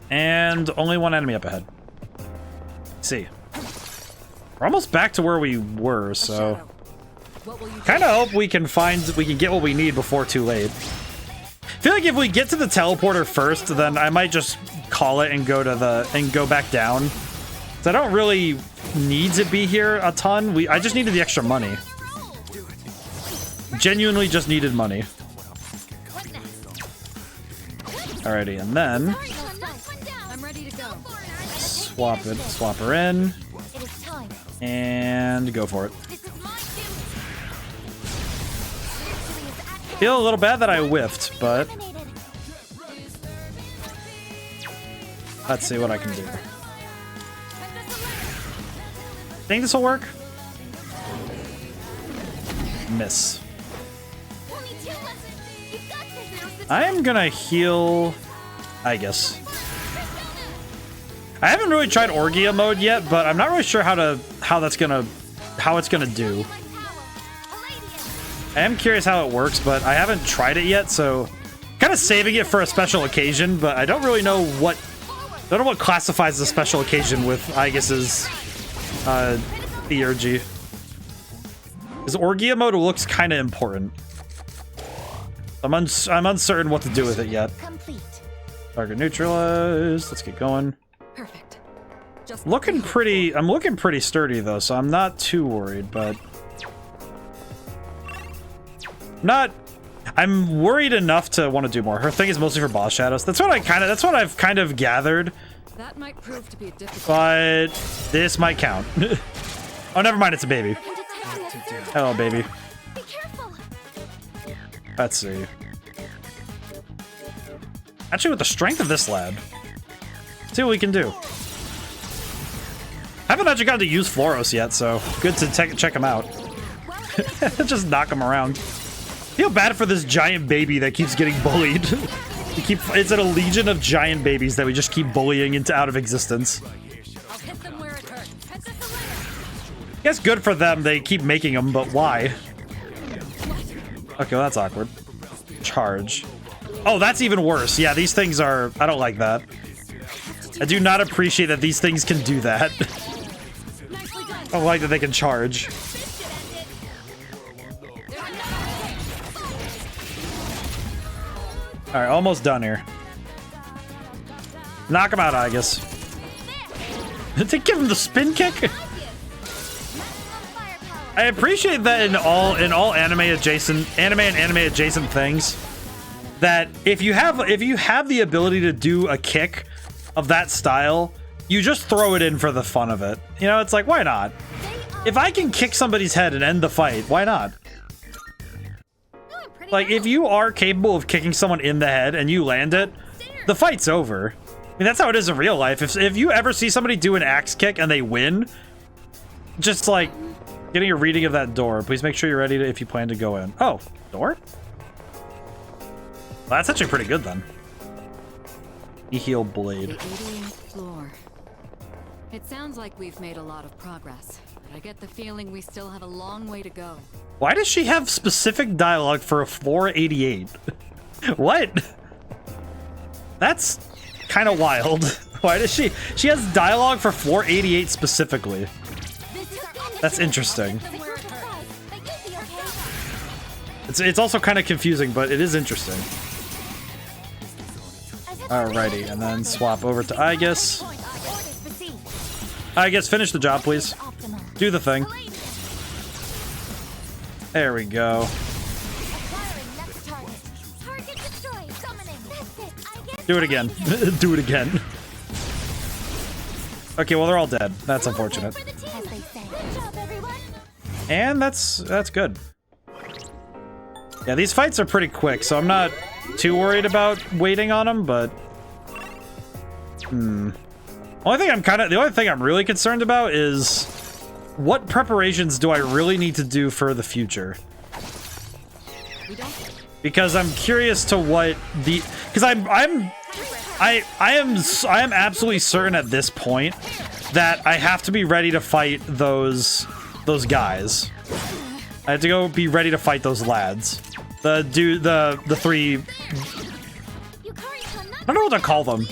Speaker 1: And only one enemy up ahead. Let's see. We're almost back to where we were, so kind of hope we can get what we need before too late. I feel like if we get to the teleporter first, then I might just call it and go back down. So I don't really need to be here a ton. I just needed the extra money. Alrighty, and then
Speaker 4: I'm ready to go.
Speaker 1: swap her in,
Speaker 2: It is time.
Speaker 1: and go for it.
Speaker 2: This is my duty.
Speaker 1: Feel a little bad that I whiffed, but
Speaker 2: Eliminated.
Speaker 1: let's see what I can do. Think this will work? Miss.
Speaker 2: Only 2 left. You've got this. Now's the
Speaker 1: I am gonna heal, I guess. I haven't really tried Orgia mode yet, but I'm not really sure how it's gonna do. I am curious how it works, but I haven't tried it yet, so kind of saving it for a special occasion. But I don't really know what classifies as a special occasion with Aegis's theurgy. Because Orgia mode looks kind of important. I'm uncertain what to do with it yet.
Speaker 2: complete.
Speaker 1: Target neutralized. Let's get going.
Speaker 4: Perfect. Just
Speaker 1: I'm looking pretty sturdy though, so I'm not too worried, but I'm worried enough to want to do more. Her thing is mostly for boss shadows. That's what I've kind of gathered,
Speaker 4: that might prove to be difficult.
Speaker 1: but this might count. Oh, never mind, it's a baby. Hello, baby.
Speaker 2: Be careful.
Speaker 1: Let's see. Actually, with the strength of this lad, let's see what we can do. I haven't actually gotten to use Floros yet, so good to check him out. Just knock him around. Feel bad for this giant baby that keeps getting bullied. It's a legion of giant babies that we just keep bullying into out of existence.
Speaker 4: I'll hit them where it hurts.
Speaker 1: I guess good for them, they keep making them, but why? Okay, well, that's awkward. Charge. Oh, that's even worse. Yeah, these things are... I don't like that. I do not appreciate that these things can do that. I don't like that they can charge. Alright, almost done here. Knock him out, I guess. Did they give him the spin kick? I appreciate that in all anime and anime adjacent things, that if you have the ability to do a kick of that style, you just throw it in for the fun of it. You know, it's like, why not? If I can kick somebody's head and end the fight, why not? Like, if you are capable of kicking someone in the head and you land it, the fight's over. I mean, that's how it is in real life. If you ever see somebody do an axe kick and they win, just like getting a reading of that door. Please make sure you're ready if you plan to go in. Oh, door? Well, that's actually pretty good then. Heal blade.
Speaker 4: The 88th floor. It sounds like we've made a lot of progress, but I get the feeling we still have a long way to go.
Speaker 1: Why does she have specific dialogue for a floor 88? What? That's kind of wild. Why does she has dialogue for floor 88 specifically? That's interesting. It's also kind of confusing, but it is interesting. Alrighty, and then swap over to Aegis. Aegis, finish the job, please. Do the thing. There we go. Do it again. Do it again. Okay, well, they're all dead. That's unfortunate. And that's good. Yeah, these fights are pretty quick, so I'm not too worried about waiting on them, but the only thing I'm really concerned about is what preparations do I really need to do for the future? Because I'm curious to what the I am absolutely certain at this point that I have to be ready to fight those guys. I have to go be ready to fight those lads. The three, I don't know what to call them.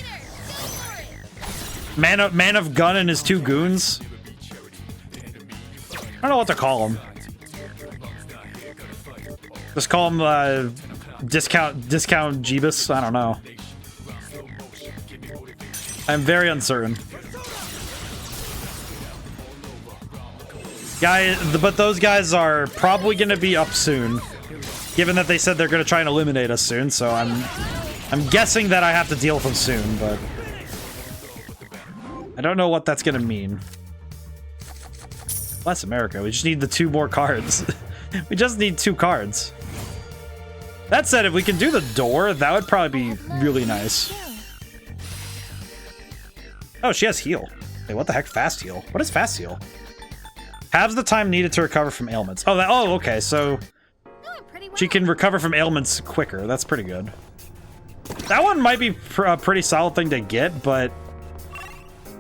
Speaker 1: Man of Gun and his two goons. I don't know what to call them. Just call them discount Jeebus. I don't know. I'm very uncertain. But those guys are probably going to be up soon, given that they said they're going to try and eliminate us soon. So I'm I'm guessing that I have to deal with them soon, but I don't know what that's gonna mean. Bless America, we just need the 2 more cards. We just need 2 cards. That said, if we can do the door, that would probably be really nice. Oh, she has heal. Wait, what the heck? Fast heal? What is fast heal? Halves the time needed to recover from ailments. Oh, oh, okay, so she can recover from ailments quicker. That's pretty good. That one might be a pretty solid thing to get, but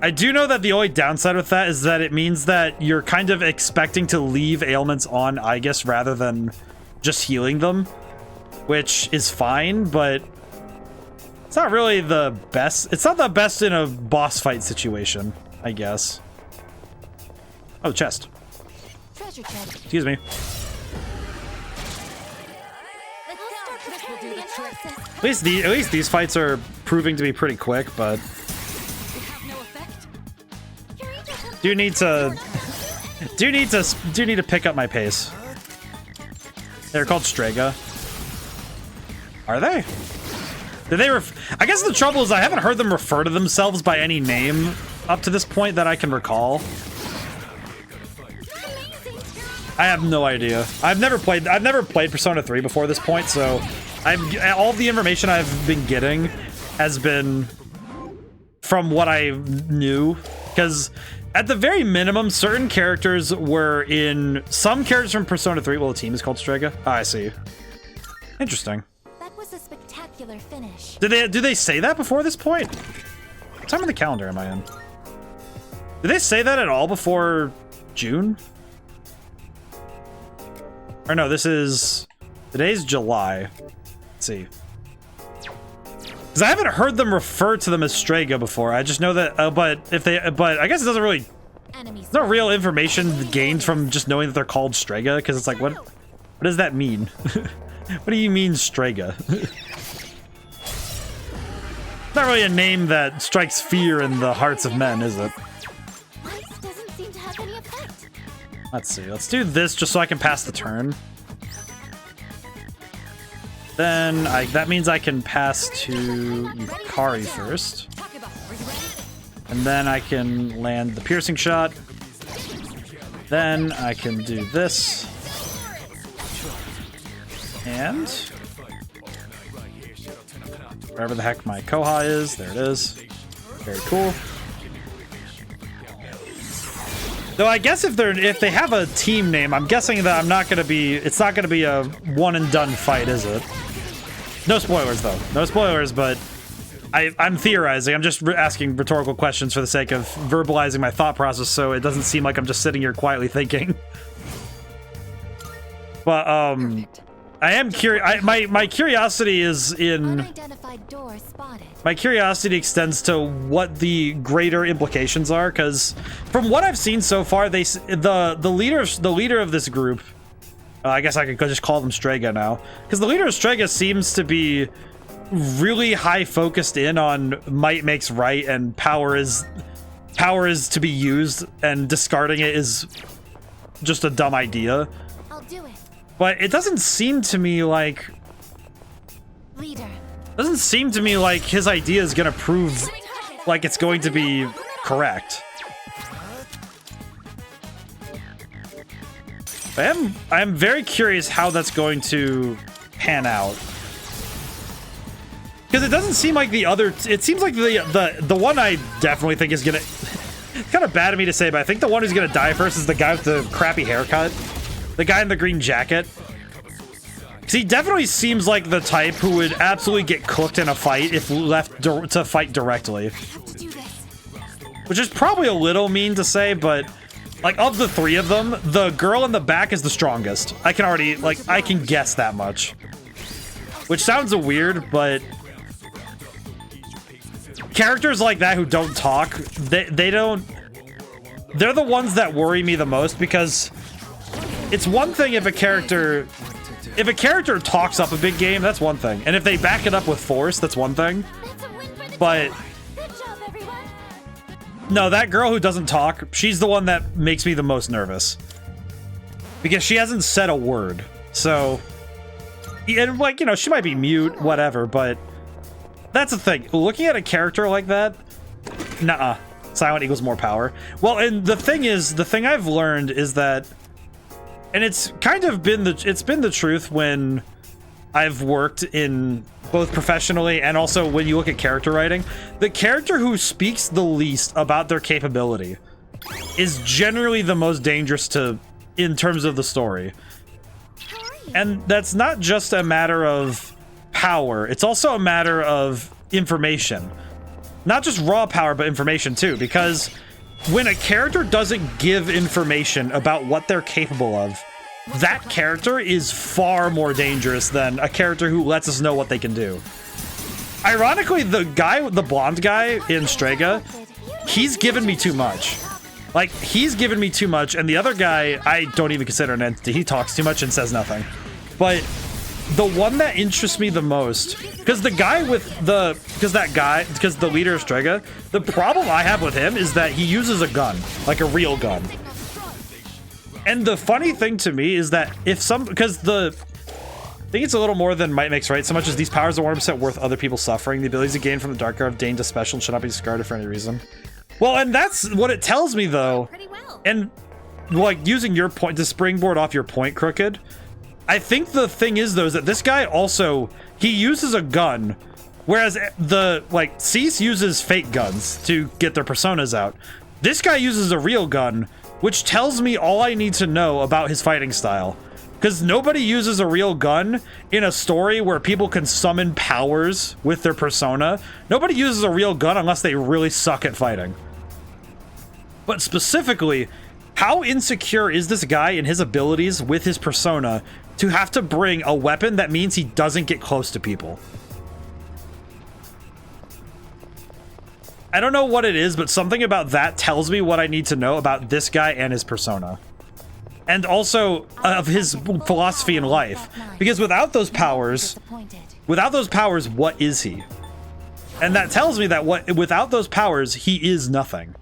Speaker 1: I do know that the only downside with that is that it means that you're kind of expecting to leave ailments on Aegis rather than just healing them, which is fine, but it's not really the best. It's not the best in a boss fight situation, I guess. Oh, chest.
Speaker 2: Treasure chest.
Speaker 1: Excuse me. At least these fights are proving to be pretty quick, but do need to pick up my pace. They're called Strega. Are they? Did they I guess the trouble is I haven't heard them refer to themselves by any name up to this point that I can recall. I have no idea. I've never played Persona 3 before this point, so all the information I've been getting has been from what I knew, because at the very minimum, certain characters were in some characters from Persona 3. Well, the team is called Strega. Oh, I see. Interesting.
Speaker 2: That was a spectacular finish.
Speaker 1: Do they say that before this point? What time on the calendar am I in? Did they say that at all before June? Or no, today's July. Let's see. Because I haven't heard them refer to them as Strega before. I just know that, but I guess it doesn't really, there's no real information gained from just knowing that they're called Strega, because it's like, what does that mean? What do you mean, Strega? It's not really a name that strikes fear in the hearts of men, is it?
Speaker 2: Ice doesn't seem to have any effect.
Speaker 1: Let's see. Let's do this just so I can pass the turn. Then that means I can pass to Yukari first. And then I can land the piercing shot. Then I can do this. And wherever the heck my Koha is, there it is. Very cool. Though I guess if they have a team name, I'm guessing that it's not gonna be a one and done fight, is it? No spoilers though. No spoilers, but I'm theorizing. I'm just asking rhetorical questions for the sake of verbalizing my thought process, so it doesn't seem like I'm just sitting here quietly thinking. But I am curious. My curiosity is in.
Speaker 2: Unidentified door spotted.
Speaker 1: My curiosity extends to what the greater implications are, because from what I've seen so far, the leader of this group. I guess I could just call them Strega now, because the leader of Strega seems to be really high focused in on might makes right, and power is to be used, and discarding it is just a dumb idea.
Speaker 2: I'll do it.
Speaker 1: But it doesn't seem to me like his idea is gonna prove like it's going to be correct. I am very curious how that's going to pan out, because it doesn't seem like the other. It seems like the one I definitely think is gonna. It's kind of bad of me to say, but I think the one who's gonna die first is the guy with the crappy haircut, the guy in the green jacket. Because he definitely seems like the type who would absolutely get cooked in a fight if left to fight directly. Which is probably a little mean to say, but like, of the 3 of them, the girl in the back is the strongest. I can guess that much. Which sounds weird, but characters like that who don't talk, they're the ones that worry me the most, because it's one thing if a character talks up a big game, that's one thing. And if they back it up with force, that's one thing. But no, that girl who doesn't talk, she's the one that makes me the most nervous. Because she hasn't said a word. So, and like, you know, she might be mute, whatever, but That's the thing. Looking at a character like that, nuh-uh. Silent equals more power. Well, and the thing is, the thing I've learned is that, and it's kind of been the truth when I've worked in both professionally and also when you look at character writing, the character who speaks the least about their capability is generally the most dangerous in terms of the story. And that's not just a matter of power, it's also a matter of information. Not just raw power, but information too, because when a character doesn't give information about what they're capable of, that character is far more dangerous than a character who lets us know what they can do. Ironically, the blonde guy in Strega, he's given me too much. Like, he's given me too much, and the other guy, I don't even consider an entity. He talks too much and says nothing. But the one that interests me the most, because the leader of Strega, the problem I have with him is that he uses a gun, like a real gun. And the funny thing to me is that I think it's a little more than might makes right, so much as these powers are 100% worth other people's suffering. The abilities to gain from the dark are of Dane to special and should not be discarded for any reason. Well, and that's what it tells me, though. And, like, using your point to springboard off your point, Crooked, I think the thing is, though, is that this guy also, he uses a gun, whereas Cease uses fake guns to get their personas out. This guy uses a real gun, which tells me all I need to know about his fighting style. Because nobody uses a real gun in a story where people can summon powers with their persona. Nobody uses a real gun unless they really suck at fighting. But specifically, how insecure is this guy in his abilities with his persona to have to bring a weapon that means he doesn't get close to people? I don't know what it is, but something about that tells me what I need to know about this guy and his persona. And also of his philosophy in life. Because without those powers, what is he? And that tells me that without those powers, he is nothing.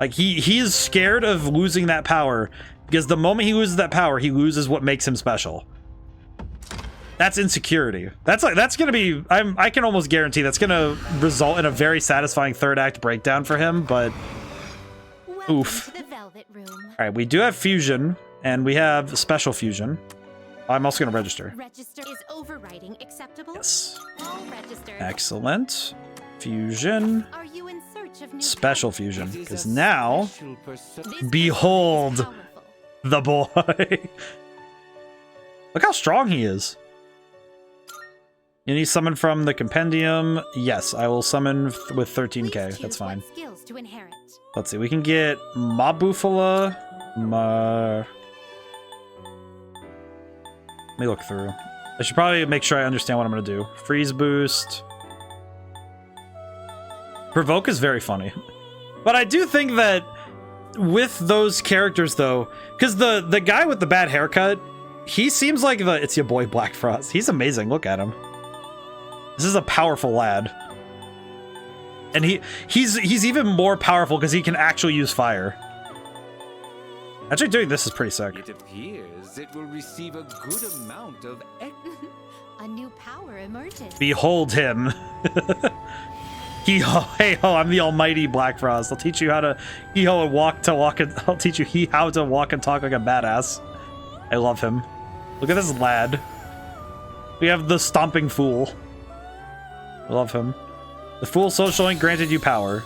Speaker 1: Like, he is scared of losing that power, because the moment he loses that power, he loses what makes him special. That's insecurity. That's gonna be, I can almost guarantee that's gonna result in a very satisfying third act breakdown for him, but oof. Alright, we do have fusion, and we have special fusion. I'm also gonna register.
Speaker 2: Register is overriding acceptable?
Speaker 1: Yes.
Speaker 2: All registered.
Speaker 1: Excellent. Fusion.
Speaker 2: Are you in search of new
Speaker 1: Special fusion, because now, behold the boy. Look how strong he is. You need summon from the compendium. Yes, I will summon with 13k. That's fine.
Speaker 2: Skills to inherit.
Speaker 1: Let's see. We can get Mabufala. Let me look through. I should probably make sure I understand what I'm going to do. Freeze boost. Provoke is very funny. But I do think that with those characters, though, because the guy with the bad haircut, he seems like it's your boy Black Frost. He's amazing. Look at him. This is a powerful lad. And he's even more powerful because he can actually use fire. Actually doing this is pretty sick.
Speaker 10: It appears it will receive a good amount of
Speaker 2: a new power emerges.
Speaker 1: Behold him. Hee-ho, hey-ho, I'm the almighty Black Frost. I'll teach you how to hee-ho and I'll teach you how to walk and talk like a badass. I love him. Look at this lad. We have the Stomping Fool. I love him. The Fool social link granted you power.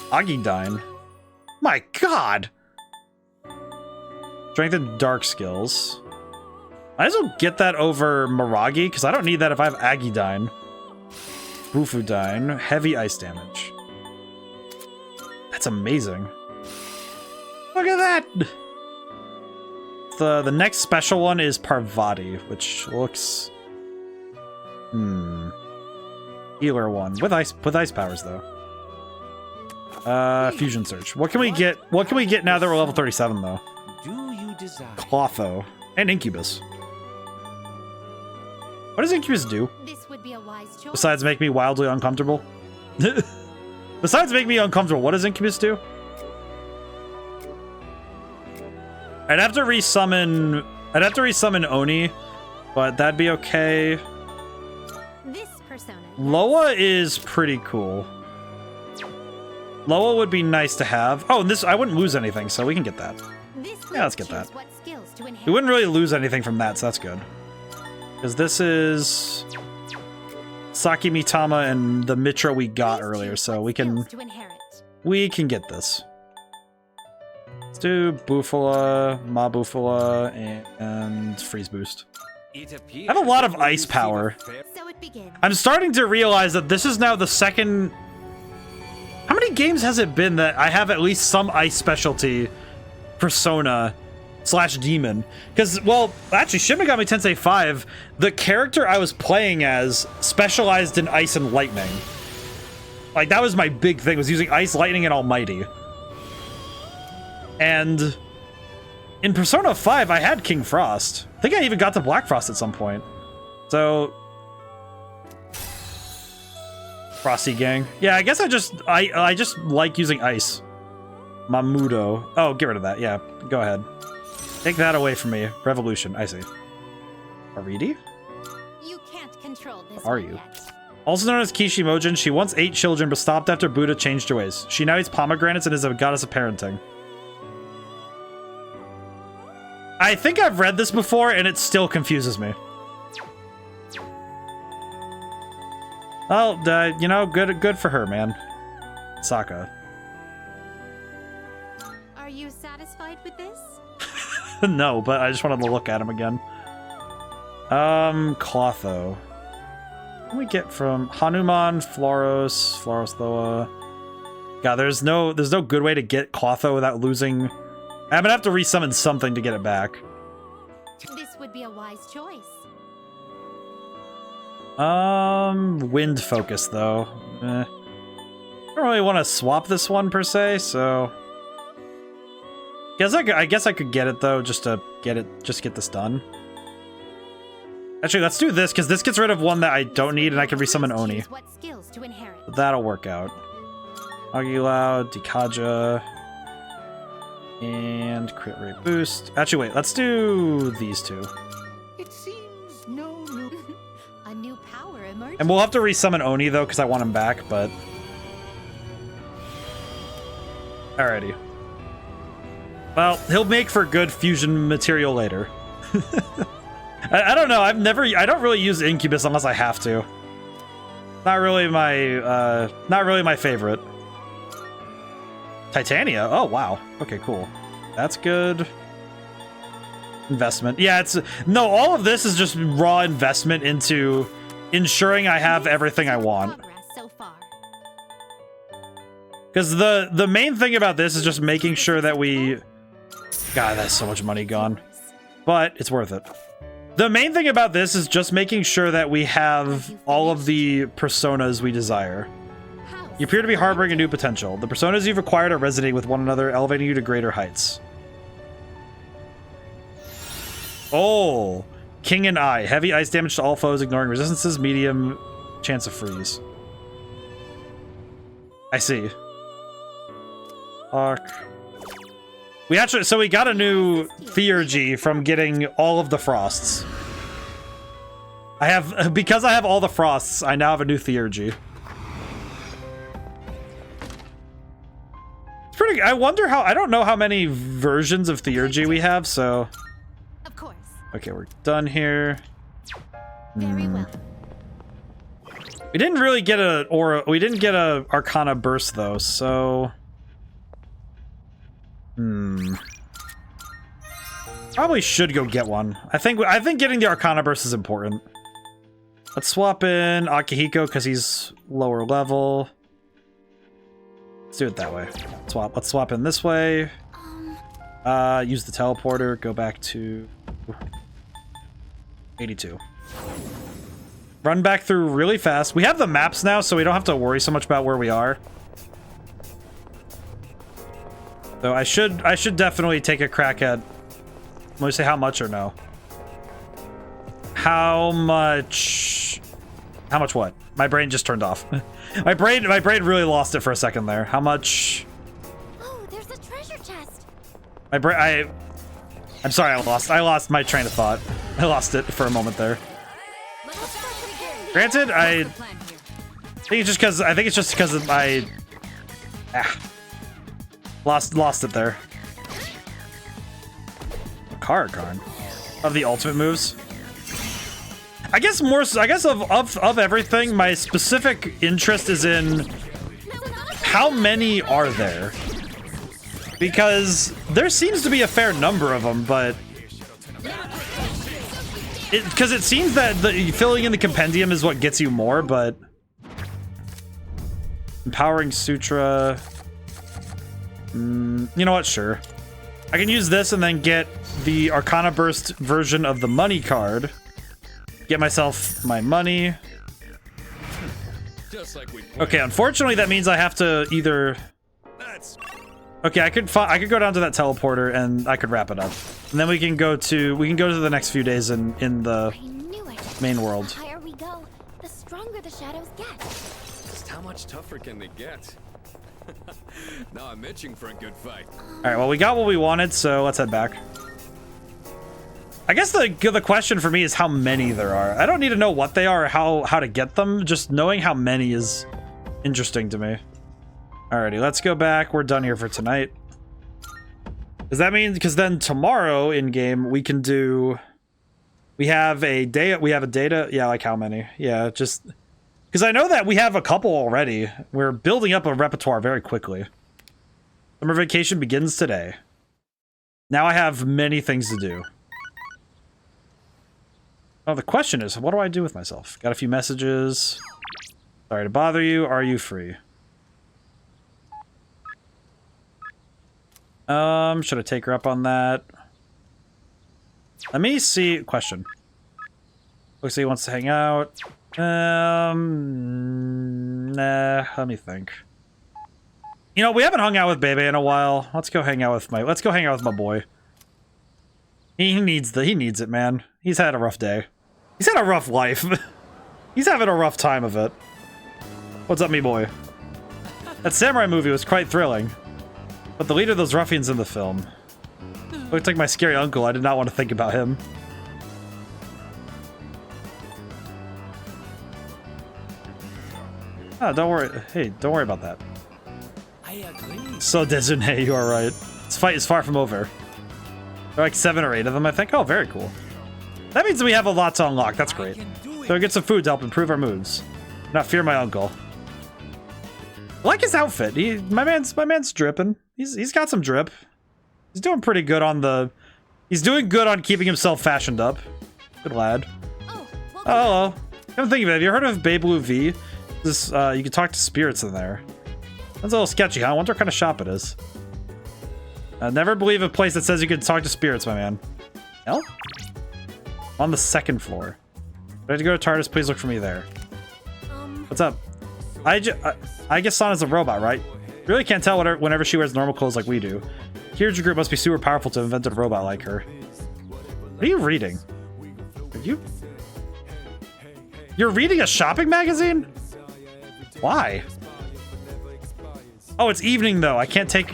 Speaker 1: Agidine. My god! Strength and dark skills. I just will get that over Miragi, because I don't need that if I have Agidine. Bufudine. Heavy ice damage. That's amazing. Look at that! The next special one is Parvati, which looks... Healer one. With ice powers, though. Fusion Search. What can we get? What can we get now that we're level 37, though?
Speaker 10: Do you desire?
Speaker 1: Clotho. And Incubus. What does Incubus do?
Speaker 2: This would be a wise choice.
Speaker 1: Besides make me wildly uncomfortable? Besides make me uncomfortable, what does Incubus do? I'd have to resummon Oni, but that'd be okay.
Speaker 2: This persona
Speaker 1: Loa is pretty cool. Loa would be nice to have. Oh, and this, I wouldn't lose anything, so we can get that. Yeah, let's get that. We wouldn't really lose anything from that, so that's good. Because this is Saki Mitama and the Mitra we got earlier, so we can get this. Let's do Bufala, Ma Bufala, and Freeze Boost. I have a lot of ice power. I'm starting to realize that this is now the second... How many games has it been that I have at least some ice specialty persona / demon? Because, well, actually, Shin Megami Tensei 5, the character I was playing as specialized in ice and lightning. Like, that was my big thing, was using ice, lightning, and almighty. And in Persona 5, I had King Frost. I think I even got to Black Frost at some point. So... Frosty Gang. Yeah, I guess I just like using ice. Mamudo. Oh, get rid of that. Yeah, go ahead. Take that away from me. Revolution. I see. Aridi?
Speaker 2: You can't control this.
Speaker 1: Are you? Also known as Kishimojin, she once ate children but stopped after Buddha changed her ways. She now eats pomegranates and is a goddess of parenting. I think I've read this before and it still confuses me. Well, you know, good for her, man. Sokka.
Speaker 2: Are you satisfied with this?
Speaker 1: No, but I just wanted to look at him again. Clotho. What do we get from Hanuman, Floros, Loa? God, there's no good way to get Clotho without losing... I'm gonna have to resummon something to get it back.
Speaker 2: This would be a wise choice.
Speaker 1: Wind focus though. I don't really want to swap this one per se, so I guess I could get it though, just to get this done. Actually, let's do this because this gets rid of one that I don't need, and I can resummon Oni. So that'll work out. Aguilau, Dikaja, and crit rate boost. Actually, wait, let's do these two.
Speaker 2: It seems no new. A new power emerged.
Speaker 1: And we'll have to resummon Oni though, because I want him back, but... Alrighty. Well, he'll make for good fusion material later. I don't know, I don't really use Incubus unless I have to. Not really my favorite. Titania? Oh, wow. Okay, cool. That's good. Investment. Yeah, no, all of this is just raw investment into ensuring I have everything I want. Because the main thing about this is just making sure that we... God, that's so much money gone. But it's worth it. The main thing about this is just making sure that we have all of the personas we desire. You appear to be harboring a new potential. The personas you've acquired are resonating with one another, elevating you to greater heights. Oh! King and I. Heavy ice damage to all foes, ignoring resistances, medium chance of freeze. I see. Fuck. So we got a new theurgy from getting all of the frosts. Because I have all the frosts, I now have a new theurgy. It's pretty, I wonder how, I don't know how many versions of theurgy we have, so.
Speaker 2: Of course.
Speaker 1: Okay, we're done here.
Speaker 2: Very well.
Speaker 1: We didn't really get we didn't get a Arcana burst though, so. Probably should go get one. I think getting the Arcana burst is important. Let's swap in Akihiko because he's lower level. Let's do it that way. Let's swap in this way. Use the teleporter, go back to 82. Run back through really fast. We have the maps now, so we don't have to worry so much about where we are. So I should definitely take a crack at... Let me say how much or no. How much what? My brain just turned off. my brain really lost it for a second there. How much?
Speaker 2: Oh, there's a treasure chest.
Speaker 1: I'm sorry, I lost my train of thought. I lost it for a moment there. Granted, think it's just because of my lost it there. Card of the ultimate moves. I guess of everything, my specific interest is in how many are there, because there seems to be a fair number of them, but because it seems that filling in the compendium is what gets you more, but empowering sutra, you know what, sure, I can use this and then get the Arcana Burst version of the money card, get myself my money. Okay, unfortunately that means I have to either... Okay, I could go down to that teleporter and I could wrap it up. And then we can go to the next few days in the main world.
Speaker 2: The higher we go, the stronger the shadows get.
Speaker 3: Just how much tougher can they get? Now I'm itching for a good fight.
Speaker 1: Alright, well, we got what we wanted, so let's head back. I guess the question for me is how many there are. I don't need to know what they are or how to get them. Just knowing how many is interesting to me. Alrighty, let's go back. We're done here for tonight. Does that mean, because then tomorrow in game we can do... We have a data... Yeah, like how many? Yeah, just... Because I know that we have a couple already. We're building up a repertoire very quickly. Summer vacation begins today. Now I have many things to do. Oh, the question is, what do I do with myself? Got a few messages. Sorry to bother you. Are you free? Should I take her up on that? Let me see. Question. Looks like he wants to hang out. Nah, let me think. You know, we haven't hung out with Bebe in a while. Let's go hang out with my boy. He needs it, man. He's had a rough day. He's had a rough life. He's having a rough time of it. What's up, me boy? That samurai movie was quite thrilling. But the leader of those ruffians in the film looked like my scary uncle. I did not want to think about him. Oh, don't worry. Hey, don't worry about that.
Speaker 8: I agree.
Speaker 1: So, Desune, you are right. This fight is far from over. There are like 7 or 8 of them, I think. Oh, very cool. That means we have a lot to unlock. That's great. So we get some food to help improve our moods. Not fear my uncle. I like his outfit. My man's dripping. He's got some drip. He's doing pretty good on the... He's doing good on keeping himself fashioned up. Good lad. Oh, hello. Come think of it. Have you heard of Bay Blue V? This, you can talk to spirits in there. That's a little sketchy, huh? I wonder what kind of shop it is. Never believe a place that says you can talk to spirits, my man. Hell? On the 2nd floor. Do I have to go to TARDIS? Please look for me there. What's up? I guess Sana's a robot, right? Really can't tell whenever she wears normal clothes like we do. Kiryu Group must be super powerful to have invented a robot like her. What are you reading? You're reading a shopping magazine? Why? Oh, it's evening though. I can't take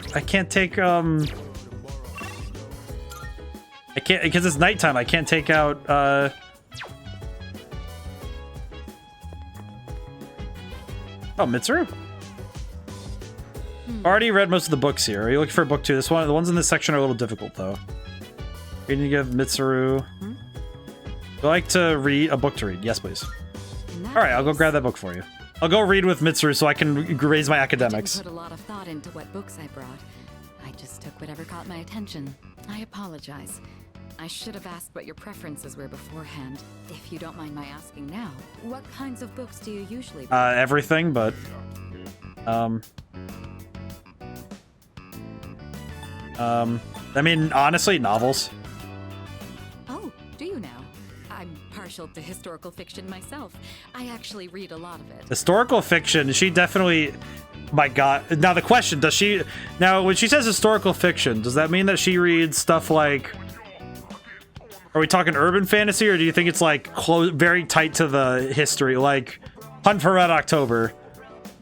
Speaker 1: because it's nighttime. I can't take out Oh, Mitsuru? Already read most of the books here. Are you looking for a book too? The ones in this section are a little difficult though. You need to give Mitsuru. Would you like to read a book to read? Yes, please. Alright, I'll go grab that book for you. I'll go read with Mitsuru so I can raise my academics.
Speaker 4: I didn't put a lot of thought into what books I brought. I just took whatever caught my attention. I apologize. I should have asked what your preferences were beforehand. If you don't mind my asking now, what kinds of books do you usually read?
Speaker 1: Everything, but... I mean, honestly, novels.
Speaker 4: Oh, do you now? I'm partial to historical fiction myself. I actually read a lot of it.
Speaker 1: Historical fiction, she definitely... My god. Now the question, does she... Now, when she says historical fiction, does that mean that she reads stuff like... Are we talking urban fantasy, or do you think it's like very tight to the history, like Hunt for Red October?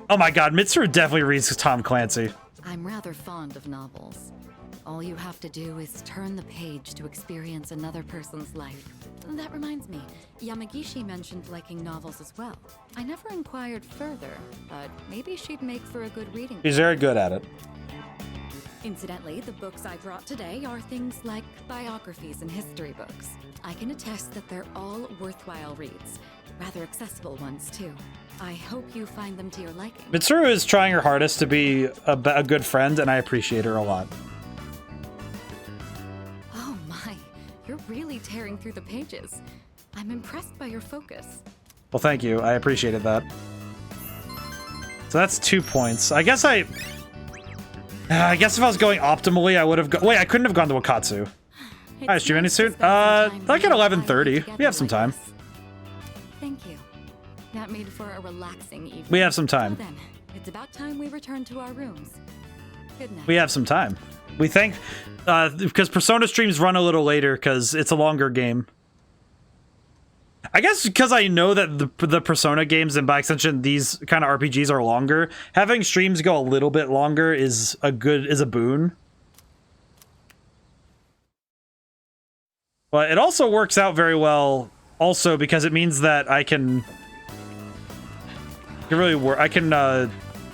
Speaker 1: Oh my god, Mitsuru definitely reads Tom Clancy.
Speaker 4: I'm rather fond of novels. All you have to do is turn the page to experience another person's life. That reminds me, Yamagishi mentioned liking novels as well. I never inquired further, but maybe she'd make for a good reading.
Speaker 1: He's very good at it.
Speaker 4: Incidentally, the books I brought today are things like biographies and history books. I can attest that they're all worthwhile reads. Rather accessible ones, too. I hope you find them to your liking.
Speaker 1: Mitsuru is trying her hardest to be a good friend, and I appreciate her a lot.
Speaker 4: Oh my, you're really tearing through the pages. I'm impressed by your focus.
Speaker 1: Well, thank you. I appreciated that. So that's 2 points. I guess if I was going optimally, I would have Wait, I couldn't have gone to Wakatsu. Hi, stream any soon? Like at 11:30. We have some time.
Speaker 4: Thank you. That made for a relaxing evening.
Speaker 1: We have some time.
Speaker 4: Well then, it's about time we return to our rooms. Good night.
Speaker 1: We have some time. We think, because Persona streams run a little later because it's a longer game. I guess because I know that the Persona games and by extension these kind of RPGs are longer, having streams go a little bit longer is a boon. But it also works out very well also because it means that I can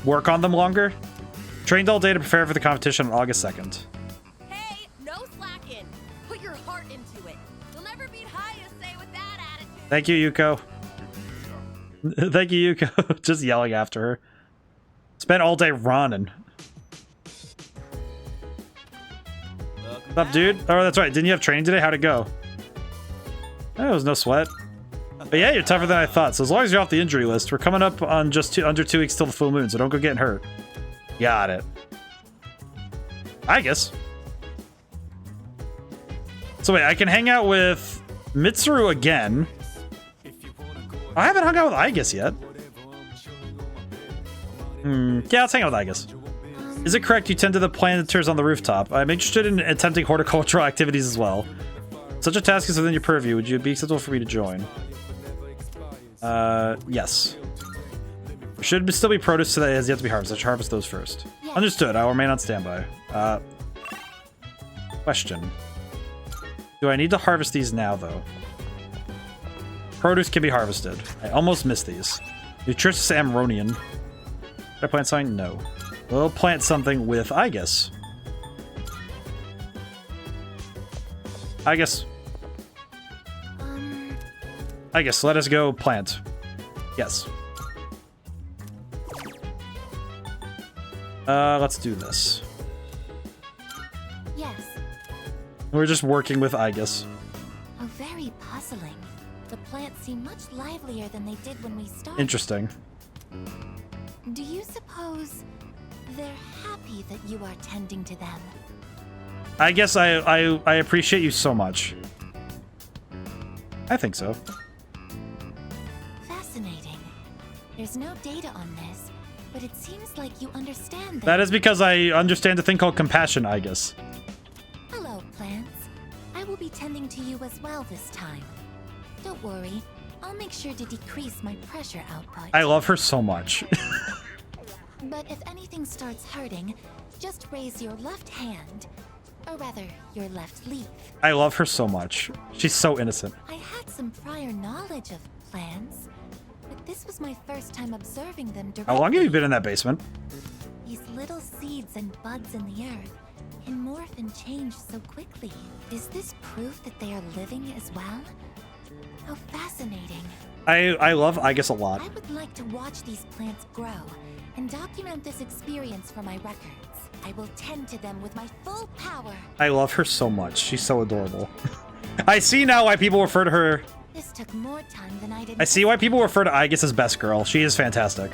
Speaker 1: work on them longer. Trained all day to prepare for the competition on August 2nd.
Speaker 2: Hey, no slacking. Put your heart into it. You'll never beat Hayase with that attitude.
Speaker 1: Thank you, Yuko. Thank you, Yuko. Just yelling after her. Spent all day running. What's up, dude? Oh, that's right. Didn't you have training today? How'd it go? Oh, it was no sweat. But yeah, you're tougher than I thought. So as long as you're off the injury list, we're coming up on just under 2 weeks till the full moon, so don't go getting hurt. Got it. I guess. So wait, I can hang out with Mitsuru again. I haven't hung out with Aigis yet. Yeah, let's hang out with Aigis. Is it correct you tend to the planters on the rooftop? I'm interested in attempting horticultural activities as well. Such a task is within your purview. Would you be acceptable for me to join? Yes. There should still be produce today as yet to be harvested. I should harvest those first. Yes. Understood. I will remain on standby. Question. Do I need to harvest these now, though? Produce can be harvested. I almost missed these. Nutritious Amronian. Did I plant something? No. We'll plant something with Aigis. I guess let us go plant. Yes. Let's do this.
Speaker 2: Yes.
Speaker 1: We're just working with Aigis.
Speaker 2: Oh, very puzzling. The plants seem much livelier than they did when we started.
Speaker 1: Interesting.
Speaker 2: Do you suppose they're happy that you are tending to them?
Speaker 1: I guess I appreciate you so much. I think so.
Speaker 2: Fascinating. There's no data on this, but it seems like you understand
Speaker 1: that is because I understand a thing called compassion, I guess.
Speaker 2: Hello, plants. I will be tending to you as well this time. Don't worry. I'll make sure to decrease my pressure output.
Speaker 1: I love her so much.
Speaker 2: But if anything starts hurting, just raise your left hand. Or rather, your left leaf.
Speaker 1: I love her so much. She's so innocent.
Speaker 2: I had some prior knowledge of plants, but this was my first time observing them directly.
Speaker 1: How long have you been in that basement?
Speaker 2: These little seeds and buds in the earth can morph and change so quickly. Is this proof that they are living as well? How fascinating.
Speaker 1: I love Aigis a lot.
Speaker 2: I would like to watch these plants grow and document this experience for my records. I will tend to them with my full power.
Speaker 1: I love her so much. She's so adorable. I see now why people refer to her.
Speaker 2: This took more time than I did.
Speaker 1: I see why people refer to Aigis as best girl. She is fantastic.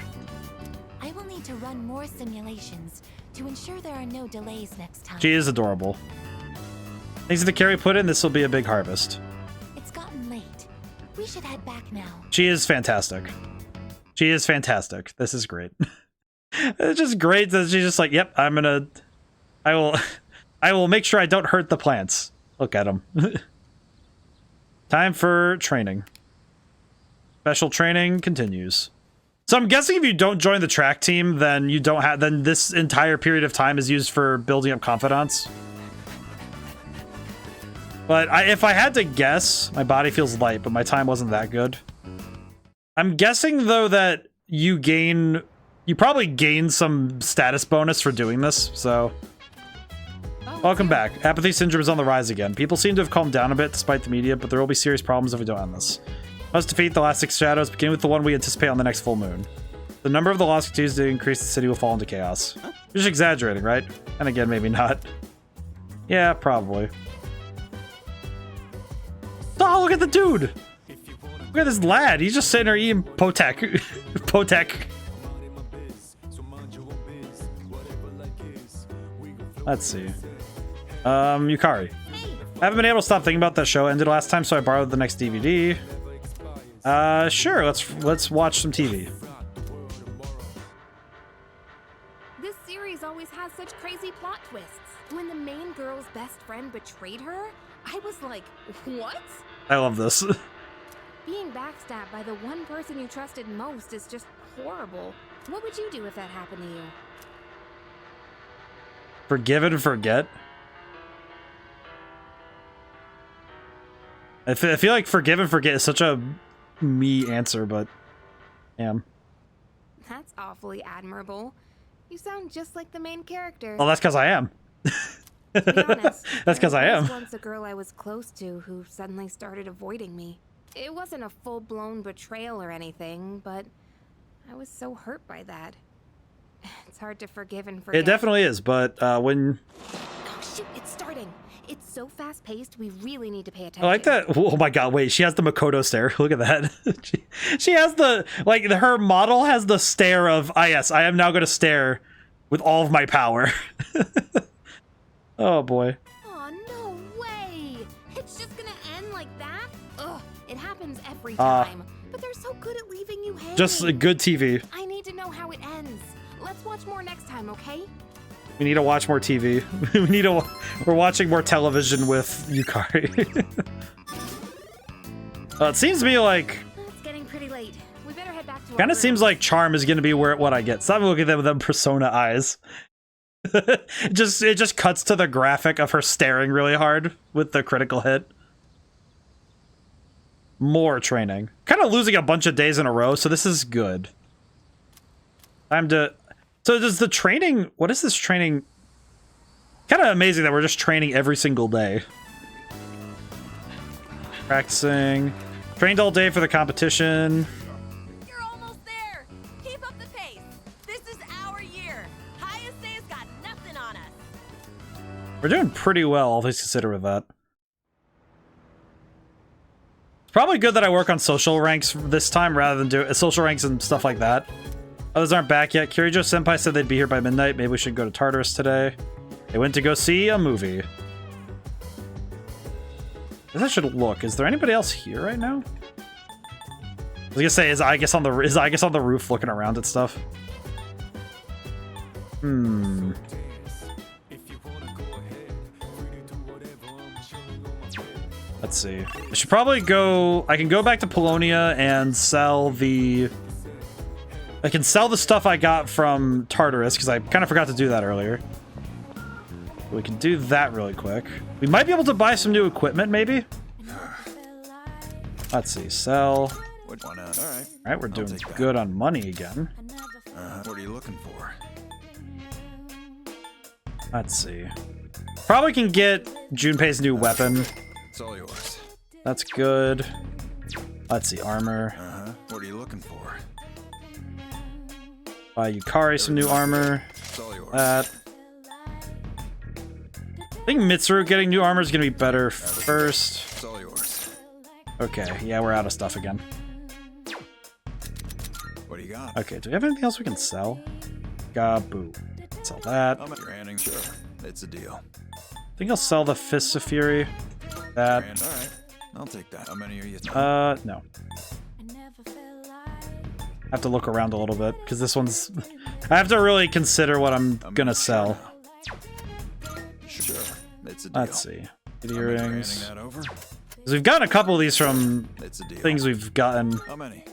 Speaker 2: I will need to run more simulations to ensure there are no delays next time.
Speaker 1: She is adorable. Thanks to the care we put in, this will be a big harvest.
Speaker 2: It's gotten late. We should head back now.
Speaker 1: She is fantastic. She is fantastic. This is great. It's just great that she's just like, yep, I will make sure I don't hurt the plants. Look at them. Time for training. Special training continues. So I'm guessing if you don't join the track team, then you don't have, then this entire period of time is used for building up confidence. But if I had to guess, my body feels light, but my time wasn't that good. I'm guessing, though, that you probably gain some status bonus for doing this, so... Welcome back. Apathy syndrome is on the rise again. People seem to have calmed down a bit despite the media, but there will be serious problems if we don't end this. Must defeat the last 6 shadows, beginning with the one we anticipate on the next full moon. The number of the lost continues to increase, the city will fall into chaos. You're just exaggerating, right? And again, maybe not. Yeah, probably. Oh, look at the dude! Look at this lad. He's just sitting there eating Potek. Potek. Let's see. Yukari. I haven't been able to stop thinking about that show. Ended last time, so I borrowed the next DVD. Sure. Let's watch some TV.
Speaker 11: This series always has such crazy plot twists. When the main girl's best friend betrayed her, I was like, what?
Speaker 1: I love this.
Speaker 11: Being backstabbed by the one person you trusted most is just horrible. What would you do if that happened to you?
Speaker 1: Forgive and forget? I feel like forgive and forget is such a me answer, but... Damn.
Speaker 11: That's awfully admirable. You sound just like the main character.
Speaker 1: Well, that's because I am.
Speaker 11: To be honest,
Speaker 1: that's because I
Speaker 11: there
Speaker 1: am.
Speaker 11: was once a girl I was close to who suddenly started avoiding me. It wasn't a full-blown betrayal or anything, but I was so hurt by that. It's hard to forgive and forget.
Speaker 1: It definitely is, but when...
Speaker 11: Oh shoot, it's starting. It's so fast-paced, we really need to pay attention.
Speaker 1: I like that. Oh my god, wait, she has the Makoto stare. Look at that. she has the, like, her model has the stare of, ah yes, I am now going to stare with all of my power. Oh boy.
Speaker 11: Oh, no way! It's just gonna end like that? Ugh, it happens every time. But they're so good at leaving you hanging.
Speaker 1: Just a good TV.
Speaker 11: I need to know how it ends. Let's watch more next time, okay?
Speaker 1: We need to watch more TV. We're watching more television with Yukari. It seems to me like...
Speaker 11: It's getting pretty late. We better head back to
Speaker 1: Kind of seems like Charm is going to be what I get. Stop looking at them with them Persona eyes. It just cuts to the graphic of her staring really hard with the critical hit. More training. Kind of losing a bunch of days in a row, so this is good. Time to... So does the training... What is this training... Kind of amazing that we're just training every single day. Practicing. Trained all day for the competition.
Speaker 12: You're almost there. Keep up the pace. This is our year. Hayase has got nothing on us.
Speaker 1: We're doing pretty well, all things considered with that. It's probably good that I work on social ranks this time rather than do social ranks and stuff like that. Others aren't back yet. Kirijo Senpai said they'd be here by midnight. Maybe we should go to Tartarus today. They went to go see a movie. I guess I should look. Is there anybody else here right now? I was gonna say, is Igus on the roof looking around at stuff? Let's see. I should probably go... I can go back to Polonia and sell the... I can sell the stuff I got from Tartarus, because I kind of forgot to do that earlier. We can do that really quick. We might be able to buy some new equipment, maybe? Let's see. Sell. Alright, we're doing good on money again.
Speaker 9: What are you looking for?
Speaker 1: Let's see. Probably can get Junpei's new weapon.
Speaker 9: It's all yours.
Speaker 1: That's good. Let's see. Armor.
Speaker 9: What are you looking for?
Speaker 1: Buy Yukari some new armor. That. I think Mitsuru getting new armor is going to be better first.
Speaker 9: It's all yours.
Speaker 1: Okay, yeah, we're out of stuff again.
Speaker 9: What do you got?
Speaker 1: Okay, do we have anything else we can sell? Gaboo. Sell that.
Speaker 9: You're handing, sure. It's a deal.
Speaker 1: I think I'll sell the Fists of Fury. That.
Speaker 9: Alright, I'll take that. How many are you?
Speaker 1: No. I have to look around a little bit, because this one's... I have to really consider what I'm gonna sell.
Speaker 9: Sure, it's a deal.
Speaker 1: Let's see. Earrings. Because we've gotten a couple of these from things we've gotten
Speaker 9: How many?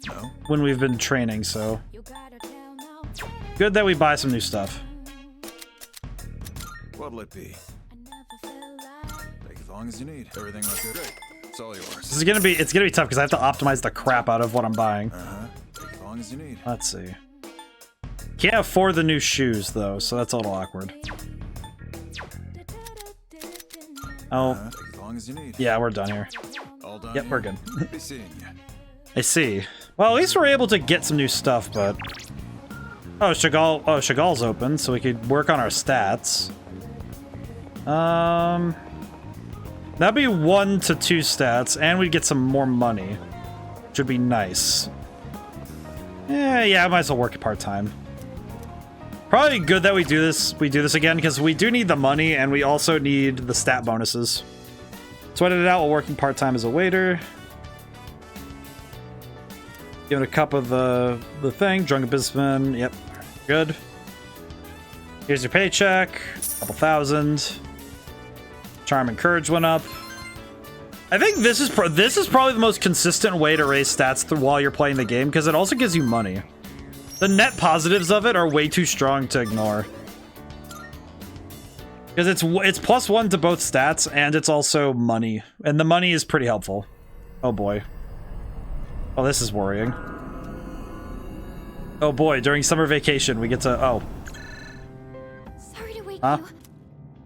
Speaker 9: No.
Speaker 1: when we've been training, so... Good that we buy some new stuff.
Speaker 9: What'll it be? Take it long as you need. Everything look good. Great. It's all yours.
Speaker 1: This is it's gonna be tough because I have to optimize the crap out of what I'm buying.
Speaker 9: Take as long as you need.
Speaker 1: Let's see. Can't afford the new shoes though, so that's a little awkward. Oh.
Speaker 9: Take as long as you need.
Speaker 1: Yeah, we're done here.
Speaker 9: All done.
Speaker 1: Yep,
Speaker 9: here.
Speaker 1: we're good.
Speaker 9: Be seeing you.
Speaker 1: I see. Well, at least we're able to get some new stuff, but... Oh, Chagall's open, so we could work on our stats. That'd be 1 to 2 stats, and we'd get some more money. Which would be nice. Yeah, I might as well work part-time. Probably good that we do this again, because we do need the money, and we also need the stat bonuses. Sweated it out while working part-time as a waiter. Give it a cup of the thing. Drunken businessman. Yep. Good. Here's your paycheck. Couple thousand. Charm and courage went up. I think this is probably the most consistent way to raise stats while you're playing the game, because it also gives you money. The net positives of it are way too strong to ignore. Because it's +1 to both stats, and it's also money. And the money is pretty helpful. Oh boy. Oh, this is worrying. Oh boy, during summer vacation we get to... Oh.
Speaker 2: Sorry to wake
Speaker 1: Huh?
Speaker 2: you.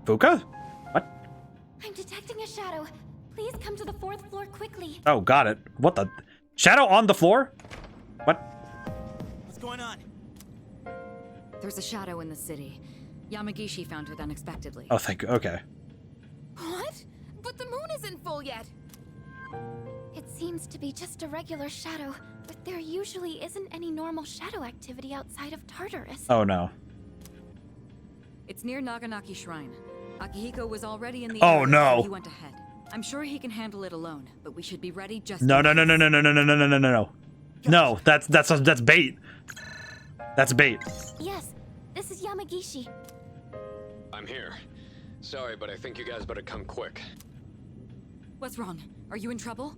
Speaker 1: Fuka? What?
Speaker 2: I'm detecting a shadow. Please come to the 4th floor quickly.
Speaker 1: Oh, got it. What the... Shadow on the floor? What?
Speaker 13: What's going on?
Speaker 4: There's a shadow in the city. Yamagishi found it unexpectedly.
Speaker 1: Oh, thank you. Okay.
Speaker 11: What? But the moon isn't full yet.
Speaker 2: It seems to be just a regular shadow, but there usually isn't any normal shadow activity outside of Tartarus.
Speaker 1: Oh no.
Speaker 4: It's near Naganaki Shrine. Akihiko was already in the
Speaker 1: Oh,
Speaker 4: area,
Speaker 1: no.
Speaker 4: so he went ahead. I'm sure he can handle it alone, but we should be ready just
Speaker 1: No,
Speaker 4: in
Speaker 1: no, no,
Speaker 4: case.
Speaker 1: no, no, no, no, no, no, no, no, no. No, that's bait. That's bait.
Speaker 2: Yes, this is Yamagishi.
Speaker 3: I'm here. Sorry, but I think you guys better come quick.
Speaker 4: What's wrong? Are you in trouble?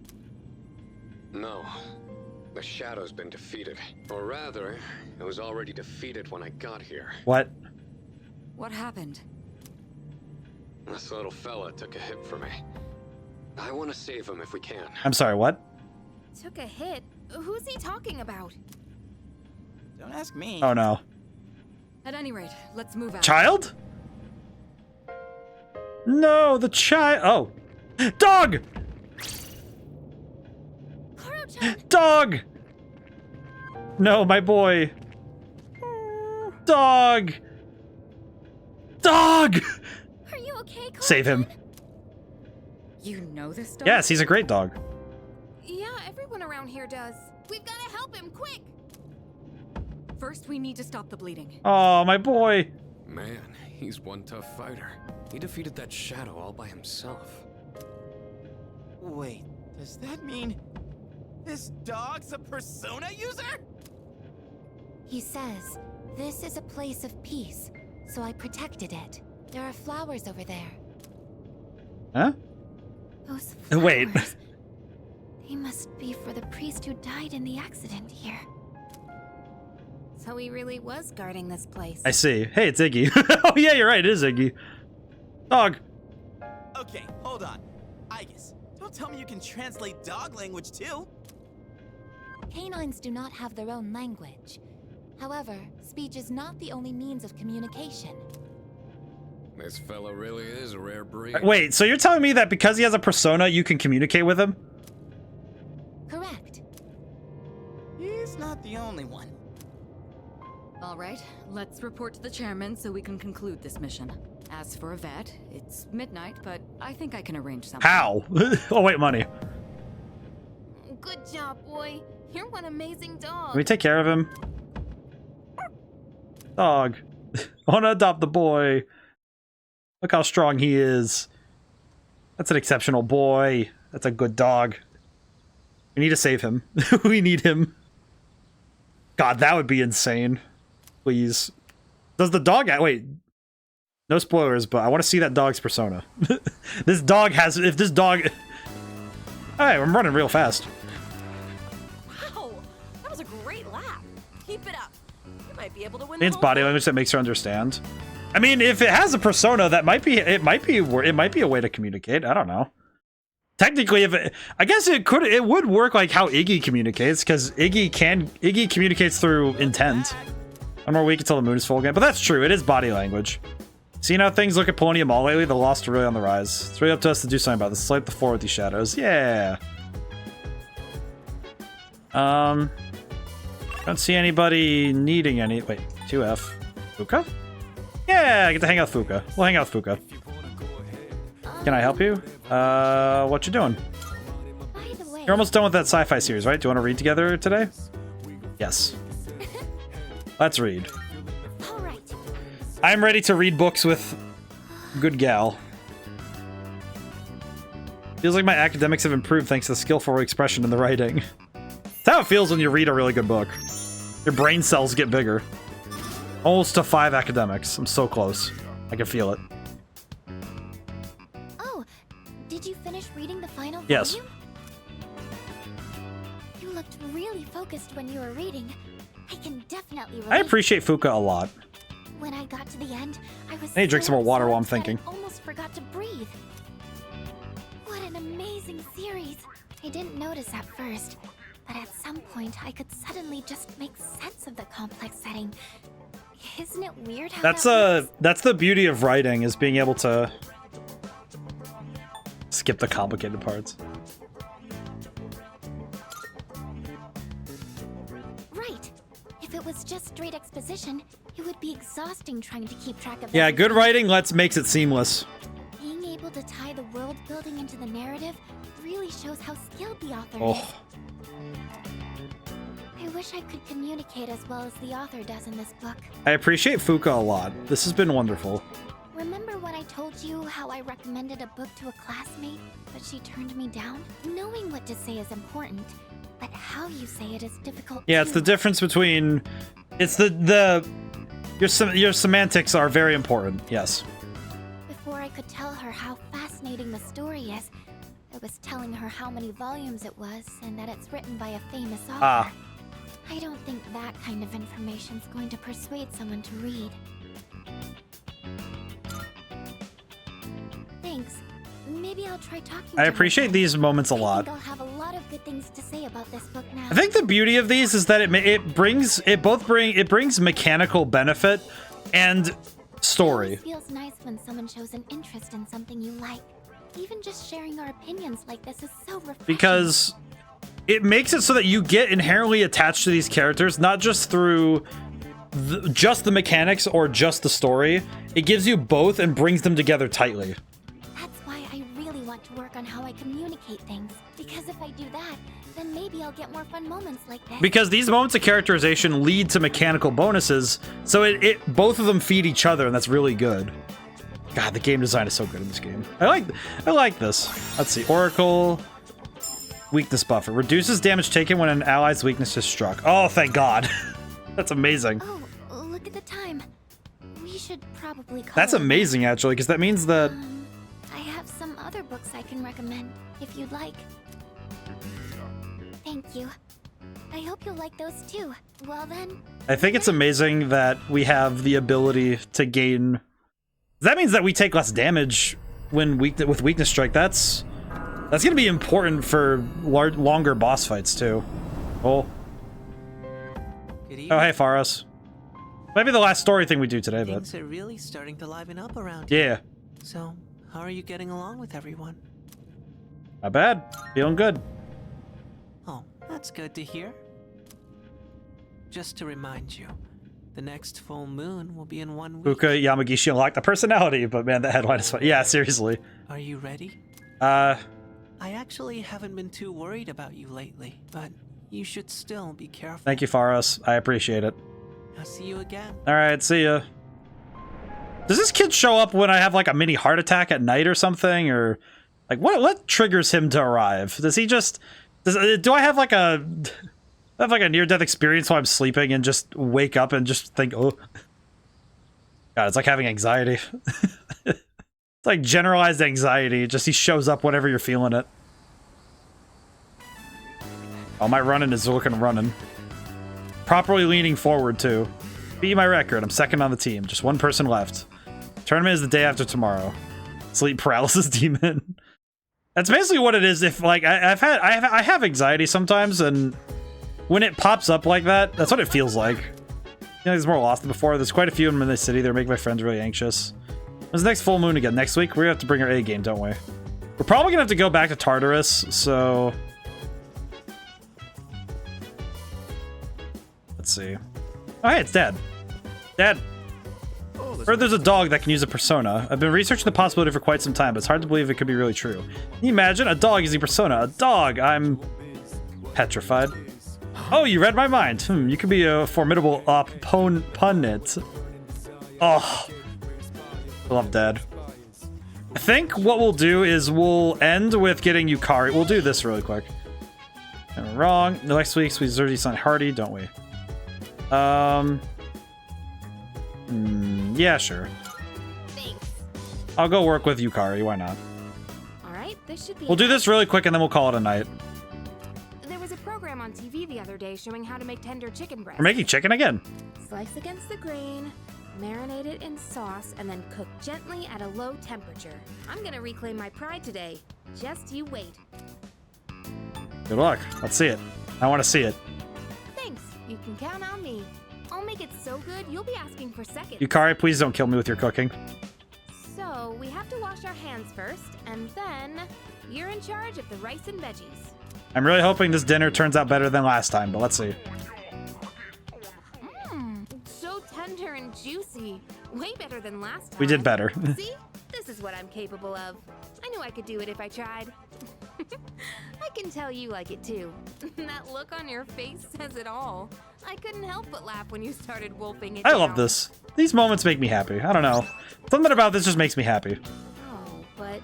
Speaker 3: No. The Shadow's been defeated. Or rather, it was already defeated when I got here.
Speaker 1: What?
Speaker 4: What happened?
Speaker 3: This little fella took a hit for me. I want to save him if we can.
Speaker 1: I'm sorry, what?
Speaker 11: Took a hit? Who's he talking about?
Speaker 13: Don't ask me.
Speaker 1: Oh no.
Speaker 4: At any rate, let's move out.
Speaker 1: Child? No, the child. Oh. Dog! Dog! No, my boy. Dog! Dog!
Speaker 2: Are you okay, Koro-chan?
Speaker 1: Save him.
Speaker 4: You know this dog?
Speaker 1: Yes, he's a great dog.
Speaker 11: Yeah, everyone around here does. We've got to help him, quick!
Speaker 4: First, we need to stop the bleeding.
Speaker 1: Oh, my boy.
Speaker 3: Man, he's one tough fighter. He defeated that Shadow all by himself.
Speaker 13: Wait, does that mean this dog's a persona user?
Speaker 2: He says, this is a place of peace, so I protected it. There are flowers over there.
Speaker 1: Huh?
Speaker 2: Those flowers.
Speaker 1: Wait.
Speaker 2: They must be for the priest who died in the accident here.
Speaker 11: So he really was guarding this place.
Speaker 1: I see. Hey, it's Iggy. Oh, yeah, you're right. It is Iggy. Dog.
Speaker 13: Okay, hold on. Igus, don't tell me you can translate dog language too.
Speaker 2: Canines do not have their own language. However, speech is not the only means of communication.
Speaker 3: This fella really is a rare breed.
Speaker 1: Wait, so you're telling me that because he has a persona, you can communicate with him?
Speaker 2: Correct.
Speaker 13: He's not the only one.
Speaker 4: All right, let's report to the chairman so we can conclude this mission. As for a vet, it's midnight, but I think I can arrange something.
Speaker 1: How? Oh, wait, money.
Speaker 11: Good job, boy. You're one amazing dog.
Speaker 1: Can we take care of him? Dog. I want to adopt the boy. Look how strong he is. That's an exceptional boy. That's a good dog. We need to save him. We need him. God, that would be insane. Please. Does the dog... Wait. No spoilers, but I want to see that dog's persona. This dog has... If this dog... Hey, I'm running real fast.
Speaker 12: Wow, that was a great lap. Keep it up. You might be able to win.
Speaker 1: It's body language that makes her understand. I mean, if it has a persona, that might be it might be a way to communicate. I don't know. Technically, I guess it would work like how Iggy communicates, because Iggy communicates through intent. One more week until the moon is full again, but that's true. It is body language. Seeing how things look at Polonia Mall lately, the lost are really on the rise. It's really up to us to do something about this. Swipe the floor with these shadows. Yeah. Don't see anybody needing any. Wait, 2F. Fuka? Yeah, I get to hang out with Fuka. We'll hang out with Fuka. Can I help you? What you doing? You're almost done with that sci-fi series, right? Do you want to read together today? Yes. Let's read. I'm ready to read books with good gal. Feels like my academics have improved thanks to the skillful expression in the writing. That's how it feels when you read a really good book. Your brain cells get bigger. Almost to 5 academics. I'm so close. I can feel it.
Speaker 2: Oh, did you finish reading the final
Speaker 1: Yes.
Speaker 2: volume? You looked really focused when you were reading. I can definitely relate.
Speaker 1: I appreciate Fuka a lot.
Speaker 2: When I got to the end, I was
Speaker 1: I need to drink some more water while I'm thinking.
Speaker 2: I almost forgot to breathe. What an amazing series. I didn't notice at first, but at some point I could suddenly just make sense of the complex setting. Isn't it weird how
Speaker 1: That's the beauty of writing, is being able to skip the complicated parts.
Speaker 2: Right. If it was just straight exposition, it would be exhausting trying to keep track of
Speaker 1: Yeah,
Speaker 2: everything.
Speaker 1: good writing makes it seamless.
Speaker 2: Being able to tie the world building into the narrative really shows how skilled the author is.
Speaker 1: Oh.
Speaker 2: I wish I could communicate as well as the author does in this book.
Speaker 1: I appreciate Fuka a lot. This has been wonderful.
Speaker 2: Remember when I told you how I recommended a book to a classmate, but she turned me down? Knowing what to say is important, but how you say it is difficult.
Speaker 1: Yeah, it's the difference between... It's your semantics are very important, yes.
Speaker 2: Before I could tell her how fascinating the story is, I was telling her how many volumes it was and that it's written by a famous author.
Speaker 1: Ah.
Speaker 2: I don't think that kind of information's going to persuade someone to read. Thanks. Maybe I'll try talking
Speaker 1: I
Speaker 2: to
Speaker 1: appreciate
Speaker 2: her.
Speaker 1: these moments a
Speaker 2: I
Speaker 1: lot.
Speaker 2: think I'll have a lot of good things to say about this book now.
Speaker 1: I think the beauty of these is that it brings mechanical benefit and story.
Speaker 2: It feels nice when someone shows an interest in something you like. Even just sharing our opinions like this is so refreshing.
Speaker 1: Because it makes it so that you get inherently attached to these characters, not just through just the mechanics or just the story. It gives you both and brings them together tightly.
Speaker 2: That's why I really want to work on how I communicate things. Because if I do that, then maybe I'll get more fun moments like this.
Speaker 1: Because these moments of characterization lead to mechanical bonuses, so both of them feed each other, and that's really good. God, the game design is so good in this game. I like this. Let's see. Oracle weakness buffer reduces damage taken when an ally's weakness is struck. Oh, thank God. That's amazing.
Speaker 2: Oh, look at the time. We should probably call
Speaker 1: That's
Speaker 2: it.
Speaker 1: amazing, actually, because that means that...
Speaker 2: I have some other books I can recommend, if you'd like. Thank you. I hope you'll like those too. Well then...
Speaker 1: I think it's amazing that we have the ability to gain... That means that we take less damage when with weakness strike. That's going to be important for longer boss fights too. Oh. Oh, hey, Faros. Maybe the last story thing we do today, but...
Speaker 8: Things are really starting to liven up around here.
Speaker 1: Yeah.
Speaker 8: So, how are you getting along with everyone?
Speaker 1: Not bad. Feeling good.
Speaker 8: Oh, that's good to hear. Just to remind you, the next full moon will be in 1 week.
Speaker 1: Fuka Yamagishi unlocked the personality, but man, that headline is fun. Yeah, seriously.
Speaker 8: Are you ready? I actually haven't been too worried about you lately, but you should still be careful.
Speaker 1: Thank you, Faros. I appreciate it.
Speaker 8: I'll see you again.
Speaker 1: Alright, see ya. Does this kid show up when I have like a mini heart attack at night or something? Or like what triggers him to arrive? Does he just... Do I have like a... near-death experience while I'm sleeping and just wake up and just think, oh... God, it's like having anxiety. It's like generalized anxiety. Just he shows up whenever you're feeling it. Oh, my running is looking running. Properly leaning forward, too. Beat my record. I'm second on the team. Just one person left. Tournament is the day after tomorrow. Sleep paralysis demon. That's basically what it is. If like I have anxiety sometimes, and when it pops up like that, that's what it feels like. You know, there's more lost than before. There's quite a few in the city. They're making my friends really anxious. When's the next full moon again? Next week? We're gonna have to bring our A game, don't we? We're probably gonna have to go back to Tartarus, so... Let's see. Oh, hey, it's Dad. Dad! Heard there's a dog that can use a persona. I've been researching the possibility for quite some time, but it's hard to believe it could be really true. Can you imagine? A dog using persona. A dog! I'm... petrified. Oh, you read my mind. You could be a formidable opponent. Oh. I love Dad. I think what we'll do is we'll end with getting Yukari. We'll do this really quick. I'm wrong. Next week's we deserve to on Hardy, don't we? Yeah, sure.
Speaker 11: Thanks.
Speaker 1: I'll go work with Yukari. Why not?
Speaker 11: All right, this should be.
Speaker 1: We'll do this really quick and then we'll call it a night.
Speaker 11: There was a program on TV the other day showing how to make tender chicken breast.
Speaker 1: We're making chicken again.
Speaker 11: Slice against the grain, marinate it in sauce, and then cook gently at a low temperature. I'm gonna reclaim my pride today. Just you wait.
Speaker 1: Good luck. Let's see it. I want to see it.
Speaker 11: Thanks. You can count on me. I'll make it so good you'll be asking for seconds.
Speaker 1: Yukari, please don't kill me with your cooking.
Speaker 11: So we have to wash our hands first, and then you're in charge of the rice and veggies.
Speaker 1: I'm really hoping this dinner turns out better than last time, but let's see.
Speaker 11: So tender and juicy. Way better than last time.
Speaker 1: We did better.
Speaker 11: See? This is what I'm capable of. I knew I could do it if I tried. I can tell you like it too. That look on your face says it all. I couldn't help but laugh when you started wolfing it
Speaker 1: I
Speaker 11: down.
Speaker 1: love this. These moments make me happy. I don't know. Something about this just makes me happy.
Speaker 11: Oh, but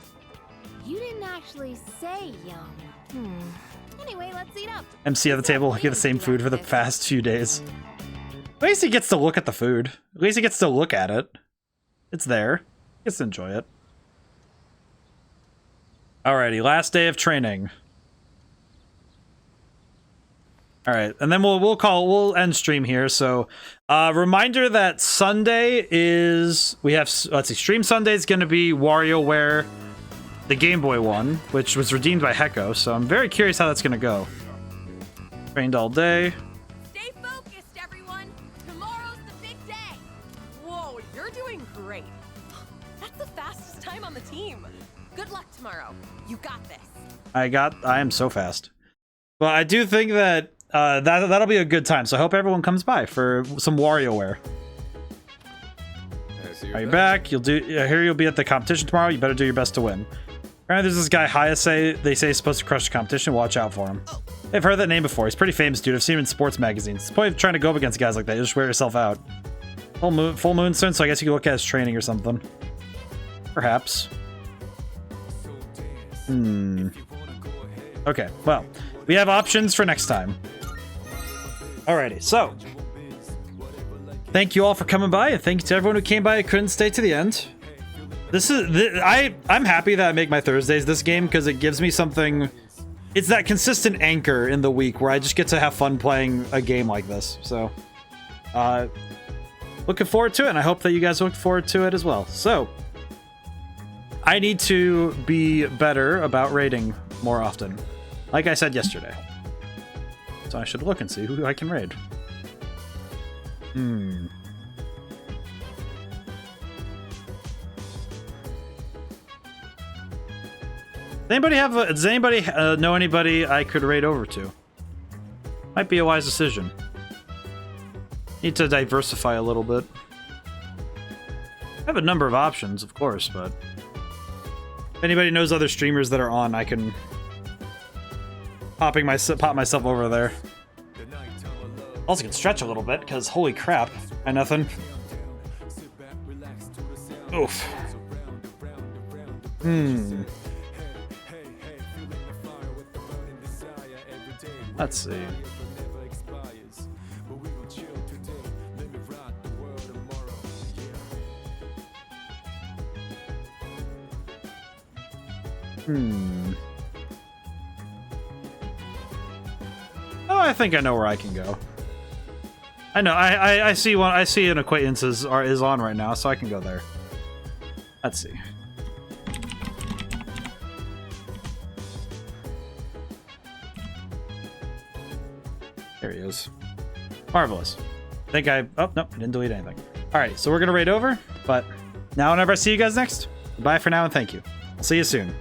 Speaker 11: you didn't actually say yum. Anyway, let's eat up.
Speaker 1: MC at the table looking at the same food for the past few days. At least he gets to look at the food. At least he gets to look at it. It's there. He gets to enjoy it. Alrighty, last day of training. Alright, and then we'll end stream here. So, reminder that Sunday is, we have, let's see, stream Sunday is going to be WarioWare, the Game Boy one, which was redeemed by Hecko, so I'm very curious how that's going to go. Trained all day.
Speaker 12: Stay focused, everyone. Tomorrow's the big day. Whoa, you're doing great. That's the fastest time on the team. Good luck tomorrow. You got this.
Speaker 1: I am so fast. Well, I do think that that'll be a good time, so I hope everyone comes by for some WarioWare. Are you back? You'll do. Here you'll be at the competition tomorrow. You better do your best to win. Apparently, there's this guy Hayase. They say he's supposed to crush the competition. Watch out for him. I've heard that name before. He's a pretty famous dude. I've seen him in sports magazines. It's the point of trying to go up against guys like that. You just wear yourself out. Full moon soon, so I guess you can look at his training or something. Perhaps. Okay, well, we have options for next time. Alrighty, so thank you all for coming by, and thank you to everyone who came by and couldn't stay to the end. I'm happy that I make my Thursdays this game because it gives me something. It's that consistent anchor in the week where I just get to have fun playing a game like this. So, looking forward to it, and I hope that you guys look forward to it as well. So, I need to be better about raiding more often, like I said yesterday. So I should look and see who I can raid. Does anybody know anybody I could raid over to? Might be a wise decision. Need to diversify a little bit. I have a number of options, of course, but if anybody knows other streamers that are on, I can pop myself over there. Also can stretch a little bit, because holy crap, I nothing. Oof. Let's see. Oh, I think I know where I can go. I know. I see one. I see an acquaintance is on right now, so I can go there. Let's see. There he is. Marvelous. I think I... Oh, nope. I didn't delete anything. All right, so we're going to raid over. But now whenever I see you guys next, bye for now and thank you. I'll see you soon.